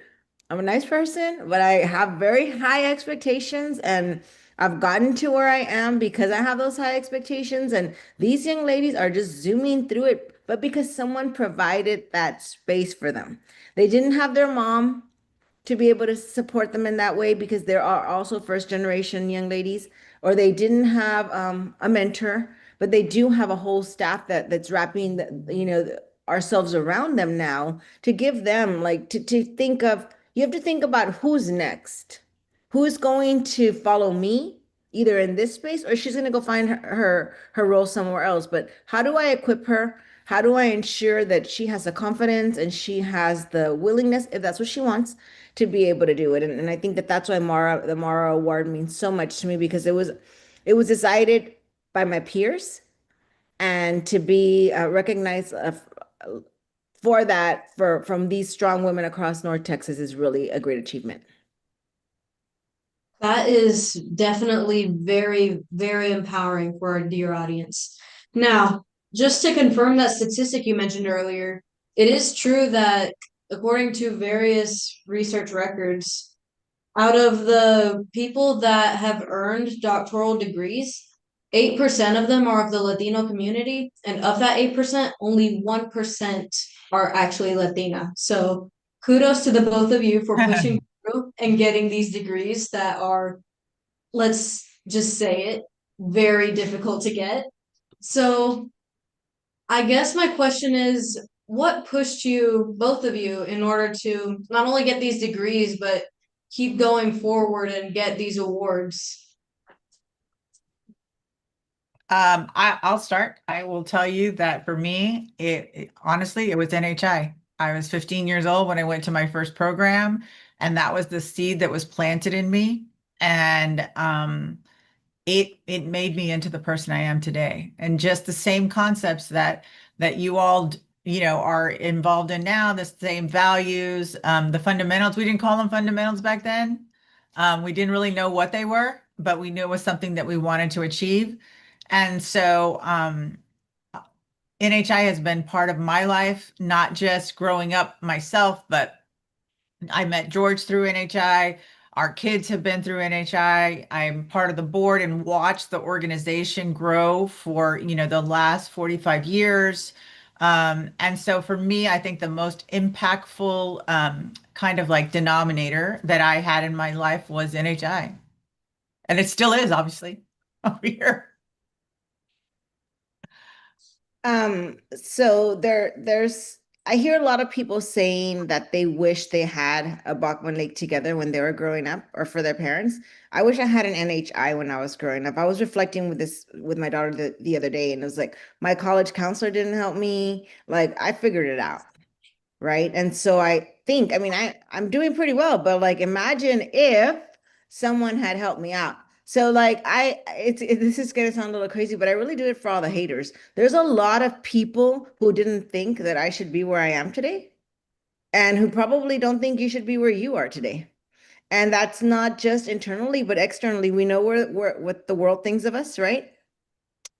I'm a nice person, but I have very high expectations, and I've gotten to where I am because I have those high expectations, and these young ladies are just zooming through it, but because someone provided that space for them. They didn't have their mom to be able to support them in that way because there are also first generation young ladies, or they didn't have a mentor, but they do have a whole staff that's wrapping ourselves around them now to give them like to think of, you have to think about who's next, who's going to follow me either in this space or she's going to go find her role somewhere else. But how do I equip her? How do I ensure that she has the confidence and she has the willingness, if that's what she wants, to be able to do it? And I think that that's why the Mara Award means so much to me, because it was decided by my peers, and to be recognized for that from these strong women across North Texas is really a great achievement. That is definitely very, very empowering for our dear audience. Now, just to confirm that statistic you mentioned earlier, it is true that according to various research records, out of the people that have earned doctoral degrees, 8% of them are of the Latino community, and of that 8%, only 1% are actually Latina. So kudos to the both of you for pushing through and getting these degrees that are, let's just say it, very difficult to get. So I guess my question is, what pushed you, both of you, in order to not only get these degrees, but keep going forward and get these awards? I'll start. I will tell you that for me, honestly, it was NHI. I was 15 years old when I went to my first program, and that was the seed that was planted in me. And it made me into the person I am today. And just the same concepts that you all are involved in now, the same values, the fundamentals. We didn't call them fundamentals back then. We didn't really know what they were, but we knew it was something that we wanted to achieve. And so NHI has been part of my life, not just growing up myself, but I met George through NHI. Our kids have been through NHI. I'm part of the board and watched the organization grow for, the last 45 years. And so for me, I think the most impactful kind of like denominator that I had in my life was NHI. And it still is, obviously, over here. So there's I hear a lot of people saying that they wish they had a Bachman Lake together when they were growing up, or for their parents. I wish I had an NHI when I was growing up. I was reflecting with my daughter the other day, and it was like my college counselor didn't help me. Like I figured it out, right? And so I think, I mean, I'm doing pretty well, but like imagine if someone had helped me out. So like this is gonna sound a little crazy, but I really do it for all the haters. There's a lot of people who didn't think that I should be where I am today, and who probably don't think you should be where you are today. And that's not just internally, but externally. We know what the world thinks of us, right?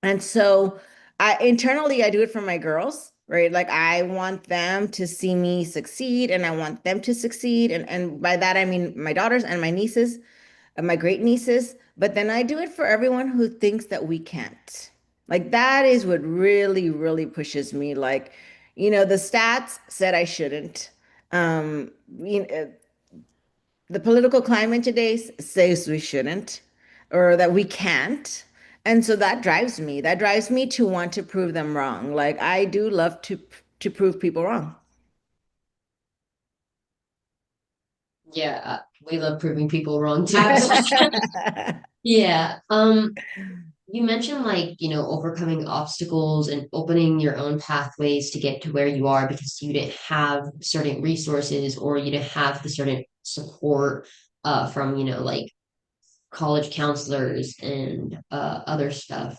And so I do it for my girls, right? Like I want them to see me succeed, and I want them to succeed. And by that I mean my daughters and my nieces, and my great nieces. But then I do it for everyone who thinks that we can't. Like that is what really, really pushes me. Like, the stats said I shouldn't. Um, you know, the political climate today says we shouldn't, or that we can't. And so that drives me. That drives me to want to prove them wrong. Like I do love to prove people wrong. Yeah, we love proving people wrong too. Yeah. You mentioned overcoming obstacles and opening your own pathways to get to where you are because you didn't have certain resources or you didn't have the certain support from, like college counselors and other stuff.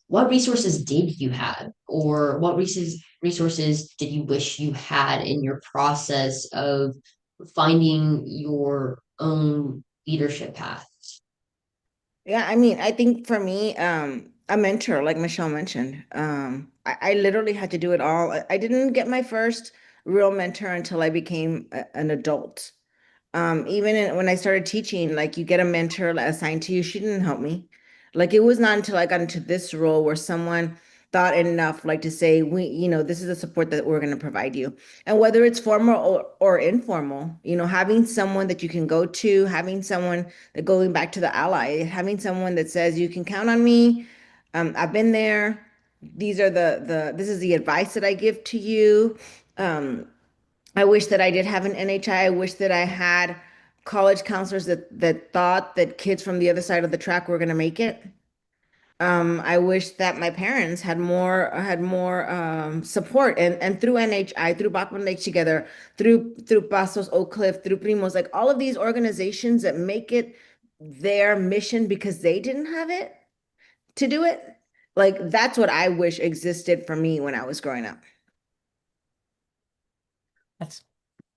What resources did you have, or what resources did you wish you had in your process of finding your own leadership path? Yeah, I mean, I think for me, a mentor, like Michelle mentioned, I literally had to do it all. I didn't get my first real mentor until I became an adult. When I started teaching, like you get a mentor assigned to you, she didn't help me. Like it was not until I got into this role where someone thought enough, like to say, this is the support that we're going to provide you. And whether it's formal or informal, having someone that you can go to, having someone that going back to the ally, having someone that says, you can count on me. I've been there. These are this is the advice that I give to you. I wish that I did have an NHI. I wish that I had college counselors that thought that kids from the other side of the track were going to make it. I wish that my parents had more support and through NHI, through Bachman Lake Together, through Pasos, Oak Cliff, through Primos, like all of these organizations that make it their mission because they didn't have it to do it. Like that's what I wish existed for me when I was growing up.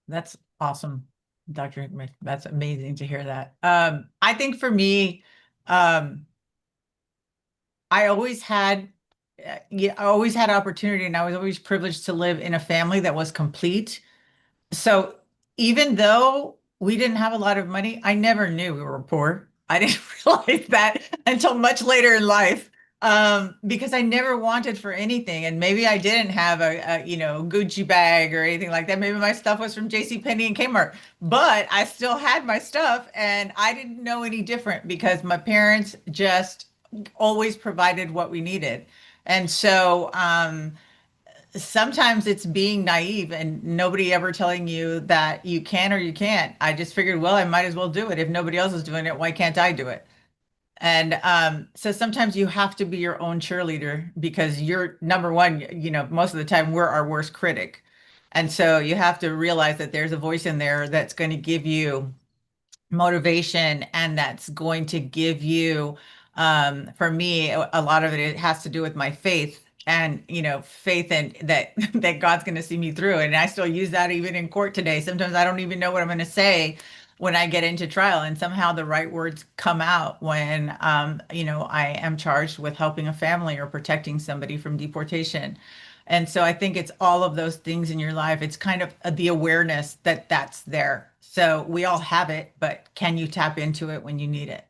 That's awesome, Dr. Hickman. That's amazing to hear that. I think for me, I always had, I always had opportunity, and I was always privileged to live in a family that was complete. So even though we didn't have a lot of money, I never knew we were poor. I didn't realize that until much later in life, because I never wanted for anything. And maybe I didn't have a Gucci bag or anything like that. Maybe my stuff was from J.C. Penney and Kmart, but I still had my stuff, and I didn't know any different because my parents just always provided what we needed. And so, sometimes it's being naive and nobody ever telling you that you can or you can't. I just figured, well, I might as well do it. If nobody else is doing it, why can't I do it? And so sometimes you have to be your own cheerleader because you're number one, most of the time we're our worst critic. And so you have to realize that there's a voice in there that's going to give you motivation, and that's going to give you, for me, a lot of it has to do with my faith, and faith in that that God's going to see me through. And I still use that even in court today. Sometimes I don't even know what I'm going to say when I get into trial, and somehow the right words come out when I am charged with helping a family or protecting somebody from deportation. And so I think it's all of those things in your life. It's kind of the awareness that that's there. So we all have it, but can you tap into it when you need it?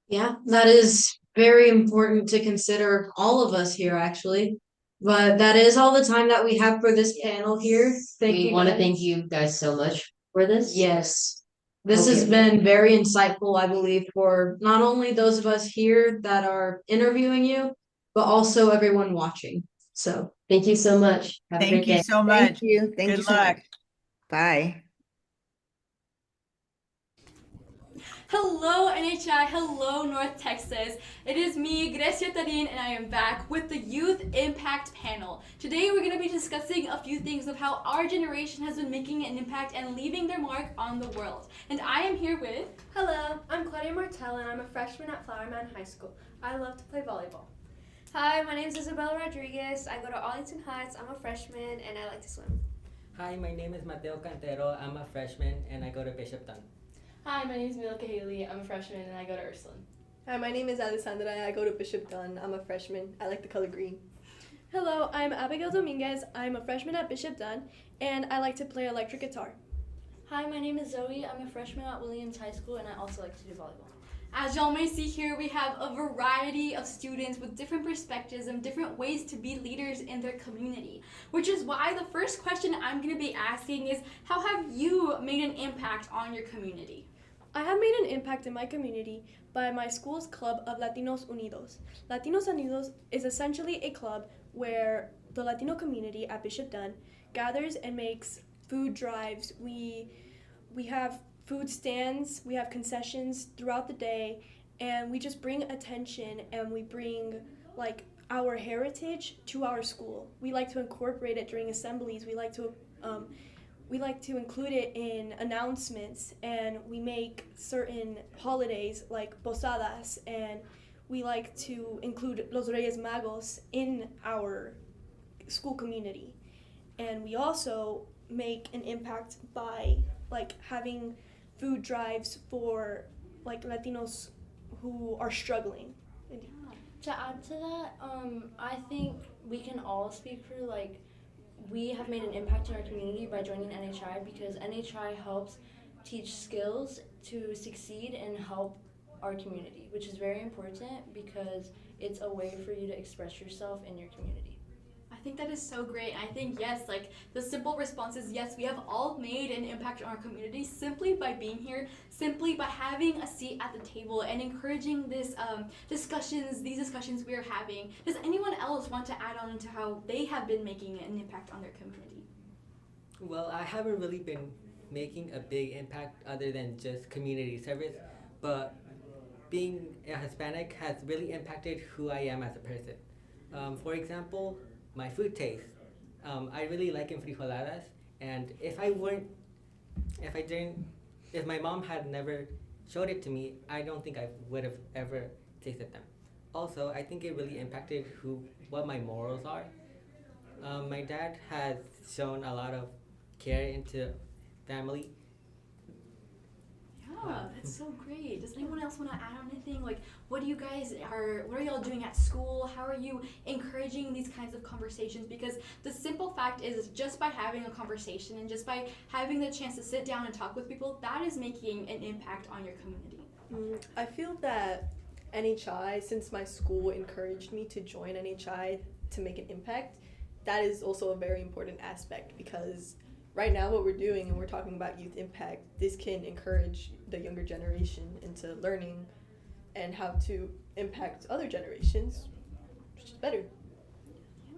Yeah, that is very important to consider, all of us here actually. But that is all the time that we have for this panel here. Thank We you want to guys. thank you guys so much for this. Yes. This Okay. has been very insightful, I believe, for not only those of us here that are interviewing you, but also everyone watching. So thank you so much. Have a Thank great you day. so much. Thank Good you so luck. much. Bye. Hello NHI, hello North Texas. It is me, Grecia Tarin, and I am back with the Youth Impact Panel. Today we're going to be discussing a few things of how our generation has been making an impact and leaving their mark on the world. And I am here with... Hello, I'm Claudia Martel and I'm a freshman at Flowerman High School. I love to play volleyball. Hi, my name is Isabella Rodriguez. I go to Arlington Heights. I'm a freshman and I like to swim. Hi, my name is Mateo Cantero. I'm a freshman and I go to Bishop Dunn. Hi, my name is Milka Haley. I'm a freshman and I go to Ursuline. Hi, my name is Alessandra. I go to Bishop Dunn. I'm a freshman. I like the color green. Hello, I'm Abigail Dominguez. I'm a freshman at Bishop Dunn, and I like to play electric guitar. Hi, my name is Zoe. I'm a freshman at Williams High School, and I also like to do volleyball. As y'all may see here, we have a variety of students with different perspectives and different ways to be leaders in their community. Which is why the first question I'm going to be asking is, how have you made an impact on your community? I have made an impact in my community by my school's club of Latinos Unidos. Latinos Unidos is essentially a club where the Latino community at Bishop Dunn gathers and makes food drives. We have food stands, we have concessions throughout the day, and we just bring attention and we bring like our heritage to our school. We like to incorporate it during assemblies. We like to we like to include it in announcements, and we make certain holidays like posadas, and we like to include Los Reyes Magos in our school community. And we also make an impact by like having food drives for like Latinos who are struggling. To add to that, I think we can all speak for like we have made an impact in our community by joining NHI because NHI helps teach skills to succeed and help our community, which is very important because it's a way for you to express yourself in your community. I think that is so great. I think, yes, like the simple response is yes, we have all made an impact on our community simply by being here, simply by having a seat at the table and encouraging these discussions we are having. Does anyone else want to add on to how they have been making an impact on their community? Well, I haven't really been making a big impact other than just community service, but being a Hispanic has really impacted who I am as a person. For example, my food taste. I really like frijoladas, and if my mom had never showed it to me, I don't think I would have ever tasted them. Also, I think it really impacted what my morals are. My dad has shown a lot of care into family. Yeah, that's so great. Does anyone else want to add on anything? Like, what are y'all doing at school? How are you encouraging these kinds of conversations? Because the simple fact is just by having a conversation and just by having the chance to sit down and talk with people, that is making an impact on your community. I feel that NHI, since my school encouraged me to join NHI to make an impact, that is also a very important aspect because right now what we're doing and we're talking about youth impact, this can encourage the younger generation into learning and how to impact other generations, which is better.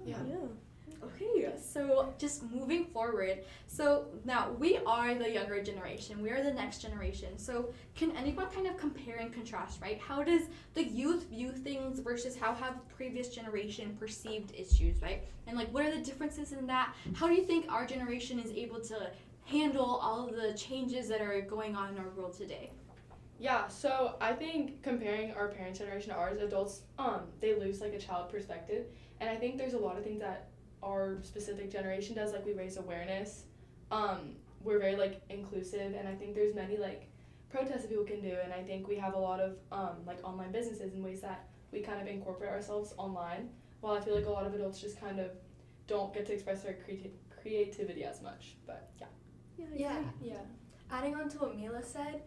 Yeah. Okay, so just moving forward. So now we are the younger generation. We are the next generation. So can anyone kind of compare and contrast, right? How does the youth view things versus how have previous generation perceived issues, right? And like what are the differences in that? How do you think our generation is able to handle all of the changes that are going on in our world today? Yeah, so I think comparing our parents' generation to ours, adults, they lose like a child perspective. And I think there's a lot of things that our specific generation does, like we raise awareness. We're very like inclusive, and I think there's many like protests that people can do, and I think we have a lot of like online businesses and ways that we kind of incorporate ourselves online, while I feel like a lot of adults just kind of don't get to express their creativity as much. But Yeah. Adding on to what Mila said,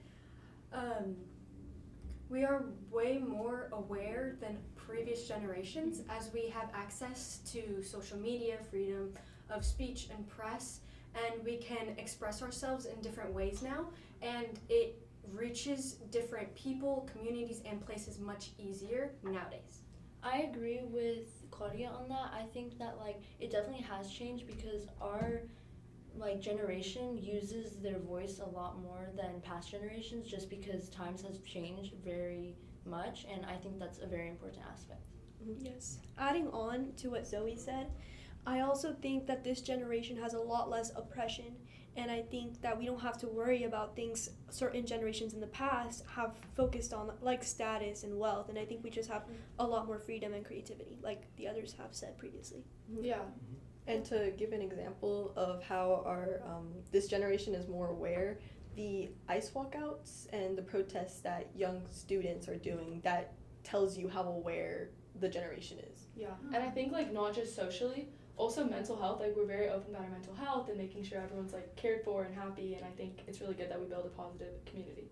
we are way more aware than previous generations as we have access to social media, freedom of speech and press, and we can express ourselves in different ways now, and it reaches different people, communities, and places much easier nowadays. I agree with Claudia on that. I think that like it definitely has changed because our like generation uses their voice a lot more than past generations just because times has changed very much, and I think that's a very important aspect. Yes. Adding on to what Zoe said, I also think that this generation has a lot less oppression, and I think that we don't have to worry about things certain generations in the past have focused on, like status and wealth, and I think we just have a lot more freedom and creativity, like the others have said previously. Yeah. And to give an example of how our this generation is more aware, the ice walkouts and the protests that young students are doing, that tells you how aware the generation is. Yeah, and I think like not just socially, also mental health. Like we're very open about our mental health and making sure everyone's like cared for and happy, and I think it's really good that we build a positive community.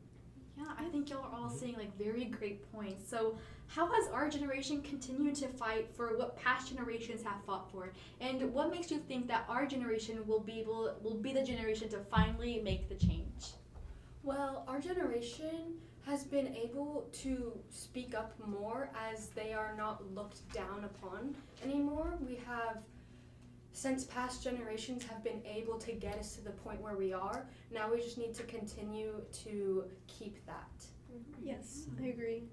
Yeah, I think y'all are all saying like very great points. So how has our generation continued to fight for what past generations have fought for? And what makes you think that our generation will be the generation to finally make the change? Well, our generation has been able to speak up more as they are not looked down upon anymore. We have, since past generations have been able to get us to the point where we are, now we just need to continue to keep that. Yes, I agree.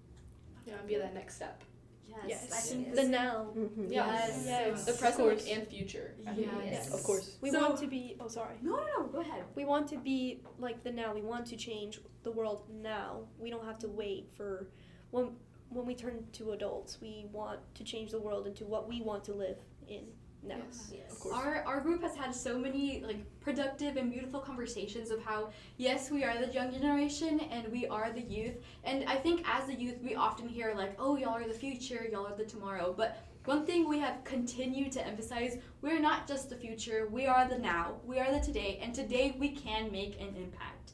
Yeah, and be that next step. Yes, Yes. I think The this- now. Yes. The present and future. Yes. Of course. We want to be. Oh, sorry. No, go ahead. We want to be like the now. We want to change the world now. We don't have to wait for when we turn to adults. We want to change the world into what we want to live in now. Yes. Of course. Our group has had so many like productive and beautiful conversations of how yes, we are the young generation and we are the youth. And I think as the youth we often hear like, oh, y'all are the future, y'all are the tomorrow. But one thing we have continued to emphasize, we're not just the future, we are the now, we are the today, and today we can make an impact.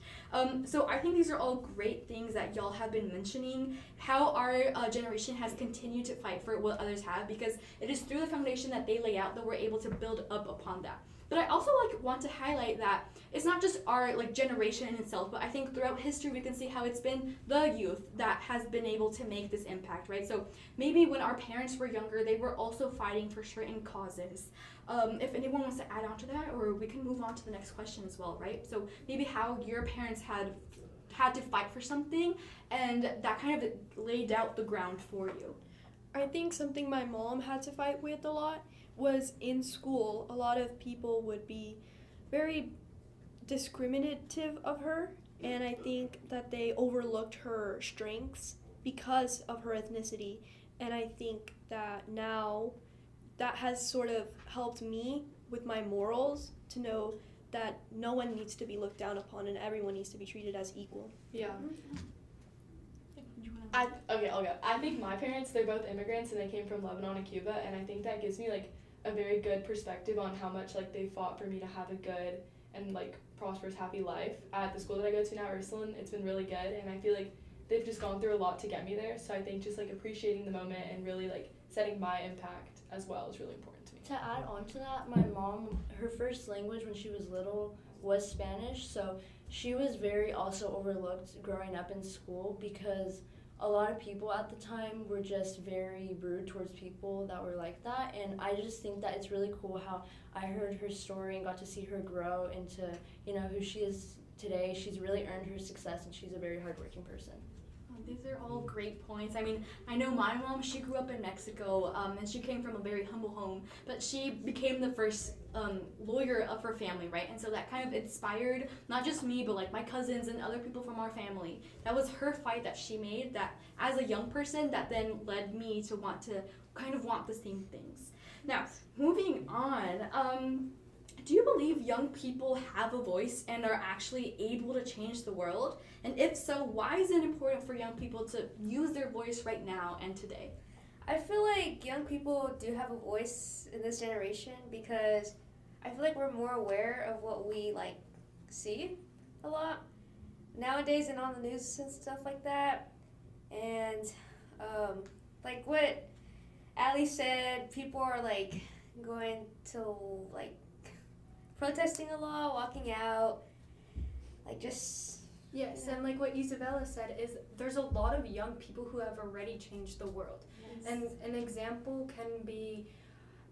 So I think these are all great things that y'all have been mentioning, how our generation has continued to fight for what others have, because it is through the foundation that they lay out that we're able to build up upon that. But I also want to highlight that it's not just our generation in itself, but I think throughout history we can see how it's been the youth that has been able to make this impact, right? So maybe when our parents were younger, they were also fighting for certain causes. If anyone wants to add on to that, or we can move on to the next question as well, right? So maybe how your parents had to fight for something, and that kind of laid out the ground for you. I think something my mom had to fight with a lot was in school. A lot of people would be very discriminative of her, and I think that they overlooked her strengths because of her ethnicity. And I think that now that has sort of helped me with my morals to know that no one needs to be looked down upon and everyone needs to be treated as equal. Yeah. I'll go. I think my parents, they're both immigrants and they came from Lebanon and Cuba, and I think that gives me a very good perspective on how much they fought for me to have a good and prosperous, happy life. At the school that I go to now, Ursuline, it's been really good, and I feel like they've just gone through a lot to get me there. So I think just appreciating the moment and really setting my impact as well is really important to me. To add on to that, my mom, her first language when she was little was Spanish, so she was very also overlooked growing up in school because a lot of people at the time were just very rude towards people that were like that, and I just think that it's really cool how I heard her story and got to see her grow into, who she is today. She's really earned her success, and she's a very hardworking person. These are all great points. I mean, I know my mom, she grew up in Mexico, and she came from a very humble home, but she became the first lawyer of her family, right? And so that kind of inspired not just me, but my cousins and other people from our family. That was her fight that she made, that as a young person, that then led me to want the same things. Now, moving on, do you believe young people have a voice and are actually able to change the world? And if so, why is it important for young people to use their voice right now and today? I feel like young people do have a voice in this generation because I feel like we're more aware of what we see a lot nowadays and on the news and stuff like that. And like what Ali said, people are going to protesting a lot, walking out, just. Yes, and what Isabella said is there's a lot of young people who have already changed the world. Yes. And an example can be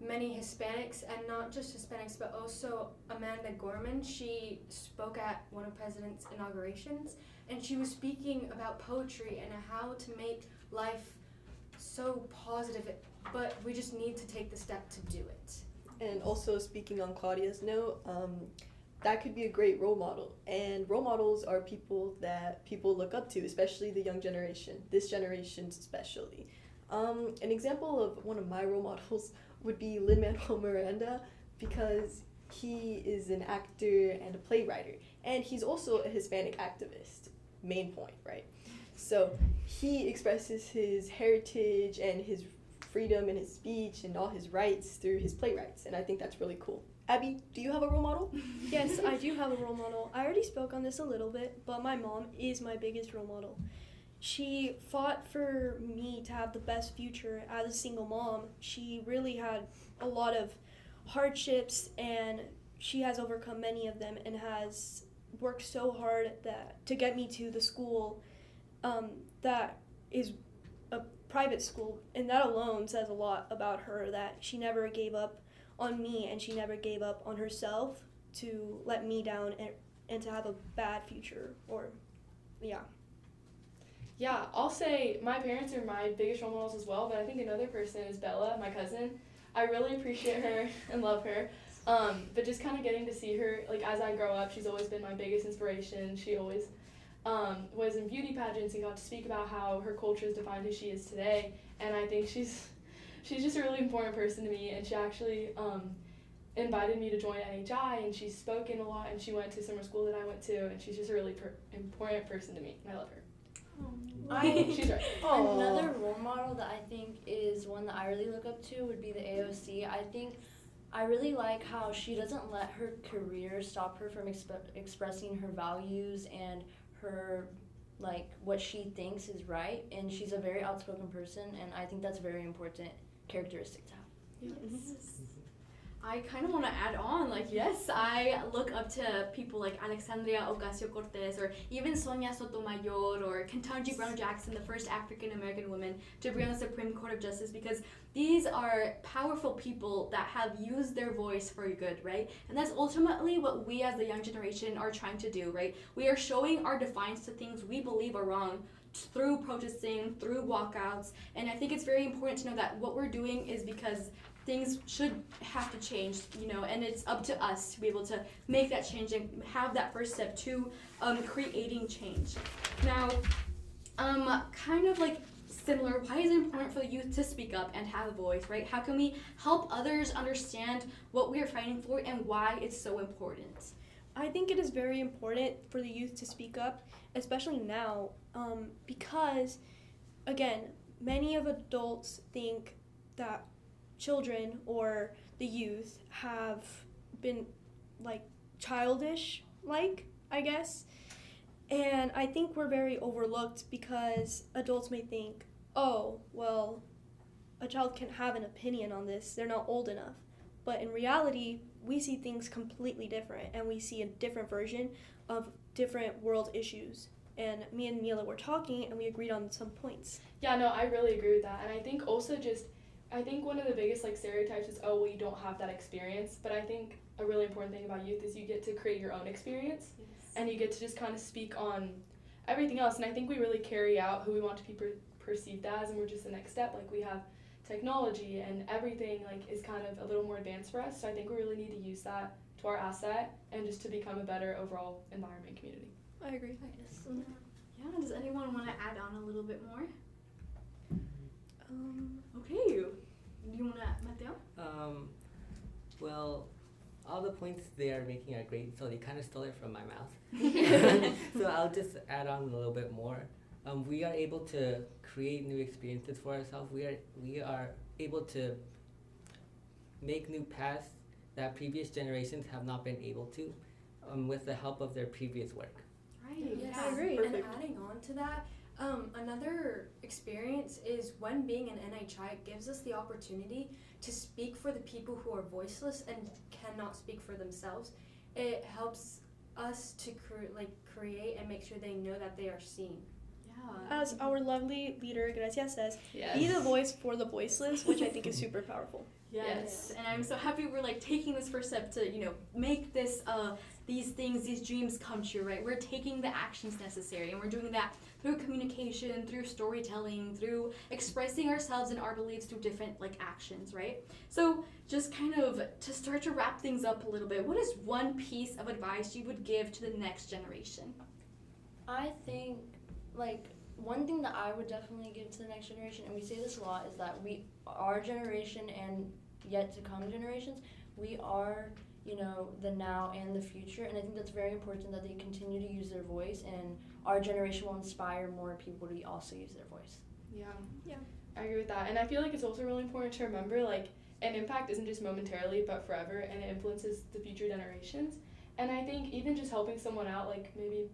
many Hispanics, and not just Hispanics, but also Amanda Gorman. She spoke at one of President's inaugurations, and she was speaking about poetry and how to make life so positive, but we just need to take the step to do it. And also speaking on Claudia's note, that could be a great role model. And role models are people that people look up to, especially the young generation, this generation especially. An example of one of my role models would be Lin-Manuel Miranda, because he is an actor and a playwright, and he's also a Hispanic activist, main point, right? So he expresses his heritage and his freedom in his speech and all his rights through his playwrights, and I think that's really cool. Abby, do you have a role model? Yes, I do have a role model. I already spoke on this a little bit, but my mom is my biggest role model. She fought for me to have the best future as a single mom. She really had a lot of hardships, and she has overcome many of them and has worked so hard to get me to the school that is a private school, and that alone says a lot about her, that she never gave up on me and she never gave up on herself to let me down and to have a bad future, or Yeah, I'll say my parents are my biggest role models as well, but I think another person is Bella, my cousin. I really appreciate her and love her. But just kind of getting to see her, like as I grow up, she's always been my biggest inspiration. She always was in beauty pageants and got to speak about how her culture has defined who she is today. And I think she's just a really important person to me. And she actually invited me to join NHI, and she's spoken a lot, and she went to summer school that I went to, and she's just a really important person to me. And I love her. She's right. Another role model that I think is one that I really look up to would be the AOC. I think I really like how she doesn't let her career stop her from expressing her values and her, like, what she thinks is right. And she's a very outspoken person, and I think that's a very important characteristic to have. Yes. I kind of want to add on, like, yes, I look up to people like Alexandria Ocasio-Cortez or even Sonia Sotomayor or Ketanji Brown Jackson, the first African-American woman to be on the Supreme Court of Justice, because these are powerful people that have used their voice for good, right? And that's ultimately what we as the young generation are trying to do, right? We are showing our defiance to things we believe are wrong through protesting, through walkouts, and I think it's very important to know that what we're doing is because things should have to change, and it's up to us to be able to make that change and have that first step to creating change. Now, kind of like similar, why is it important for the youth to speak up and have a voice, right? How can we help others understand what we are fighting for and why it's so important? I think it is very important for the youth to speak up, especially now, because, again, many of adults think that children or the youth have been like childish, I guess. And I think we're very overlooked because adults may think, oh, well, a child can have an opinion on this, they're not old enough. But in reality, we see things completely different, and we see a different version of different world issues. And me and Mila were talking, and we agreed on some points. Yeah, no, I really agree with that. And I think also I think one of the biggest stereotypes is, oh, well, you don't have that experience. But I think a really important thing about youth is you get to create your own experience. Yes. And you get to just kind of speak on everything else. And I think we really carry out who we want to be perceived as, and we're just the next step. Like, we have technology and everything is kind of a little more advanced for us. So I think we really need to use that to our asset and just to become a better overall environment community. I agree. Yes. Yeah, does anyone want to add on a little bit more? Okay, do you want to, Mateo? Well, all the points they are making are great, so they kind of stole it from my mouth. So I'll just add on a little bit more. We are able to create new experiences for ourselves. We are able to make new paths that previous generations have not been able to, with the help of their previous work. Right. Yes, I agree. Perfect. And adding on to that, another experience is when being an NHI, it gives us the opportunity to speak for the people who are voiceless and cannot speak for themselves. It helps us to create and make sure they know that they are seen. Yeah. As our lovely leader Grecia says, Yes. Be the voice for the voiceless, which I think is super powerful. Yes, and I'm so happy we're taking this first step to make this these dreams come true, right? We're taking the actions necessary, and we're doing that through communication, through storytelling, through expressing ourselves and our beliefs through different actions, right? So just kind of to start to wrap things up a little bit, what is one piece of advice you would give to the next generation? I think one thing that I would definitely give to the next generation, and we say this a lot, is that our generation and yet to come generations, we are, the now and the future, and I think that's very important that they continue to use their voice, and our generation will inspire more people to also use their voice. Yeah. I agree with that, and I feel like it's also really important to remember, an impact isn't just momentarily, but forever, and it influences the future generations. And I think even just helping someone out, maybe,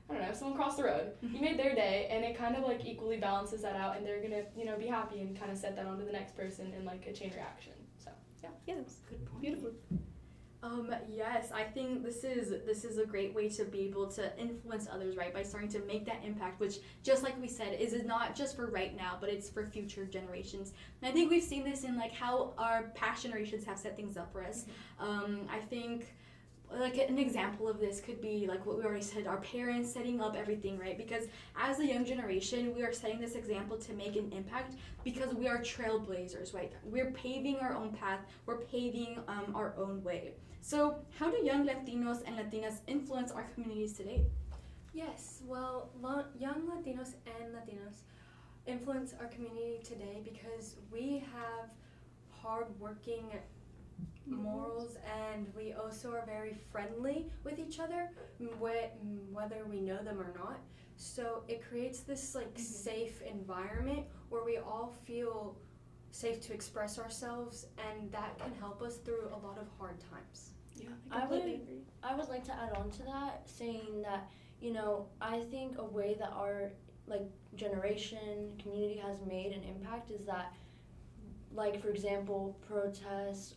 I don't know, someone crossed the road, you made their day, and it kind of equally balances that out, and they're gonna, be happy and kind of set that on to the next person in a chain reaction. So yeah. Yes. Good point. Beautiful. Yes, I think this is a great way to be able to influence others, right? By starting to make that impact, which, just like we said, is not just for right now, but it's for future generations. And I think we've seen this in how our past generations have set things up for us. I think like an example of this could be like what we already said, our parents setting up everything, right? Because as a young generation, we are setting this example to make an impact because we are trailblazers, right? We're paving our own path, we're paving our own way. So how do young Latinos and Latinas influence our communities today? Yes, well, young Latinos and Latinas influence our community today because we have hardworking morals, and we also are very friendly with each other, whether we know them or not. So it creates this like safe environment where we all feel safe to express ourselves, and that can help us through a lot of hard times. Yeah, I would like to add on to that, saying that, you know, I think a way that our like generation community has made an impact is that, like, for example, protests,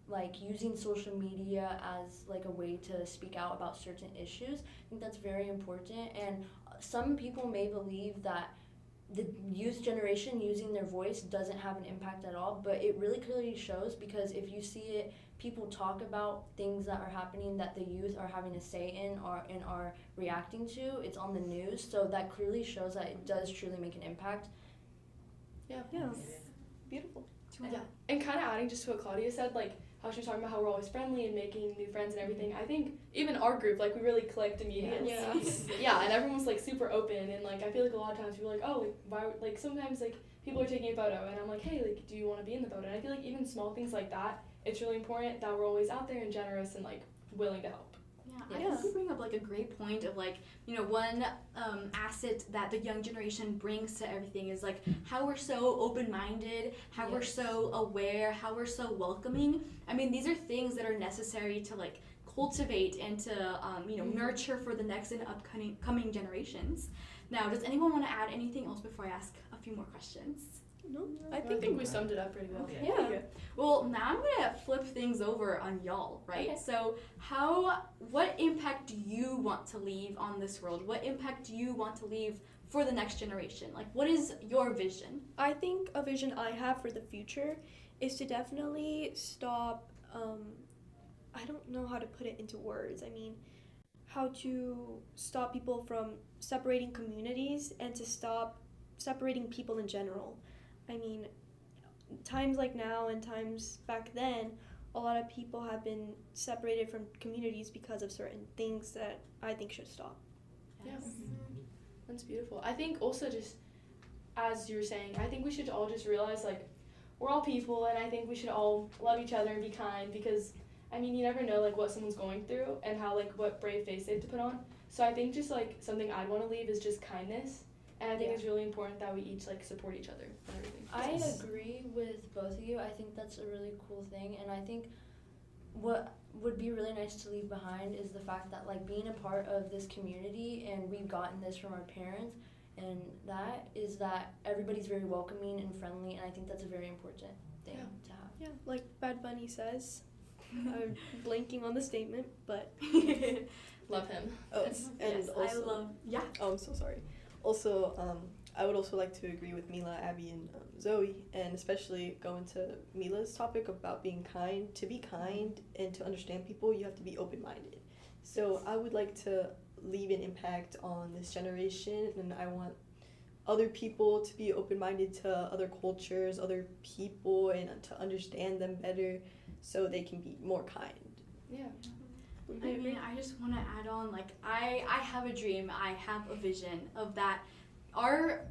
like using social media as like a way to speak out about certain issues. I think that's very important, and some people may believe that the youth generation using their voice doesn't have an impact at all, but it really clearly shows, because if you see it, people talk about things that are happening that the youth are having a say in or are reacting to. It's on the news, so that clearly shows that it does truly make an impact. Yeah. Beautiful. Yeah. And kind of adding just to what Claudia said, like how she was talking about how we're always friendly and making new friends and everything. I think even our group, like, we really clicked immediately. Yeah. Yeah, and everyone was like super open, and like I feel like a lot of times people are like, oh, like why? Like sometimes like people are taking a photo, and I'm like, hey, like, do you want to be in the photo? And I feel like even small things like that, it's really important that we're always out there and generous and like willing to help. I think you bring up like a great point of like, you know, one asset that the young generation brings to everything is like how we're so open-minded, how we're so aware, how we're so welcoming. I mean, these are things that are necessary to like cultivate and to you know, nurture for the next and upcoming generations. Now, does anyone want to add anything else before I ask a few more questions? No, I think we summed it up pretty well. Yeah. Well, now I'm gonna flip things over on y'all, right? Okay. So, what impact do you want to leave on this world? What impact do you want to leave for the next generation? Like, what is your vision? I think a vision I have for the future is to definitely stop, I don't know how to put it into words. I mean, how to stop people from separating communities and to stop separating people in general. I mean, times like now and times back then, a lot of people have been separated from communities because of certain things that I think should stop. Yeah. That's beautiful. I think also just, as you were saying, I think we should all just realize, like, we're all people, and I think we should all love each other and be kind, because, I mean, you never know, like, what someone's going through and how, like, what brave face they have to put on. So I think just, like, something I'd want to leave is just kindness. And I think it's really important that we each like support each other and everything. I agree with both of you. I think that's a really cool thing, and I think what would be really nice to leave behind is the fact that, like, being a part of this community, and we've gotten this from our parents, and that is that everybody's very welcoming and friendly, and I think that's a very important thing to have. Yeah, like Bad Bunny says. I'm blanking on the statement, but love him. Oh, Yes. and Yes, also, I love. Yeah. Oh, I'm so sorry. Also, I would also like to agree with Mila, Abby, and Zoe, and especially go into Mila's topic about being kind. To be kind and to understand people, you have to be open-minded. So I would like to leave an impact on this generation, and I want other people to be open-minded to other cultures, other people, and to understand them better so they can be more kind. Yeah. I mean, I just want to add on, like, I have a dream, I have a vision of that our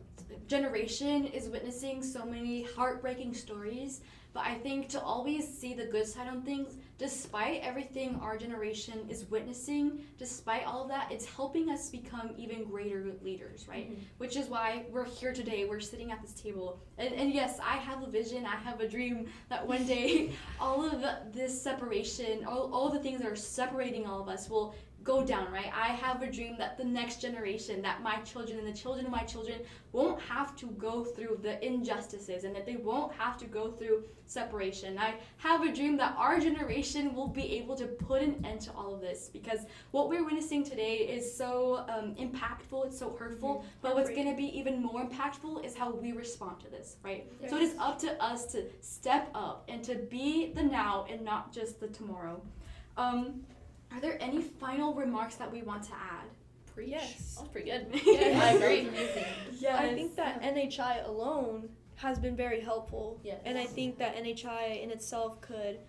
generation is witnessing so many heartbreaking stories, but I think to always see the good side on things, despite everything our generation is witnessing, despite all of that, it's helping us become even greater leaders, right? Which is why we're here today, we're sitting at this table. And yes, I have a vision, I have a dream that one day all of this separation, all the things that are separating all of us will go down, right? I have a dream that the next generation, that my children and the children of my children won't have to go through the injustices, and that they won't have to go through separation. I have a dream that our generation will be able to put an end to all of this, because what we're witnessing today is so impactful, it's so hurtful, but what's going to be even more impactful is how we respond to this, right? So it is up to us to step up and to be the now and not just the tomorrow. Are there any final remarks that we want to add? Yes. That's pretty good. Yes. I agree. Yes. I think that NHI alone has been very helpful. Yes. And I think that NHI in itself could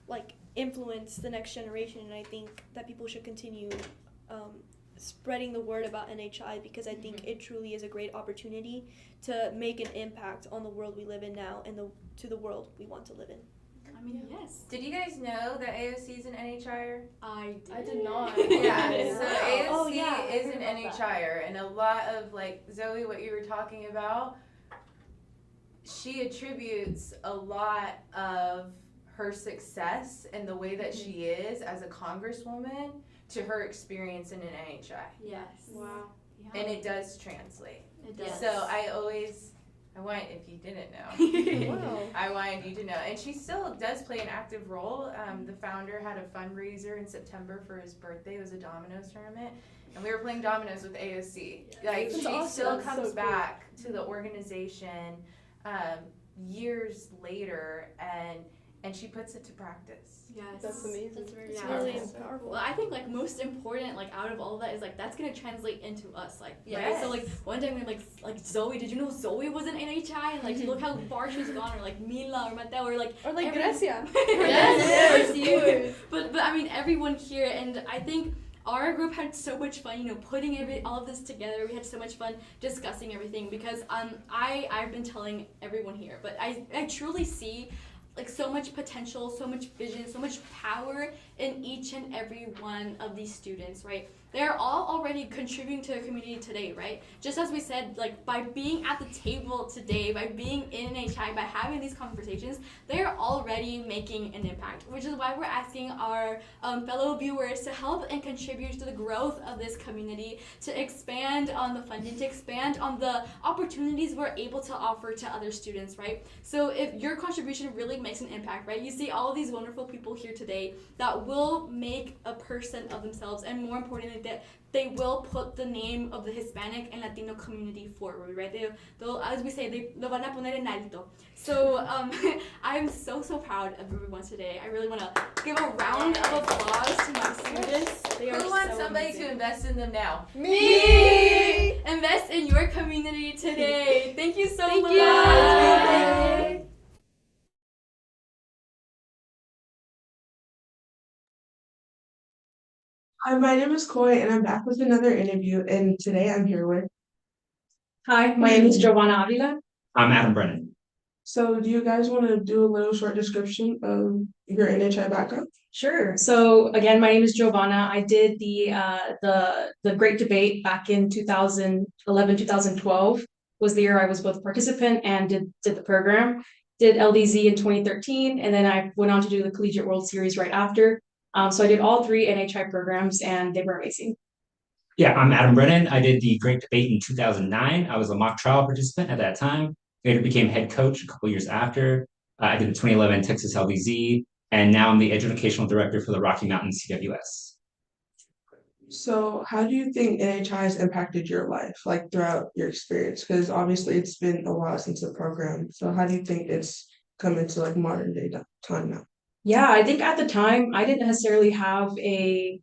like influence the next generation, and I think that people should continue spreading the word about NHI, because I think it truly is a great opportunity to make an impact on the world we live in now and to the world we want to live in. I mean, yes. Did you guys know that AOC is an NHIer? I did. I did not. Yeah, so AOC Oh, yeah, I is heard an about that. NHIer, and a lot of, like, Zoe, what you were talking about, she attributes a lot of her success and the way that she is as a congresswoman to her experience in an NHI. Yes. Wow. Yeah. And it does translate. It does. So I want, if you didn't know, Wow. I wanted you to know. And she still does play an active role. The founder had a fundraiser in September for his birthday. It was a dominoes tournament. And we were playing dominoes with AOC. Like, That's she awesome. still That's comes so back to the organization years later, and she puts it to practice. Yes. That's amazing. That's very It's Yeah. really powerful. powerful. Well, I think like most important, like out of all of that is like that's gonna translate into us, like right. Yes. So like one time we like Zoe, did you know Zoe was an NHI, and like look how far she's gone, or like Mila or Mateo, or like Or like every- Grecia. Yes, Yes. But I mean everyone here, and I think our group had so much fun, putting all of this together. We had so much fun discussing everything, because I've been telling everyone here, but I truly see like so much potential, so much vision, so much power in each and every one of these students, right? They are all already contributing to the community today, right? Just as we said, like by being at the table today, by being in NHI, by having these conversations, they are already making an impact, which is why we're asking our fellow viewers to help and contribute to the growth of this community, to expand on the funding, to expand on the opportunities we're able to offer to other students, right? So if your contribution really makes an impact, right? You see all of these wonderful people here today that will make a person of themselves, and more importantly, that they will put the name of the Hispanic and Latino community forward, right? They'll, as we say, they lo van a poner en alto. So I'm so proud of everyone today. I really want to give a round of applause to my students. They are Who wants so somebody amazing. to invest in them now? Me! Invest in your community today. Thank you so much. Bye. Hi, my name is Koi, and I'm back with another interview. And today I'm here with. Hi, my name is Giovanna Avila. I'm Adam Brennan. So, do you guys want to do a little short description of your NHI background? Sure. So again, my name is Giovanna. I did the Great Debate back in 2011, 2012 was the year I was both participant and did the program. Did LDZ in 2013, and then I went on to do the Collegiate World Series right after. So I did all three NHI programs, and they were amazing. Yeah, I'm Adam Brennan. I did the Great Debate in 2009. I was a mock trial participant at that time. Later became head coach a couple years after. I did the 2011 Texas LDZ, and now I'm the educational director for the Rocky Mountain CWS. So, how do you think NHI has impacted your life, like throughout your experience? Because obviously it's been a while since the program. So, how do you think it's come into like modern day time now? Yeah, I think at the time I didn't necessarily have a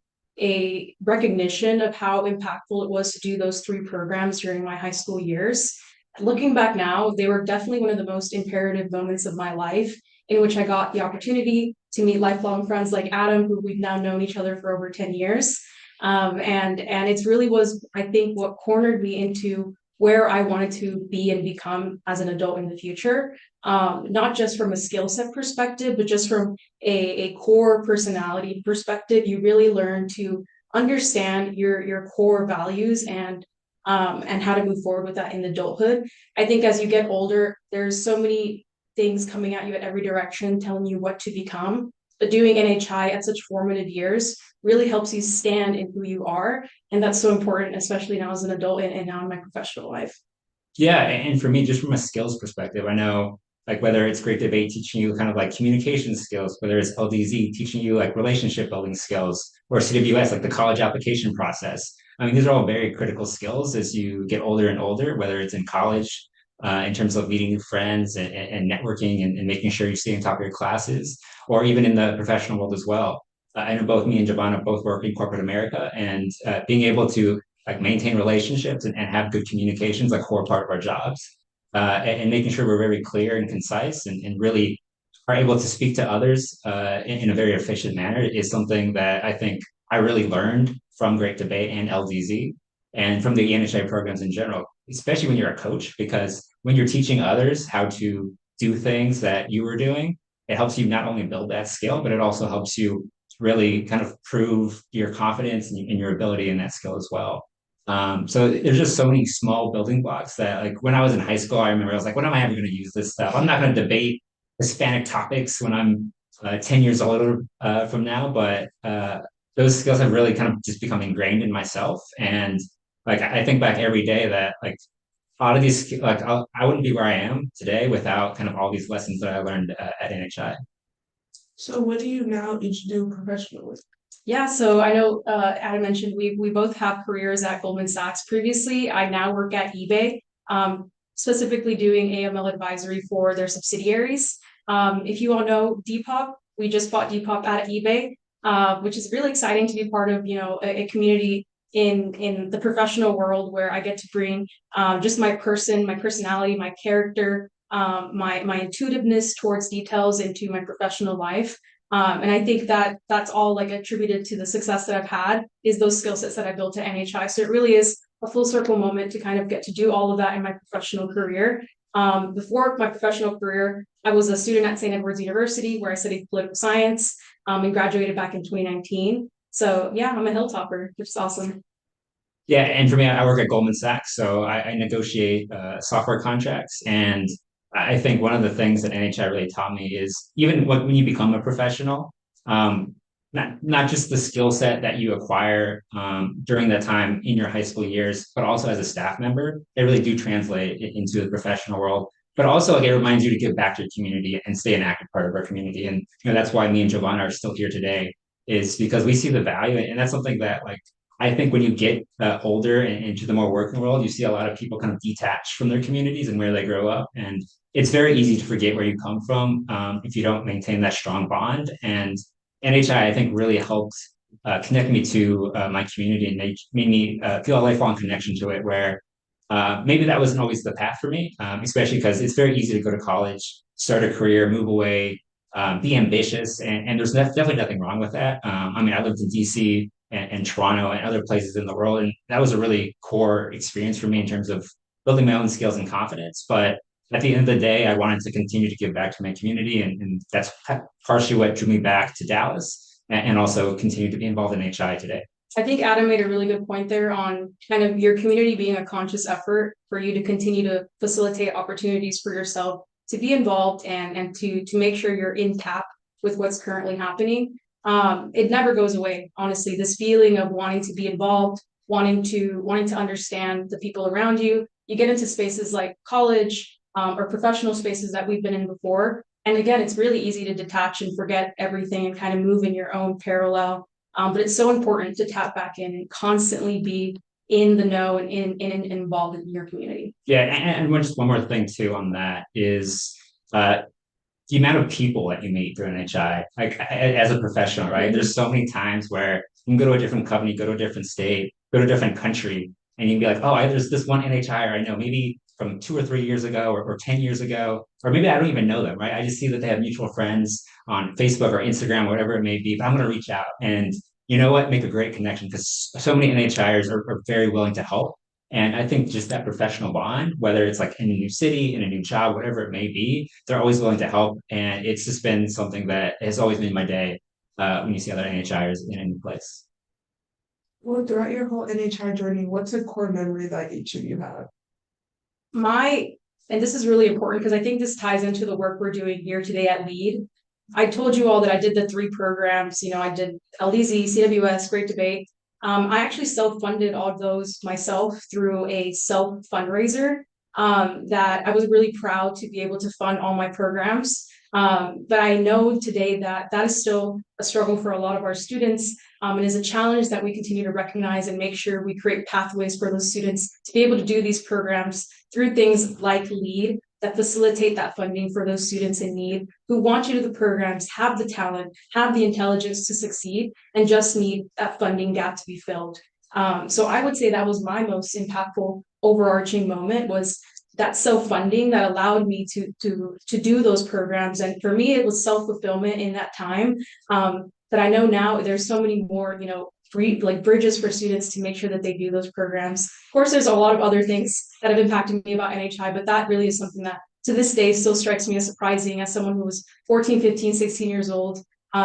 recognition of how impactful it was to do those three programs during my high school years. Looking back now, they were definitely one of the most imperative moments of my life, in which I got the opportunity to meet lifelong friends like Adam, who we've now known each other for over 10 years. And it's really was, I think, what cornered me into where I wanted to be and become as an adult in the future. Not just from a skill set perspective, but just from a core personality perspective. You really learn to understand your core values and how to move forward with that in adulthood. I think as you get older, there's so many things coming at you at every direction, telling you what to become. But doing NHI at such formative years really helps you stand in who you are. And that's so important, especially now as an adult and now in my professional life. Yeah, and for me, just from a skills perspective, I know like whether it's Great Debate teaching you kind of like communication skills, whether it's LDZ teaching you like relationship building skills, or CWS like the college application process. I mean, these are all very critical skills as you get older and older, whether it's in college, in terms of meeting new friends and networking and making sure you stay on top of your classes, or even in the professional world as well. I know both me and Giovanna both work in corporate America, and being able to like maintain relationships and have good communication is a core part of our jobs. And making sure we're very clear and concise and really are able to speak to others in a very efficient manner is something that I think I really learned from Great Debate and LDZ and from the ENHI programs in general, especially when you're a coach, because when you're teaching others how to do things that you were doing, it helps you not only build that skill, but it also helps you really kind of prove your confidence and your ability in that skill as well. So there's just so many small building blocks that like when I was in high school, I remember I was like, when am I ever going to use this stuff? I'm not going to debate Hispanic topics when I'm 10 years older from now, but those skills have really kind of just become ingrained in myself. And like, I think back every day that like a lot of these, like I wouldn't be where I am today without kind of all these lessons that I learned at NHI. So what do you now each do professionally? Yeah, so I know Adam mentioned we both have careers at Goldman Sachs previously. I now work at eBay, specifically doing AML advisory for their subsidiaries. If you all know Depop, we just bought Depop out of eBay, which is really exciting to be part of, you know, a community in the professional world where I get to bring just my personality, my character, my intuitiveness towards details into my professional life. And I think that that's all like attributed to the success that I've had is those skill sets that I built at NHI. So it really is a full circle moment to kind of get to do all of that in my professional career. Before my professional career, I was a student at St. Edward's University where I studied political science and graduated back in 2019. So yeah, I'm a hilltopper, which is awesome. Yeah, and for me, I work at Goldman Sachs, so I negotiate software contracts, and I think one of the things that NHI really taught me is even when you become a professional, um, not just the skill set that you acquire during that time in your high school years, but also as a staff member, they really do translate into the professional world. But also, like, it reminds you to give back to your community and stay an active part of our community, and you know that's why me and Giovanna are still here today, is because we see the value, and that's something that like I think when you get older and into the more working world, you see a lot of people kind of detached from their communities and where they grow up. And it's very easy to forget where you come from if you don't maintain that strong bond. And NHI, I think, really helped connect me to my community and made me feel a lifelong connection to it, where maybe that wasn't always the path for me, especially because it's very easy to go to college, start a career, move away, be ambitious. And there's definitely nothing wrong with that. I mean, I lived in DC and Toronto and other places in the world. And that was a really core experience for me in terms of building my own skills and confidence. But at the end of the day, I wanted to continue to give back to my community. And that's partially what drew me back to Dallas and also continue to be involved in HI today. I think Adam made a really good point there on kind of your community being a conscious effort for you to continue to facilitate opportunities for yourself to be involved and to make sure you're in tap with what's currently happening. It never goes away, honestly. This feeling of wanting to be involved, wanting to understand the people around you. You get into spaces like college or professional spaces that we've been in before. And again, it's really easy to detach and forget everything and kind of move in your own parallel. But it's so important to tap back in and constantly be in the know and involved in your community. Yeah, and just one more thing too on that is the amount of people that you meet through NHI, like as a professional, right? There's so many times where you can go to a different company, go to a different state, go to a different country, and you can be like, oh, there's this one NHI I know, maybe from 2 or 3 years ago or 10 years ago, or maybe I don't even know them, right? I just see that they have mutual friends on Facebook or Instagram, whatever it may be, but I'm going to reach out and you know what, make a great connection because so many NHIers are very willing to help. And I think just that professional bond, whether it's like in a new city, in a new job, whatever it may be, they're always willing to help. And it's just been something that has always made my day when you see other NHIers in a new place. Well, throughout your whole NHI journey, what's a core memory that each of you have? And this is really important because I think this ties into the work we're doing here today at L.E.A.D. I told you all that I did the 3 programs. You know, I did LDZ, CWS, Great Debate. I actually self-funded all of those myself through a self-fundraiser that I was really proud to be able to fund all my programs. But I know today that that is still a struggle for a lot of our students and is a challenge that we continue to recognize and make sure we create pathways for those students to be able to do these programs through things like L.E.A.D that facilitate that funding for those students in need who want to do the programs, have the talent, have the intelligence to succeed, and just need that funding gap to be filled. So I would say that was my most impactful overarching moment, was that self-funding that allowed me to do those programs. And for me, it was self-fulfillment in that time. But I know now there's so many more, free like bridges for students to make sure that they do those programs. Of course, there's a lot of other things that have impacted me about NHI, but that really is something that to this day still strikes me as surprising, as someone who was 14, 15, 16 years old,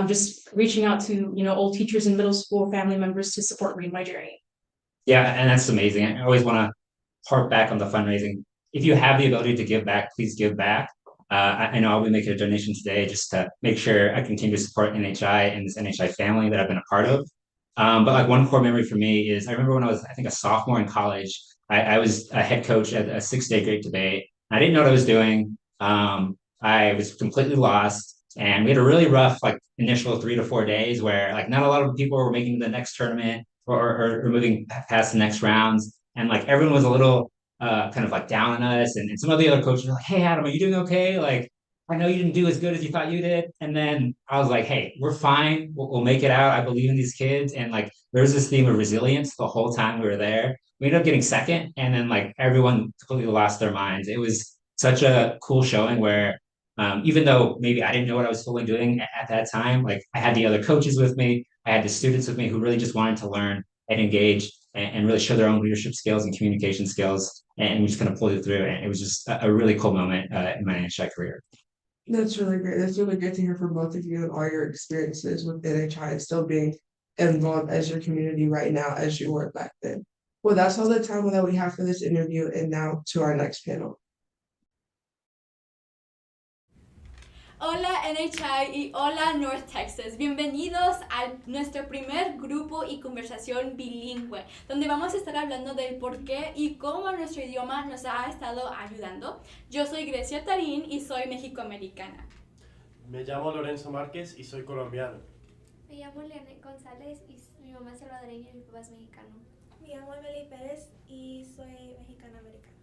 just reaching out to, old teachers in middle school, family members to support me in my journey. Yeah, and that's amazing. I always want to harp back on the fundraising. If you have the ability to give back, please give back. I know I'll be making a donation today just to make sure I continue to support NHI and this NHI family that I've been a part of. But like one core memory for me is I remember when I was, I think, a sophomore in college, I was a head coach at a 6-day great debate. I didn't know what I was doing. I was completely lost. And we had a really rough like initial 3 to 4 days where like not a lot of people were making the next tournament or moving past the next rounds. And like everyone was a little kind of like down on us. And some of the other coaches were like, "Hey, Adam, are you doing okay? Like, I know you didn't do as good as you thought you did." And then I was like, "Hey, we're fine. We'll make it out. I believe in these kids." And like, there's this theme of resilience the whole time we were there. We ended up getting second, and then like everyone completely lost their minds. It was such a cool showing where even though maybe I didn't know what I was fully doing at that time, like I had the other coaches with me, I had the students with me who really just wanted to learn and engage and really show their own leadership skills and communication skills. And we just kind of pulled it through. And it was just a really cool moment in my NHI career. That's really great. That's really great to hear from both of you and all your experiences with NHI and still being involved as your community right now as you were back then. Well, that's all the time that we have for this interview, and now to our next panel. Hola NHI y hola North Texas, bienvenidos a nuestro primer grupo y conversación bilingüe, donde vamos a estar hablando del por qué y cómo nuestro idioma nos ha estado ayudando. Yo soy Grecia Tarín y soy mexicoamericana. Me llamo Lorenzo Márquez y soy colombiano. Me llamo Leonel González y mi mamá es salvadoreña y mi papá es mexicano. Me llamo Emily Pérez y soy mexicana-americana.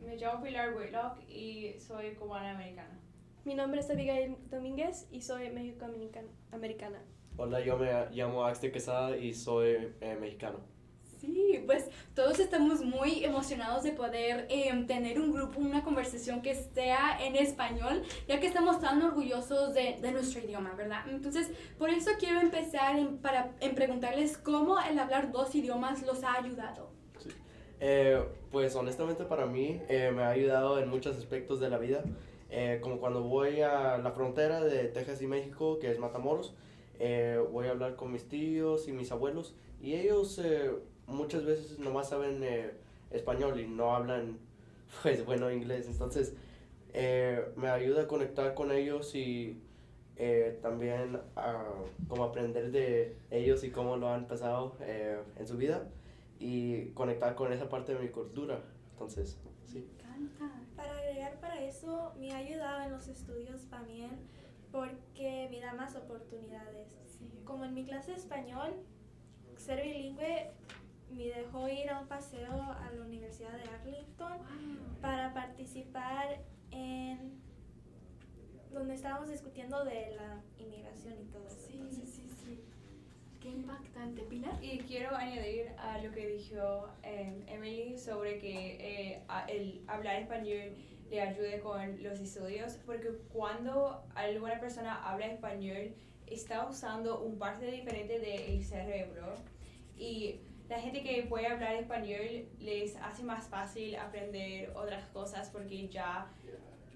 Me llamo Pilar Whitlock y soy cubana-americana. Mi nombre es Abigail Domínguez y soy mexicoamericana. Hola, yo me llamo Axel Quesada y soy mexicano. Sí, pues todos estamos muy emocionados de poder tener un grupo, una conversación que esté en español, ya que estamos tan orgullosos de nuestro idioma, ¿verdad? Entonces, por eso quiero empezar en preguntarles cómo el hablar 2 idiomas los ha ayudado. Sí. Pues honestamente para mí me ha ayudado en muchos aspectos de la vida. Como cuando voy a la frontera de Texas y México, que es Matamoros, voy a hablar con mis tíos y mis abuelos, y ellos muchas veces nomás saben español y no hablan, pues bueno, inglés. Entonces me ayuda a conectar con ellos y también como aprender de ellos y cómo lo han pasado en su vida y conectar con esa parte de mi cultura. Entonces, sí. Para agregar para eso, me ha ayudado en los estudios también porque me da más oportunidades. Sí. Como en mi clase de español, ser bilingüe me dejó ir a un paseo a la Universidad de Arlington para participar en donde estábamos discutiendo de la inmigración y todo eso. Sí. Qué impactante, Pilar. Y quiero añadir a lo que dijo Emily sobre que el hablar español le ayude con los estudios, porque cuando alguna persona habla español está usando un parte diferente del cerebro, y la gente que puede hablar español les hace más fácil aprender otras cosas porque ya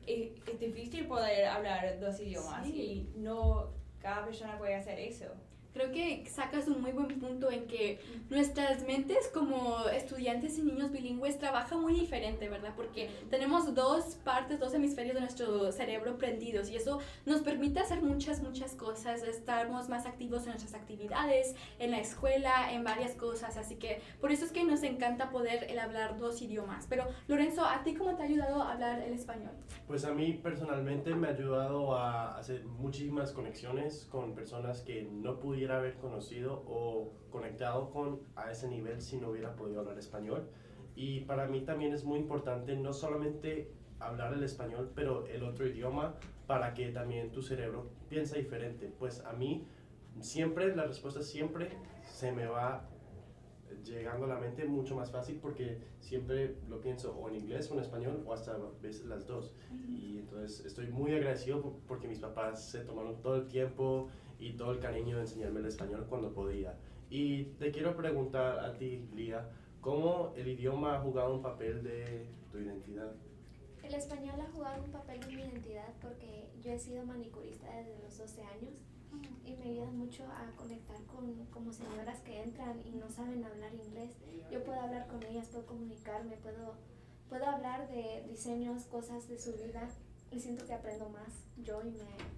es difícil poder hablar 2 idiomas y no cada persona puede hacer eso. Creo que sacas un muy buen punto en que nuestras mentes como estudiantes y niños bilingües trabajan muy diferente, ¿verdad? Porque tenemos 2 partes, 2 hemisferios de nuestro cerebro prendidos y eso nos permite hacer muchas cosas, estamos más activos en nuestras actividades, en la escuela, en varias cosas, así que por eso es que nos encanta poder hablar 2 idiomas. Pero Lorenzo, ¿a ti cómo te ha ayudado a hablar el español? Pues a mí personalmente me ha ayudado a hacer muchísimas conexiones con personas que no pudiera haber conocido o conectado con a ese nivel si no hubiera podido hablar español. Y para mí también es muy importante no solamente hablar el español, pero el otro idioma, para que también tu cerebro piense diferente. Pues a mí siempre, la respuesta siempre se me va llegando a la mente mucho más fácil porque siempre lo pienso o en inglés o en español o hasta a veces las dos. Y entonces estoy muy agradecido porque mis papás se tomaron todo el tiempo y todo el cariño de enseñarme el español cuando podía. Y te quiero preguntar a ti, Lía, ¿cómo el idioma ha jugado un papel de tu identidad? El español ha jugado un papel en mi identidad porque yo he sido manicurista desde los 12 años y me ayuda mucho a conectar con como señoras que entran y no saben hablar inglés. Yo puedo hablar con ellas, puedo comunicarme, puedo hablar de diseños, cosas de su vida y siento que aprendo más yo y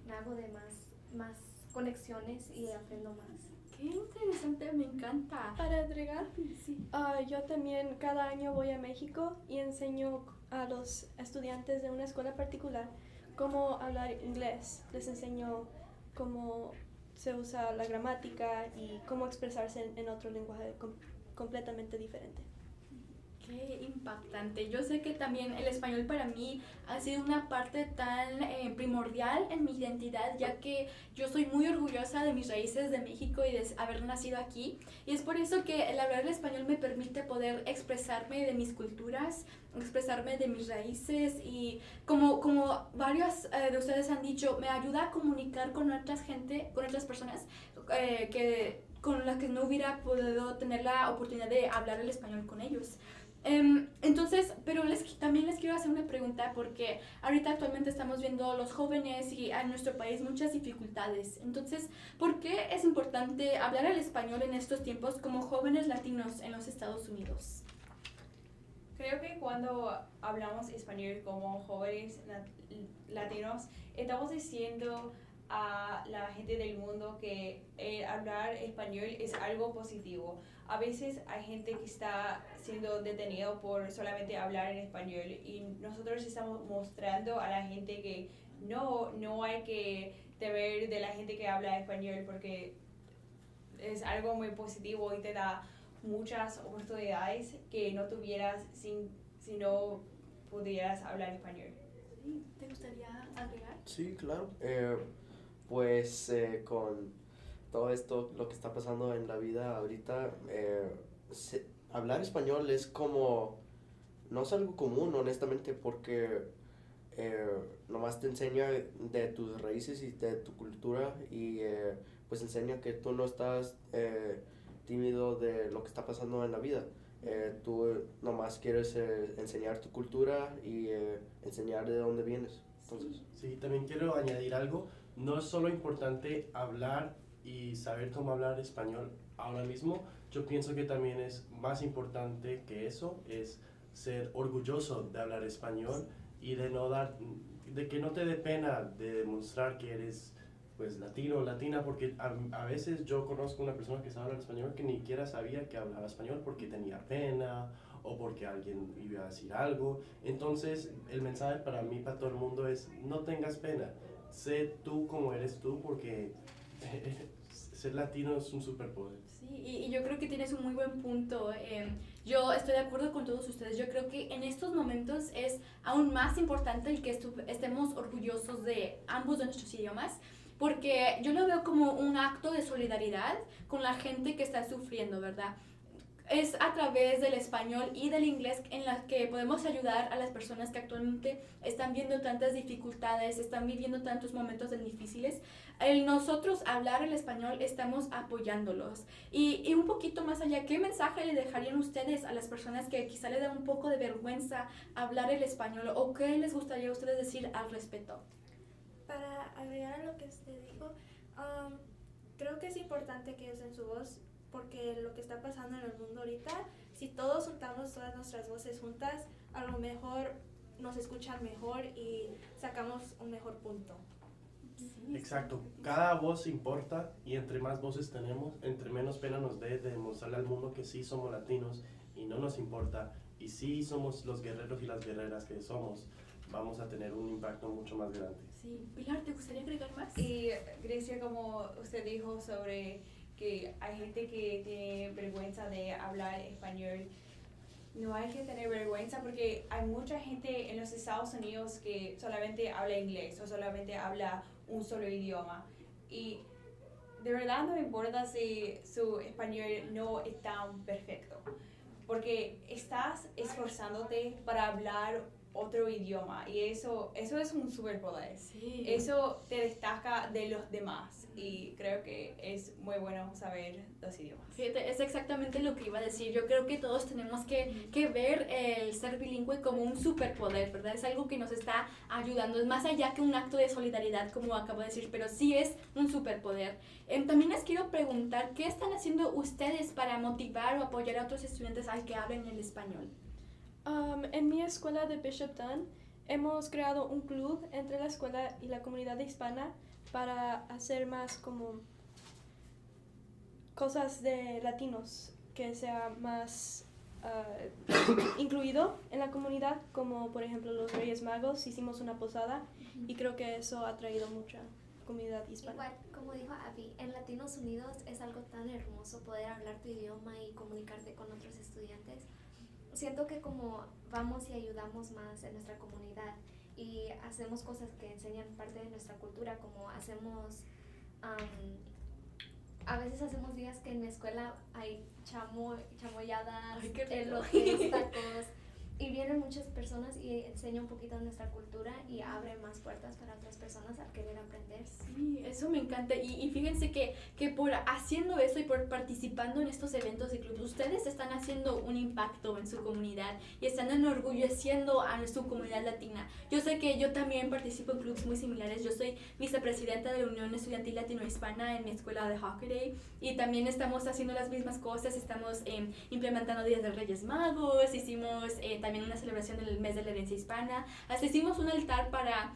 me hago de más conexiones y aprendo más. Qué interesante, me encanta. Para agregar, Sí. yo también cada año voy a México y enseño a los estudiantes de una escuela particular cómo hablar inglés. Les enseño cómo se usa la gramática y cómo expresarse en otro lenguaje completamente diferente. Qué impactante. Yo sé que también el español para mí ha sido una parte tan primordial en mi identidad, ya que yo soy muy orgullosa de mis raíces de México y de haber nacido aquí. Y es por eso que el hablar el español me permite poder expresarme de mis culturas, expresarme de mis raíces y como varios de ustedes han dicho, me ayuda a comunicar con otras personas con las que no hubiera podido tener la oportunidad de hablar el español con ellos. Entonces, pero también les quiero hacer una pregunta porque ahorita actualmente estamos viendo los jóvenes y en nuestro país muchas dificultades. Entonces, ¿por qué es importante hablar el español en estos tiempos como jóvenes latinos en los Estados Unidos? Creo que cuando hablamos español como jóvenes latinos, estamos diciendo a la gente del mundo que hablar español es algo positivo. A veces hay gente que está siendo detenido por solamente hablar en español y nosotros estamos mostrando a la gente que no hay que temer de la gente que habla español porque es algo muy positivo y te da muchas oportunidades que no tuvieras si no pudieras hablar español. ¿Te gustaría agregar? Sí, claro. Con todo esto, lo que está pasando en la vida ahorita, hablar español es como, no es algo común, honestamente, porque nomás te enseña de tus raíces y de tu cultura y pues enseña que tú no estás tímido de lo que está pasando en la vida. Tú nomás quieres enseñar tu cultura y enseñar de dónde vienes. Entonces. Sí, también quiero añadir algo. No es solo importante hablar y saber cómo hablar español ahora mismo. Yo pienso que también es más importante que eso, es ser orgulloso de hablar español y de que no te dé pena de demostrar que eres pues latino o latina, porque a veces yo conozco una persona que sabe hablar español que ni siquiera sabía que hablaba español porque tenía pena o porque alguien iba a decir algo. Entonces el mensaje para mí, para todo el mundo es no tengas pena, sé tú como eres tú porque ser latino es un superpoder. Sí, y yo creo que tienes un muy buen punto. Yo estoy de acuerdo con todos ustedes. Yo creo que en estos momentos es aún más importante el que estemos orgullosos de ambos de nuestros idiomas, porque yo lo veo como un acto de solidaridad con la gente que está sufriendo, ¿verdad? Es a través del español y del inglés en las que podemos ayudar a las personas que actualmente están viendo tantas dificultades, están viviendo tantos momentos difíciles. El nosotros hablar el español estamos apoyándolos. Y un poquito más allá, ¿qué mensaje le dejarían ustedes a las personas que quizá les da un poco de vergüenza hablar el español o qué les gustaría a ustedes decir al respecto? Para agregar a lo que usted dijo, creo que es importante que usen su voz porque lo que está pasando en el mundo ahorita, si todos juntamos todas nuestras voces juntas, a lo mejor nos escuchan mejor y sacamos un mejor punto. Exacto, cada voz importa y entre más voces tenemos, entre menos pena nos dé de demostrarle al mundo que sí somos latinos y no nos importa y sí somos los guerreros y las guerreras que somos, vamos a tener un impacto mucho más grande. Sí, Pilar, ¿te gustaría agregar más? Y Grecia, como usted dijo sobre que hay gente que tiene vergüenza de hablar español, no hay que tener vergüenza porque hay mucha gente en los Estados Unidos que solamente habla inglés o solamente habla un solo idioma. Y de verdad no me importa si su español no es tan perfecto, porque estás esforzándote para hablar otro idioma y eso es un superpoder. Sí. Eso te destaca de los demás y creo que es muy bueno saber los idiomas. Fíjate, es exactamente lo que iba a decir. Yo creo que todos tenemos que ver el ser bilingüe como un superpoder, ¿verdad? Es algo que nos está ayudando. Es más allá que un acto de solidaridad, como acabo de decir, pero sí es un superpoder. También les quiero preguntar, ¿qué están haciendo ustedes para motivar o apoyar a otros estudiantes a que hablen el español? En mi escuela de Bishopton hemos creado un club entre la escuela y la comunidad hispana para hacer más como cosas de latinos, que sea más incluido en la comunidad, como por ejemplo los Reyes Magos. Hicimos una posada y creo que eso ha traído mucha comunidad hispana. Igual, como dijo Abby, en Latinos Unidos es algo tan hermoso poder hablar tu idioma y comunicarte con otros estudiantes. Siento que como vamos y ayudamos más en nuestra comunidad y hacemos cosas que enseñan parte de nuestra cultura, como hacemos, a veces hacemos días que en mi escuela hay chamoyadas, Ay, qué rico. elotes, tacos, y vienen muchas personas y enseña un poquito de nuestra cultura y abre más puertas para otras personas al querer aprender. Sí, eso me encanta. Y fíjense que por haciendo eso y por participando en estos eventos de club, ustedes están haciendo un impacto en su comunidad y están enorgulleciendo a su comunidad latina. Yo sé que yo también participo en clubs muy similares. Yo soy vicepresidenta de la Unión Estudiantil Latino-Hispana en mi escuela de Hockaday y también estamos haciendo las mismas cosas. Estamos implementando Días de Reyes Magos, hicimos también una celebración del mes de la herencia hispana, hasta hicimos un altar para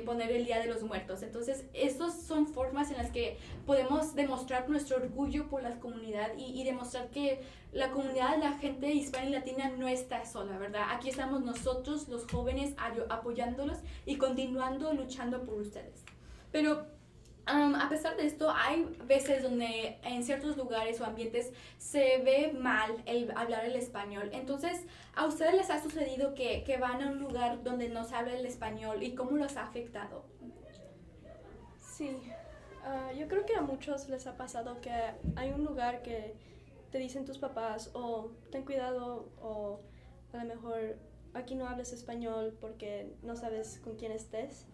poner el Día de los Muertos. Entonces, estas son formas en las que podemos demostrar nuestro orgullo por la comunidad y demostrar que la comunidad, la gente hispana y latina no está sola, ¿verdad? Aquí estamos nosotros, los jóvenes, apoyándolos y continuando luchando por ustedes. Pero a pesar de esto, hay veces donde en ciertos lugares o ambientes se ve mal el hablar el español. Entonces, ¿a ustedes les ha sucedido que van a un lugar donde no se habla el español y cómo los ha afectado? Sí, yo creo que a muchos les ha pasado que hay un lugar que te dicen tus papás o ten cuidado o a lo mejor aquí no hables español porque no sabes con quién estés.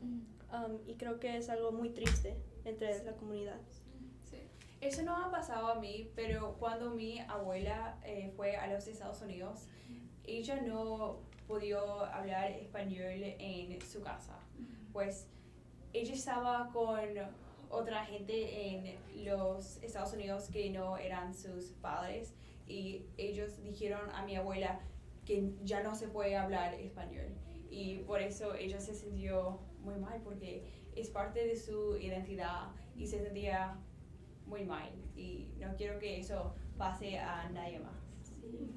Y creo que es algo muy triste entre la comunidad. Sí. Eso no ha pasado a mí, pero cuando mi abuela fue a los Estados Unidos, ella no podía hablar español en su casa. Pues ella estaba con otra gente en los Estados Unidos que no eran sus padres y ellos dijeron a mi abuela que ya no se puede hablar español y por eso ella se sintió muy mal porque es parte de su identidad y se sentía muy mal y no quiero que eso pase a nadie más. Sí.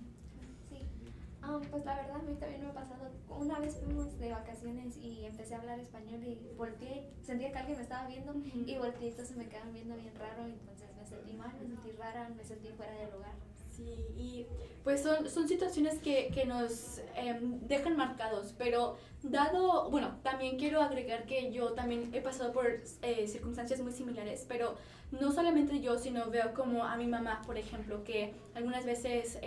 Pues la verdad a mí también me ha pasado. Una vez fuimos de vacaciones y empecé a hablar español y volteé, sentía que alguien me estaba viendo y volteé y todos se me quedaban viendo bien raro, entonces me sentí mal, me sentí rara, me sentí fuera del lugar. Sí, y pues son situaciones que nos dejan marcados, pero también quiero agregar que yo también he pasado por circunstancias muy similares, pero no solamente yo, sino veo como a mi mamá, por ejemplo, que algunas veces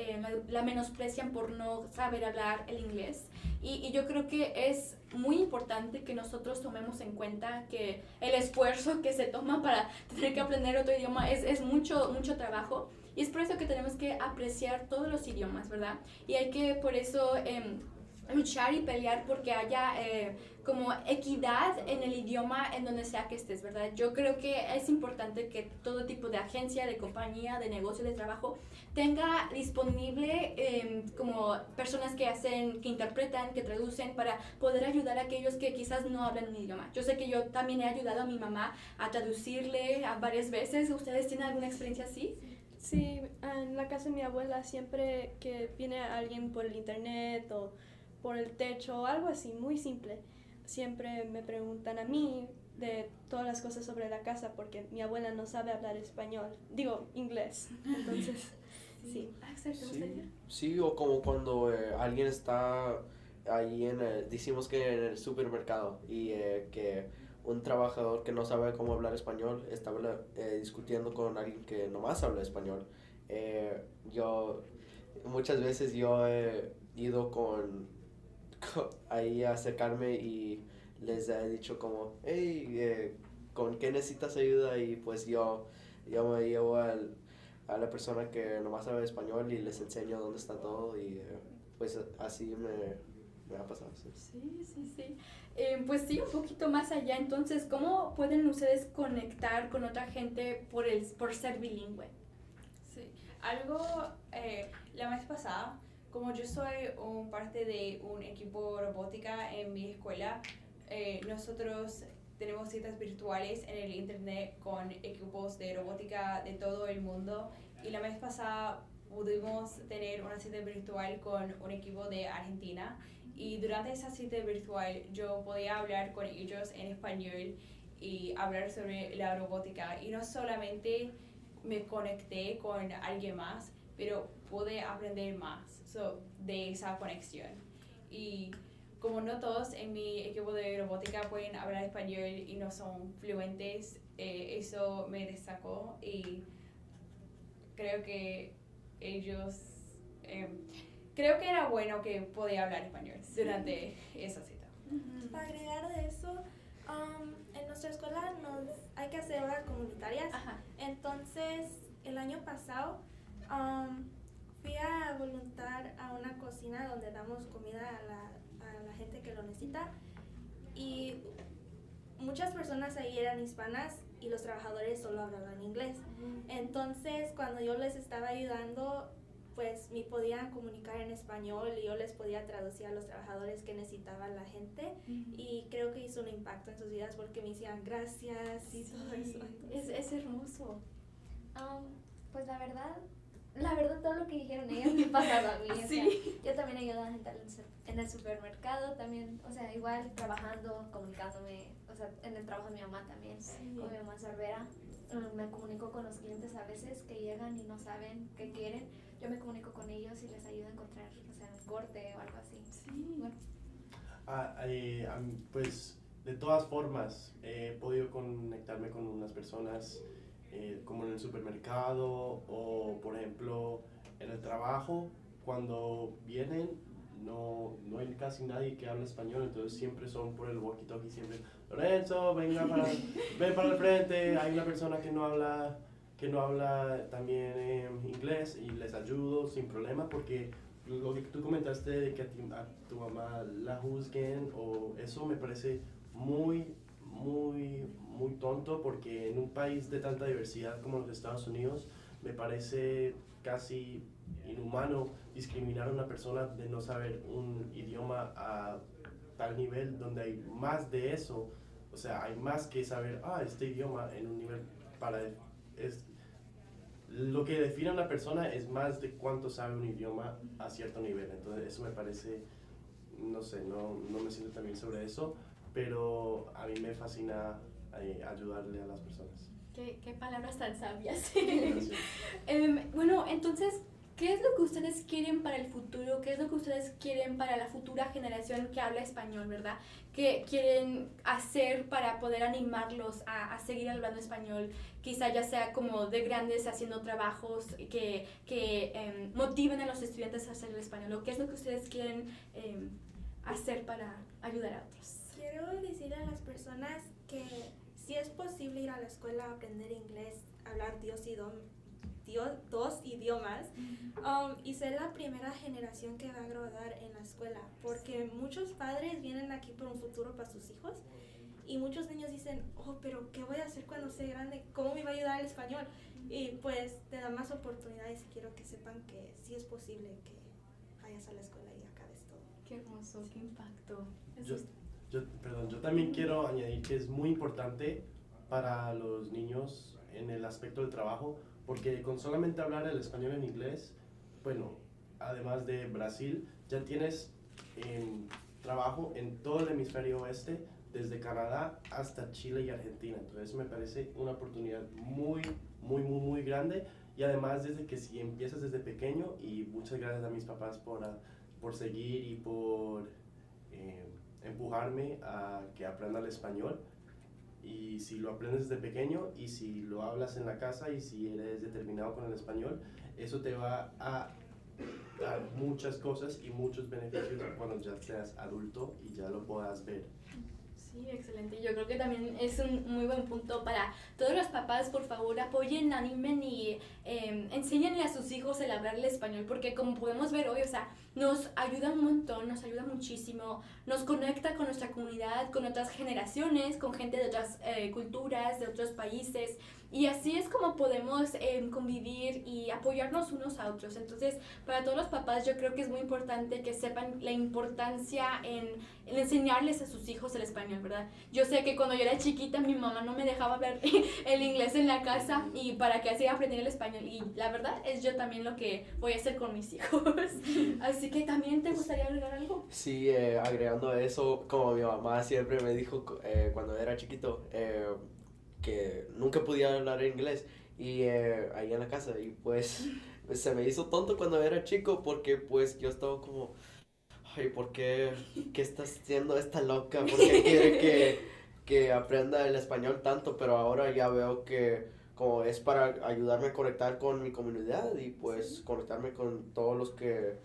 la menosprecian por no saber hablar el inglés. Y yo creo que es muy importante que nosotros tomemos en cuenta que el esfuerzo que se toma para tener que aprender otro idioma es mucho trabajo. Y es por eso que tenemos que apreciar todos los idiomas, ¿verdad? Y hay que por eso luchar y pelear porque haya como equidad en el idioma en donde sea que estés, ¿verdad? Yo creo que es importante que todo tipo de agencia, de compañía, de negocio, de trabajo tenga disponible como personas que interpretan, que traducen para poder ayudar a aquellos que quizás no hablan un idioma. Yo sé que yo también he ayudado a mi mamá a traducirle varias veces. ¿Ustedes tienen alguna experiencia así? Sí, en la casa de mi abuela siempre que viene alguien por el internet o por el techo o algo así, muy simple, siempre me preguntan a mí de todas las cosas sobre la casa porque mi abuela no sabe hablar inglés. Entonces, Sí. Exacto, Sí, sí, o como cuando alguien está ahí decimos que en el supermercado y que un trabajador que no sabe cómo hablar español está discutiendo con alguien que nomás habla español. Yo, muchas veces yo he ido ahí a acercarme y les he dicho como, hey, ¿con qué necesitas ayuda? Y pues yo me llevo a la persona que nomás sabe español y les enseño dónde está todo y pues así me ha pasado. Sí. Sí. Pues sí, un poquito más allá. Entonces, ¿cómo pueden ustedes conectar con otra gente por ser bilingüe? Sí, algo, la vez pasada, como yo soy parte de un equipo robótica en mi escuela, nosotros tenemos citas virtuales en el internet con equipos de robótica de todo el mundo y la vez pasada pudimos tener una cita virtual con un equipo de Argentina y durante esa cita virtual yo podía hablar con ellos en español y hablar sobre la robótica y no solamente me conecté con alguien más, pero pude aprender más de esa conexión. Y como no todos en mi equipo de robótica pueden hablar español y no son fluentes, eso me destacó y creo que creo que era bueno que podía hablar español durante esa cita. Para agregar de eso, en nuestra escuela hay que hacer horas comunitarias. Entonces, el año pasado fui a voluntar a una cocina donde damos comida a la gente que lo necesita. Y muchas personas ahí eran hispanas y los trabajadores solo hablaban inglés. Entonces, cuando yo les estaba ayudando, pues me podían comunicar en español y yo les podía traducir a los trabajadores que necesitaban la gente y creo que hizo un impacto en sus vidas porque me decían gracias y todo eso. Es hermoso. Pues la verdad todo lo que dijeron ellas me ha pasado a mí. O sea, yo también ayudo a la gente en el supermercado, también, o sea, igual trabajando, comunicándome, o sea, en el trabajo de mi mamá también, con mi mamá sorbera. Me comunico con los clientes a veces que llegan y no saben qué quieren. Yo me comunico con ellos y les ayudo a encontrar, o sea, un corte o algo así. Bueno. Pues de todas formas he podido conectarme con unas personas como en el supermercado o por ejemplo en el trabajo. Cuando vienen no hay casi nadie que hable español, entonces siempre son por el walkie-talkie, siempre Lorenzo, ven para el frente, hay una persona que no habla también inglés y les ayudo sin problema porque lo que tú comentaste de que a tu mamá la juzguen o eso me parece muy tonto porque en un país de tanta diversidad como los Estados Unidos me parece casi inhumano discriminar a una persona de no saber un idioma a tal nivel donde hay más de eso, o sea, hay más que saber este idioma en un nivel lo que define a una persona es más de cuánto sabe un idioma a cierto nivel. Entonces eso me parece, no sé, no me siento tan bien sobre eso, pero a mí me fascina ayudarle a las personas. Qué palabras tan sabias. Bueno, entonces, ¿qué es lo que ustedes quieren para el futuro? ¿Qué es lo que ustedes quieren para la futura generación que habla español, verdad? ¿Qué quieren hacer para poder animarlos a seguir hablando español? Quizá ya sea como de grandes haciendo trabajos que motiven a los estudiantes a hacer el español. ¿O qué es lo que ustedes quieren hacer para ayudar a otros? Quiero decirle a las personas que si es posible ir a la escuela a aprender inglés, hablar dos idiomas y ser la primera generación que va a graduar en la escuela, porque muchos padres vienen aquí por un futuro para sus hijos y muchos niños dicen, pero ¿qué voy a hacer cuando sea grande? ¿Cómo me va a ayudar el español? Y pues te da más oportunidades y quiero que sepan que sí es posible que vayas a la escuela y acabes todo. Qué hermoso, qué impacto. Yo también quiero añadir que es muy importante para los niños en el aspecto del trabajo, porque con solamente hablar el español en inglés, bueno, además de Brasil, ya tienes trabajo en todo el hemisferio oeste, desde Canadá hasta Chile y Argentina. Entonces me parece una oportunidad muy grande Y además desde que si empiezas desde pequeño, y muchas gracias a mis papás por seguir y por empujarme a que aprenda el español. Y si lo aprendes desde pequeño y si lo hablas en la casa y si eres determinado con el español, eso te va a dar muchas cosas y muchos beneficios cuando ya seas adulto y ya lo puedas ver. Sí, excelente. Yo creo que también es un muy buen punto para todos los papás. Por favor, apoyen, animen y enséñenle a sus hijos el hablar el español, porque como podemos ver hoy, o sea, nos ayuda un montón, nos ayuda muchísimo, nos conecta con nuestra comunidad, con otras generaciones, con gente de otras culturas, de otros países. Y así es como podemos convivir y apoyarnos unos a otros. Entonces, para todos los papás yo creo que es muy importante que sepan la importancia en enseñarles a sus hijos el español, ¿verdad? Yo sé que cuando yo era chiquita mi mamá no me dejaba hablar el inglés en la casa y para que así aprender el español. Y la verdad es yo también lo que voy a hacer con mis hijos. Así que también te gustaría agregar algo. Sí, agregando a eso, como mi mamá siempre me dijo cuando era chiquito, que nunca podía hablar inglés y ahí en la casa y pues se me hizo tonto cuando era chico porque pues yo estaba como, ay, ¿qué está haciendo esta loca? ¿Por qué quiere que aprenda el español tanto? Pero ahora ya veo que como es para ayudarme a conectar con mi comunidad y pues conectarme con todos los que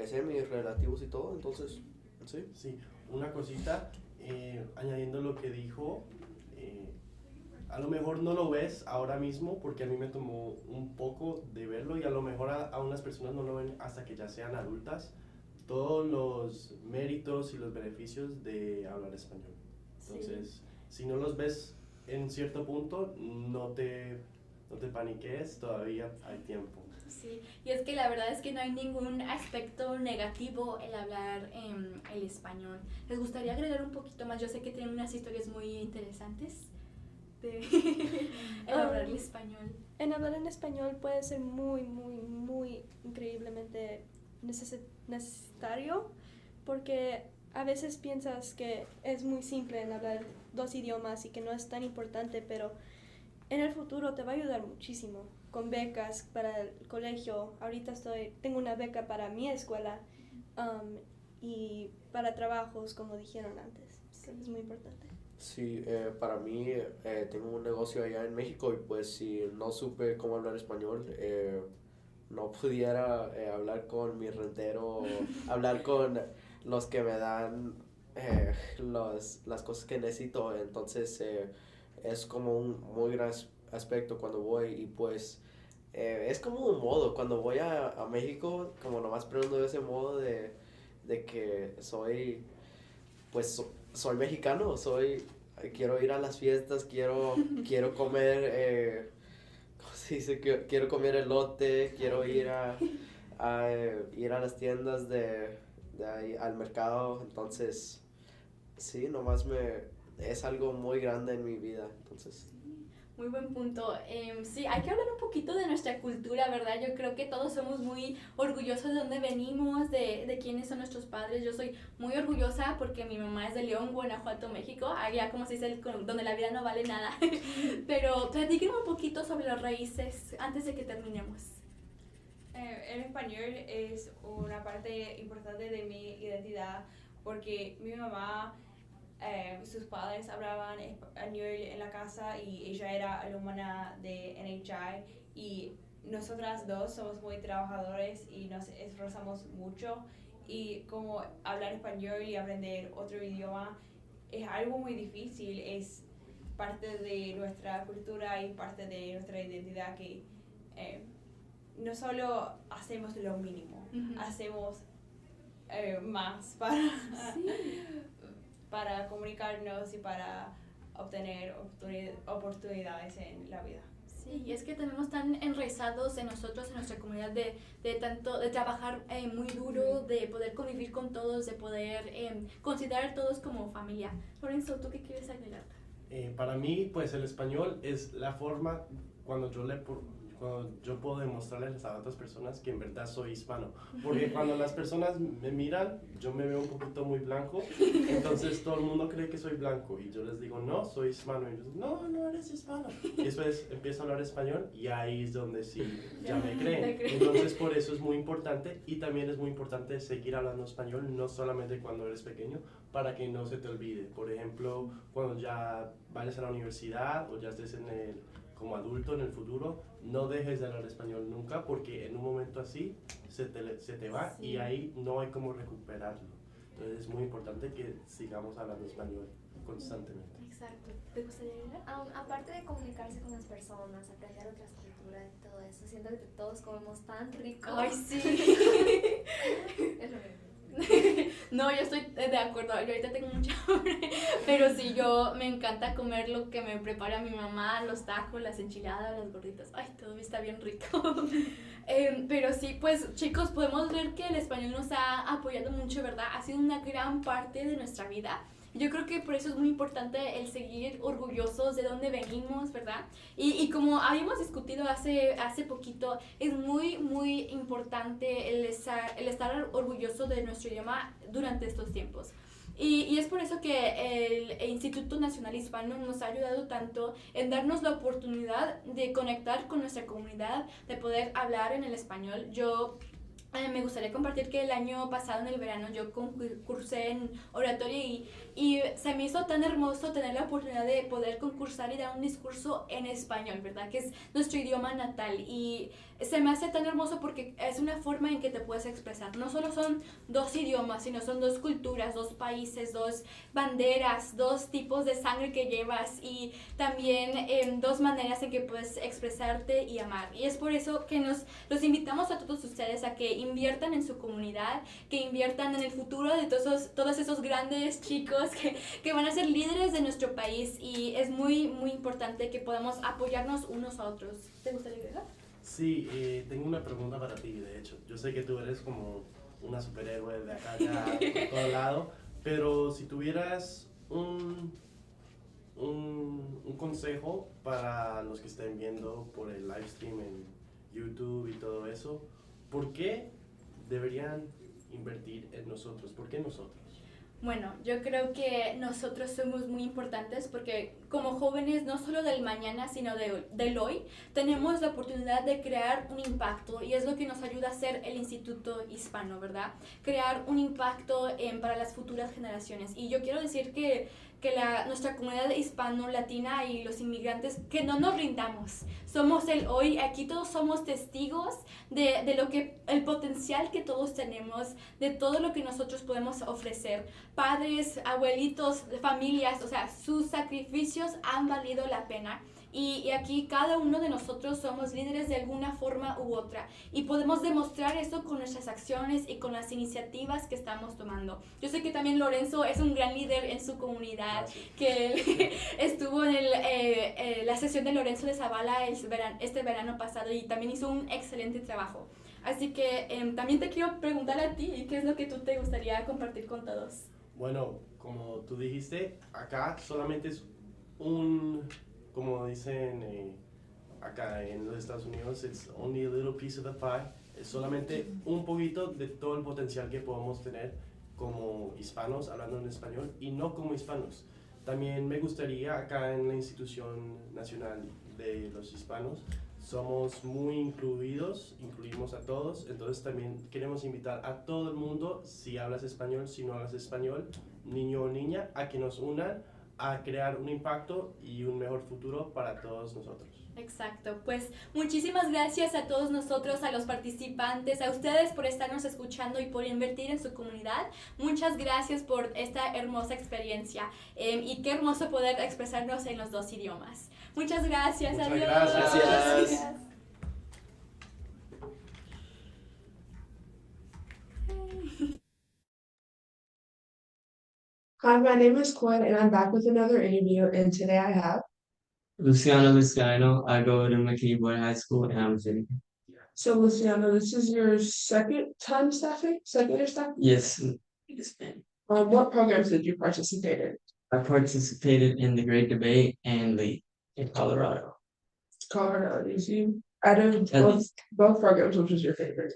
sé, mis relativos y todo, entonces, sí. Sí, una cosita, añadiendo lo que dijo, a lo mejor no lo ves ahora mismo porque a mí me tomó un poco de verlo y a lo mejor a unas personas no lo ven hasta que ya sean adultas, todos los méritos y los beneficios de hablar español. Entonces, si no los ves en cierto punto, no te paniques, todavía hay tiempo. Sí, y es que la verdad es que no hay ningún aspecto negativo el hablar el español. ¿Les gustaría agregar un poquito más? Yo sé que tienen unas historias muy interesantes de el hablar el español. En hablar en español puede ser muy, muy, muy increíblemente necesario porque a veces piensas que es muy simple en hablar 2 idiomas y que no es tan importante, pero en el futuro te va a ayudar muchísimo con becas para el colegio. Ahorita tengo una beca para mi escuela y para trabajos, como dijeron antes. Es muy importante. Sí, para mí tengo un negocio allá en México y pues si no supe cómo hablar español, no pudiera hablar con mi rentero o hablar con los que me dan las cosas que necesito. Entonces es como un muy gran aspecto cuando voy y pues es como un modo. Cuando voy a México, como nomás pregunto de ese modo de que soy, pues soy mexicano, quiero ir a las fiestas, quiero comer, ¿cómo se dice? Quiero comer elote, quiero ir ir a las tiendas de ahí, al mercado, entonces, sí, es algo muy grande en mi vida, entonces. Muy buen punto. Sí, hay que hablar un poquito de nuestra cultura, ¿verdad? Yo creo que todos somos muy orgullosos de dónde venimos, de quiénes son nuestros padres. Yo soy muy orgullosa porque mi mamá es de León, Guanajuato, México, allá como se dice, donde la vida no vale nada. Pero platíquenme un poquito sobre las raíces antes de que terminemos. El español es una parte importante de mi identidad porque mi mamá, sus padres hablaban español en la casa y ella era alumna de NHI y nosotras dos somos muy trabajadores y nos esforzamos mucho y como hablar español y aprender otro idioma es algo muy difícil, es parte de nuestra cultura y parte de nuestra identidad que no solo hacemos lo mínimo, hacemos más para comunicarnos y para obtener oportunidades en la vida. Sí, y es que tenemos tan enraizados en nosotros, en nuestra comunidad, de trabajar muy duro, de poder convivir con todos, de poder considerar a todos como familia. Lorenzo, ¿tú qué quieres agregar? Para mí, pues el español es la forma, cuando cuando yo puedo demostrarles a otras personas que en verdad soy hispano. Porque cuando las personas me miran, yo me veo un poquito muy blanco, entonces todo el mundo cree que soy blanco y yo les digo, no, soy hispano. Y ellos, no, no eres hispano. Y después empiezo a hablar español y ahí es donde sí ya me creen. Entonces por eso es muy importante y también es muy importante seguir hablando español, no solamente cuando eres pequeño, para que no se te olvide. Por ejemplo, cuando ya vayas a la universidad o ya estés como adulto en el futuro, no dejes de hablar español nunca porque en un momento así se te va y ahí no hay como recuperarlo. Entonces es muy importante que sigamos hablando español constantemente. Exacto. ¿Te gustaría ir? Aparte de comunicarse con las personas, aprender otras culturas y todo eso, siento que todos comemos tan rico. Ay, sí. Es lo mismo. No, yo estoy de acuerdo, yo ahorita tengo mucha hambre, pero sí, yo me encanta comer lo que me prepara mi mamá, los tacos, las enchiladas, las gorditas, ay, todo está bien rico. Pero sí, pues chicos, podemos ver que el español nos ha apoyado mucho, ¿verdad? Ha sido una gran parte de nuestra vida. Yo creo que por eso es muy importante el seguir orgullosos de dónde venimos, ¿verdad? Y como habíamos discutido hace poquito, es muy, muy importante el estar orgulloso de nuestro idioma durante estos tiempos. Y es por eso que el Instituto Nacional Hispano nos ha ayudado tanto en darnos la oportunidad de conectar con nuestra comunidad, de poder hablar en el español. Yo me gustaría compartir que el año pasado en el verano yo concursé en oratoria y se me hizo tan hermoso tener la oportunidad de poder concursar y dar un discurso en español, ¿verdad? Que es nuestro idioma natal y se me hace tan hermoso porque es una forma en que te puedes expresar. No solo son dos idiomas, sino son dos culturas, dos países, dos banderas, dos tipos de sangre que llevas y también dos maneras en que puedes expresarte y amar. Y es por eso que los invitamos a todos ustedes a que inviertan en su comunidad, que inviertan en el futuro de todos esos grandes chicos que van a ser líderes de nuestro país y es muy, muy importante que podamos apoyarnos unos a otros. ¿Te gustaría agregar? Sí, tengo una pregunta para ti, de hecho. Yo sé que tú eres como una superhéroe de acá allá, por todo lado, pero si tuvieras un consejo para los que estén viendo por el live stream en YouTube y todo eso, ¿por qué deberían invertir en nosotros? ¿Por qué nosotros? Bueno, yo creo que nosotros somos muy importantes porque como jóvenes, no solo del mañana, sino del hoy, tenemos la oportunidad de crear un impacto y es lo que nos ayuda a hacer el Instituto Hispano, ¿verdad? Crear un impacto para las futuras generaciones. Y yo quiero decir que nuestra comunidad hispano-latina y los inmigrantes, que no nos rindamos. Somos el hoy, aquí todos somos testigos de lo que, el potencial que todos tenemos, de todo lo que nosotros podemos ofrecer. Padres, abuelitos, familias, o sea, sus sacrificios han valido la pena. Y aquí cada uno de nosotros somos líderes de alguna forma u otra y podemos demostrar eso con nuestras acciones y con las iniciativas que estamos tomando. Yo sé que también Lorenzo es un gran líder en su comunidad, que él estuvo en la sesión de Lorenzo de Zavala este verano pasado y también hizo un excelente trabajo. Así que también te quiero preguntar a ti, ¿qué es lo que tú te gustaría compartir con todos? Bueno, como tú dijiste, acá solamente es como dicen acá en los Estados Unidos, it's only a little piece of the pie. Es solamente un poquito de todo el potencial que podemos tener como hispanos hablando en español y no como hispanos. También me gustaría acá en la Institución Nacional de los Hispanos, somos muy incluimos a todos, entonces también queremos invitar a todo el mundo, si hablas español, si no hablas español, niño o niña, a que nos unan a crear un impacto y un mejor futuro para todos nosotros. Exacto, pues muchísimas gracias a todos nosotros, a los participantes, a ustedes por estarnos escuchando y por invertir en su comunidad. Muchas gracias por esta hermosa experiencia y qué hermoso poder expresarnos en los dos idiomas. Muchas gracias, Muchas adiós. gracias. Hi, my name is Quinn, and I'm back with another interview. And today I have Luciano Luciano. I go to McKinney Board High School and I'm sitting. so Luciano. This is your second time staffing, second year staffing. Yes, yes, ma'am. What programs did you participate in? I participated in the Great Debate and L.E.A.D in Colorado. Colorado, did you? Out of At both programs, which was your favorite?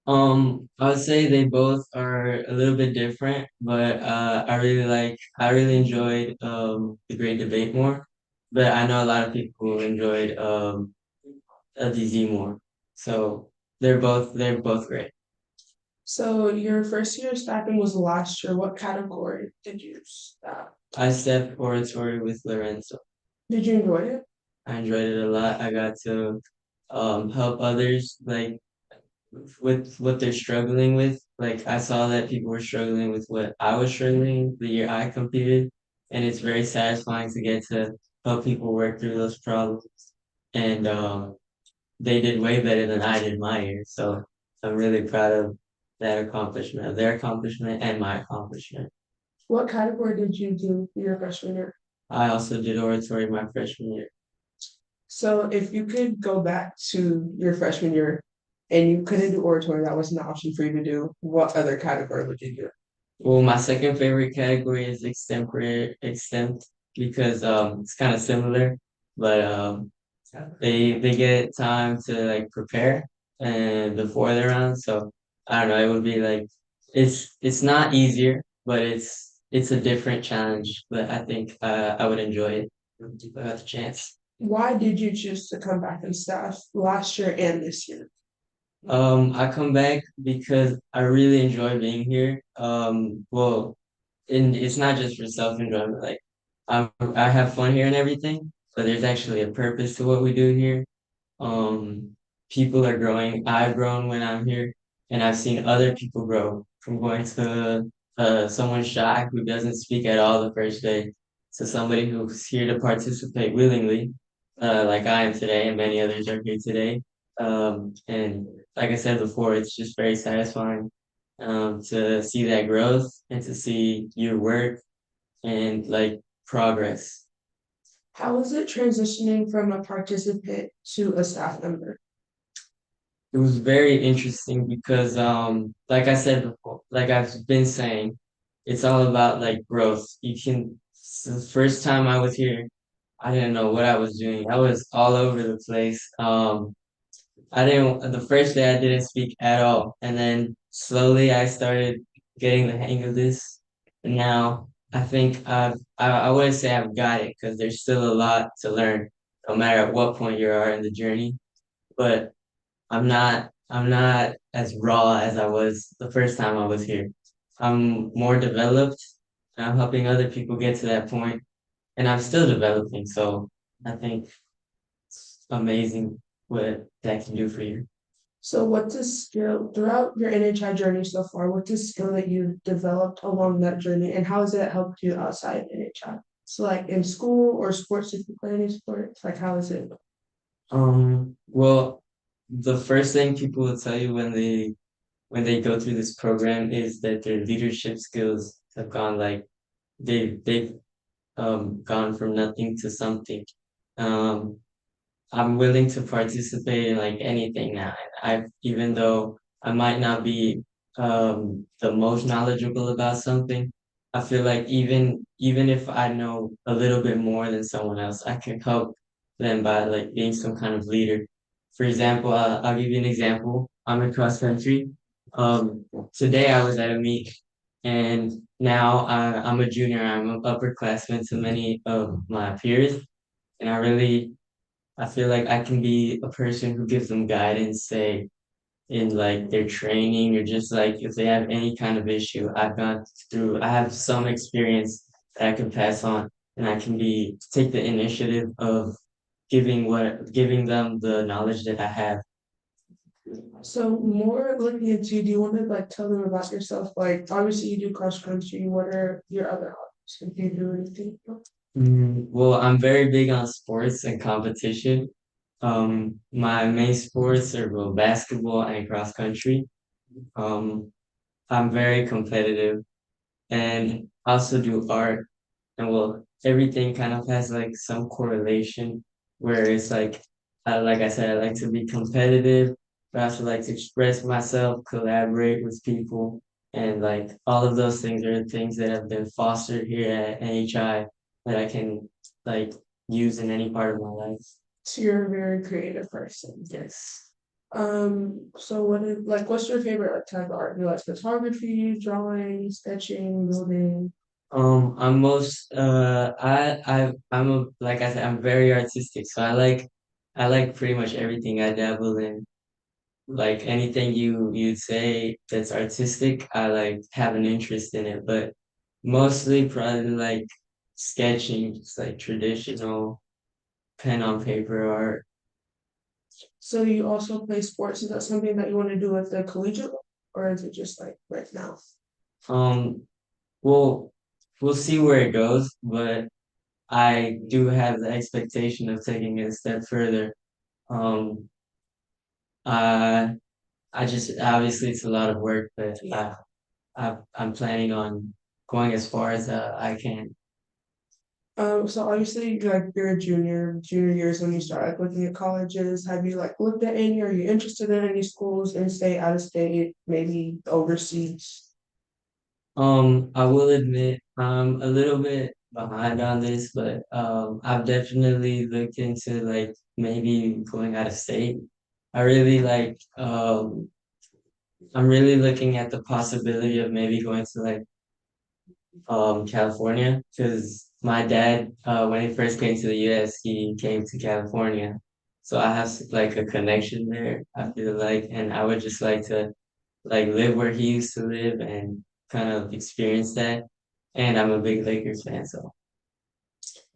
I would say they both are a little bit different, but I really enjoyed the great debate more. But I know a lot of people enjoyed LDZ more. So they're both great. So your first year staffing was last year. What category did you staff? I stepped oratory with Lorenzo. Did you enjoy it? I enjoyed it a lot. I got to help others like with what they're struggling with. Like I saw that people were struggling with what I was struggling the year I competed, and it's very satisfying to get to help people work through those problems. And they did way better than I did my year, so I'm really proud of that accomplishment, of their accomplishment, and my accomplishment. What category did you do your freshman year? I also did oratory my freshman year. So if you could go back to your freshman year and you couldn't do oratory, that was an option for you to do, what other category would you do? Well, my second favorite category is extemporary extemp because it's kind of similar, but they get time to like prepare and before the round. So I don't know, it would be like it's not easier, but it's a different challenge. But I think I would enjoy it if I got the chance. Why did you choose to come back and staff last year and this year? I come back because I really enjoy being here. Well, and it's not just for self-enjoyment. Like I have fun here and everything, but there's actually a purpose to what we do here. Um, People are growing. I've grown when I'm here, and I've seen other people grow from going to someone shy who doesn't speak at all the first day to somebody who's here to participate willingly, like I am today, and many others are here today. And like I said before, it's just very satisfying to see that growth and to see your work and like progress. How was it transitioning from a participant to a staff member? It was very interesting because like I said before, like I've been saying, it's all about like growth. You can the first time I was here, I didn't know what I was doing. I was all over the place. I didn't the first day I didn't speak at all. And then slowly I started getting the hang of this. And now I think I wouldn't say I've got it because there's still a lot to learn, no matter at what point you are in the journey. But I'm not as raw as I was the first time I was here. I'm more developed and I'm helping other people get to that point and I'm still developing. So I think it's amazing what that can do for you. So what's a skill throughout your NHI journey so far? What's a skill that you've developed along that journey, and how has it helped you outside of NHI? So like in school or sports, if you play any sports, like how is it? Well, the first thing people will tell you when they go through this program is that their leadership skills have gone like they've gone from nothing to something. Um, I'm willing to participate in like anything now. I even though I might not be the most knowledgeable about something, I feel like even if I know a little bit more than someone else, I can help them by like being some kind of leader. For example, I'll give you an example. I'm in cross country. Um, Today I was at a meet, and now I'm a junior. I'm an upperclassman to many of my peers, and I feel like I can be a person who gives them guidance, say in like their training or just like if they have any kind of issue. I have some experience that I can pass on and I can be take the initiative of giving them the knowledge that I have. So more looking into, do you want to like tell them about yourself? Like obviously you do cross country. What are your other hobbies? If you do anything? Well, I'm very big on sports and competition. My main sports are well, basketball and cross country. Um, I'm very competitive and also do art. And well, everything kind of has like some correlation where it's like I said, I like to be competitive, but I also like to express myself, collaborate with people, and like all of those things are things that have been fostered here at NHI that I can like use in any part of my life. So you're a very creative person. Yes. So what's your favorite type of art? You like photography, drawing, sketching, building? I'm most I'm a like I said, I'm very artistic, so I like pretty much everything. I dabble in like anything you'd say that's artistic. I like have an interest in it, but mostly probably like sketching, just like traditional pen on paper art. So you also play sports. Is that something that you want to do at the collegiate level, or is it just like right now? Um, well, we'll see where it goes, but I do have the expectation of taking it a step further. Um, I I just obviously it's a lot of work, but I'm planning on going as far as I can. So obviously you're a junior. Junior year is when you start like looking at colleges. Have you like looked at any? Are you interested in any schools in state, out of state, maybe overseas? I will admit I'm a little bit behind on this, but I've definitely looked into like maybe going out of state. I really like I'm really looking at the possibility of maybe going to like California because my dad when he first came to the US he came to California. So I have like a connection there, I feel like, and I would just like to like live where he used to live and kind of experience that. And I'm a big Lakers fan, so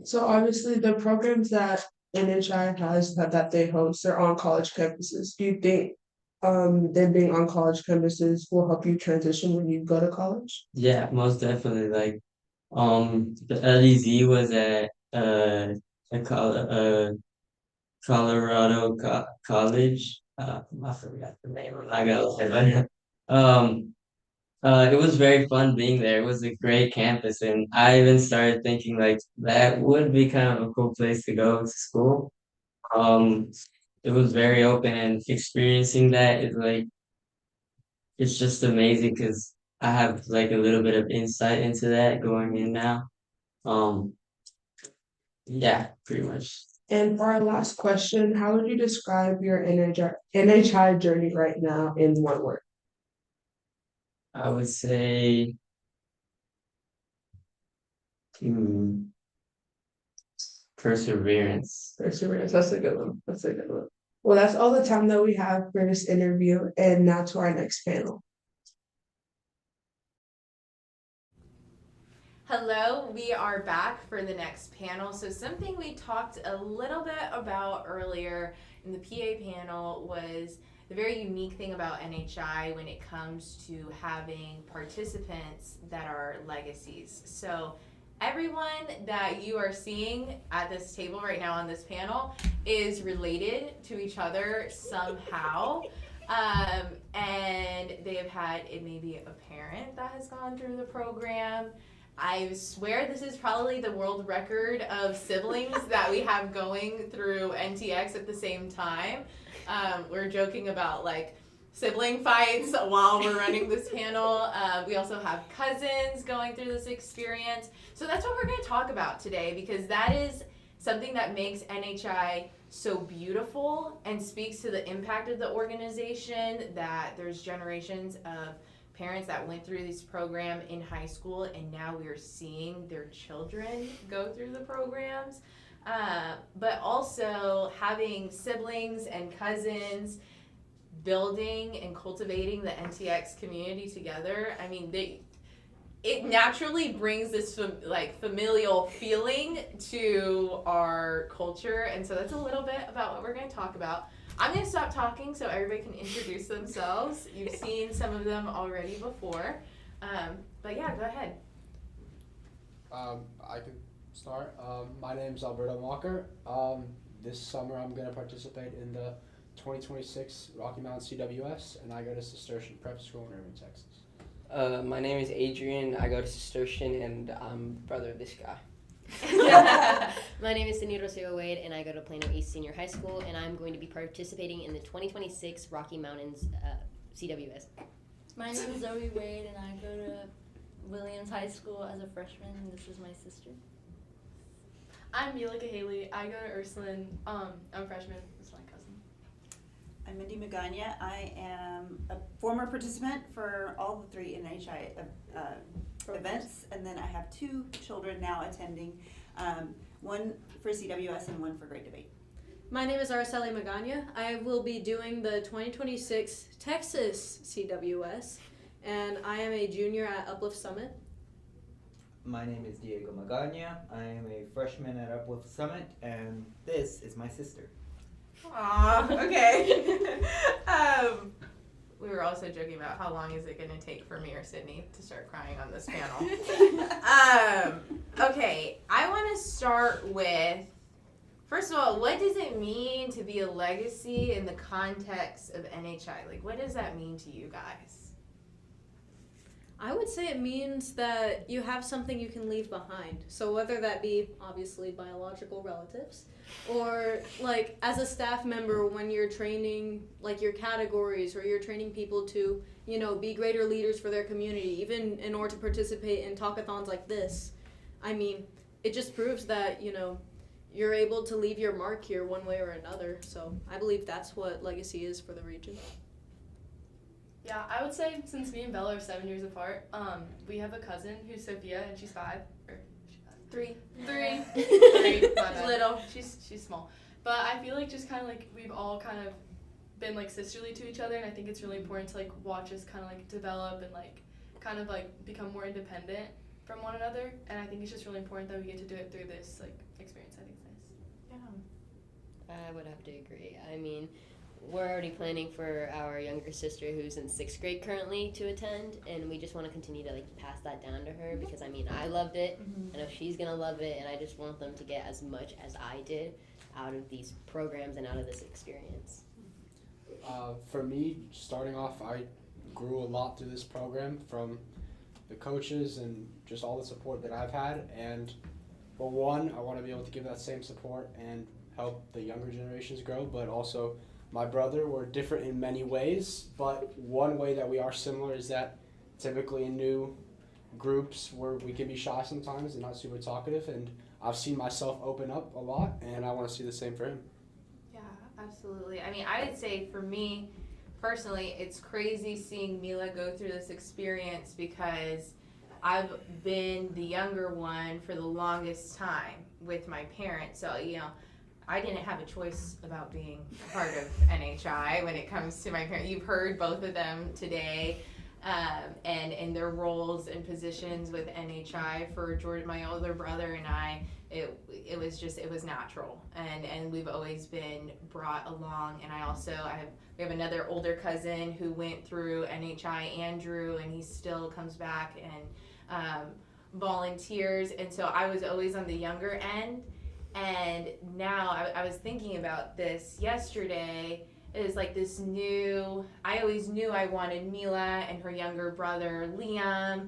So obviously the programs that NHI has that they host, they're on college campuses. Do you think them being on college campuses will help you transition when you go to college? yeah, most definitely. Like the L.E.Z was at a Colorado College. I forgot the name. I gotta look at it. It was very fun being there. It was a great campus, and I even started thinking like that would be kind of a cool place to go to school. Um, it was very open, and experiencing that is like it's just amazing because I have like a little bit of insight into that going in now. Um, yeah, pretty much. And for our last question, how would you describe your NHI journey right now in one word? I would say, hmm, perseverance. Perseverance. That's a good one. That's a good one. Well, that's all the time that we have for this interview. And now to our next panel. Hello, we are back for the next panel. So something we talked a little bit about earlier in the PA panel was the very unique thing about NHI when it comes to having participants that are legacies. So everyone that you are seeing at this table right now on this panel is related to each other somehow. And they have had, it may be a parent that has gone through the program. I swear this is probably the world record of siblings that we have going through NTX at the same time. We're joking about like sibling fights while we're running this panel. We also have cousins going through this experience. So that's what we're going to talk about today because that is something that makes NHI so beautiful and speaks to the impact of the organization, that there's generations of parents that went through this program in high school and now we're seeing their children go through the programs. But also having siblings and cousins building and cultivating the NTX community together. I mean, it naturally brings this familial feeling to our culture. And so that's a little bit about what we're going to talk about. I'm going to stop talking so everybody can introduce themselves. You've seen some of them already before. But yeah, go ahead. I can start. My name is Alberto Walker. This summer I'm going to participate in the 2026 Rocky Mountain CWS, and I go to Cistercian Prep School in Irving, Texas. My name is Adrian. I go to Cistercian, and I'm brother of this guy. My name is Cindy Rocio Wade, and I go to Plano East Senior High School, and I'm going to be participating in the 2026 Rocky Mountains CWS. My name is Zoe Wade, and I go to Williams High School as a freshman, and this is my sister. I'm Mila Haley. I go to Ursuline. I'm a freshman. This is my cousin. I'm Mindy Magana. I am a former participant for all the 3 NHI events, and then I have 2 children now attending, one for CWS and one for Great Debate. My name is Araceli Magana. I will be doing the 2026 Texas CWS, and I am a junior at Uplift Summit. My name is Diego Magana. I am a freshman at Uplift Summit, and this is my sister. Aw, okay. We were also joking about how long is it going to take for me or Sydney to start crying on this panel. Okay, I want to start with, first of all, what does it mean to be a legacy in the context of NHI? Like, what does that mean to you guys? I would say it means that you have something you can leave behind. So whether that be obviously biological relatives, or like as a staff member when you're training like your categories, or you're training people to, you know, be greater leaders for their community, even in order to participate in talkathons like this. I mean, it just proves that, you know, you're able to leave your mark here one way or another. So I believe that's what legacy is for the region. Yeah, I would say since me and Bella are 7 years apart, we have a cousin who's Sophia and she's 5. Or 3. 3. 3. My bad. Little. She's small. But I feel like just kind of like we've all kind of been like sisterly to each other, and I think it's really important to like watch us kind of like develop and like kind of like become more independent from one another. And I think it's just really important that we get to do it through this like experience. I think it's nice. Yeah. I would have to agree. I mean, we're already planning for our younger sister who's in 6th grade currently to attend, and we just want to continue to like pass that down to her because I mean I loved it. I know she's gonna love it, and I just want them to get as much as I did out of these programs and out of this experience. For me, starting off, I grew a lot through this program from the coaches and just all the support that I've had, and for one, I want to be able to give that same support and help the younger generations grow, but also my brother, we're different in many ways, but one way that we are similar is that typically in new groups where we can be shy sometimes and not super talkative, and I've seen myself open up a lot, and I want to see the same for him. Yeah, absolutely. I mean, I would say for me, personally, it's crazy seeing Mila go through this experience because I've been the younger one for the longest time with my parents, so, you know, I didn't have a choice about being a part of NHI when it comes to my parents. You've heard both of them today, and in their roles and positions with NHI. For Jordan, my older brother, and I, it was natural, and we've always been brought along. And we have another older cousin who went through NHI, Andrew, and he still comes back and volunteers. And so I was always on the younger end. And now I was thinking about this yesterday. It is like this new, I always knew I wanted Mila and her younger brother Liam,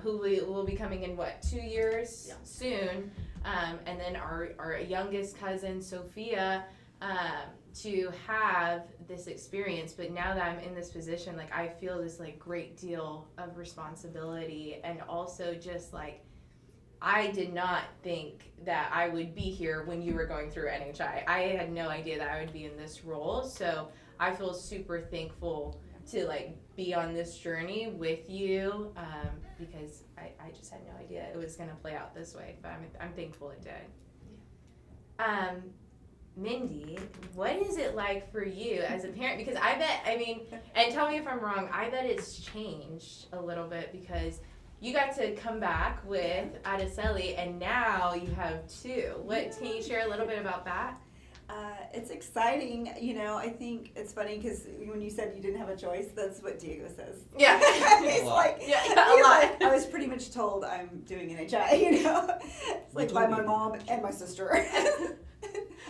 who will be coming in 2 years soon, and then our youngest cousin Sophia, to have this experience. But now that I'm in this position, like I feel this like great deal of responsibility, and also just like I did not think that I would be here when you were going through NHI. I had no idea that I would be in this role. So I feel super thankful to like be on this journey with you, because I just had no idea it was going to play out this way. But I'm thankful it did. Mindy, what is it like for you as a parent? Because I bet, I mean, and tell me if I'm wrong, I bet it's changed a little bit because you got to come back with Araceli, and now you have 2. Can you share a little bit about that? It's exciting. You know, I think it's funny because when you said you didn't have a choice, that's what Diego says. Yeah. He's like, I was pretty much told I'm doing NHI, you know? It's like by my mom and my sister.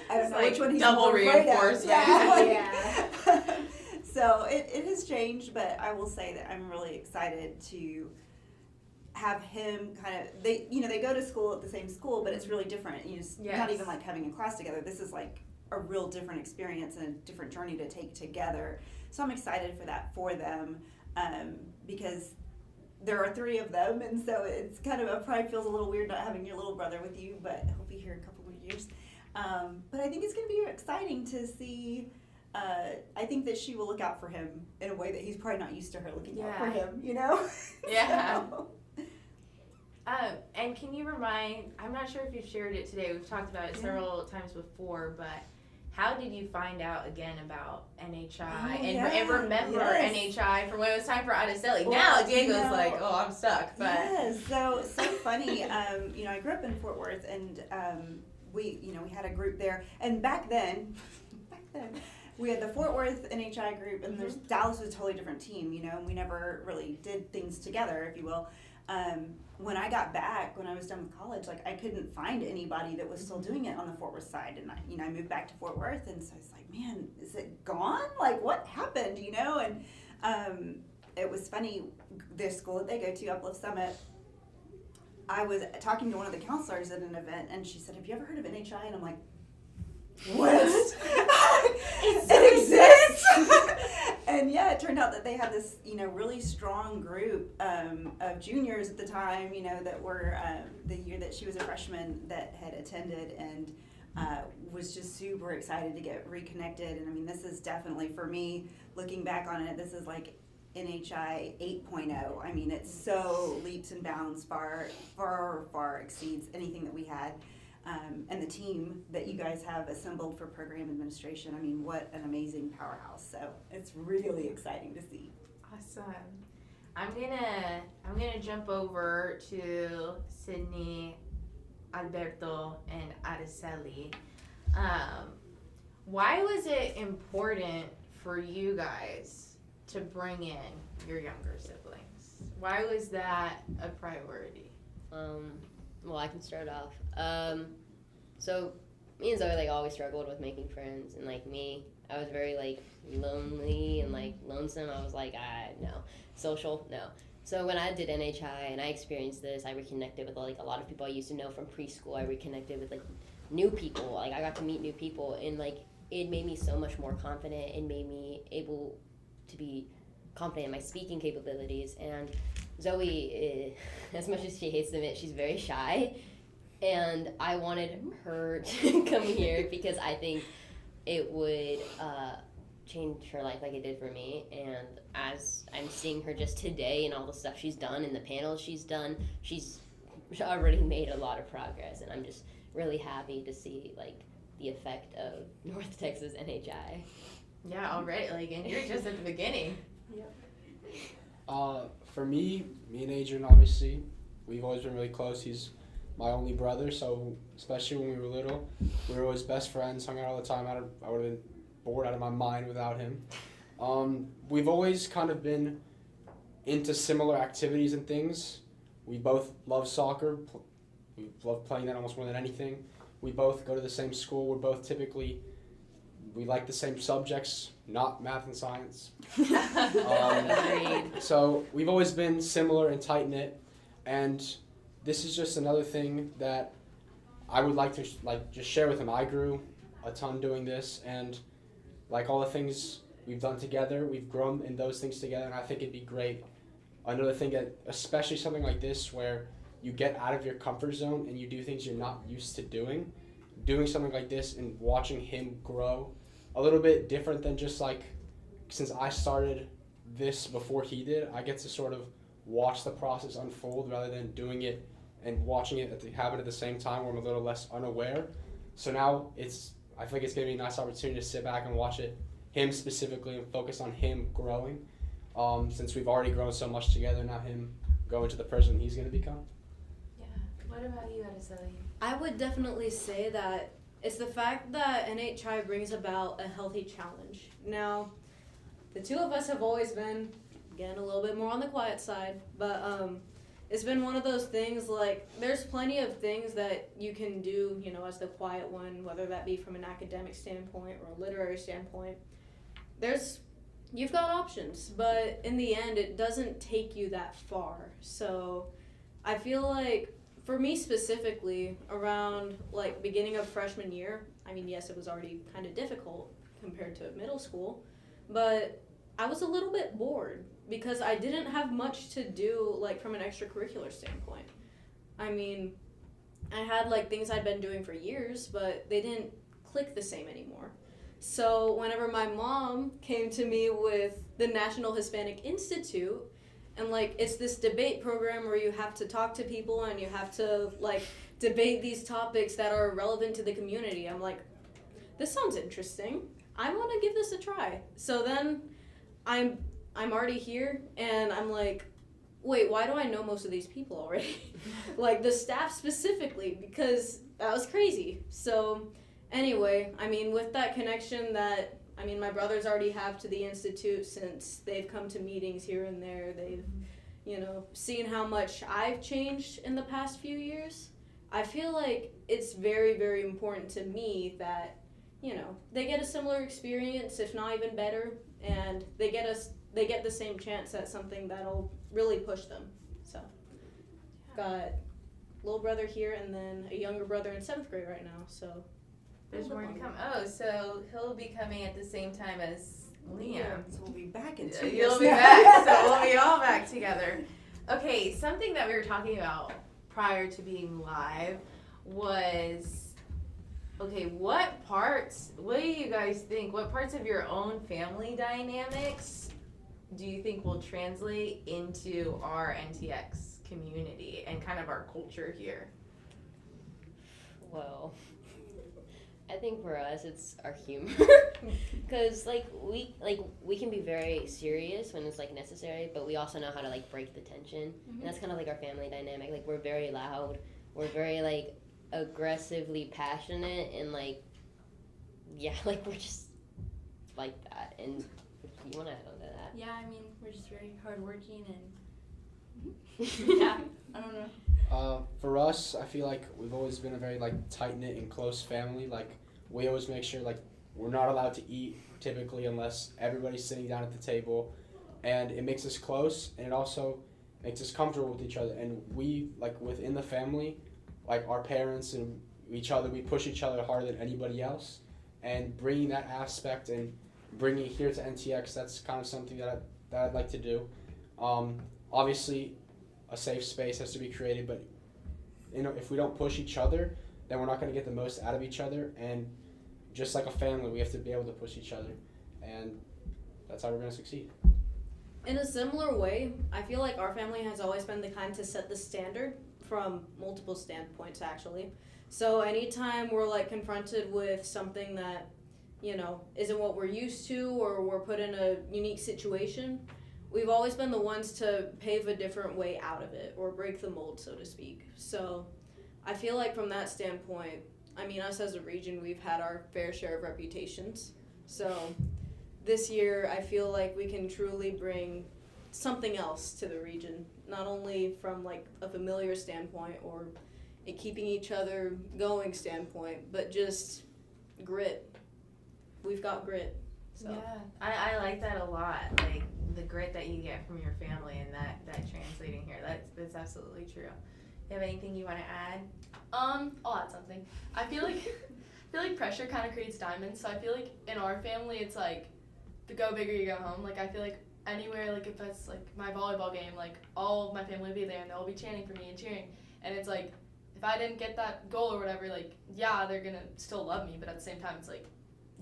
I don't know which one he's double more afraid of. reinforcement. Yeah. So it has changed, but I will say that I'm really excited to have him they go to school at the same school, but it's really different. Not even like having a class together. This is like a real different experience and a different journey to take together. So I'm excited for that for them, because there are 3 of them, and so it's kind of, it probably feels a little weird not having your little brother with you, but he'll be here in a couple more years. But I think it's going to be exciting to see. I think that she will look out for him in a way that he's probably not used to her looking out for him, you know? Yeah. So. And can you remind, I'm not sure if you've shared it today, we've talked about it several times before, but how did you find out again about NHI and remember NHI from when it was time for Araceli? Well, now Diego's you know, like, oh, I'm stuck. But yes, so funny. You know, I grew up in Fort Worth, and we had a group there, and back then, we had the Fort Worth NHI group, and there's Dallas was a totally different team, you know, and we never really did things together, if you will. When I got back, when I was done with college, like I couldn't find anybody that was still doing it on the Fort Worth side, and I moved back to Fort Worth, and so I was like, man, is it gone? Like what happened, you know? And it was funny. The school that they go to, Uplift Summit, I was talking to one of the counselors at an event, and she said, "Have you ever heard of NHI?" And I'm like, what? It exists. And yeah, it turned out that they had this, really strong group of juniors at the time, that were the year that she was a freshman that had attended, and was just super excited to get reconnected. And I mean, this is definitely, for me, looking back on it, this is like NHI 8.0. I mean, it's so leaps and bounds, far, far, far exceeds anything that we had. And the team that you guys have assembled for program administration, I mean, what an amazing powerhouse. So it's really exciting to see. Awesome. I'm gonna jump over to Sydney, Alberto, and Araceli. Why was it important for you guys to bring in your younger siblings? Why was that a priority? Well, I can start off. So me and Zoe always struggled with making friends, and me, I was very lonely and lonesome. I was no. Social, no. So when I did NHI and I experienced this, I reconnected with a lot of people I used to know from preschool. I reconnected with new people. I got to meet new people, and it made me so much more confident. It made me able to be confident in my speaking capabilities. And Zoe, as much as she hates to admit, she's very shy, and I wanted her to come here because I think it would change her life like it did for me. And as I'm seeing her just today and all the stuff she's done and the panels she's done, she's already made a lot of progress, and I'm just really happy to see the effect of North Texas NHI. Yeah, already, and you're just at the beginning. Yep. For me and Adrian, obviously, we've always been really close. He's my only brother, so especially when we were little, we were always best friends, hung out all the time. I would have been bored out of my mind without him. We've always kind of been into similar activities and things. We both love soccer. We love playing that almost more than anything. We both go to the same school. We're both we like the same subjects, not math and science. So we've always been similar and tight-knit, and this is just another thing that I would like to just share with him. I grew a ton doing this, and all the things we've done together, we've grown in those things together, and I think it'd be great. Another thing that, especially something like this where you get out of your comfort zone and you do things you're not used to doing something like this and watching him grow a little bit different than just since I started this before he did, I get to sort of watch the process unfold rather than doing it and watching it happen at the same time where I'm a little less unaware. So now I think it's going to be a nice opportunity to sit back and watch him specifically, and focus on him growing. Since we've already grown so much together, now him growing to the person he's going to become. Yeah. What about you, Araceli? I would definitely say that it's the fact that NHI brings about a healthy challenge. Now, the two of us have always been, again, a little bit more on the quiet side, but it's been one of those things there's plenty of things that you can do, as the quiet one, whether that be from an academic standpoint or a literary standpoint. You've got options, but in the end, it doesn't take you that far. So I feel for me specifically, around beginning of freshman year, I mean, yes, it was already kind of difficult compared to middle school, but I was a little bit bored. because I didn't have much to do like from an extracurricular standpoint. I mean, I had like things I'd been doing for years, but they didn't click the same anymore. So whenever my mom came to me with the National Hispanic Institute, and like it's this debate program where you have to talk to people and you have to like debate these topics that are relevant to the community, I'm like, this sounds interesting. I want to give this a try. So then I'm already here and I'm like, wait, why do I know most of these people already? Like the staff specifically, because that was crazy. So anyway, I mean, with that connection that, I mean, my brothers already have to the Institute since they've come to meetings here and there. They've, you know, seen how much I've changed in the past few years. I feel like it's very, very important to me that, you know, they get a similar experience, if not even better, and they get the same chance at something that'll really push them. So, got little brother here and then a younger brother in 7th grade right now, so. There's more to come. Oh, so he'll be coming at the same time as Liam. So we'll be back in 2 years. You'll be back, so we'll be all back together. Okay, something that we were talking about prior to being live was, okay, what do you guys think, what parts of your own family dynamics do you think will translate into our NTX community and kind of our culture here? Well, I think for us it's our humor, because we can be very serious when it's like necessary, but we also know how to like break the tension, and that's kind of like our family dynamic. Like we're very loud, we're very like aggressively passionate, and like like we're just like that. And you want to add on to that? Yeah, I mean, we're just very hardworking and yeah, I don't know. For us, I feel like we've always been a very like tight-knit and close family. Like we always make sure like we're not allowed to eat typically unless everybody's sitting down at the table, and it makes us close, and it also makes us comfortable with each other. And we like within the family, like our parents and each other, we push each other harder than anybody else, and bringing that aspect and bringing it here to NTX, that's kind of something that I'd like to do. Obviously, a safe space has to be created, but you know, if we don't push each other, then we're not going to get the most out of each other. And just like a family, we have to be able to push each other, and that's how we're going to succeed. In a similar way, I feel like our family has always been the kind to set the standard from multiple standpoints, actually. So anytime we're like confronted with something that, you know, isn't what we're used to, or we're put in a unique situation, we've always been the ones to pave a different way out of it, or break the mold, so to speak. So I feel like from that standpoint, I mean, us as a region, we've had our fair share of reputations. So this year, I feel like we can truly bring something else to the region, not only from like a familiar standpoint or a keeping each other going standpoint, but just grit. We've got grit. So. Yeah, I like that a lot. Like the grit that you get from your family and that translating here. That's absolutely true. You have anything you want to add? I'll add something. I feel like pressure kind of creates diamonds. So I feel like in our family, it's like the go big or you go home. Like I feel like anywhere, like if it's like my volleyball game, like all of my family will be there and they'll be chanting for me and cheering. And it's like if I didn't get that goal or whatever, like yeah, they're gonna still love me, but at the same time, it's like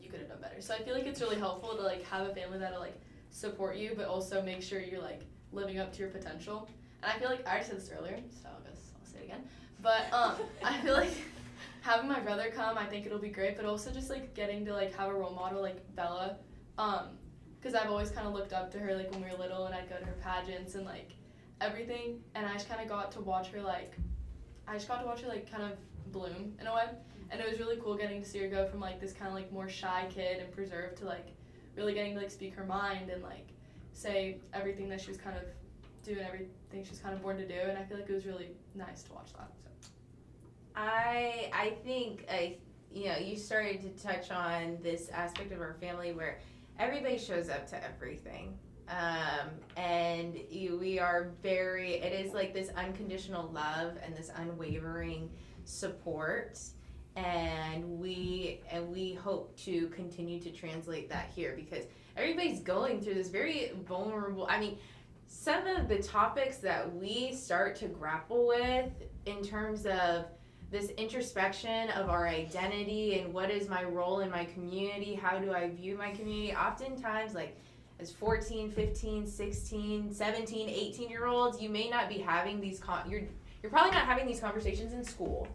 you could have done better. So I feel like it's really helpful to like have a family that'll like support you, but also make sure you're like living up to your potential. And I feel like I already said this earlier, so I guess I'll say it again. But I feel like having my brother come, I think it'll be great, but also just like getting to like have a role model like Bella, because I've always kind of looked up to her like when we were little, and I'd go to her pageants and like everything, and I just kind of got to watch her like kind of bloom in a way, and it was really cool getting to see her go from like this kind of like more shy kid and preserved to like really getting to like speak her mind and like say everything that she was kind of doing, everything she was kind of born to do, and I feel like it was really nice to watch that. So. I think you know, you started to touch on this aspect of our family where everybody shows up to everything, and we are it is like this unconditional love and this unwavering support, and we hope to continue to translate that here, because everybody's going through this very vulnerable, I mean, some of the topics that we start to grapple with in terms of this introspection of our identity and what is my role in my community, how do I view my community, oftentimes like as 14, 15, 16, 17, 18-year-olds, you may not be having these you're probably not having these conversations in school.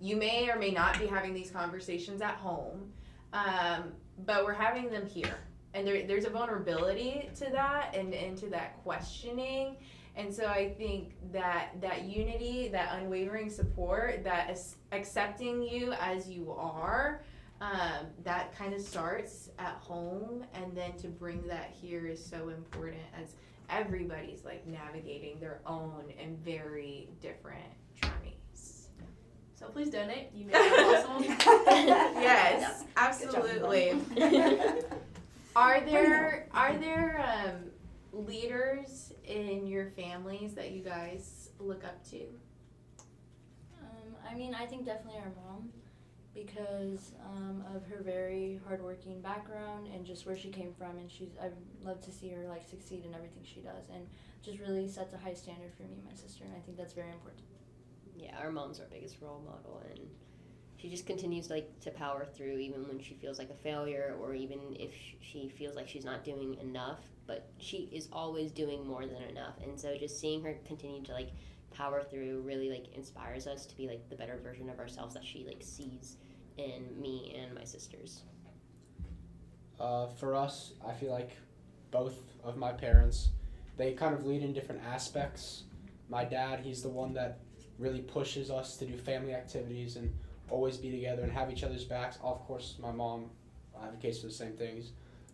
You may or may not be having these conversations at home, but we're having them here. And there's a vulnerability to that and to that questioning. And so I think that unity, that unwavering support, that accepting you as you are, that kind of starts at home. And then to bring that here is so important as everybody's like navigating their own and very different journeys. So please donate. You make it possible. Yes, absolutely. Are there leaders in your families that you guys look up to? I mean, I think definitely our mom, because of her very hardworking background and just where she came from, and I love to see her like succeed in everything she does, and just really sets a high standard for me and my sister, and I think that's very important. Yeah, our mom's our biggest role model, and she just continues like to power through even when she feels like a failure, or even if she feels like she's not doing enough, but she is always doing more than enough. And so just seeing her continue to like power through really like inspires us to be like the better version of ourselves that she like sees in me and my sisters. For us, I feel like both of my parents, they kind of lead in different aspects. My dad, he's the one that really pushes us to do family activities and always be together and have each other's backs. Of course, my mom advocates for the same things.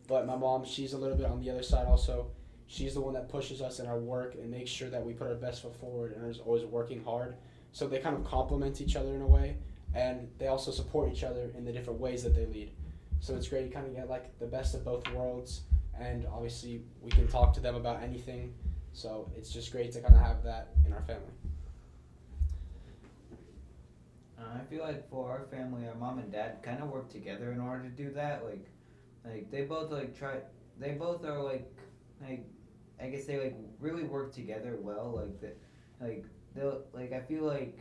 But my mom, she's a little bit on the other side also. She's the one that pushes us in our work and makes sure that we put our best foot forward and is always working hard. So they kind of complement each other in a way, and they also support each other in the different ways that they lead. So it's great to kind of get like the best of both worlds, and obviously we can talk to them about anything. So it's just great to kind of have that in our family. I feel like for our family, our mom and dad kind of work together in order to do that. Like they both like try. They both are like I guess they like really work together well. I feel like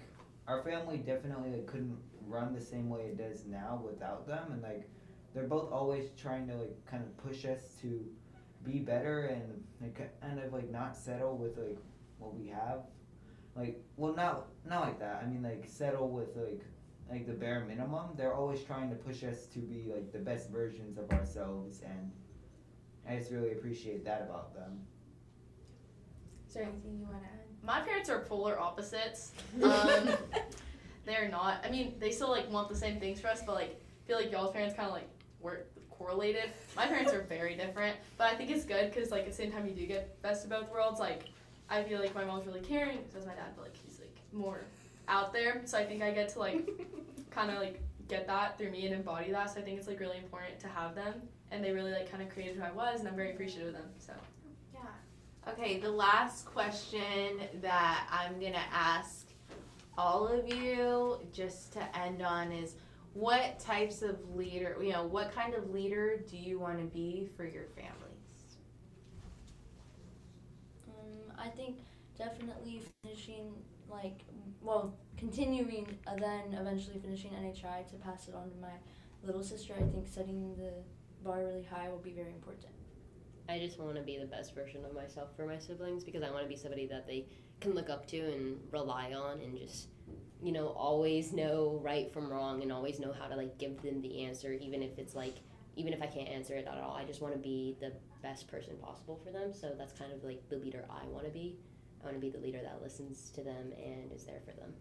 our family definitely like couldn't run the same way it does now without them, and like they're both always trying to like kind of push us to be better and like kind of like not settle with like what we have. Like, well, not like that. I mean, like, settle with, like the bare minimum. They're always trying to push us to be, like, the best versions of ourselves, and I just really appreciate that about them. Is there anything you want to add? My parents are polar opposites. They're not. I mean, they still, like, want the same things for us, but, like, I feel like y'all's parents kind of, like, were correlated. My parents are very different, but I think it's good because, like, at the same time you do get best of both worlds, like, I feel like my mom's really caring, so is my dad, but like he's like more out there. So I think I get to like kind of like get that through me and embody that. So I think it's like really important to have them, and they really like kind of created who I was, and I'm very appreciative of them. So yeah. Okay, the last question that I'm gonna ask all of you just to end on is, what types of leader, what kind of leader do you want to be for your families? I think definitely finishing, continuing, then eventually finishing NHI to pass it on to my little sister. I think setting the bar really high will be very important. I just want to be the best version of myself for my siblings, because I want to be somebody that they can look up to and rely on, and just, always know right from wrong, and always know how to like give them the answer, even if I can't answer it at all. I just want to be the best person possible for them. So that's kind of like the leader I want to be. I want to be the leader that listens to them and is there for them.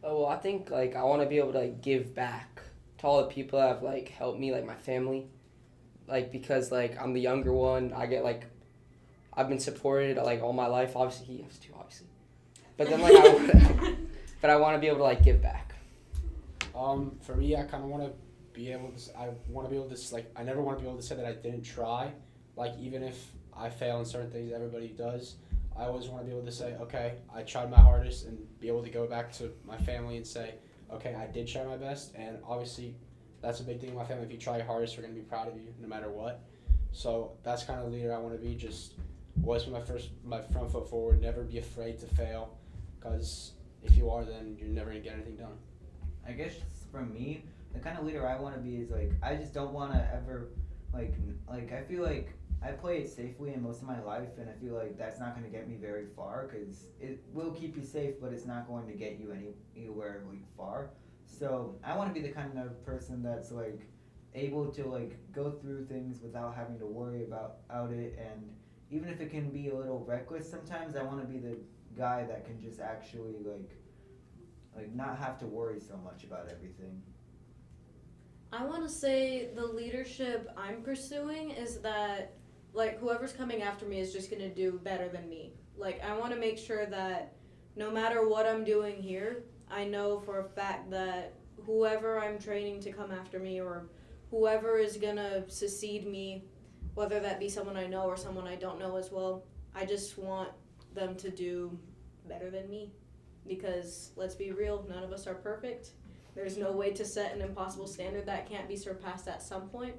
Oh, well, I think like I want to be able to like give back to all the people that have like helped me, like my family, like because like I'm the younger one. I get like I've been supported like all my life. Obviously he has too, obviously, but then like I want to be able to like give back. For me, I kind of want to be able to. I want to be able to like. I never want to be able to say that I didn't try. Like even if I fail in certain things, everybody does. I always want to be able to say, okay, I tried my hardest, and be able to go back to my family and say, okay, I did try my best. And obviously, that's a big thing in my family. If you try your hardest, we're gonna be proud of you no matter what. So that's kind of the leader I want to be. Just always put my front foot forward. Never be afraid to fail, because if you are, then you're never gonna get anything done. I guess for me, the kind of leader I want to be is like I just don't want to ever like I feel like I play it safely in most of my life, and I feel like that's not going to get me very far because it will keep you safe, but it's not going to get you anywhere like far. So I want to be the kind of person that's like able to like go through things without having to worry about it, and even if it can be a little reckless sometimes, I want to be the guy that can just actually like not have to worry so much about everything. I want to say the leadership I'm pursuing is that, like, whoever's coming after me is just going to do better than me. Like, I want to make sure that no matter what I'm doing here, I know for a fact that whoever I'm training to come after me or whoever is going to succeed me, whether that be someone I know or someone I don't know as well, I just want them to do better than me. Because, let's be real, none of us are perfect. There's no way to set an impossible standard that can't be surpassed at some point.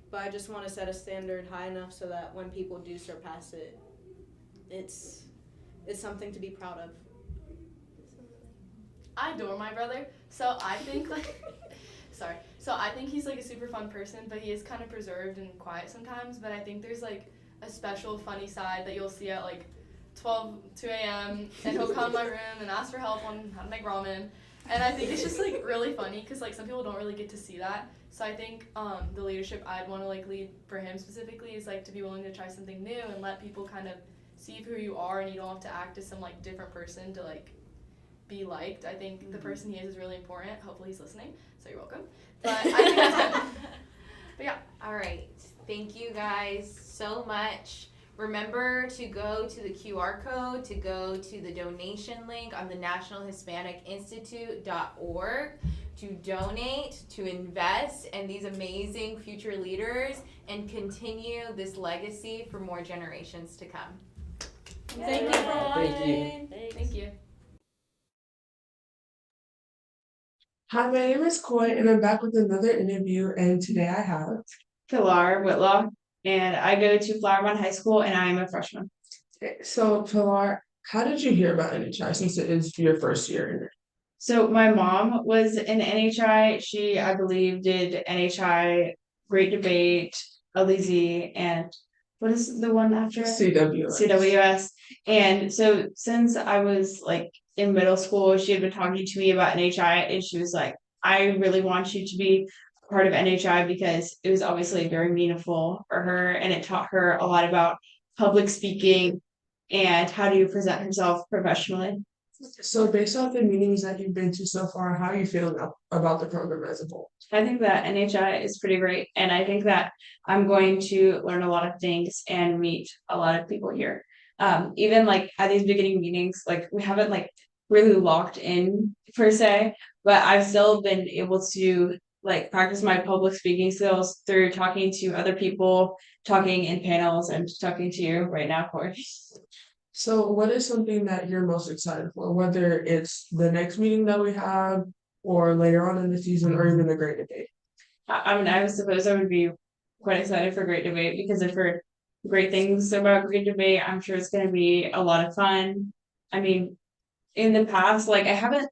But I just want to set a standard high enough so that when people do surpass it, it's something to be proud of. I adore my brother, so I think like so I think he's like a super fun person, but he is kind of preserved and quiet sometimes. But I think there's like a special funny side that you'll see at like 2 a.m. and he'll come to my room and ask for help on how to make ramen. And I think it's just like really funny because like some people don't really get to see that. So I think the leadership I'd want to like lead for him specifically is like to be willing to try something new and let people kind of see who you are, and you don't have to act as some like different person to like be liked. I think the person he is really important. Hopefully he's listening, so you're welcome. But I think that's it. But yeah. All right. Thank you guys so much. Remember to go to the QR code to go to the donation link on the nationalhispanicinstitute.org to donate, to invest in these amazing future leaders and continue this legacy for more generations to come. Thank you for watching. Thank you. Hi, my name is Coy, and I'm back with another interview. And today I have Pilar Whitlaw, and I go to Flowermont High School, and I am a freshman. So, Pilar, how did you hear about NHI since it is your first year? So my mom was in NHI. She, I believe, did NHI, Great Debate, L.E.A.D, and what is the one after it? CWS. CWS. And so since I was like in middle school, she had been talking to me about NHI, and she was like, I really want you to be part of NHI because it was obviously very meaningful for her, and it taught her a lot about public speaking and how to present herself professionally. So, based off the meetings that you've been to so far, how are you feeling about the program as a whole? I think that NHI is pretty great, and I think that I'm going to learn a lot of things and meet a lot of people here. Even like at these beginning meetings, like we haven't like really locked in per se, but I've still been able to like practice my public speaking skills through talking to other people, talking in panels, and talking to you right now, Corey. So, what is something that you're most excited for, whether it's the next meeting that we have, or later on in the season, or even the Great Debate? I mean, I suppose I would be quite excited for Great Debate because I've heard great things about Great Debate. I'm sure it's going to be a lot of fun. I mean, in the past, like I haven't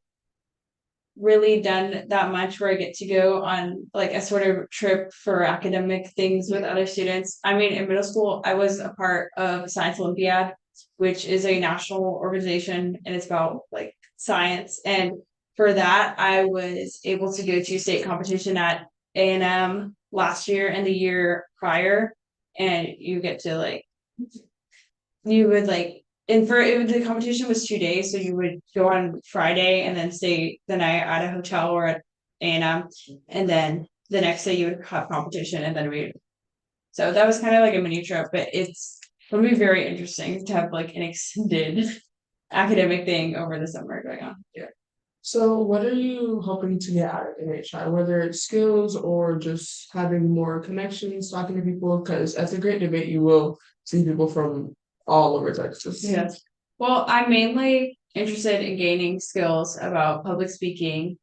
really done that much where I get to go on like a sort of trip for academic things with other students. I mean, in middle school, I was a part of Science Olympiad, which is a national organization, and it's about like science. And for that, I was able to go to state competition at A&M last year and the year prior, and you get to like you would like and for it, the competition was 2 days, so you would go on Friday and then stay the night at a hotel or at A&M, and then the next day you would have competition, and then so that was kind of like a mini trip, but it's going to be very interesting to have like an extended academic thing over the summer going on. Yeah. So, what are you hoping to get out of NHI, whether it's skills or just having more connections, talking to people? Because at the Great Debate, you will see people from all over Texas. Yes. Well, I'm mainly interested in gaining skills about public speaking,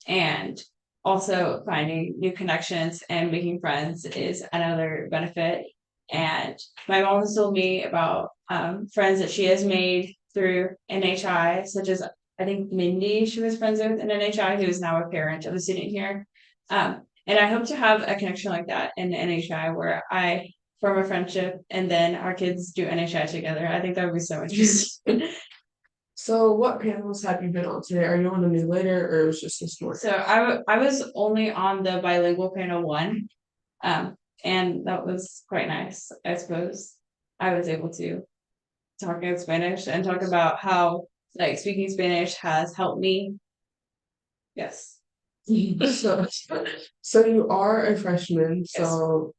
and also finding new connections and making friends is another benefit. And my mom has told me about friends that she has made through NHI, such as I think Mindy, she was friends with in NHI, who is now a parent of a student here. And I hope to have a connection like that in NHI where I form a friendship and then our kids do NHI together. I think that would be so interesting. So what panels have you been on today? Are you on a new later or it was just historic? So I was only on the bilingual panel 1, and that was quite nice. I suppose I was able to talk in Spanish and talk about how like speaking Spanish has helped me. Yes. so, so you are a freshman. So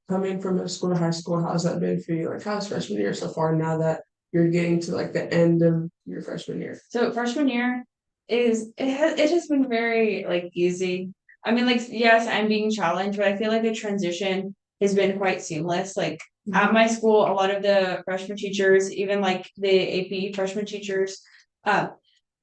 coming from middle school to high school, how's that been for you? Like how's freshman year so far now that you're getting to like the end of your freshman year? So freshman year it has been very like easy. I mean, like yes, I'm being challenged, but I feel like the transition has been quite seamless. Like at my school, a lot of the freshman teachers, even like the AP freshman teachers,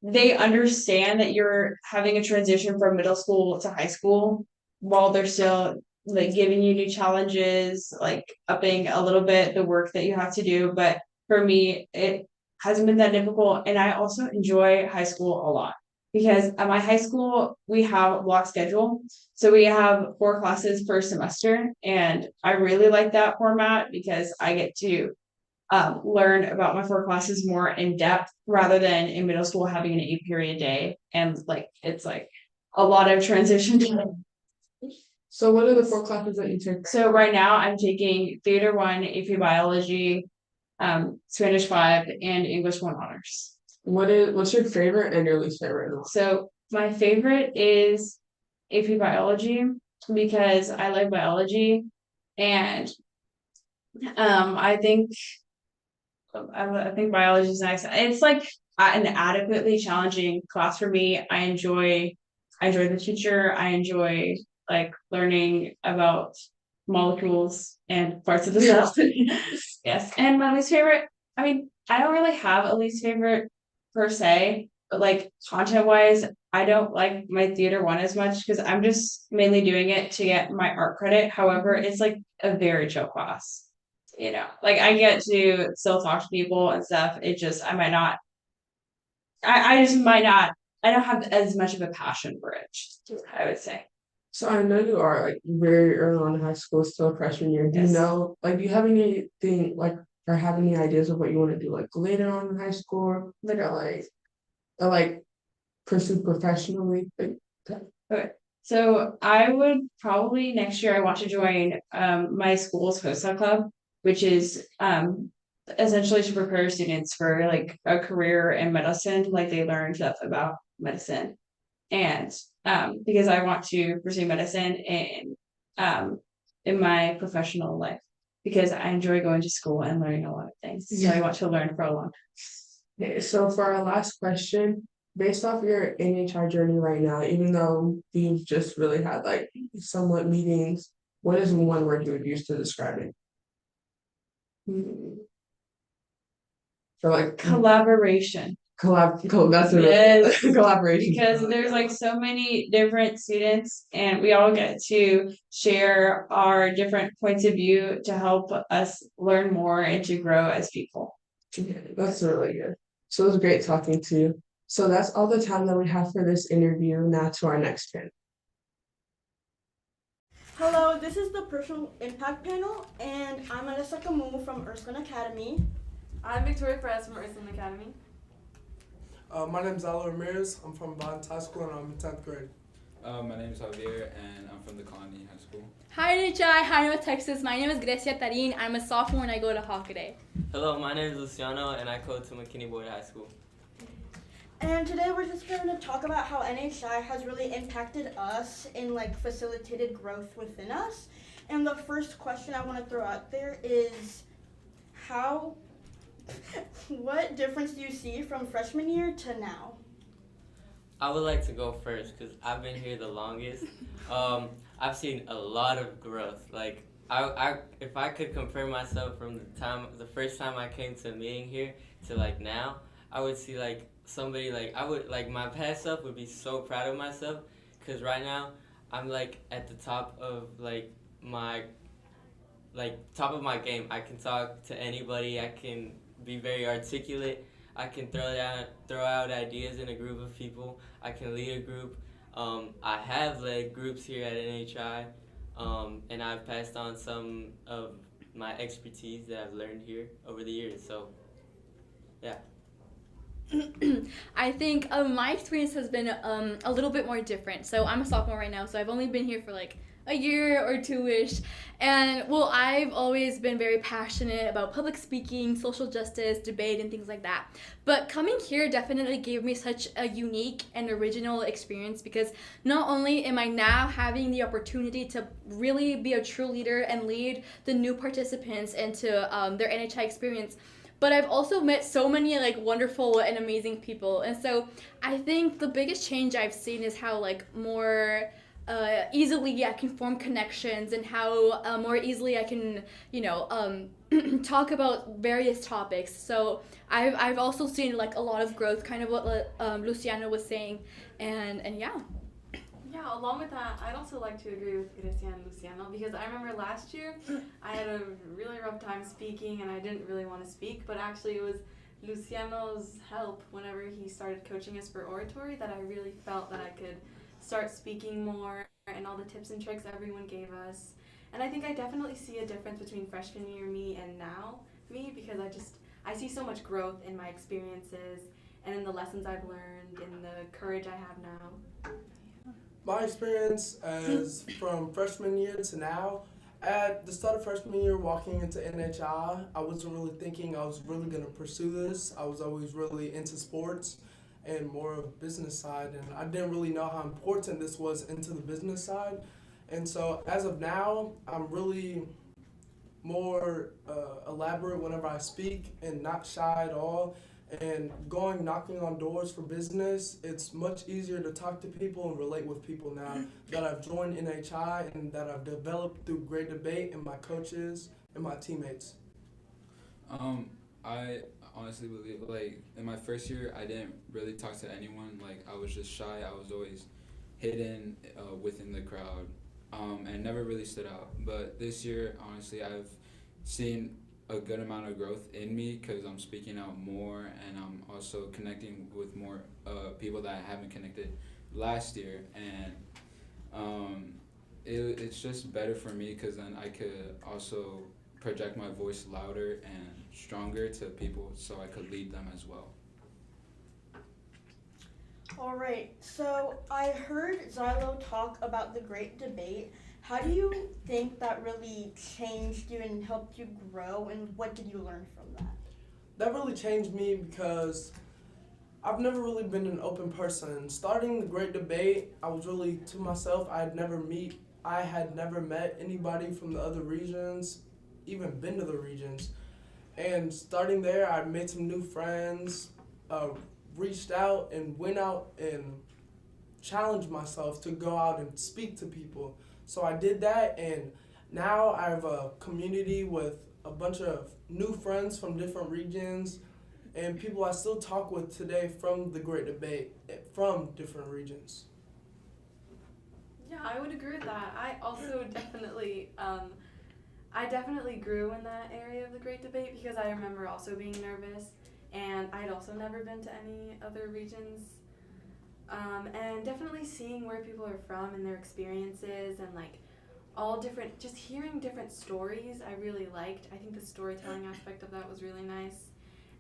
they understand that you're having a transition from middle school to high school while they're still like giving you new challenges, like upping a little bit the work that you have to do. But for me, it hasn't been that difficult. And I also enjoy high school a lot because at my high school, we have a block schedule. So we have 4 classes per semester. And I really like that format because I get to learn about my 4 classes more in depth rather than in middle school having an 8-period day. And like, it's like a lot of transition. So what are the 4 classes that you take? So right now I'm taking Theater 1, AP Biology, Spanish 5, and English 1 honors. What's your favorite and your least favorite? So my favorite is AP Biology because I like biology, and I think biology is nice. It's like an adequately challenging class for me. I enjoy the teacher. I enjoy like learning about molecules and parts of the cell. Yes. And my least favorite, I mean, I don't really have a least favorite per se, but like content wise, I don't like my theater 1 as much because I'm just mainly doing it to get my art credit. However, it's like a very chill class. Like I get to still talk to people and stuff. It just I might not I just might not I don't have as much of a passion for it, I would say. So I know you are like very early on in high school, still freshman year. Do you know, like, do you have anything like, or have any ideas of what you want to do like later on in high school, or like pursue professionally? Okay. So I would probably next year I want to join my school's postdoc club, which is essentially to prepare students for like a career in medicine, like they learn stuff about medicine. And because I want to pursue medicine in my professional life because I enjoy going to school and learning a lot of things. So I want to learn for a long time. Okay, so for our last question, based off your NHR journey right now, even though you've just really had like somewhat meetings, what is one word you would use to describe it? For like collaboration. That's Yes, collaboration. because there's like so many different students and we all get to share our different points of view to help us learn more and to grow as people. Yeah, that's really good. So it was great talking to you. So that's all the time that we have for this interview. Now to our next panel. Hello, this is the Personal Impact panel, and I'm Alyssa Kamu from Ursuline Academy. I'm Victoria Perez from Ursuline Academy. My name is Ala Ramirez. I'm from Bond High School and I'm in 10th grade. My name is Javier and I'm from the Colony High School. Hi NHI, hi North Texas. My name is Grecia Tarin. I'm a sophomore and I go to Hockaday. Hello, my name is Luciano and I go to McKinney Boyd High School. And today we're just going to talk about how NHI has really impacted us and like facilitated growth within us. And the first question I want to throw out there is what difference do you see from freshman year to now? I would like to go first because I've been here the longest. I've seen a lot of growth. Like if I could compare myself from the first time I came to a meeting here to like now, I would see like somebody like I would like my past self would be so proud of myself because right now I'm like at the top of like my like top of my game. I can talk to anybody. I can be very articulate. I can throw out ideas in a group of people. I can lead a group. I have led groups here at NHI, and I've passed on some of my expertise that I've learned here over the years. So, yeah. I think my experience has been a little bit more different. So I'm a sophomore right now, so I've only been here for like a year or two-ish. And well, I've always been very passionate about public speaking, social justice, debate, and things like that. But coming here definitely gave me such a unique and original experience because not only am I now having the opportunity to really be a true leader and lead the new participants into their NHI experience, but I've also met so many like wonderful and amazing people. And so I think the biggest change I've seen is how like more easily I can form connections and how more easily I can, talk about various topics. So I've also seen like a lot of growth, kind of what Luciano was saying, and yeah. Yeah, along with that, I'd also like to agree with Gracia and Luciano because I remember last year I had a really rough time speaking and I didn't really want to speak, but actually it was Luciano's help whenever he started coaching us for oratory that I really felt that I could start speaking more and all the tips and tricks everyone gave us. And I think I definitely see a difference between freshman year me and now me because I see so much growth in my experiences and in the lessons I've learned and the courage I have now. My experience as from freshman year to now, at the start of freshman year walking into NHI, I wasn't really thinking I was really going to pursue this. I was always really into sports and more of business side, and I didn't really know how important this was into the business side. And so as of now, I'm really more elaborate whenever I speak and not shy at all. And knocking on doors for business, it's much easier to talk to people and relate with people now that I've joined NHI and that I've developed through great debate and my coaches and my teammates. I honestly believe, like, in my first year, I didn't really talk to anyone. Like, I was just shy. I was always hidden within the crowd and never really stood out. But this year, honestly, I've seen a good amount of growth in me because I'm speaking out more and I'm also connecting with more people that I haven't connected last year, and it's just better for me because then I could also project my voice louder and stronger to people so I could lead them as well. All right, so I heard Zylo talk about the great debate. How do you think that really changed you and helped you grow, and what did you learn from that? That really changed me because I've never really been an open person. Starting the great debate, I was really to myself. I had never met anybody from the other regions, even been to the regions. And starting there, I made some new friends, reached out and went out and challenged myself to go out and speak to people. So I did that, and now I have a community with a bunch of new friends from different regions and people I still talk with today from the Great Debate from different regions. Yeah, I would agree with that. I also definitely grew in that area of the Great Debate because I remember also being nervous, and I'd also never been to any other regions. And definitely seeing where people are from and their experiences and like all different, just hearing different stories I really liked. I think the storytelling aspect of that was really nice.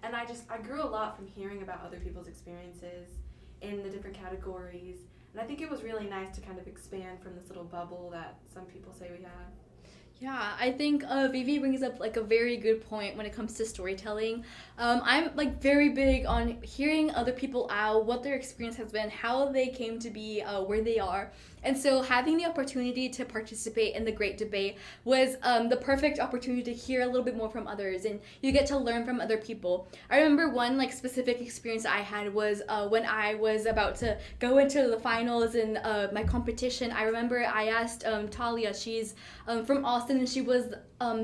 And I grew a lot from hearing about other people's experiences in the different categories. And I think it was really nice to kind of expand from this little bubble that some people say we have. Yeah, I think Vivi brings up like a very good point when it comes to storytelling. I'm like very big on hearing other people out, what their experience has been, how they came to be where they are. And so having the opportunity to participate in the Great Debate was the perfect opportunity to hear a little bit more from others, and you get to learn from other people. I remember one like specific experience I had was when I was about to go into the finals in my competition. I remember I asked Talia, she's from Austin, Boston, and she was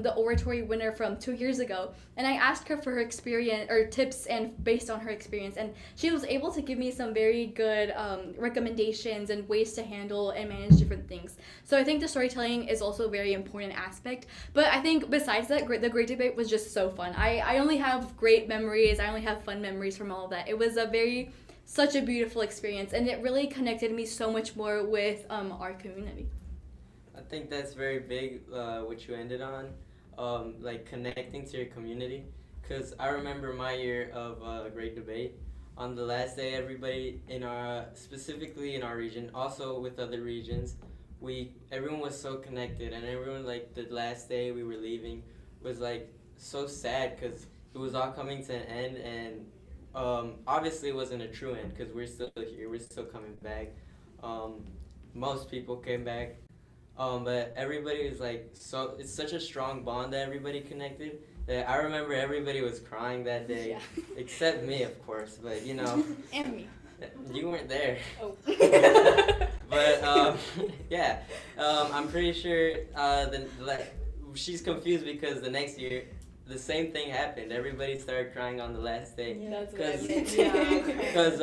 the oratory winner from 2 years ago. And I asked her for her experience or tips and based on her experience, and she was able to give me some very good recommendations and ways to handle and manage different things. So I think the storytelling is also a very important aspect. But I think besides that, the Great Debate was just so fun. I only have great memories. I only have fun memories from all of that. It was such a beautiful experience, and it really connected me so much more with our community. I think that's very big, what you ended on, like connecting to your community. Because I remember my year of Great Debate. On the last day, everybody specifically in our region, also with other regions, everyone was so connected, and everyone, like, the last day we were leaving was like so sad because it was all coming to an end, and obviously it wasn't a true end because we're still here, we're still coming back. Most people came back, but everybody was like, so it's such a strong bond that everybody connected that I remember everybody was crying that day, Yeah. except me, of course, but you know. And me. You weren't there. Oh. But yeah, I'm pretty sure she's confused because the next year the same thing happened. Everybody started crying on the last day. Yeah, that's what I meant. Because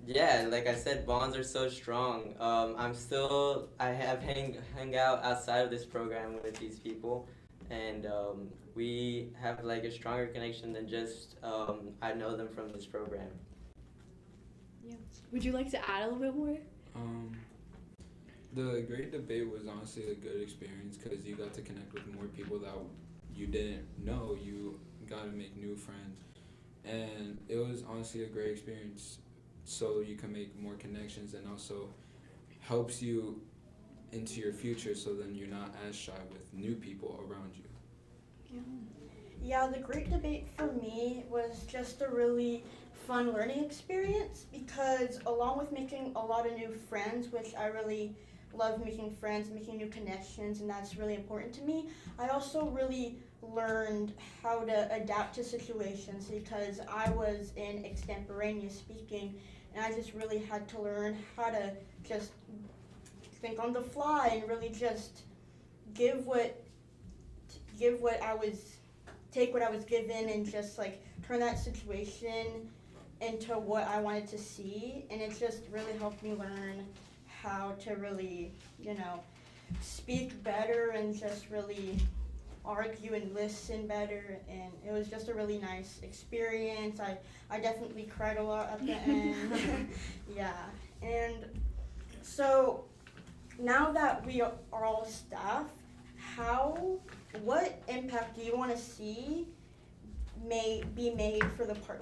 yeah, like I said, bonds are so strong. I have hang out outside of this program with these people, and we have like a stronger connection than just I know them from this program. Yeah. Would you like to add a little bit more? The Great Debate was honestly a good experience because you got to connect with more people that you didn't know. You got to make new friends, and it was honestly a great experience. So you can make more connections, and also helps you into your future. So then you're not as shy with new people around you. Yeah, the Great Debate for me was just a really fun learning experience because along with making a lot of new friends, which I really love making friends, making new connections, and that's really important to me, I also really learned how to adapt to situations because I was in extemporaneous speaking, and I just really had to learn how to just think on the fly and really just take what I was given and just like turn that situation into what I wanted to see, and it just really helped me learn how to really, speak better and just really argue and listen better, and it was just a really nice experience. I definitely cried a lot at the end. Yeah, and so now that we are all staff, what impact do you want to see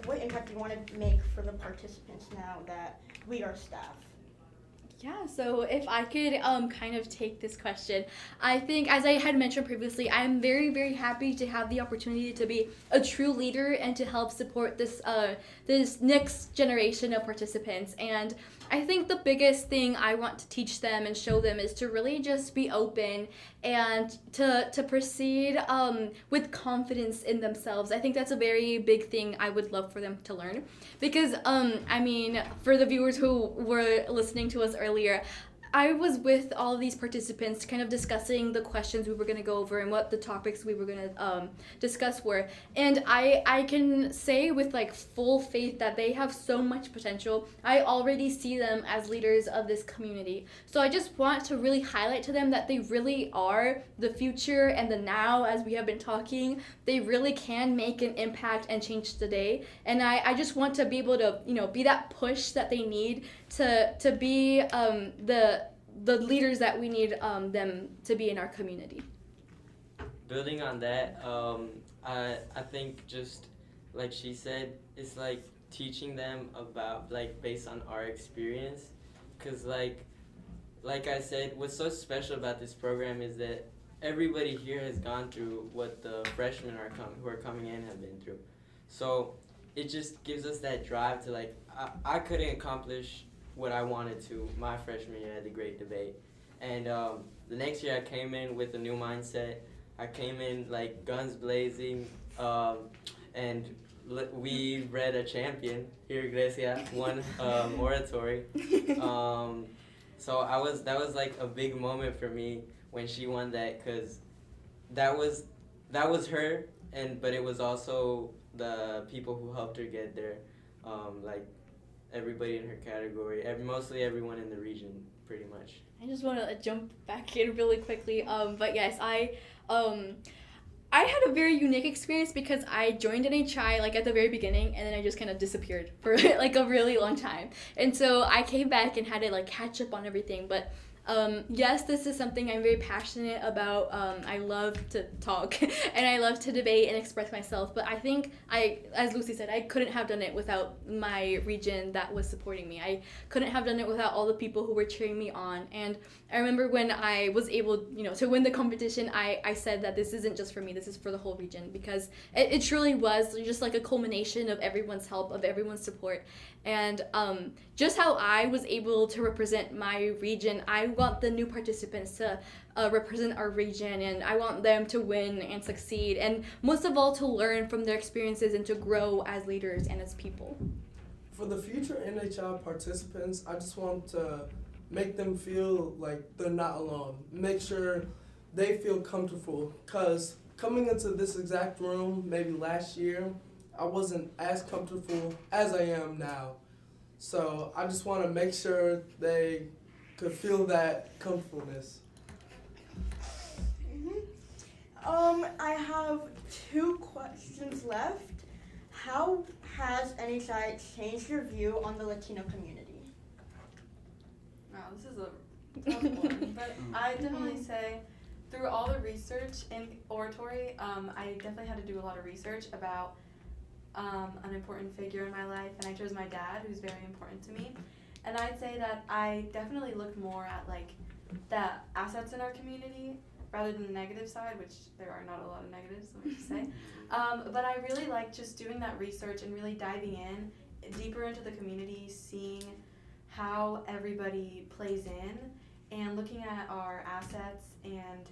what impact do you want to make for the participants now that we are staff? Yeah, so if I could kind of take this question, I think, as I had mentioned previously, I'm very, very happy to have the opportunity to be a true leader and to help support this next generation of participants. And I think the biggest thing I want to teach them and show them is to really just be open and to proceed with confidence in themselves. I think that's a very big thing I would love for them to learn. Because, for the viewers who were listening to us earlier, I was with all of these participants kind of discussing the questions we were going to go over and what the topics we were going to discuss were. And I can say with like full faith that they have so much potential. I already see them as leaders of this community. So I just want to really highlight to them that they really are the future and the now, as we have been talking. They really can make an impact and change the day. And I just want to be able to, be that push that they need to be the leaders that we need them to be in our community. Building on that, I think just like she said, it's like teaching them about like based on our experience, because like I said, what's so special about this program is that everybody here has gone through what the freshmen who are coming in have been through. So it just gives us that drive to like I couldn't accomplish what I wanted to my freshman year at the Great Debate. And the next year I came in with a new mindset. I came in like guns blazing, and we read a champion here, Grecia, won oratory. So that was like a big moment for me when she won that, because that was her, but it was also the people who helped her get there, like everybody in her category, mostly everyone in the region, pretty much. I just want to jump back in really quickly. But yes, I had a very unique experience because I joined NHI like at the very beginning, and then I just kind of disappeared for like a really long time. And so I came back and had to like catch up on everything. But yes, this is something I'm very passionate about. I love to talk and I love to debate and express myself. But I think as Lucy said, I couldn't have done it without my region that was supporting me. I couldn't have done it without all the people who were cheering me on. And I remember when I was able, to win the competition, I said that this isn't just for me, this is for the whole region, because it truly was just like a culmination of everyone's help, of everyone's support. And just how I was able to represent my region, I want the new participants to represent our region, and I want them to win and succeed, and most of all to learn from their experiences and to grow as leaders and as people. For the future NHI participants, I just want to make them feel like they're not alone. Make sure they feel comfortable, because coming into this exact room maybe last year, I wasn't as comfortable as I am now. So I just want to make sure they could feel that comfortableness. I have 2 questions left. How has NHI changed your view on the Latino community? Wow, this is a tough one, but I definitely say through all the research in oratory, I definitely had to do a lot of research about an important figure in my life, and I chose my dad, who's very important to me. And I'd say that I definitely looked more at like the assets in our community rather than the negative side, which there are not a lot of negatives, let me just say. But I really like just doing that research and really diving in deeper into the community, seeing how everybody plays in, and looking at our assets and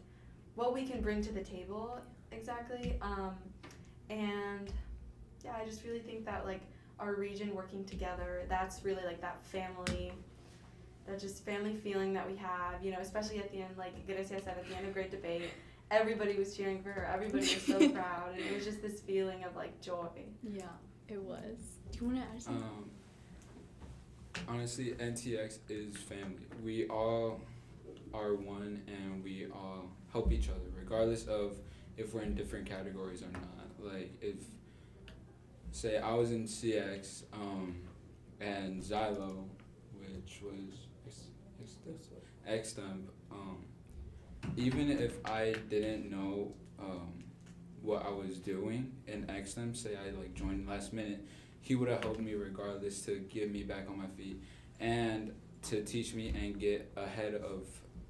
what we can bring to the table exactly. And yeah, I just really think that like our region working together, that's really like that family, that just family feeling that we have, especially at the end, like Gracia said, at the end of Great Debate, everybody was cheering for her, everybody was so proud, and it was just this feeling of like joy. Yeah, it was. Do you want to add something? Honestly, NTX is family. We all are one, and we all help each other, regardless of if we're in different categories or not. Like if, say, I was in CX, and Xylo, which was XSTEM, even if I didn't know what I was doing in XSTEM, say I like joined last minute, he would have helped me regardless to get me back on my feet and to teach me and get ahead of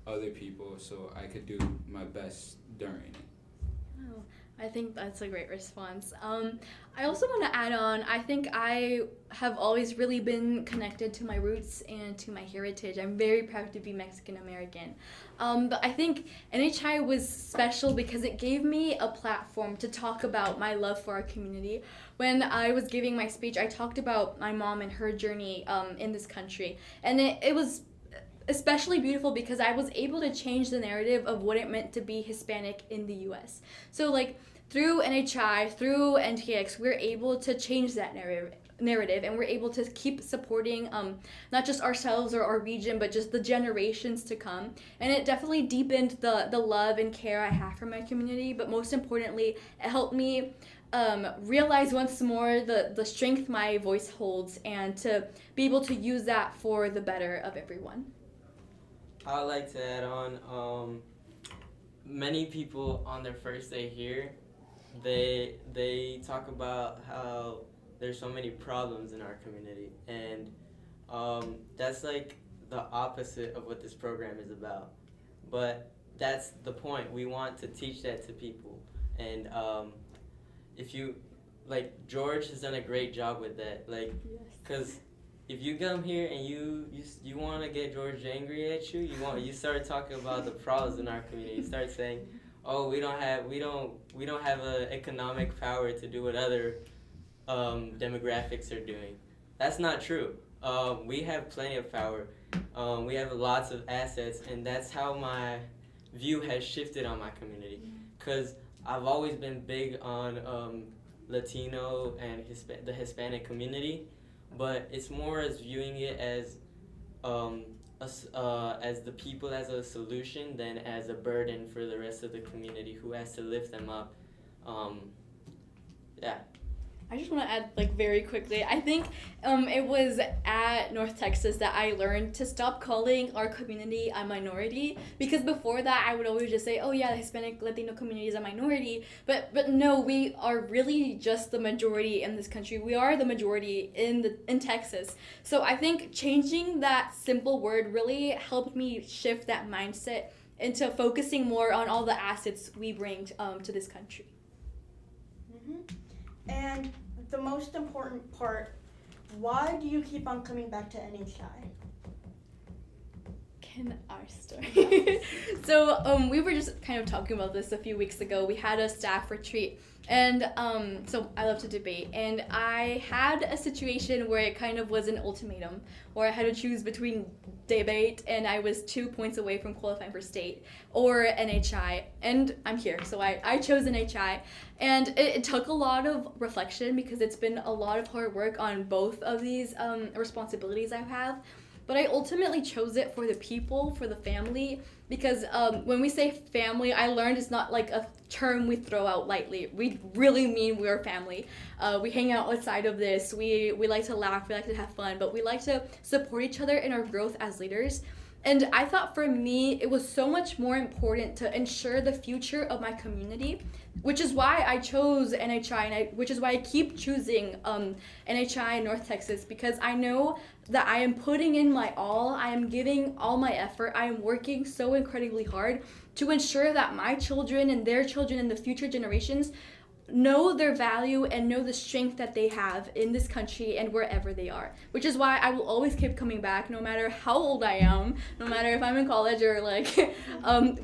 other people so I could do my best during it. Oh, I think that's a great response. I also want to add on, I think I have always really been connected to my roots and to my heritage. I'm very proud to be Mexican American. But I think NHI was special because it gave me a platform to talk about my love for our community. When I was giving my speech, I talked about my mom and her journey in this country. And it was especially beautiful because I was able to change the narrative of what it meant to be Hispanic in the US. So like through NHI, through NTX, we're able to change that narrative, and we're able to keep supporting not just ourselves or our region, but just the generations to come. And it definitely deepened the love and care I have for my community, but most importantly, it helped me realize once more the strength my voice holds, and to be able to use that for the better of everyone. I would like to add on, many people on their first day here, they talk about how there's so many problems in our community, and that's like the opposite of what this program is about. But that's the point. We want to teach that to people, and if you, like, George has done a great job with that, like, because if you come here and you want to get George angry at you, you start talking about the problems in our community. You start saying, oh, we don't have an economic power to do what other demographics are doing. That's not true. We have plenty of power. We have lots of assets, and that's how my view has shifted on my community. because I've always been big on Latino and the Hispanic community, but it's more as viewing it as as the people as a solution than as a burden for the rest of the community who has to lift them up. Yeah. I just want to add, like, very quickly. I think it was at North Texas that I learned to stop calling our community a minority, because before that I would always just say, oh yeah, the Hispanic Latino community is a minority, but no, we are really just the majority in this country. We are the majority in Texas. So I think changing that simple word really helped me shift that mindset into focusing more on all the assets we bring to this country. And the most important part, why do you keep on coming back to NHI? Can I start? So we were just kind of talking about this a few weeks ago. We had a staff retreat, and so I love to debate, and I had a situation where it kind of was an ultimatum, where I had to choose between debate, and I was 2 points away from qualifying for state, or NHI, and I'm here, so I chose NHI, and it took a lot of reflection because it's been a lot of hard work on both of these responsibilities I have. But I ultimately chose it for the people, for the family, because when we say family, I learned it's not like a term we throw out lightly. We really mean we're family. We hang out outside of this. We like to laugh, we like to have fun, but we like to support each other in our growth as leaders. And I thought for me, it was so much more important to ensure the future of my community, which is why I chose NHI, and which is why I keep choosing NHI in North Texas, because I know that I am putting in my all, I am giving all my effort, I am working so incredibly hard to ensure that my children and their children and the future generations know their value and know the strength that they have in this country and wherever they are, which is why I will always keep coming back no matter how old I am, no matter if I'm in college or like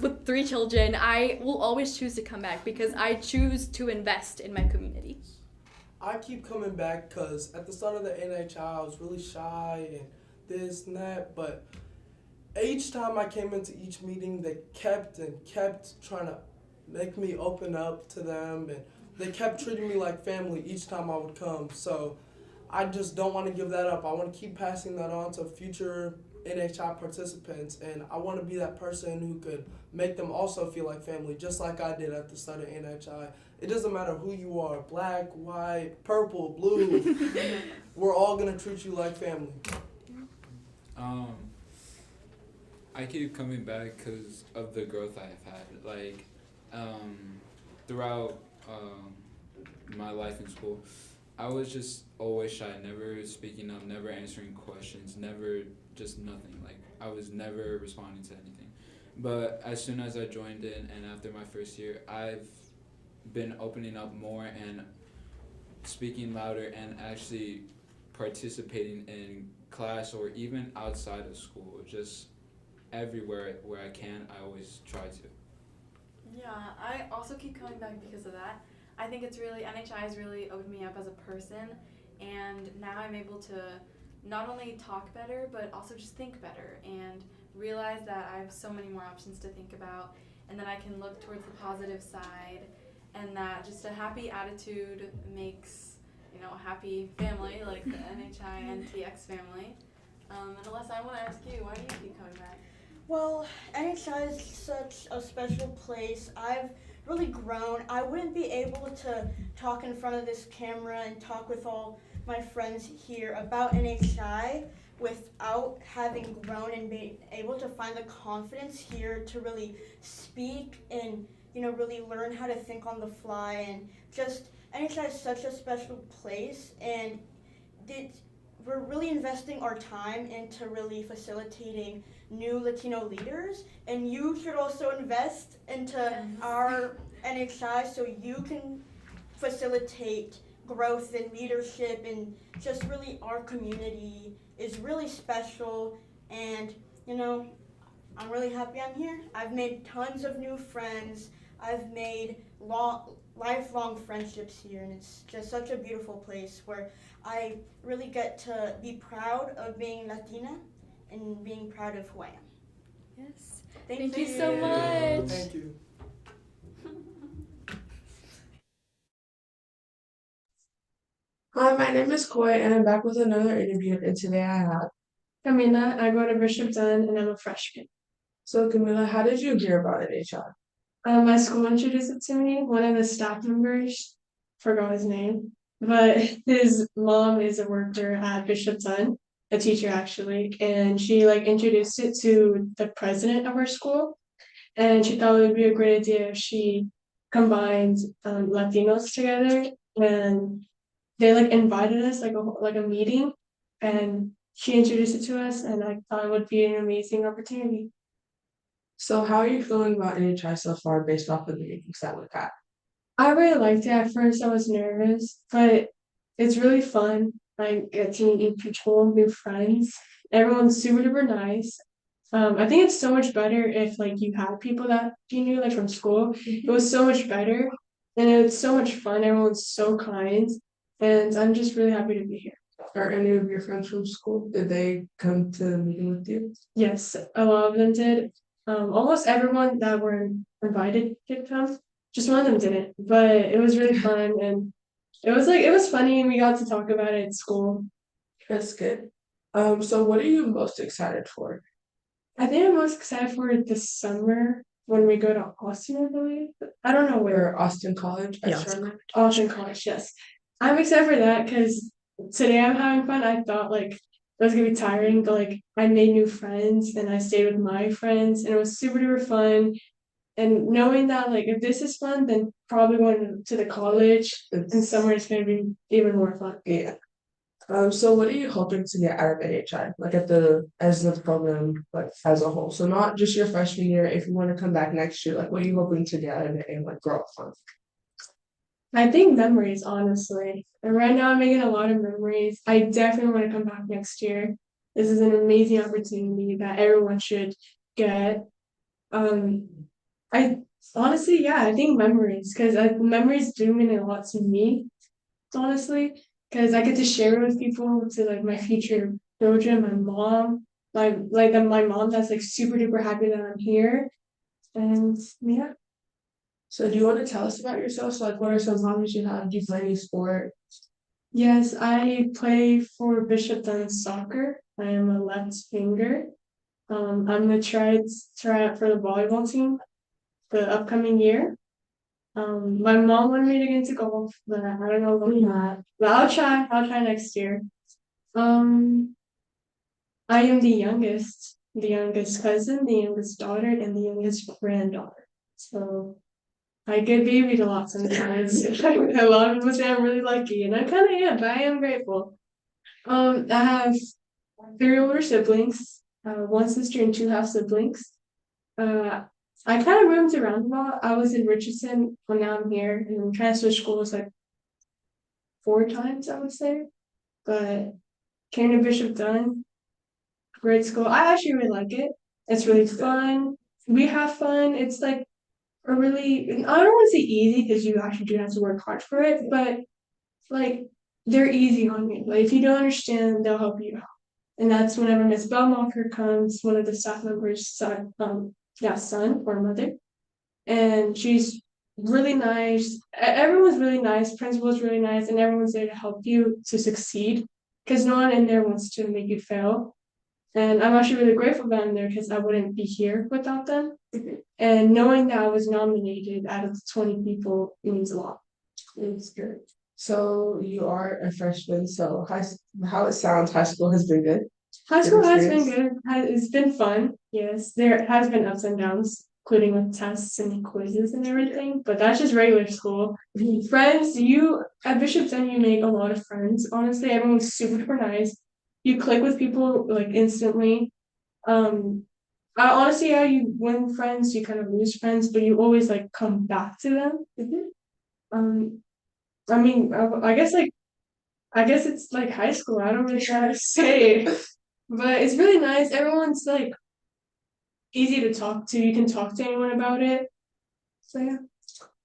with 3 children. I will always choose to come back because I choose to invest in my community. I keep coming back because at the start of the NHI I was really shy and this and that, but each time I came into each meeting they kept trying to make me open up to them, and they kept treating me like family each time I would come. So I just don't want to give that up. I want to keep passing that on to future NHI participants, and I want to be that person who could make them also feel like family, just like I did at the start of NHI. It doesn't matter who you are, black, white, purple, blue, we're all going to treat you like family. I keep coming back because of the growth I have had. Like, throughout my life in school, I was just always shy, never speaking up, never answering questions, never just nothing. Like, I was never responding to anything. But as soon as I joined in and after my first year, I've been opening up more and speaking louder and actually participating in class or even outside of school, just everywhere where I can, I always try to. Yeah, I also keep coming back because of that. I think it's really, NHI has really opened me up as a person, and now I'm able to not only talk better, but also just think better and realize that I have so many more options to think about, and that I can look towards the positive side, and that just a happy attitude makes, a happy family, like the NHI and TX family. And Alessa, I want to ask you, why do you keep coming back? Well, NHI is such a special place. I've really grown. I wouldn't be able to talk in front of this camera and talk with all my friends here about NHI without having grown and being able to find the confidence here to really speak and, really learn how to think on the fly. And just, NHI is such a special place, and we're really investing our time into really facilitating new Latino leaders, and you should also invest into our NHI so you can facilitate growth and leadership, and just really our community is really special. And I'm really happy I'm here. I've made tons of new friends. I've made lifelong friendships here, and it's just such a beautiful place where I really get to be proud of being Latina and being proud of who I am. Yes. Thank you so much. Thank you. Hi, my name is Koi, and I'm back with another interview. And today I have Camila, I go to Bishop Dunn and I'm a freshman. So Camila, how did you hear about NHI? My school introduced it to me. One of the staff members, forgot his name, but his mom is a worker at Bishop Dunn, a teacher actually, and she like introduced it to the president of our school, and she thought it would be a great idea if she combined Latinos together, and they like invited us like a meeting, and she introduced it to us, and I thought it would be an amazing opportunity. So how are you feeling about NHI so far based off of the meetings that we've had? I really liked it. At first, I was nervous, but it's really fun. I get to meet new people, new friends. Everyone's super duper nice. I think it's so much better if like you had people that you knew like from school. It was so much better, and it's so much fun. Everyone's so kind, and I'm just really happy to be here. Are any of your friends from school? Did they come to the meeting with you? Yes, a lot of them did. Almost everyone that were invited did come. Just one of them didn't, but it was really fun, and it was funny, and we got to talk about it at school. That's good. So what are you most excited for? I think I'm most excited for this summer when we go to Austin, I believe. I don't know where. Or Austin College at Yeah, Charlotte? Austin College, yes. I'm excited for that because today I'm having fun. I thought like it was gonna be tiring, but like I made new friends and I stayed with my friends and it was super duper fun. And knowing that like if this is fun, then probably going to the college in summer is gonna be even more fun. Yeah. So what are you hoping to get out of NHI? Like at the as the program like as a whole. So not just your freshman year, if you want to come back next year, like what are you hoping to get out of it and like grow up from? I think memories, honestly. And right now I'm making a lot of memories. I definitely want to come back next year. This is an amazing opportunity that everyone should get. Um, I honestly, yeah, I think memories, because memories do mean a lot to me, honestly, because I get to share it with people, to like my future children, my mom, my mom that's like super duper happy that I'm here, and yeah. So do you want to tell us about yourself? So like what are some hobbies you have? Do you play any sport? Yes, I play for Bishop Dunn soccer. I am a left winger. I'm gonna try out for the volleyball team the upcoming year. My mom wanted me to get into golf, but I don't know about that. But I'll try. I'll try next year. Um, I am the youngest cousin, the youngest daughter, and the youngest granddaughter. So I get babied a lot sometimes. A lot of people say I'm really lucky, and I kind of am, but I am grateful. I have three older siblings, one sister and two half siblings. Uh, I kind of roamed around a lot. I was in Richardson, but now I'm here, and I'm trying to switch schools like 4 times, I would say. But came to Bishop Dunn, great school. I actually really like it. It's really fun. We have fun. It's like a really, I don't want to say easy because you actually do have to work hard for it, but like they're easy on you. Like if you don't understand, they'll help you out. And that's whenever Miss Belmocker comes, one of the staff members' son or mother, and she's really nice. Everyone's really nice. Principal's really nice, and everyone's there to help you to succeed. Because no one in there wants to make you fail. And I'm actually really grateful that I'm there because I wouldn't be here without them. And knowing that I was nominated out of the 20 people means a lot. It's good. So you are a freshman, so how it sounds, high school has been good. High school Good has been experience. good. It's been fun. Yes, there has been ups and downs, including with tests and quizzes and everything. But that's just regular school. Friends, you at Bishop Dunn, you make a lot of friends. Honestly, everyone's super super nice. You click with people like instantly. Honestly, yeah, you win friends, you kind of lose friends, but you always like come back to them. Um, I mean, I guess it's like high school. I don't really know how to say it, but it's really nice. Everyone's like easy to talk to. You can talk to anyone about it. So yeah.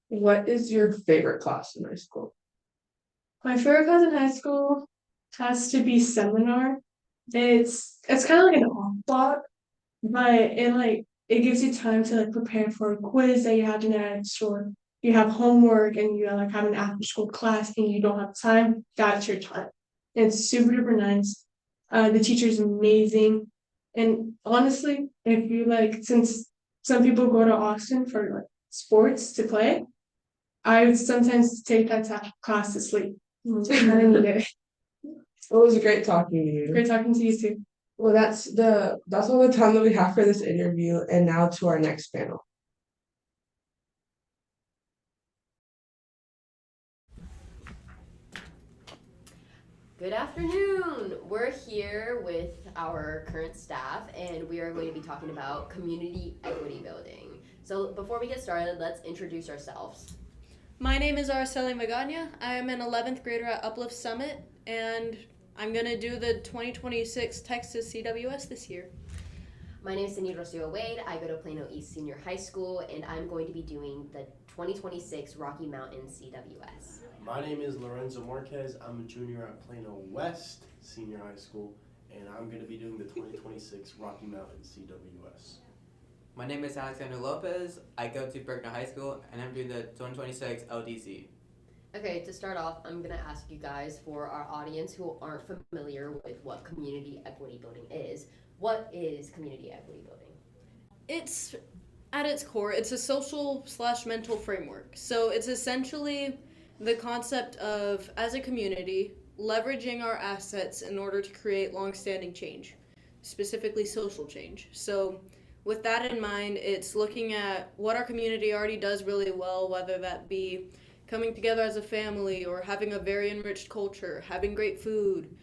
What is your favorite class in high school? My favorite class in high school has to be seminar. It's kind of like an off block, but it gives you time to like prepare for a quiz that you have next or you have homework and you like have an after school class and you don't have time, that's your time. It's super duper nice. The teacher's amazing. And honestly, if you like, since some people go to Austin for like sports to play, I would sometimes take that class to sleep. I need it. It was great talking to you. Great talking to you too. Well, that's all the time that we have for this interview, and now to our next panel. Good afternoon. We're here with our current staff and we are going to be talking about community equity building. So before we get started, let's introduce ourselves. My name is Araceli Magana. I am an 11th grader at Uplift Summit, and I'm going to do the 2026 Texas CWS this year. My name is Cindy Rocio Wade. I go to Plano East Senior High School, and I'm going to be doing the 2026 Rocky Mountain CWS. My name is Lorenzo Marquez. I'm a junior at Plano West Senior High School, and I'm going to be doing the 2026 Rocky Mountain CWS. My name is Alexander Lopez. I go to Berkner High School, and I'm doing the 2026 LDC. Okay, to start off, I'm going to ask you guys, for our audience who aren't familiar with what community equity building is, what is community equity building? It's, at its core, it's a social/mental framework. So it's essentially the concept of, as a community, leveraging our assets in order to create long-standing change, specifically social change. So with that in mind, it's looking at what our community already does really well, whether that be coming together as a family or having a very enriched culture, having great food,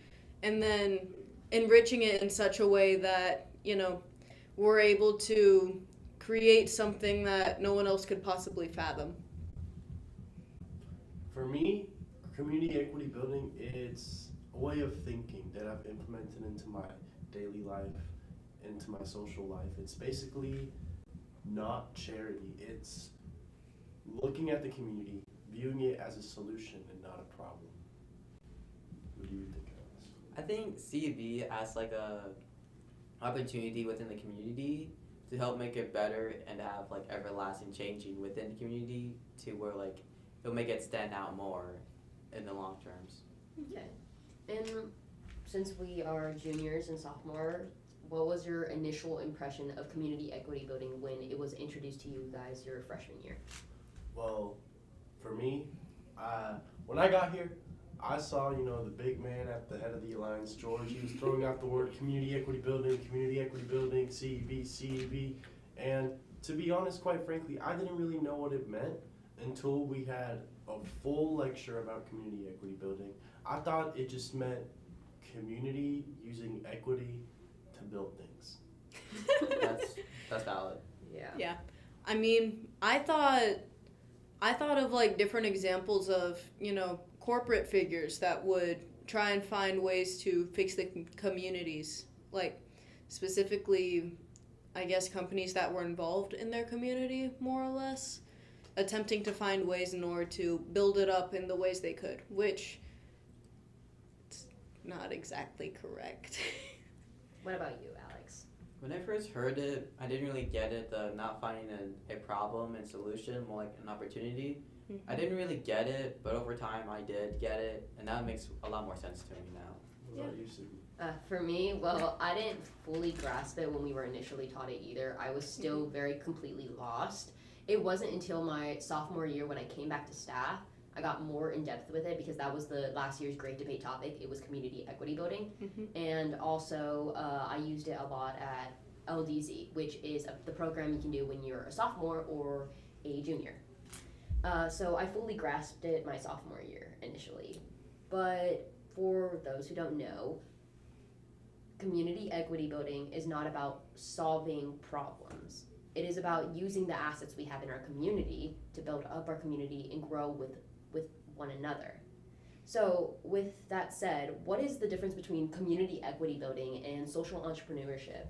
and then enriching it in such a way that, we're able to create something that no one else could possibly fathom. For me, community equity building, it's a way of thinking that I've implemented into my daily life, into my social life. It's basically not charity. It's looking at the community, viewing it as a solution and not a problem. What do you think, Alex? I think CEB as like a opportunity within the community to help make it better and have like everlasting changing within the community to where like it'll make it stand out more in the long terms. Okay. And since we are juniors and sophomores, what was your initial impression of community equity building when it was introduced to you guys your freshman year? Well, for me, when I got here, I saw, the big man at the head of the alliance, George. He was throwing out the word community equity building, CEB, CEB. And to be honest, quite frankly, I didn't really know what it meant until we had a full lecture about community equity building. I thought it just meant community using equity to build things. That's valid. Yeah. Yeah. I mean, I thought of like different examples of, corporate figures that would try and find ways to fix the communities, like specifically, I guess, companies that were involved in their community, more or less, attempting to find ways in order to build it up in the ways they could, which it's not exactly correct. What about you, Alex? When I first heard it, I didn't really get it, not finding a problem and solution, more like an opportunity. Mm-hmm. I didn't really get it, but over time I did get it, and that makes a lot more sense to me now. What about you, Sydney? For me, well, I didn't fully grasp it when we were initially taught it either. I was still very completely lost. It wasn't until my sophomore year when I came back to staff, I got more in depth with it because that was the last year's great debate topic. It was community equity building. Mm-hmm. And also I used it a lot at LDZ, which is the program you can do when you're a sophomore or a junior. So I fully grasped it my sophomore year initially. But for those who don't know, community equity building is not about solving problems. It is about using the assets we have in our community to build up our community and grow with one another. So with that said, what is the difference between community equity building and social entrepreneurship?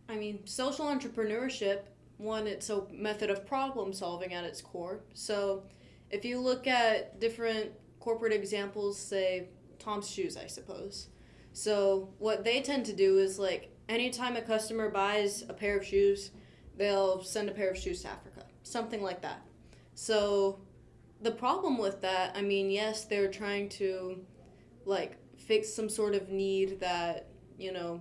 I mean, social entrepreneurship, one, it's a method of problem solving at its core. So if you look at different corporate examples, say Tom's Shoes, I suppose. So what they tend to do is like anytime a customer buys a pair of shoes, they'll send a pair of shoes to Africa, something like that. So the problem with that, I mean, yes, they're trying to like fix some sort of need that, you know,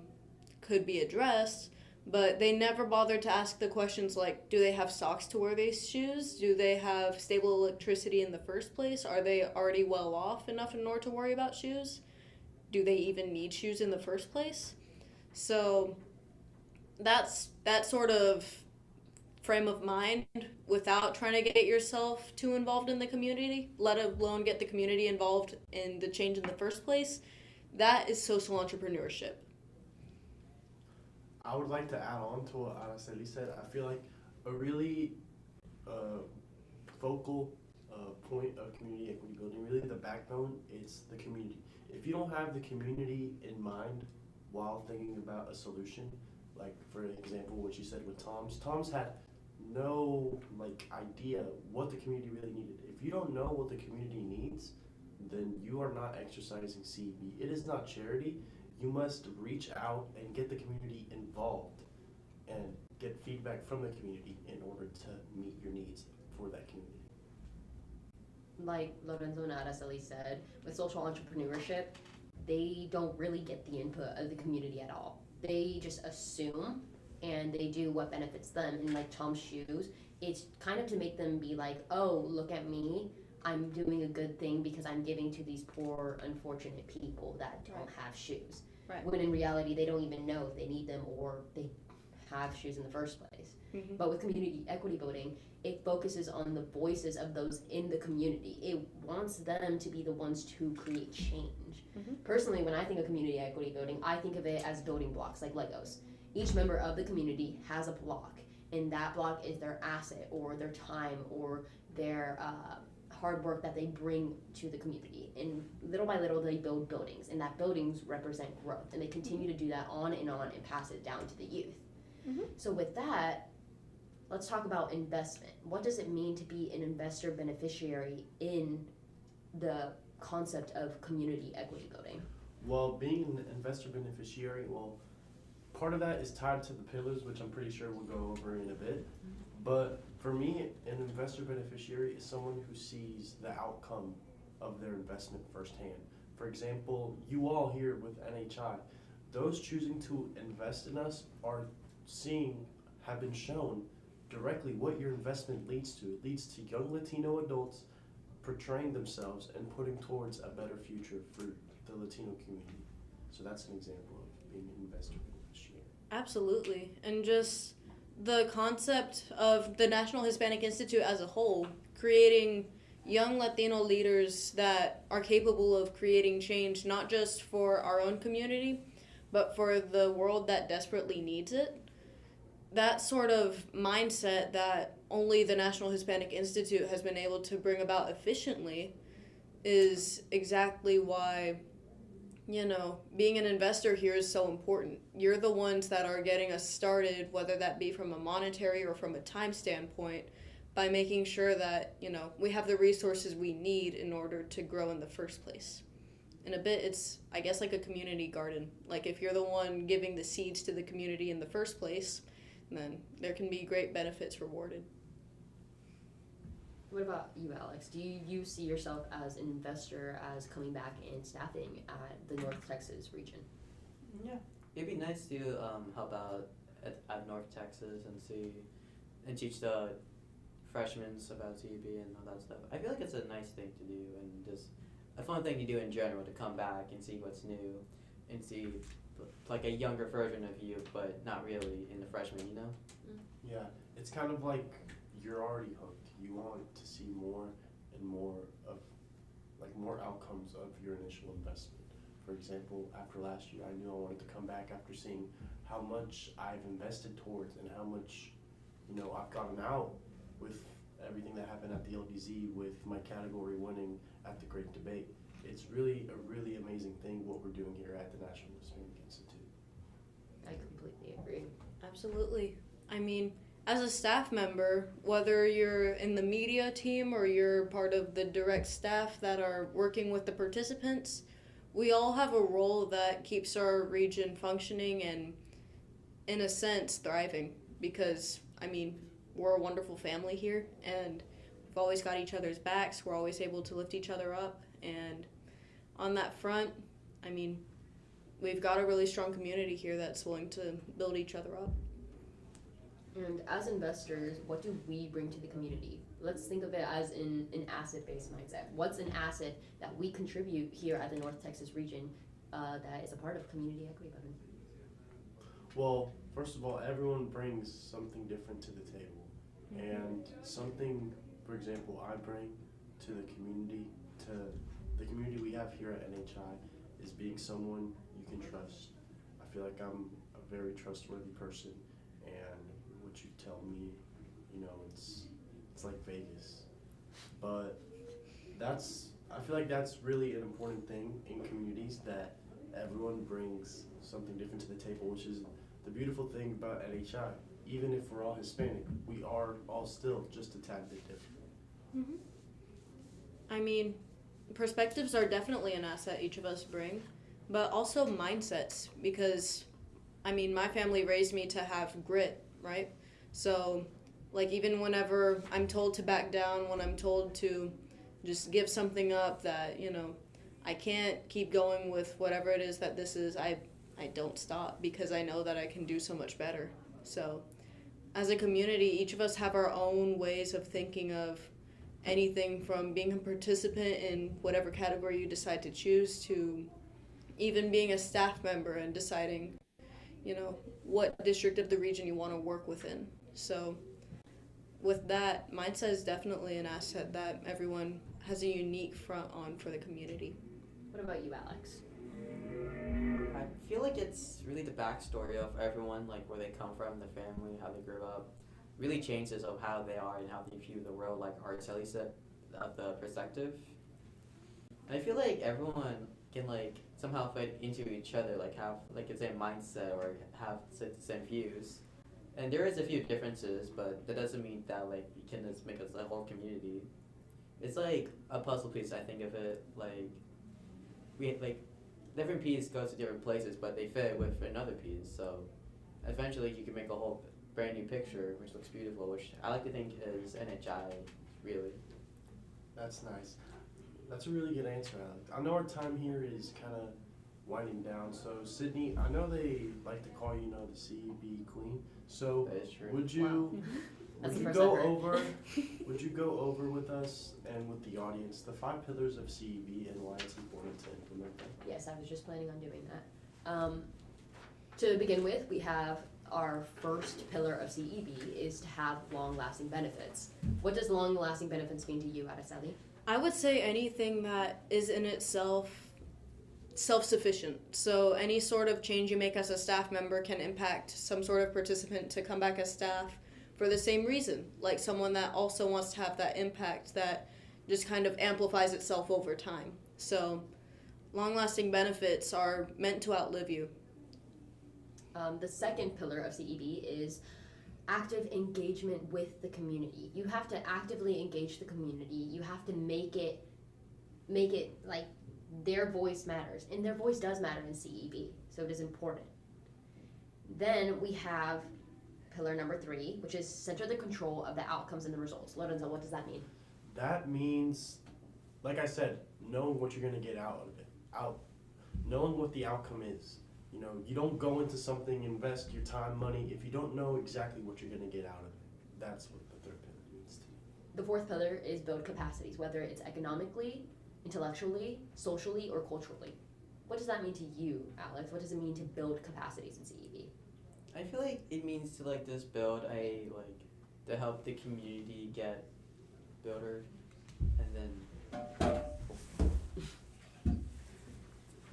could be addressed, but they never bother to ask the questions like, do they have socks to wear these shoes? Do they have stable electricity in the first place? Are they already well off enough in order to worry about shoes? Do they even need shoes in the first place? So that's that sort of frame of mind without trying to get yourself too involved in the community, let alone get the community involved in the change in the first place. That is social entrepreneurship. I would like to add on to what Araceli said. I feel like a really uh, focal point of community equity building, really the backbone, is the community. If you don't have the community in mind while thinking about a solution, like for example, what you said with Tom's had no like idea what the community really needed. If you don't know what the community needs, then you are not exercising CEB. It is not charity. You must reach out and get the community involved and get feedback from the community in order to meet your needs for that community. Like Lorenzo and Araceli said, with social entrepreneurship, they don't really get the input of the community at all. They just assume and they do what benefits them. And like Tom's shoes, it's kind of to make them be like, oh, look at me. I'm doing a good thing because I'm giving to these poor, unfortunate people that don't have shoes. Right. When in reality, they don't even know if they need them or they have shoes in the first place. Mm-hmm. But with community equity voting, it focuses on the voices of those in the community. It wants them to be the ones to create change. Mm-hmm. Personally, when I think of community equity voting, I think of it as building blocks, like Legos. Each member of the community has a block, and that block is their asset or their time or their hard work that they bring to the community. And little by little, they build buildings, and that buildings represent growth, and they continue to do that on and pass it down to the youth. Mm-hmm. So with that, let's talk about investment. What does it mean to be an investor beneficiary in the concept of community equity voting? Well, being an investor beneficiary, well, part of that is tied to the pillars, which I'm pretty sure we'll go over in a bit. But for me, an investor beneficiary is someone who sees the outcome of their investment firsthand. For example, you all here with NHI, those choosing to invest in us have been shown directly what your investment leads to. It leads to young Latino adults portraying themselves and putting towards a better future for the Latino community. So that's an example of being an investor beneficiary. Absolutely. And just the concept of the National Hispanic Institute as a whole, creating young Latino leaders that are capable of creating change, not just for our own community, but for the world that desperately needs it. That sort of mindset that only the National Hispanic Institute has been able to bring about efficiently is exactly why, you know, being an investor here is so important. You're the ones that are getting us started, whether that be from a monetary or from a time standpoint, by making sure that, you know, we have the resources we need in order to grow in the first place. In a bit, it's, I guess, like a community garden. Like, if you're the one giving the seeds to the community in the first place, then there can be great benefits rewarded. What about you, Alex? Do you see yourself as an investor, as coming back and staffing at the North Texas region? Yeah, it'd be nice to help out at North Texas and teach the freshmen about CEB and all that stuff. I feel like it's a nice thing to do and just a fun thing to do in general, to come back and see what's new and see like a younger version of you, but not really in the freshman, you know? Yeah, it's kind of like you're already hooked. You want to see more and more of, like, more outcomes of your initial investment. For example, after last year, I knew I wanted to come back after seeing how much I've invested towards and how much, you know, I've gotten out with everything that happened at the LDZ, with my category winning at the Great Debate. It's really a really amazing thing what we're doing here at the National Hispanic Institute. I completely agree. Absolutely. I mean, as a staff member, whether you're in the media team or you're part of the direct staff that are working with the participants, we all have a role that keeps our region functioning and, in a sense, thriving. Because, I mean, we're a wonderful family here, and we've always got each other's backs. We're always able to lift each other up. And on that front, I mean, we've got a really strong community here that's willing to build each other up. And as investors, what do we bring to the community? Let's think of it as an asset-based mindset. What's an asset that we contribute here at the North Texas region that is a part of community equity building? Well, first of all, everyone brings something different to the table. And something, for example, I bring to the community we have here at NHI is being someone you can trust. I feel like I'm a very trustworthy person, and what you tell me, you know, it's like Vegas. But I feel like that's really an important thing in communities, that everyone brings something different to the table, which is the beautiful thing about NHI. Even if we're all Hispanic, we are all still just a tad bit different. I mean, perspectives are definitely an asset each of us bring, but also mindsets, because, I mean, my family raised me to have grit, right? So, like, even whenever I'm told to back down, when I'm told to just give something up, that, you know, I can't keep going with whatever it is that this is, I don't stop, because I know that I can do so much better. So, as a community, each of us have our own ways of thinking of anything from being a participant in whatever category you decide to choose, to even being a staff member and deciding, you know, what district of the region you want to work within. So with that, mindset is definitely an asset that everyone has a unique front on for the community. What about you, Alex? I feel like it's really the backstory of everyone, like where they come from, the family, how they grew up, really changes of how they are and how they view the world, like Araceli said, of the perspective. And I feel like everyone can like somehow fit into each other, like have like the same mindset or have the same views. And there is a few differences, but that doesn't mean that like you can just make us a whole community. It's like a puzzle piece. I think of it like we like different pieces go to different places, but they fit with another piece. So eventually, you can make a whole brand new picture, which looks beautiful. Which I like to think is NHI, really. That's nice. That's a really good answer, Alex. I know our time here is kind of winding down. So Sydney, I know they like to call you, the CEB Queen. So that is true. would you would you go over with us and with the audience the 5 pillars of CEB and why it's important to implement them? Yes, I was just planning on doing that. To begin with, we have our first pillar of CEB is to have long-lasting benefits. What does long-lasting benefits mean to you, Araceli? I would say anything that is in itself self-sufficient. So any sort of change you make as a staff member can impact some sort of participant to come back as staff for the same reason. Like someone that also wants to have that impact that just kind of amplifies itself over time. So long-lasting benefits are meant to outlive you. The second pillar of CEB is active engagement with the community. You have to actively engage the community. You have to make it like their voice matters, and their voice does matter in CEB, so it is important. Then we have pillar number 3, which is center the control of the outcomes and the results. Lorenzo, what does that mean? That means, like I said, knowing what you're going to get out of it, knowing what the outcome is. You don't go into something, invest your time, money, if you don't know exactly what you're going to get out of it. That's what the 3rd pillar means to you. The 4th pillar is build capacities, whether it's economically, intellectually, socially, or culturally. What does that mean to you, Alex? What does it mean to build capacities in CEB? I feel like it means to like just build to help the community get builder, and then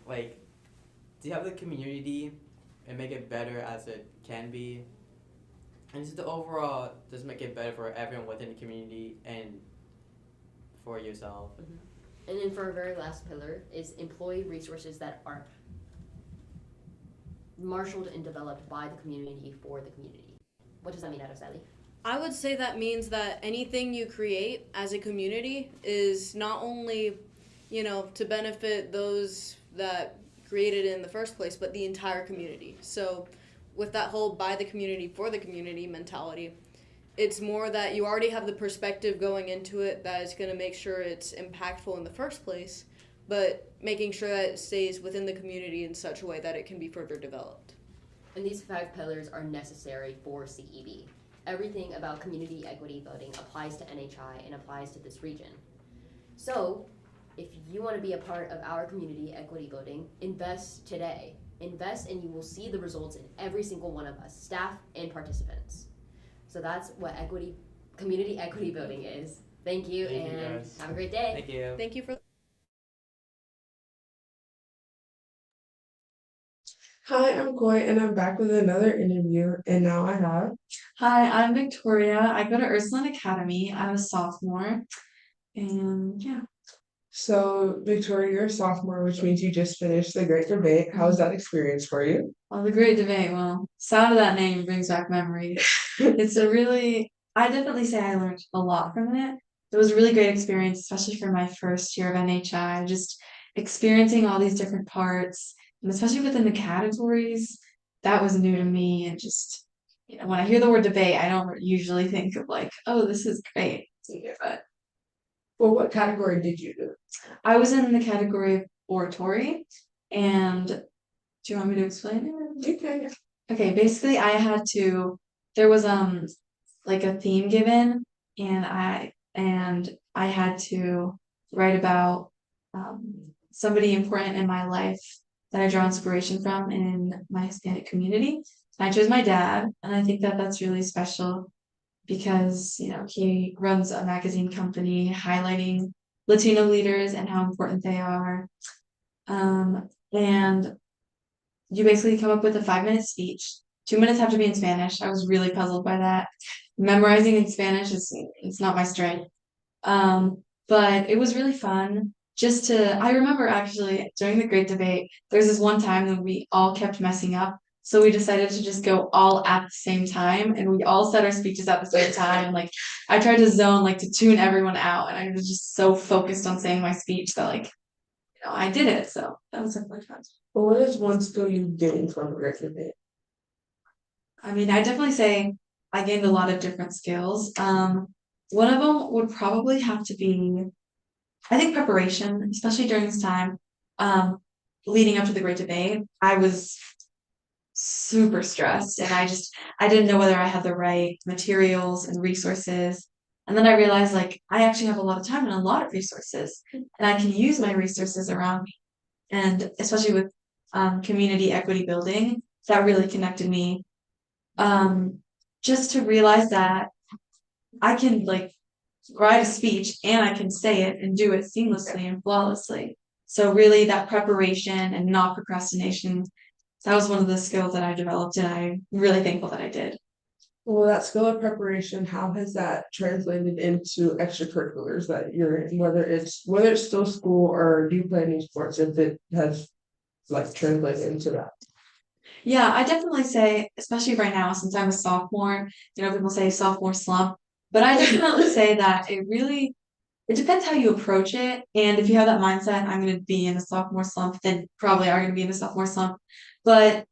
like to have the community and make it better as it can be, and just the overall just make it better for everyone within the community and for yourself. Mm-hmm. And then for our very last pillar is employee resources that are marshaled and developed by the community for the community. What does that mean, Araceli? I would say that means that anything you create as a community is not only, to benefit those that created it in the first place, but the entire community. So with that whole by the community, for the community mentality, it's more that you already have the perspective going into it that is going to make sure it's impactful in the first place, but making sure that it stays within the community in such a way that it can be further developed. And these 5 pillars are necessary for CEB. Everything about community equity voting applies to NHI and applies to this region. So, if you want to be a part of our community equity voting, invest today. Invest and you will see the results in every single one of us, staff and participants. So that's what community equity voting is. Thank you, Thank you, and guys. have a great day. Thank you. Thank you for. Hi, I'm Koi, and I'm back with another interview. And now I have. Hi, I'm Victoria. I go to Ursuline Academy. I'm a sophomore. And yeah. So, Victoria, you're a sophomore, which means you just finished the Great Debate. How was that experience for you? The Great Debate, well, sound of that name brings back memories. I definitely say I learned a lot from it. It was a really great experience, especially for my first year of NHI, just experiencing all these different parts, and especially within the categories, that was new to me. And just, when I hear the word debate, I don't usually think of like, oh, this is great. But Well, what category did you do? I was in the category of oratory, and do you want me to explain it? Okay. Okay, basically there was like a theme given, and I had to write about somebody important in my life that I draw inspiration from in my Hispanic community. I chose my dad, and I think that that's really special because he runs a magazine company highlighting Latino leaders and how important they are. And you basically come up with a 5-minute speech. 2 minutes have to be in Spanish. I was really puzzled by that. Memorizing in Spanish it's not my strength. But it was really fun. I remember actually during the Great Debate, there's this one time that we all kept messing up. So we decided to just go all at the same time, and we all said our speeches at the same time. Like I tried to zone, like to tune everyone out, and I was just so focused on saying my speech that I did it. So that was definitely fun. Well, what is one skill you gained from a Great Debate? I mean, I definitely say I gained a lot of different skills. One of them would probably have to be, I think, preparation, especially during this time, leading up to the Great Debate. I was super stressed, and I didn't know whether I had the right materials and resources. And then I realized I actually have a lot of time and a lot of resources, and I can use my resources around me. And especially with community equity building, that really connected me. Just to realize that I can write a speech and I can say it and do it seamlessly and flawlessly. So really that preparation and not procrastination, that was one of the skills that I developed, and I'm really thankful that I did. Well, that skill of preparation, how has that translated into extracurriculars that you're in, whether it's still school or do you play any sports, if it has translated into that? Yeah, I definitely say, especially right now, since I'm a sophomore, people say sophomore slump, but I definitely say that it depends how you approach it. And if you have that mindset, I'm going to be in a sophomore slump, then probably are going to be in a sophomore slump. But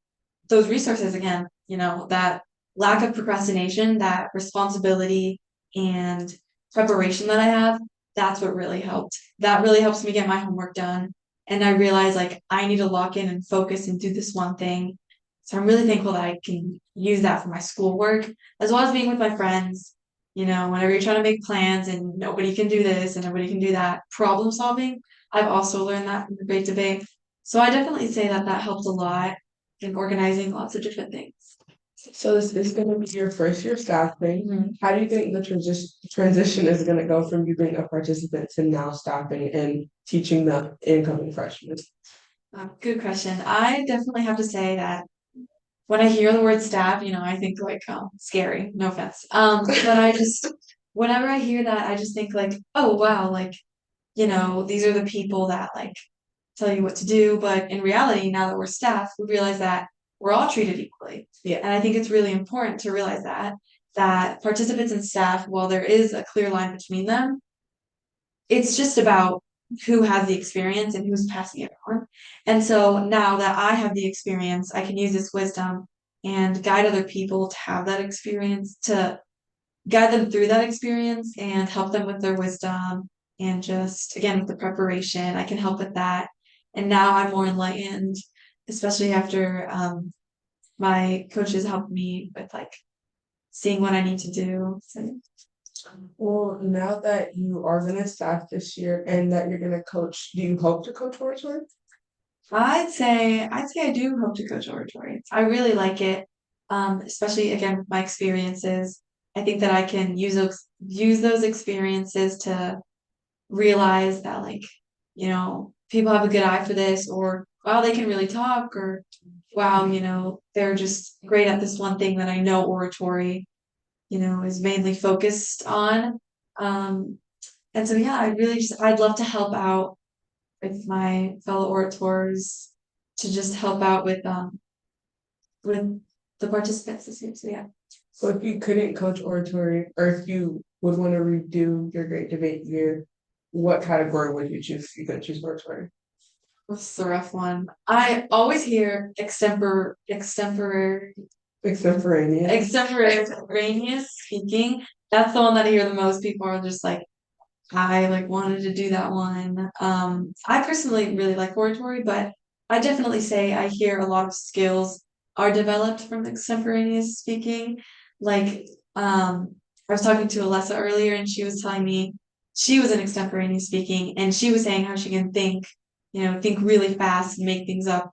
those resources, again, that lack of procrastination, that responsibility and preparation that I have, that's what really helped. That really helps me get my homework done. And I realize I need to lock in and focus and do this one thing. So I'm really thankful that I can use that for my schoolwork, as well as being with my friends. Whenever you're trying to make plans and nobody can do this and nobody can do that, problem solving, I've also learned that from the Great Debate. So I definitely say that helped a lot in organizing lots of different things. So this is going to be your first year staffing. Mm-hmm. How do you think the transition is going to go from you being a participant to now staffing and teaching the incoming freshmen? Good question. I definitely have to say that when I hear the word staff, I think scary, no offense. But whenever I hear that, I just think oh wow, these are the people that tell you what to do. But in reality, now that we're staff, we realize that we're all treated equally. Yeah. And I think it's really important to realize that participants and staff, while there is a clear line between them, it's just about who has the experience and who's passing it on. And so now that I have the experience, I can use this wisdom and guide other people to have that experience, to guide them through that experience and help them with their wisdom and just again with the preparation. I can help with that. And now I'm more enlightened, especially after my coaches helped me with like seeing what I need to do. So, Well, now that you are gonna staff this year and that you're gonna coach, do you hope to coach oratory? I'd say I do hope to coach oratory. I really like it. Especially again with my experiences. I think that I can use those experiences to realize that like, people have a good eye for this, or wow, they can really talk, or wow, they're just great at this one thing that I know oratory, is mainly focused on. Um, and so yeah, I'd love to help out with my fellow orators to just help out with the participants this year. So yeah. So if you couldn't coach oratory, or if you would want to redo your great debate year, what category would you choose if you could choose oratory? This is a rough one. I always hear extemporaneous speaking. That's the one that I hear the most. People are just like, I like wanted to do that one. I personally really like oratory, but I definitely say I hear a lot of skills are developed from extemporaneous speaking. Like, I was talking to Alessa earlier and she was telling me she was in extemporaneous speaking and she was saying how she can think really fast and make things up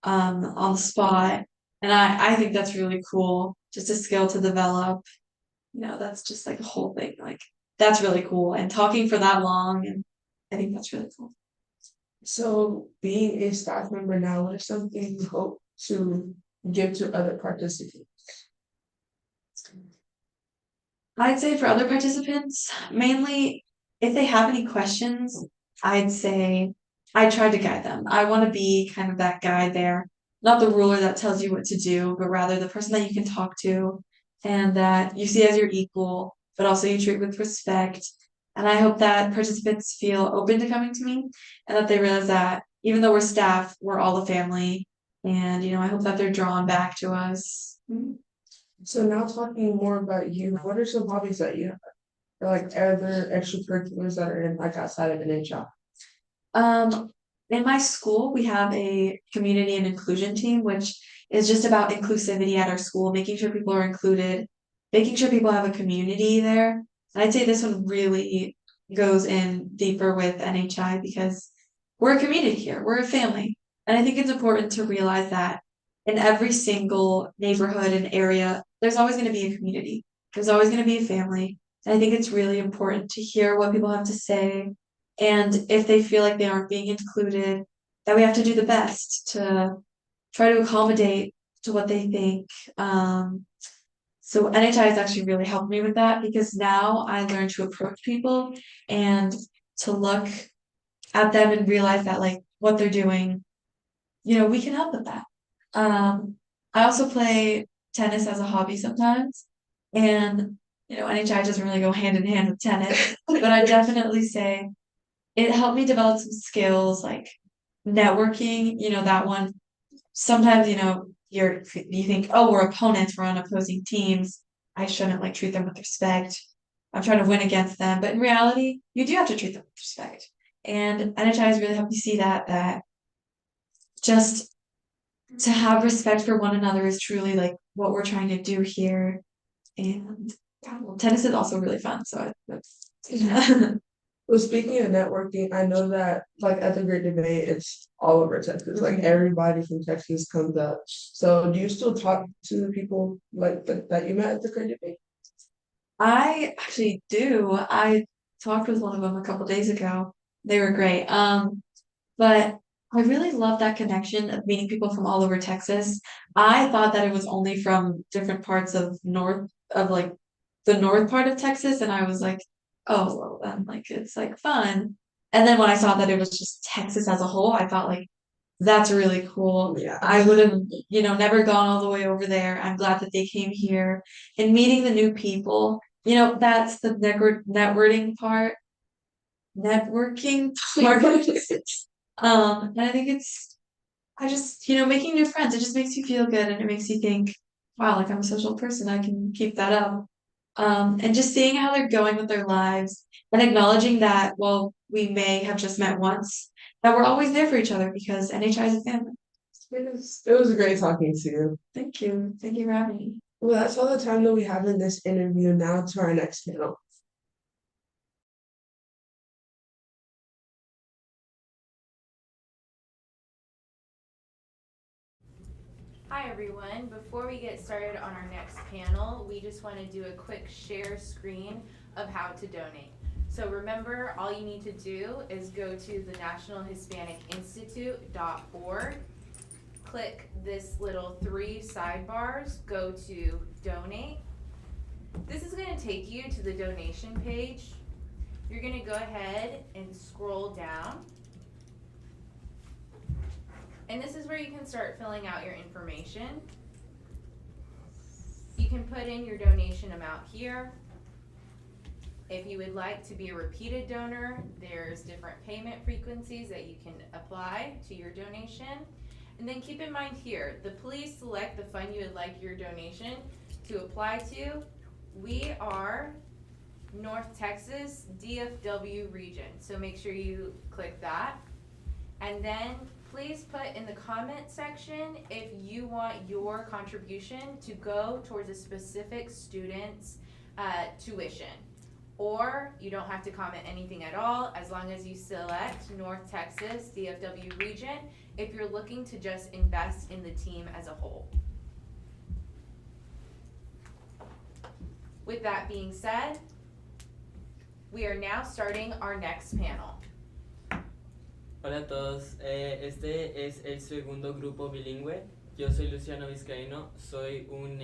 on the spot. And I think that's really cool, just a skill to develop. That's just like a whole thing. Like that's really cool. And talking for that long, and I think that's really cool. So being a staff member now, what is something you hope to give to other participants? I'd say for other participants, mainly if they have any questions, I'd say I try to guide them. I want to be kind of that guide there, not the ruler that tells you what to do, but rather the person that you can talk to and that you see as your equal, but also you treat with respect. And I hope that participants feel open to coming to me and that they realize that even though we're staff, we're all a family. And, I hope that they're drawn back to us. So now talking more about you, what are some hobbies that you have? Or like other extracurriculars that are in like outside of NHI? In my school, we have a community and inclusion team, which is just about inclusivity at our school, making sure people are included, making sure people have a community there. And I'd say this one really goes in deeper with NHI because we're a community here, we're a family. And I think it's important to realize that in every single neighborhood and area, there's always going to be a community, there's always going to be a family. And I think it's really important to hear what people have to say. And if they feel like they aren't being included, that we have to do the best to try to accommodate to what they think. So NHI has actually really helped me with that because now I learn to approach people and to look at them and realize that like what they're doing, we can help with that. I also play tennis as a hobby sometimes, and NHI doesn't really go hand in hand with tennis, but I definitely say it helped me develop some skills like networking, that one. Sometimes, you think, oh, we're opponents, we're on opposing teams. I shouldn't like treat them with respect. I'm trying to win against them. But in reality, you do have to treat them with respect. And NHI has really helped me see that just to have respect for one another is truly like what we're trying to do here. And tennis is also really fun. So that's Well, speaking of networking, I know that like at the Great Debate, it's all over Texas. Like everybody from Texas comes up. So do you still talk to the people like that you met at the Great Debate? I actually do. I talked with one of them a couple days ago. They were great. But I really love that connection of meeting people from all over Texas. I thought that it was only from different parts of like the north part of Texas, and I was like, oh, well then like it's like fun. And then when I saw that it was just Texas as a whole, I thought like that's really cool. Yeah. I would have, never gone all the way over there. I'm glad that they came here and meeting the new people. That's the networking part. Networking part. And I think I just, making new friends, it just makes you feel good and it makes you think, wow, like I'm a social person, I can keep that up. and just seeing how they're going with their lives and acknowledging that while we may have just met once, that we're always there for each other because NHI is a family. It was great talking to you. Thank you. Thank you for having me. Well, that's all the time that we have in this interview. Now to our next panel. Hi everyone. Before we get started on our next panel, we just want to do a quick share screen of how to donate. So remember, all you need to do is go to the National Hispanic Institute.org, click this little 3 sidebars, go to donate. This is going to take you to the donation page. You're going to go ahead and scroll down. And this is where you can start filling out your information. You can put in your donation amount here. If you would like to be a repeated donor, there's different payment frequencies that you can apply to your donation. And then keep in mind here, please select the fund you would like your donation to apply to. We are North Texas DFW region, so make sure you click that. And then please put in the comment section if you want your contribution to go towards a specific student's tuition. Or you don't have to comment anything at all as long as you select North Texas DFW region if you're looking to just invest in the team as a whole. With that being said, we are now starting our next panel. Hola a todos, este es el segundo grupo bilingüe. Yo soy Luciano Vizcaíno, soy un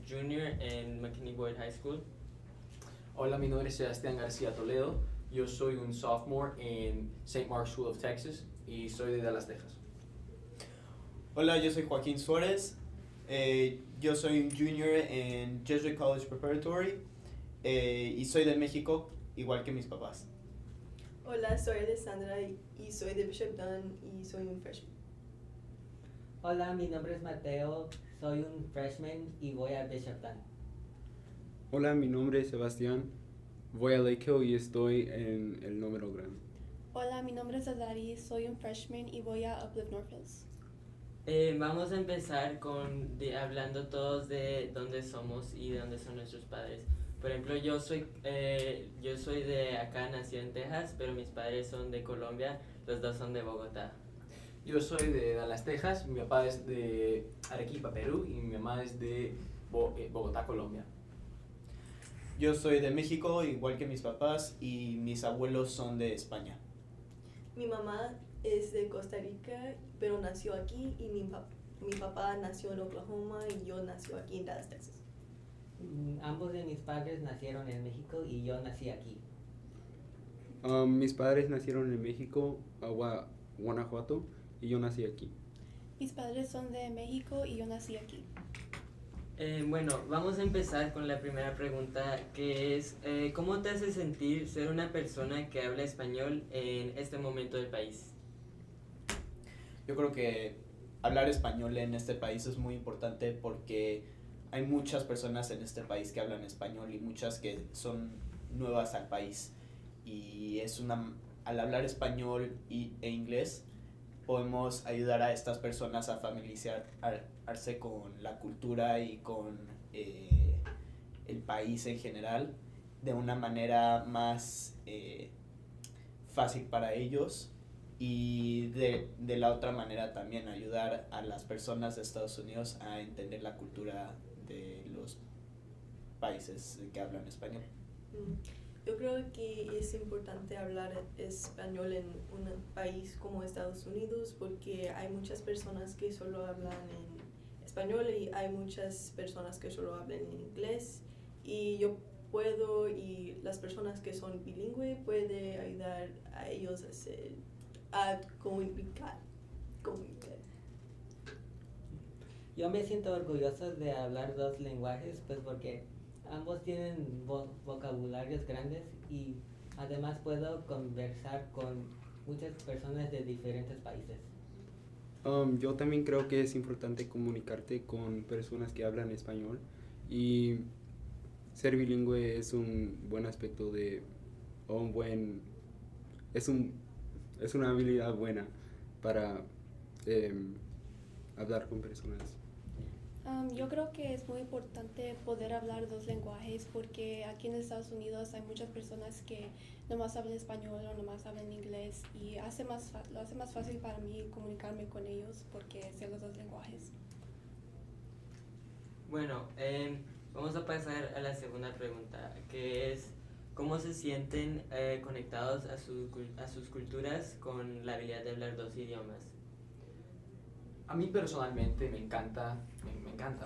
junior en McKinney Boyd High School. Hola, mi nombre es Sebastián García Toledo. Yo soy un sophomore en St. Mark's School of Texas y soy de Dallas, Texas. Hola, yo soy Joaquín Suárez. Yo soy un junior en Jesuit College Preparatory y soy de México, igual que mis papás. Hola, soy Alessandra y soy de Bishop Dunn y soy un freshman. Hola, mi nombre es Mateo, soy un freshman y voy a Bishop Dunn. Hola, mi nombre es Sebastián, voy a Lake Hill y estoy en el número grande. Hola, mi nombre es Adari, soy un freshman y voy a Uplift North Hills. Vamos a empezar hablando todos de dónde somos y de dónde son nuestros padres. Por ejemplo, yo soy de acá, nacido en Texas, pero mis padres son de Colombia, los dos son de Bogotá. Yo soy de Dallas, Texas, mi papá es de Arequipa, Perú y mi mamá es de Bogotá, Colombia. Yo soy de México, igual que mis papás, y mis abuelos son de España. Mi mamá es de Costa Rica, pero nació aquí y mi papá nació en Oklahoma y yo nací aquí en Dallas, Texas. Ambos de mis padres nacieron en México y yo nací aquí. Mis padres nacieron en México, Guanajuato, y yo nací aquí. Mis padres son de México y yo nací aquí. Bueno, vamos a empezar con la primera pregunta, que es ¿cómo te hace sentir ser una persona que habla español en este momento del país? Yo creo que hablar español en este país es muy importante porque hay muchas personas en este país que hablan español y muchas que son nuevas al país. Y al hablar español e inglés podemos ayudar a estas personas a familiarizarse con la cultura y con el país en general de una manera más fácil para ellos, y de la otra manera también ayudar a las personas de Estados Unidos a entender la cultura de los países que hablan español. Yo creo que es importante hablar español en un país como Estados Unidos porque hay muchas personas que solo hablan en español y hay muchas personas que solo hablan en inglés, y yo puedo, y las personas que son bilingües puede ayudar a ellos a comunicar. Yo me siento orgulloso de hablar 2 lenguajes, pues porque ambos tienen vocabularios grandes y además puedo conversar con muchas personas de diferentes países. Yo también creo que es importante comunicarte con personas que hablan español y ser bilingüe es un buen aspecto o un buen, es una habilidad buena para hablar con personas. Yo creo que es muy importante poder hablar dos lenguajes porque aquí en Estados Unidos hay muchas personas que nomás hablan español o nomás hablan inglés y lo hace más fácil para mí comunicarme con ellos porque sé los dos lenguajes. Bueno, vamos a pasar a la segunda pregunta, que es ¿cómo se sienten conectados a sus culturas con la habilidad de hablar dos idiomas? A mí personalmente me encanta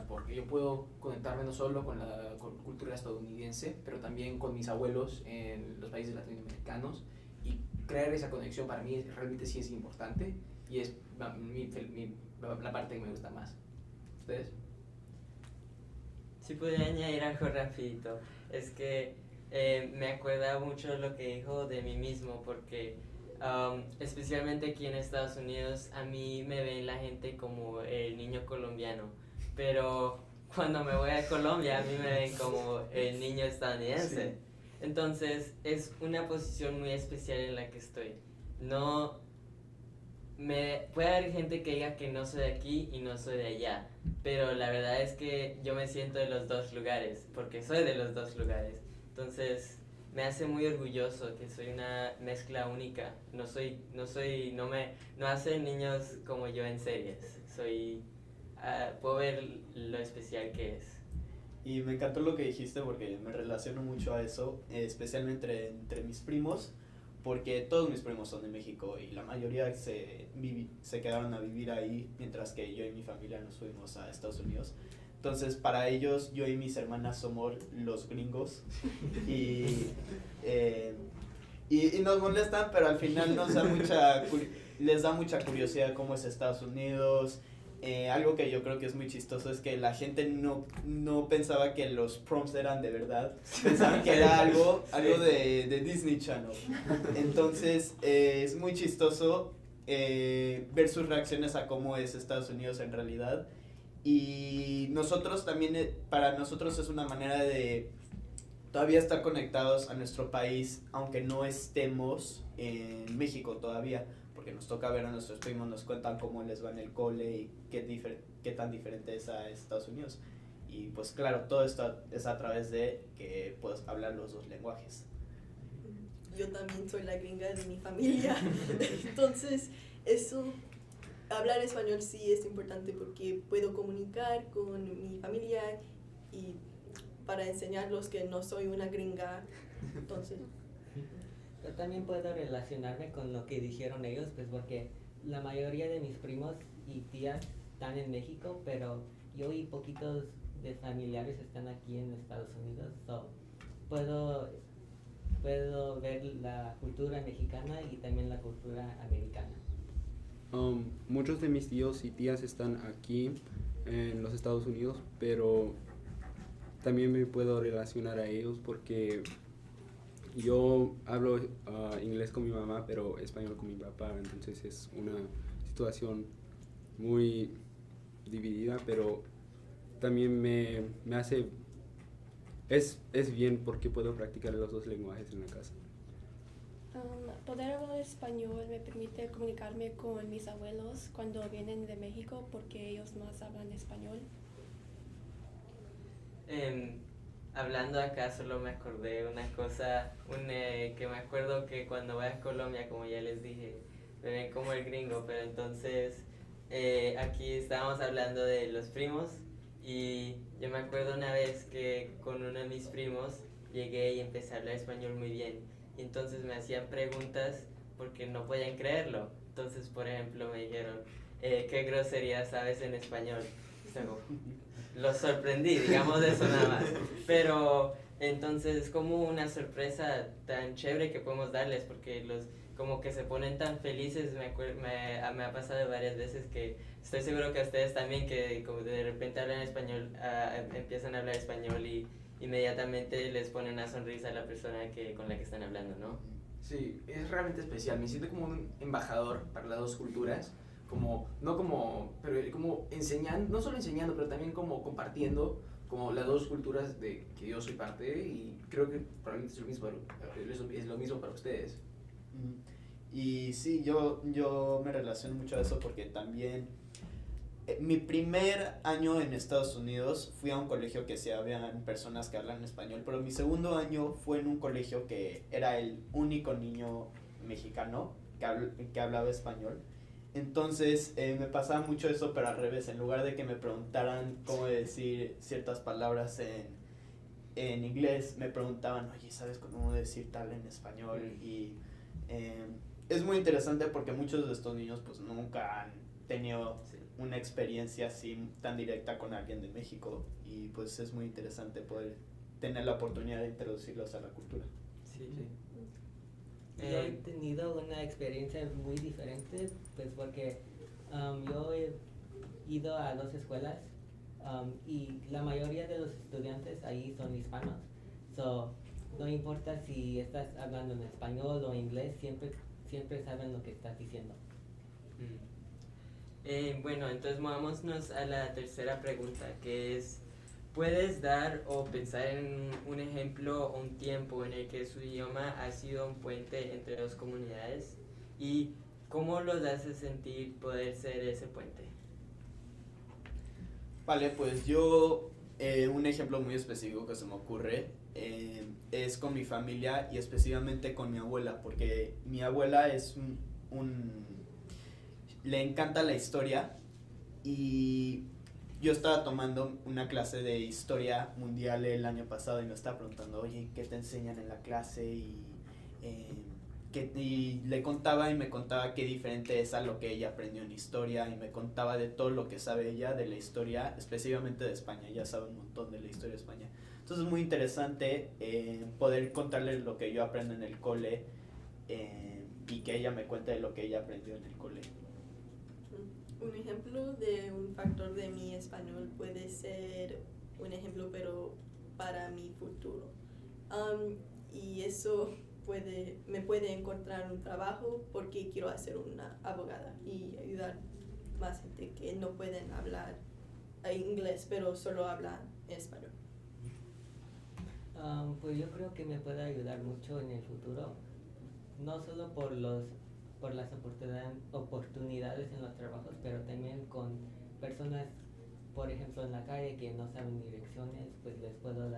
porque yo puedo conectarme no solo con la cultura estadounidense, pero también con mis abuelos en los países latinoamericanos, y crear esa conexión para mí realmente sí es importante y es la parte que me gusta más. ¿Ustedes? Si pudiera añadir algo rapidito, es que me acuerda mucho lo que dijo de mí mismo porque especialmente aquí en Estados Unidos a mí me ven la gente como el niño colombiano, pero cuando me voy a Colombia a mí me ven como el niño estadounidense. Sí. Entonces es una posición muy especial en la que estoy. Puede haber gente que diga que no soy de aquí y no soy de allá, pero la verdad es que yo me siento de los dos lugares, porque soy de los dos lugares. Entonces me hace muy orgulloso que soy una mezcla única. No hacen niños como yo en series. Puedo ver lo especial que es. Y me encantó lo que dijiste porque me relaciono mucho a eso, especialmente entre mis primos, porque todos mis primos son de México y la mayoría se quedaron a vivir ahí, mientras que yo y mi familia nos fuimos a Estados Unidos. Entonces, para ellos, yo y mis hermanas somos los gringos y nos molestan, pero al final les da mucha curiosidad cómo es Estados Unidos. Algo que yo creo que es muy chistoso es que la gente no pensaba que los proms eran de verdad, pensaban que era algo de Disney Channel. Entonces es muy chistoso ver sus reacciones a cómo es Estados Unidos en realidad, y nosotros también, para nosotros es una manera de todavía estar conectados a nuestro país, aunque no estemos en México todavía, porque nos toca ver a nuestros primos, nos cuentan cómo les va en el cole y qué tan diferente es a Estados Unidos. Y pues claro, todo esto es a través de que puedes hablar los dos lenguajes. Yo también soy la gringa de mi familia, entonces hablar español sí es importante porque puedo comunicar con mi familia y para enseñarlos que no soy una gringa, entonces... Yo también puedo relacionarme con lo que dijeron ellos, pues porque la mayoría de mis primos y tías están en México, pero yo y poquitos de familiares están aquí en Estados Unidos, so puedo ver la cultura mexicana y también la cultura americana. Muchos de mis tíos y tías están aquí en los Estados Unidos, pero también me puedo relacionar a ellos porque yo hablo inglés con mi mamá, pero español con mi papá, entonces es una situación muy dividida, pero también me hace... Es bien porque puedo practicar los dos lenguajes en la casa. Poder hablar español me permite comunicarme con mis abuelos cuando vienen de México porque ellos más hablan español. Hablando acá solo me acordé una cosa, que me acuerdo que cuando voy a Colombia, como ya les dije, me ven como el gringo, pero entonces aquí estábamos hablando de los primos y yo me acuerdo una vez que con uno de mis primos llegué y empecé a hablar español muy bien y entonces me hacían preguntas porque no podían creerlo. Entonces, por ejemplo, me dijeron, ¿qué grosería sabes en español? Los sorprendí, digamos eso nada más. Pero entonces es como una sorpresa tan chévere que podemos darles porque como que se ponen tan felices. Me ha pasado varias veces que estoy seguro que a ustedes también, que como de repente hablan español, empiezan a hablar español y inmediatamente les pone una sonrisa a la persona con la que están hablando, ¿no? Sí, es realmente especial. Me siento como un embajador para las dos culturas. Pero como enseñando, no solo enseñando, pero también como compartiendo como las dos culturas de que yo soy parte y creo que probablemente es lo mismo para ustedes. Y sí, yo me relaciono mucho a eso porque también mi primer año en Estados Unidos fui a un colegio que sí habían personas que hablan español, pero mi segundo año fue en un colegio que era el único niño mexicano que hablaba español. Entonces me pasaba mucho eso, pero al revés, en lugar de que me preguntaran cómo decir ciertas palabras en inglés, me preguntaban, oye, ¿sabes cómo decir tal en español? Y es muy interesante porque muchos de estos niños pues nunca han tenido una experiencia así tan directa con alguien de México y pues es muy interesante poder tener la oportunidad de introducirlos a la cultura. Sí. Yo he tenido una experiencia muy diferente, pues porque yo he ido a 2 escuelas y la mayoría de los estudiantes ahí son hispanos. So, no importa si estás hablando en español o inglés, siempre saben lo que estás diciendo. Bueno, entonces movámonos a la tercera pregunta, que es, ¿puedes dar o pensar en un ejemplo o un tiempo en el que su idioma ha sido un puente entre dos comunidades? ¿Y cómo los hace sentir poder ser ese puente? Vale, pues yo, un ejemplo muy específico que se me ocurre es con mi familia y específicamente con mi abuela, porque mi abuela es le encanta la historia y yo estaba tomando una clase de historia mundial el año pasado y me estaba preguntando, oye, ¿qué te enseñan en la clase? Y le contaba y me contaba qué diferente es a lo que ella aprendió en historia y me contaba de todo lo que sabe ella de la historia, específicamente de España. Ella sabe un montón de la historia de España. Entonces es muy interesante poder contarle lo que yo aprendo en el cole y que ella me cuente de lo que ella aprendió en el cole. Un ejemplo de un factor de mi español puede ser un ejemplo, pero para mi futuro. Y eso me puede encontrar un trabajo porque quiero ser una abogada y ayudar más gente que no pueden hablar inglés, pero solo hablan español. Pues yo creo que me puede ayudar mucho en el futuro, no solo por las oportunidades en los trabajos, pero también con personas, por ejemplo, en la calle que no saben direcciones, pues les puedo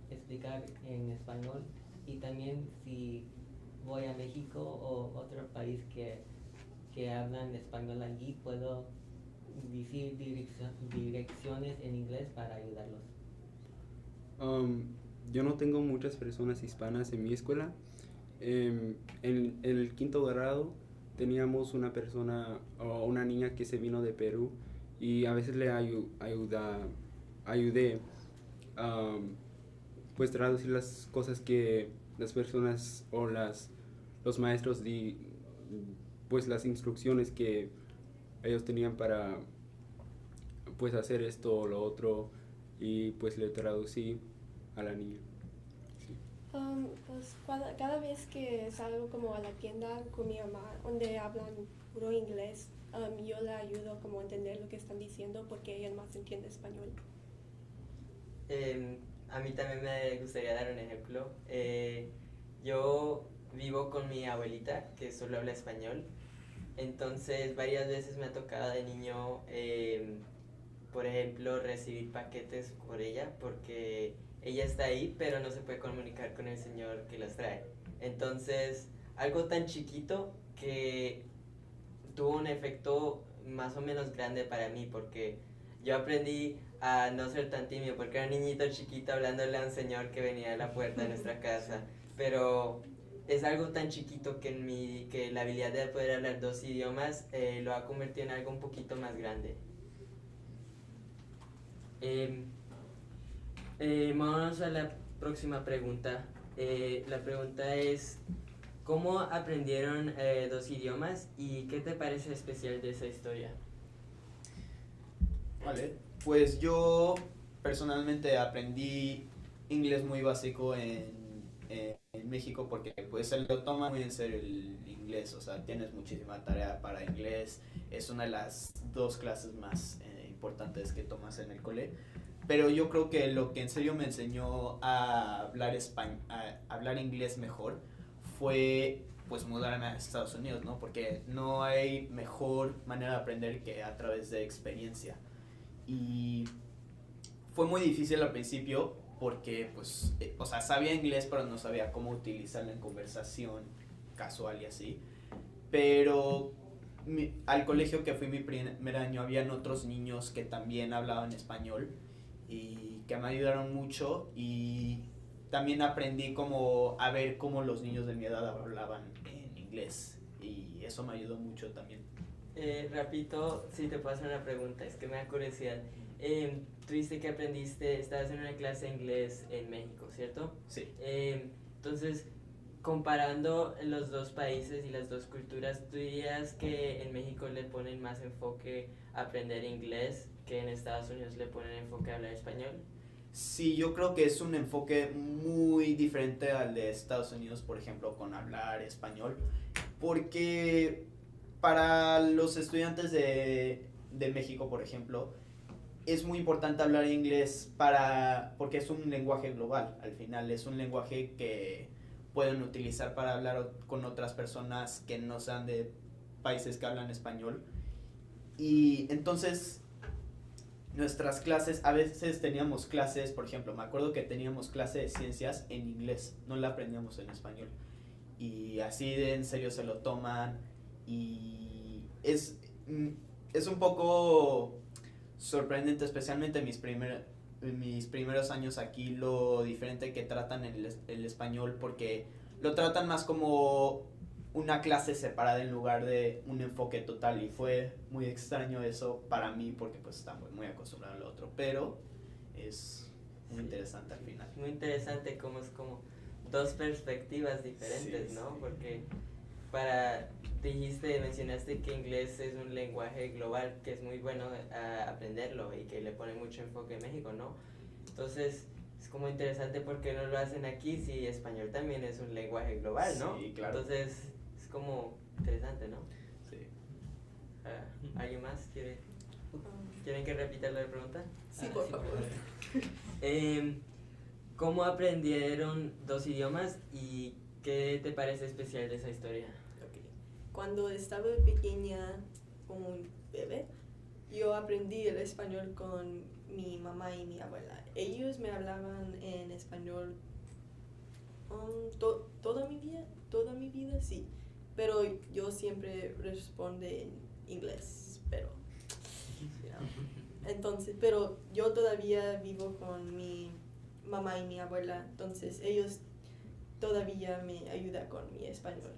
explicar en español. Y también si voy a México o otro país que hablan español allí, puedo decir direcciones en inglés para ayudarlos. Yo no tengo muchas personas hispanas en mi escuela. En el 5º grado teníamos una persona o una niña que se vino de Perú y a veces le ayudé pues traducir las cosas que las personas o los maestros pues las instrucciones que ellos tenían para pues hacer esto o lo otro y pues le traducí a la niña. Pues cada vez que salgo como a la tienda con mi mamá, donde hablan puro inglés, yo le ayudo como a entender lo que están diciendo porque ella más entiende español. A mí también me gustaría dar un ejemplo. Yo vivo con mi abuelita, que solo habla español. Entonces, varias veces me ha tocado de niño, por ejemplo, recibir paquetes por ella, porque ella está ahí, pero no se puede comunicar con el señor que los trae. Entonces, algo tan chiquito que tuvo un efecto más o menos grande para mí, porque yo aprendí a no ser tan tímido, porque era un niñito chiquito hablándole a un señor que venía a la puerta de nuestra casa. Pero es algo tan chiquito que la habilidad de poder hablar 2 idiomas lo ha convertido en algo un poquito más grande. Vamos a la próxima pregunta. La pregunta es, ¿cómo aprendieron 2 idiomas y qué te parece especial de esa historia? Vale, pues yo personalmente aprendí inglés muy básico en México porque pues se lo toma muy en serio el inglés, o sea, tienes muchísima tarea para inglés, es una de las 2 clases más importantes que tomas en el cole, pero yo creo que lo que en serio me enseñó a hablar inglés mejor fue pues mudarme a Estados Unidos, ¿no? Porque no hay mejor manera de aprender que a través de experiencia. Y fue muy difícil al principio porque pues, o sea, sabía inglés pero no sabía cómo utilizarlo en conversación casual y así. Pero al colegio que fui mi primer año habían otros niños que también hablaban español y que me ayudaron mucho, y también aprendí como a ver cómo los niños de mi edad hablaban en inglés, y eso me ayudó mucho también. Rapito, si te puedo hacer una pregunta, es que me da curiosidad. Tú dijiste que estabas en una clase de inglés en México, ¿cierto? Sí. Entonces, comparando los dos países y las dos culturas, ¿tú dirías que en México le ponen más enfoque a aprender inglés que en Estados Unidos le ponen enfoque a hablar español? Sí, yo creo que es un enfoque muy diferente al de Estados Unidos, por ejemplo, con hablar español, porque para los estudiantes de México, por ejemplo, es muy importante hablar inglés porque es un lenguaje global. Al final es un lenguaje que pueden utilizar para hablar con otras personas que no sean de países que hablan español. Y entonces nuestras clases, a veces teníamos clases, por ejemplo, me acuerdo que teníamos clase de ciencias en inglés, no la aprendíamos en español. Y así de en serio se lo toman, y es un poco sorprendente, especialmente en mis primeros años aquí, lo diferente que tratan el español, porque lo tratan más como una clase separada en lugar de un enfoque total, y fue muy extraño eso para mí porque pues estaba muy acostumbrado al otro, pero es muy interesante al final. Muy interesante cómo es como dos perspectivas diferentes, Sí, ¿no? sí. Porque mencionaste que inglés es un lenguaje global, que es muy bueno aprenderlo y que le pone mucho enfoque en México, ¿no? Entonces, es como interesante porque no lo hacen aquí si español también es un lenguaje global, ¿no? Sí, claro. Entonces, es como interesante, ¿no? Sí. ¿Alguien más quieren que repita la pregunta? Sí, por favor. ¿Cómo aprendieron dos idiomas y qué te parece especial de esa historia? Cuando estaba pequeña, como un bebé, yo aprendí el español con mi mamá y mi abuela. Ellos me hablaban en español toda mi vida, sí. Pero yo siempre respondo en inglés, pero... Entonces, pero yo todavía vivo con mi mamá y mi abuela, entonces ellos todavía me ayudan con mi español.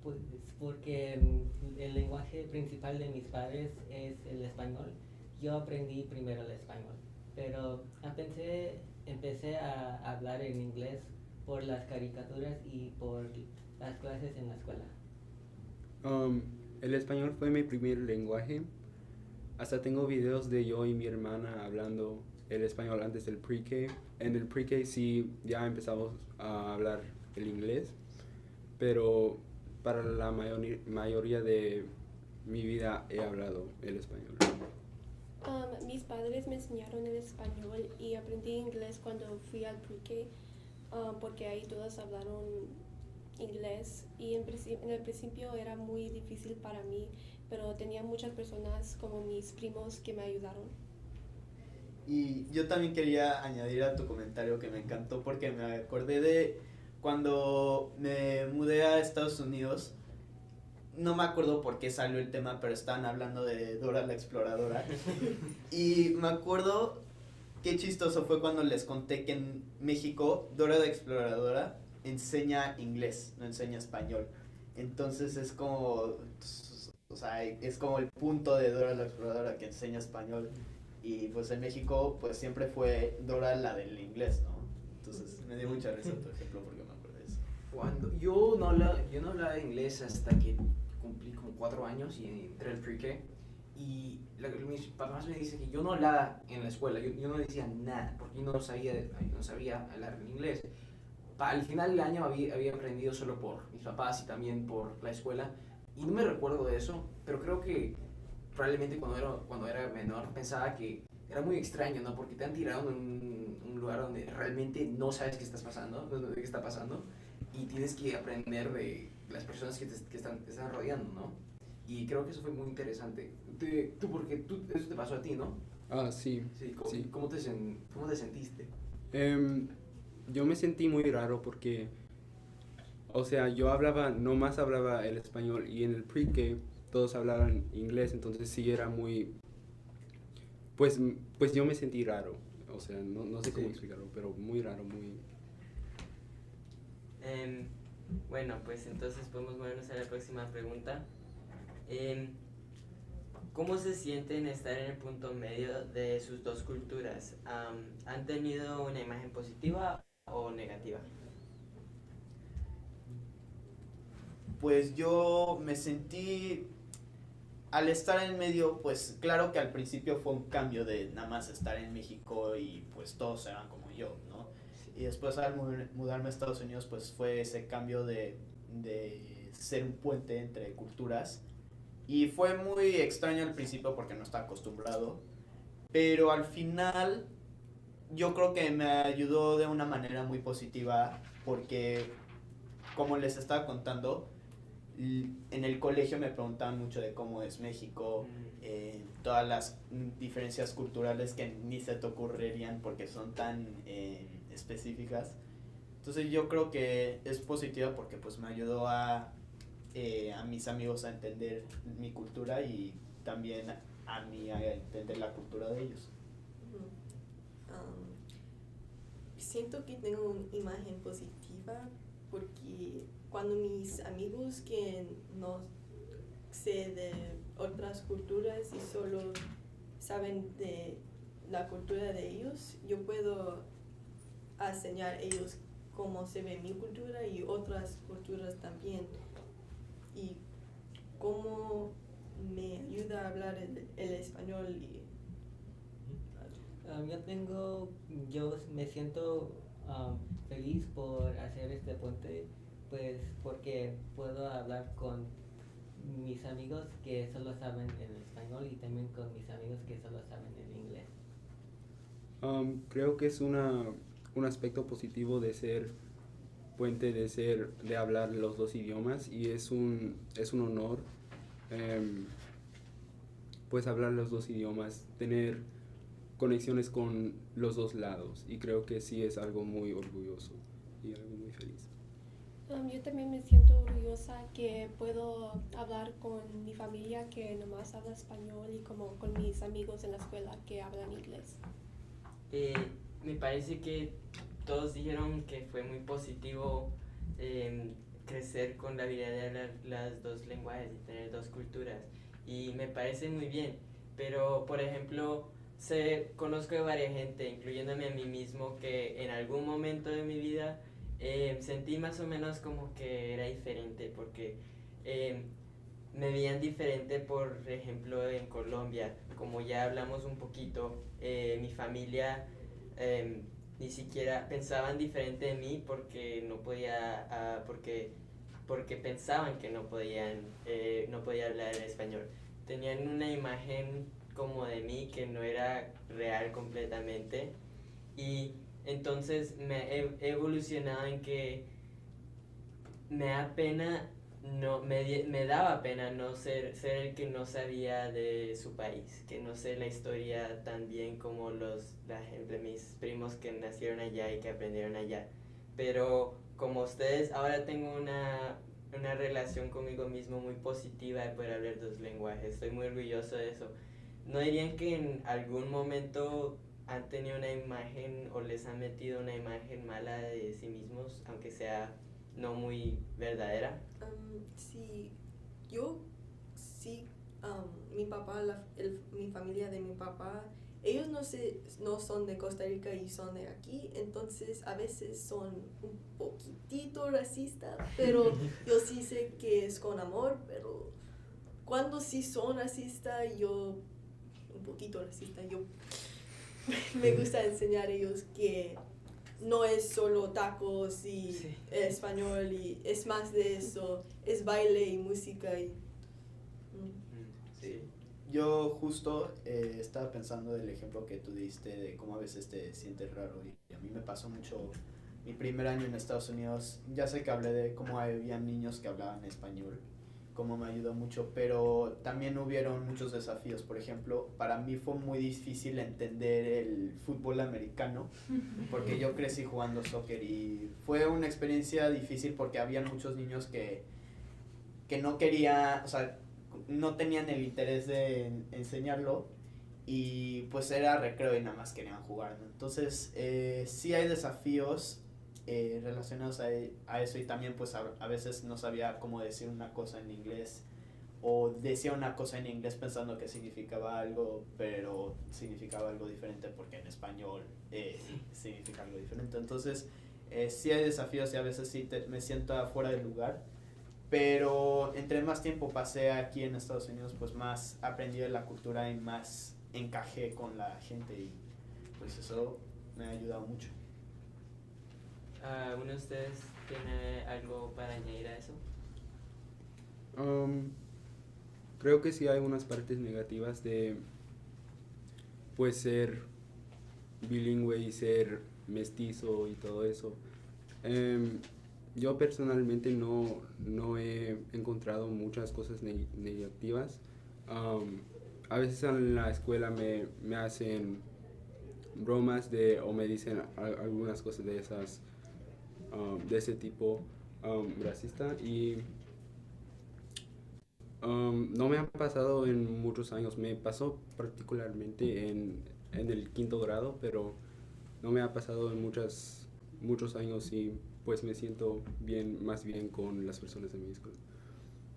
Pues porque el lenguaje principal de mis padres es el español. Yo aprendí primero el español, pero empecé a hablar en inglés por las caricaturas y por las clases en la escuela. El español fue mi primer lenguaje. Hasta tengo videos de yo y mi hermana hablando el español antes del pre-K. En el pre-K sí ya empezamos a hablar el inglés, pero para la mayoría de mi vida he hablado el español. Mis padres me enseñaron el español y aprendí inglés cuando fui al pre-K, porque ahí todos hablaron inglés y en el principio era muy difícil para mí, pero tenía muchas personas como mis primos que me ayudaron. Y yo también quería añadir a tu comentario que me encantó porque me acordé de cuando me mudé a Estados Unidos. No me acuerdo por qué salió el tema, pero estaban hablando de Dora la Exploradora. Y me acuerdo qué chistoso fue cuando les conté que en México Dora la Exploradora enseña inglés, no enseña español. Entonces es como, o sea, es como el punto de Dora la Exploradora, que enseña español. Y pues en México pues siempre fue Dora la del inglés, ¿no? Entonces me dio mucha risa tu ejemplo porque me acuerdo de eso. Cuando yo no hablaba inglés hasta que cumplí como 4 años y entré al pre-K, y mis papás me dicen que yo no hablaba en la escuela, yo no decía nada porque yo no sabía hablar en inglés. Al final del año había aprendido solo por mis papás y también por la escuela, y no me recuerdo de eso, pero creo que probablemente cuando era menor pensaba que era muy extraño, ¿no? Porque te han tirado en un lugar donde realmente no sabes qué estás pasando, qué está pasando, y tienes que aprender de las personas que te están rodeando, ¿no? Y creo que eso fue muy interesante. Porque eso te pasó a ti, ¿no? Ah, sí. Sí, Sí. ¿cómo te sentiste? Yo me sentí muy raro porque, o sea, nomás hablaba el español y en el pre-K todos hablaban inglés, entonces sí era muy, pues yo me sentí raro, o sea, no sé cómo explicarlo, pero muy raro, muy... Bueno, pues entonces podemos movernos a la próxima pregunta. ¿Cómo se sienten estar en el punto medio de sus dos culturas? ¿Han tenido una imagen positiva o negativa? Pues yo me sentí, al estar en medio, pues claro que al principio fue un cambio de nada más estar en México y pues todos eran como yo, ¿no? Y después al mudarme a Estados Unidos, pues fue ese cambio de ser un puente entre culturas. Y fue muy extraño al principio porque no estaba acostumbrado, pero al final yo creo que me ayudó de una manera muy positiva porque, como les estaba contando, en el colegio me preguntaban mucho de cómo es México, todas las diferencias culturales que ni se te ocurrirían porque son tan específicas. Entonces yo creo que es positiva porque pues me ayudó a mis amigos a entender mi cultura y también a mí a entender la cultura de ellos. Siento que tengo una imagen positiva porque cuando mis amigos que no sé de otras culturas y solo saben de la cultura de ellos, yo puedo enseñar a ellos cómo se ve mi cultura y otras culturas también y cómo me ayuda a hablar el español y yo me siento feliz por hacer este puente, pues porque puedo hablar con mis amigos que solo saben el español y también con mis amigos que solo saben el inglés. Creo que es un aspecto positivo de ser puente, de hablar los dos idiomas y es un honor pues hablar los dos idiomas, tener conexiones con los dos lados y creo que sí es algo muy orgulloso y algo muy feliz. Yo también me siento orgullosa que puedo hablar con mi familia que nomás habla español y como con mis amigos en la escuela que hablan inglés. Me parece que todos dijeron que fue muy positivo crecer con la habilidad de hablar las dos lenguajes y tener dos culturas y me parece muy bien, pero por ejemplo conozco de varias gente, incluyéndome a mí mismo, que en algún momento de mi vida sentí más o menos como que era diferente porque me veían diferente, por ejemplo en Colombia, como ya hablamos un poquito, mi familia ni siquiera pensaban diferente de mí porque no podía, porque pensaban que no podía hablar español. Tenían una imagen como de mí que no era real completamente y entonces me he evolucionado en que me daba pena no ser el que no sabía de su país, que no sé la historia tan bien como mis primos que nacieron allá y que aprendieron allá, pero como ustedes ahora tengo una relación conmigo mismo muy positiva de poder hablar dos lenguajes, estoy muy orgulloso de eso. ¿No dirían que en algún momento han tenido una imagen o les han metido una imagen mala de sí mismos, aunque sea no muy verdadera? Sí, mi papá, mi familia de mi papá, ellos no son de Costa Rica y son de aquí, entonces a veces son un poquitito racistas, pero yo sí sé que es con amor, pero cuando sí son racistas, un poquito racista, yo me gusta enseñar a ellos que no es solo tacos y español y es más de eso, es baile y música y... Sí. yo justo estaba pensando del ejemplo que tú diste de cómo a veces te sientes raro y a mí me pasó mucho mi primer año en Estados Unidos. Ya sé que hablé de cómo había niños que hablaban español, cómo me ayudó mucho, pero también hubieron muchos desafíos. Por ejemplo, para mí fue muy difícil entender el fútbol americano porque yo crecí jugando soccer y fue una experiencia difícil porque había muchos niños que no querían, o sea, no tenían el interés de enseñarlo y pues era recreo y nada más querían jugar, ¿no? Entonces sí hay desafíos relacionados a eso y también pues a veces no sabía cómo decir una cosa en inglés o decía una cosa en inglés pensando que significaba algo, pero significaba algo diferente porque en español significa algo diferente. Entonces sí hay desafíos y a veces sí me siento afuera del lugar, pero entre más tiempo pasé aquí en Estados Unidos, pues más aprendí de la cultura y más encajé con la gente y pues eso me ha ayudado mucho. ¿Uno de ustedes tiene algo para añadir a eso? Creo que sí hay unas partes negativas de pues ser bilingüe y ser mestizo y todo eso. Yo personalmente no he encontrado muchas cosas negativas. A veces en la escuela me hacen bromas o me dicen algunas cosas de esas, de ese tipo racista y no me ha pasado en muchos años. Me pasó particularmente en el quinto grado, pero no me ha pasado en muchos años y pues me siento más bien con las personas de mi escuela.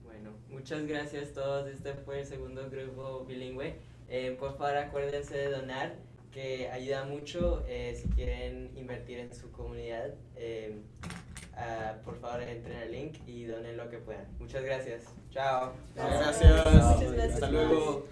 Bueno, muchas gracias a todos. Este fue el segundo grupo bilingüe. Por favor, acuérdense de donar, que ayuda mucho si quieren invertir en su comunidad. Por favor, entren al link y donen lo que puedan. Muchas gracias. Chao. Gracias. Hasta luego.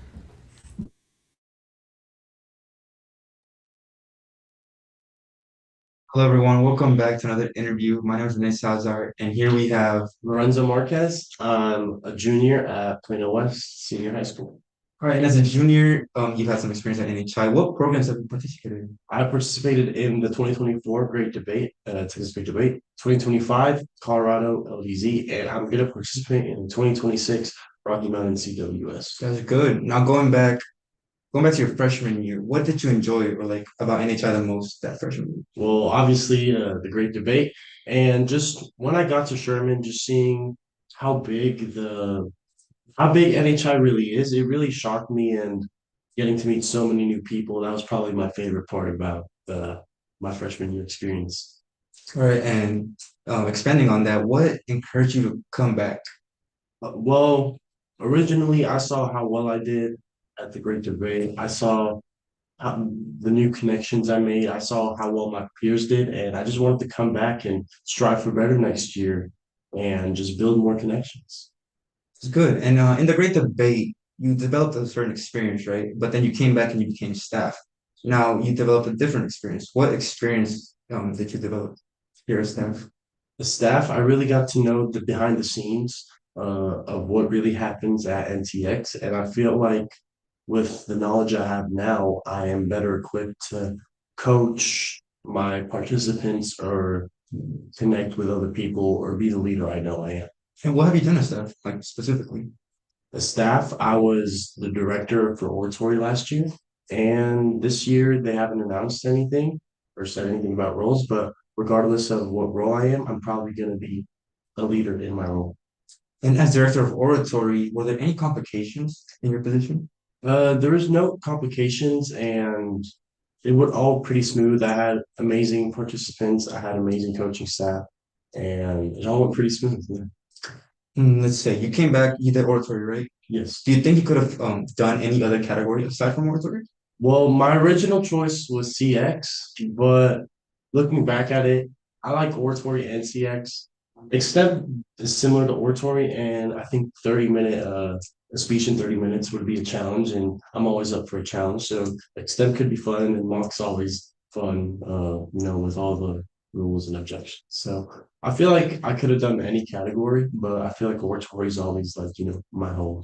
Hello, everyone. Welcome back to another interview. My name is Renee Salazar, and here we have Lorenzo Marquez. I'm a junior at Plano West Senior High School. All right, and as a junior, you've had some experience at NHI. What programs have you participated in? I participated in the 2024 Great Debate, Texas Great Debate, 2025 Colorado LDZ, and I'm going to participate in 2026 Rocky Mountain CWS. That's good. Now going back to your freshman year, what did you enjoy or like about NHI the most that freshman year? Well, obviously the Great Debate, and just when I got to Sherman, just seeing how big NHI really is, it really shocked me, and getting to meet so many new people. That was probably my favorite part about my freshman year experience. All right, and expanding on that, what encouraged you to come back? Well, originally I saw how well I did at the Great Debate. I saw the new connections I made. I saw how well my peers did, and I just wanted to come back and strive for better next year and just build more connections. It's good. And in the great debate, you developed a certain experience, right? But then you came back and you became staff. Now you developed a different experience. What experience did you develop here as staff? The staff, I really got to know the behind the scenes of what really happens at NTX, and I feel like with the knowledge I have now, I am better equipped to coach my participants or connect with other people or be the leader I know I am. And what have you done as staff, like specifically? The staff, I was the director for oratory last year, and this year they haven't announced anything or said anything about roles, but regardless of what role I am, I'm probably going to be a leader in my role. And as director of oratory, were there any complications in your position? There was no complications, and it went all pretty smooth. I had amazing participants, I had amazing coaching staff, and it all went pretty smooth. Yeah. Let's say you came back, you did oratory, right? Yes. Do you think you could have done any other category aside from oratory? Well, my original choice was CX, but looking back at it, I like oratory and CX. Except is similar to oratory, and I think 30-minute a speech in 30 minutes would be a challenge, and I'm always up for a challenge. So extent could be fun, and mock's always fun, with all the rules and objections. So I feel like I could have done any category, but I feel like oratory is always like, my home.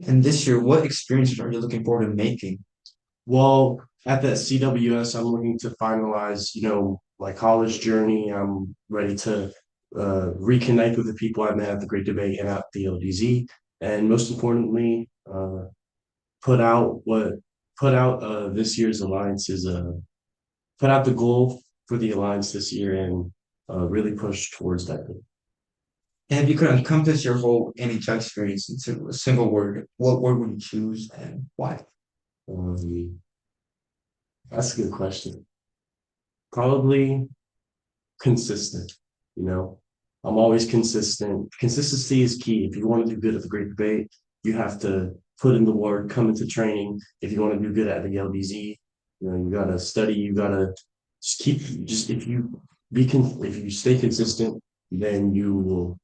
And this year, what experiences are you looking forward to making? Well, at the CWS, I'm looking to finalize, my college journey. I'm ready to reconnect with the people I met at the Great Debate and at the LDZ, and most importantly, put out what put out this year's alliance is put out the goal for the alliance this year and really push towards that goal. And if you could encompass your whole NHL experience into a single word, what word would you choose and why? That's a good question. Probably consistent, you know. I'm always consistent. Consistency is key. If you want to do good at the Great Debate, you have to put in the work, come into training. If you want to do good at the LDZ, you gotta study, you gotta if you stay consistent, then you will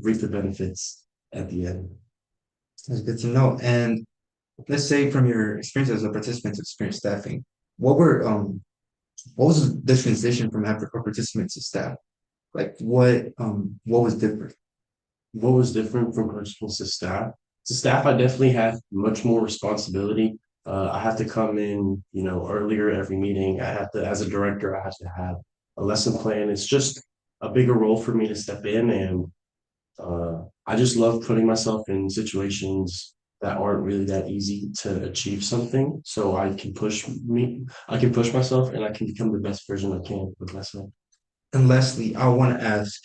reap the benefits at the end. That's good to know. And let's say from your experience as a participant to experience staffing, what was the transition from a participant to staff? Like what was different? What was different from principals to staff? To staff, I definitely had much more responsibility. I had to come in, earlier every meeting. I had to, as a director, I had to have a lesson plan. It's just a bigger role for me to step in, and I just love putting myself in situations that aren't really that easy to achieve something. So I can push myself, and I can become the best version I can with myself. And lastly, I want to ask,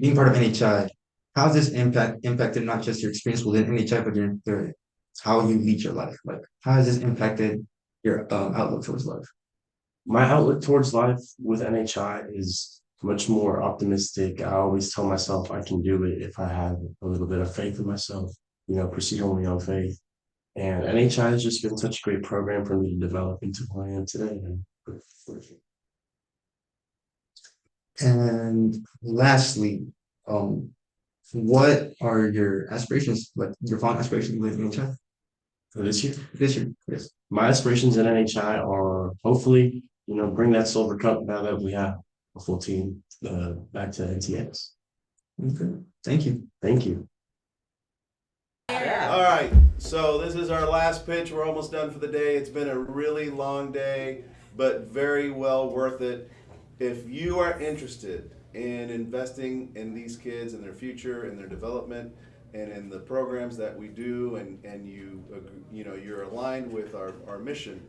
being part of NHI, how has this impacted not just your experience within NHI, but how you lead your life? Like, how has this impacted your outlook towards life? My outlook towards life with NHI is much more optimistic. I always tell myself I can do it if I have a little bit of faith in myself, proceed only on faith. And NHI has just been such a great program for me to develop into who I am today. And lastly, what are your aspirations, like your fond aspirations with NHI? For this year? This year, yes. My aspirations in NHI are hopefully, bring that silver cup now that we have a full team back to NTX. Okay. Thank you. Thank you. All right, so this is our last pitch. We're almost done for the day. It's been a really long day, but very well worth it. If you are interested in investing in these kids and their future and their development and in the programs that we do, and you're aligned with our mission,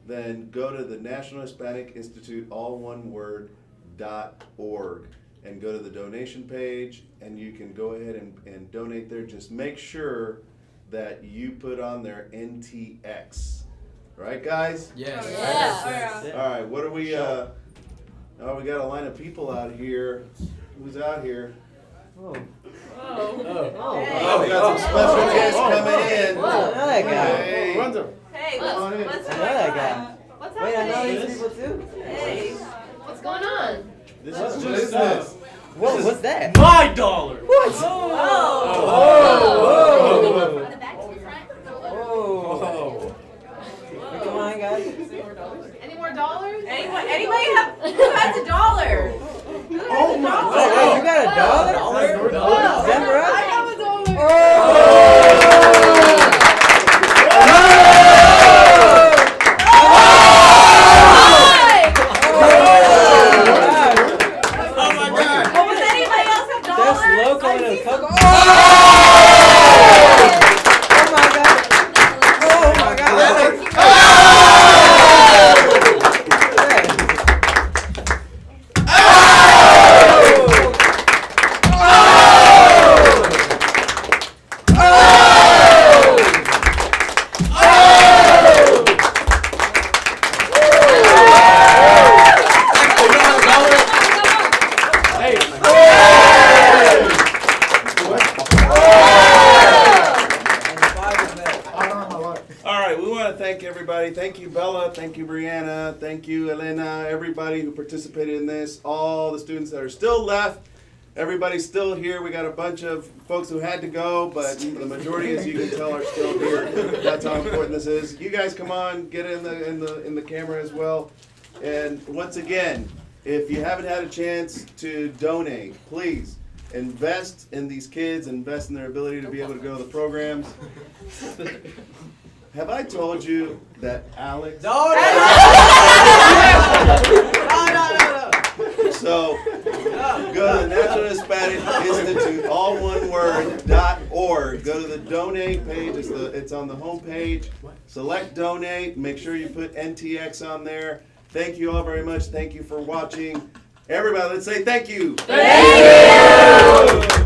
then go to the National Hispanic Institute, all one word, .org, and go to the donation page, and you can go ahead and donate there. Just make sure that you put on their NTX. Right, guys? Yes. Yes. All right, what are we, we got a line of people out here. Who's out here? Oh. We got some special guests coming in. Another guy. Hey. Hey, Come on in. what's Another going guy. on? What's Wait, I know happening? these people too. Hey, what's going on? This is business. What's that? My dollar. What? Oh. Come on, guys. Any more dollars? Anybody who has a dollar? Who has Oh a my dollar? God, you got a dollar? Dollar? Send her up. I have a dollar. Does anybody else have dollars? That's local in a couple. Thank you, Bella. Thank you, Brianna. Thank you, Elena. Everybody who participated in this. All the students that are still left. Everybody's still here. We got a bunch of folks who had to go, but the majority, as you can tell, are still here. That's how important this is. You guys, come on, get in the camera as well. And once again, if you haven't had a chance to donate, please invest in these kids, invest in their ability to be able to go to the programs. Have I told you that Alex? No. So go to the National Hispanic Institute, all one word, .org. Go to the donate page. It's on the home page. Select donate. Make sure you put NTX on there. Thank you all very much. Thank you for watching. Everybody, let's say thank you. Thank you.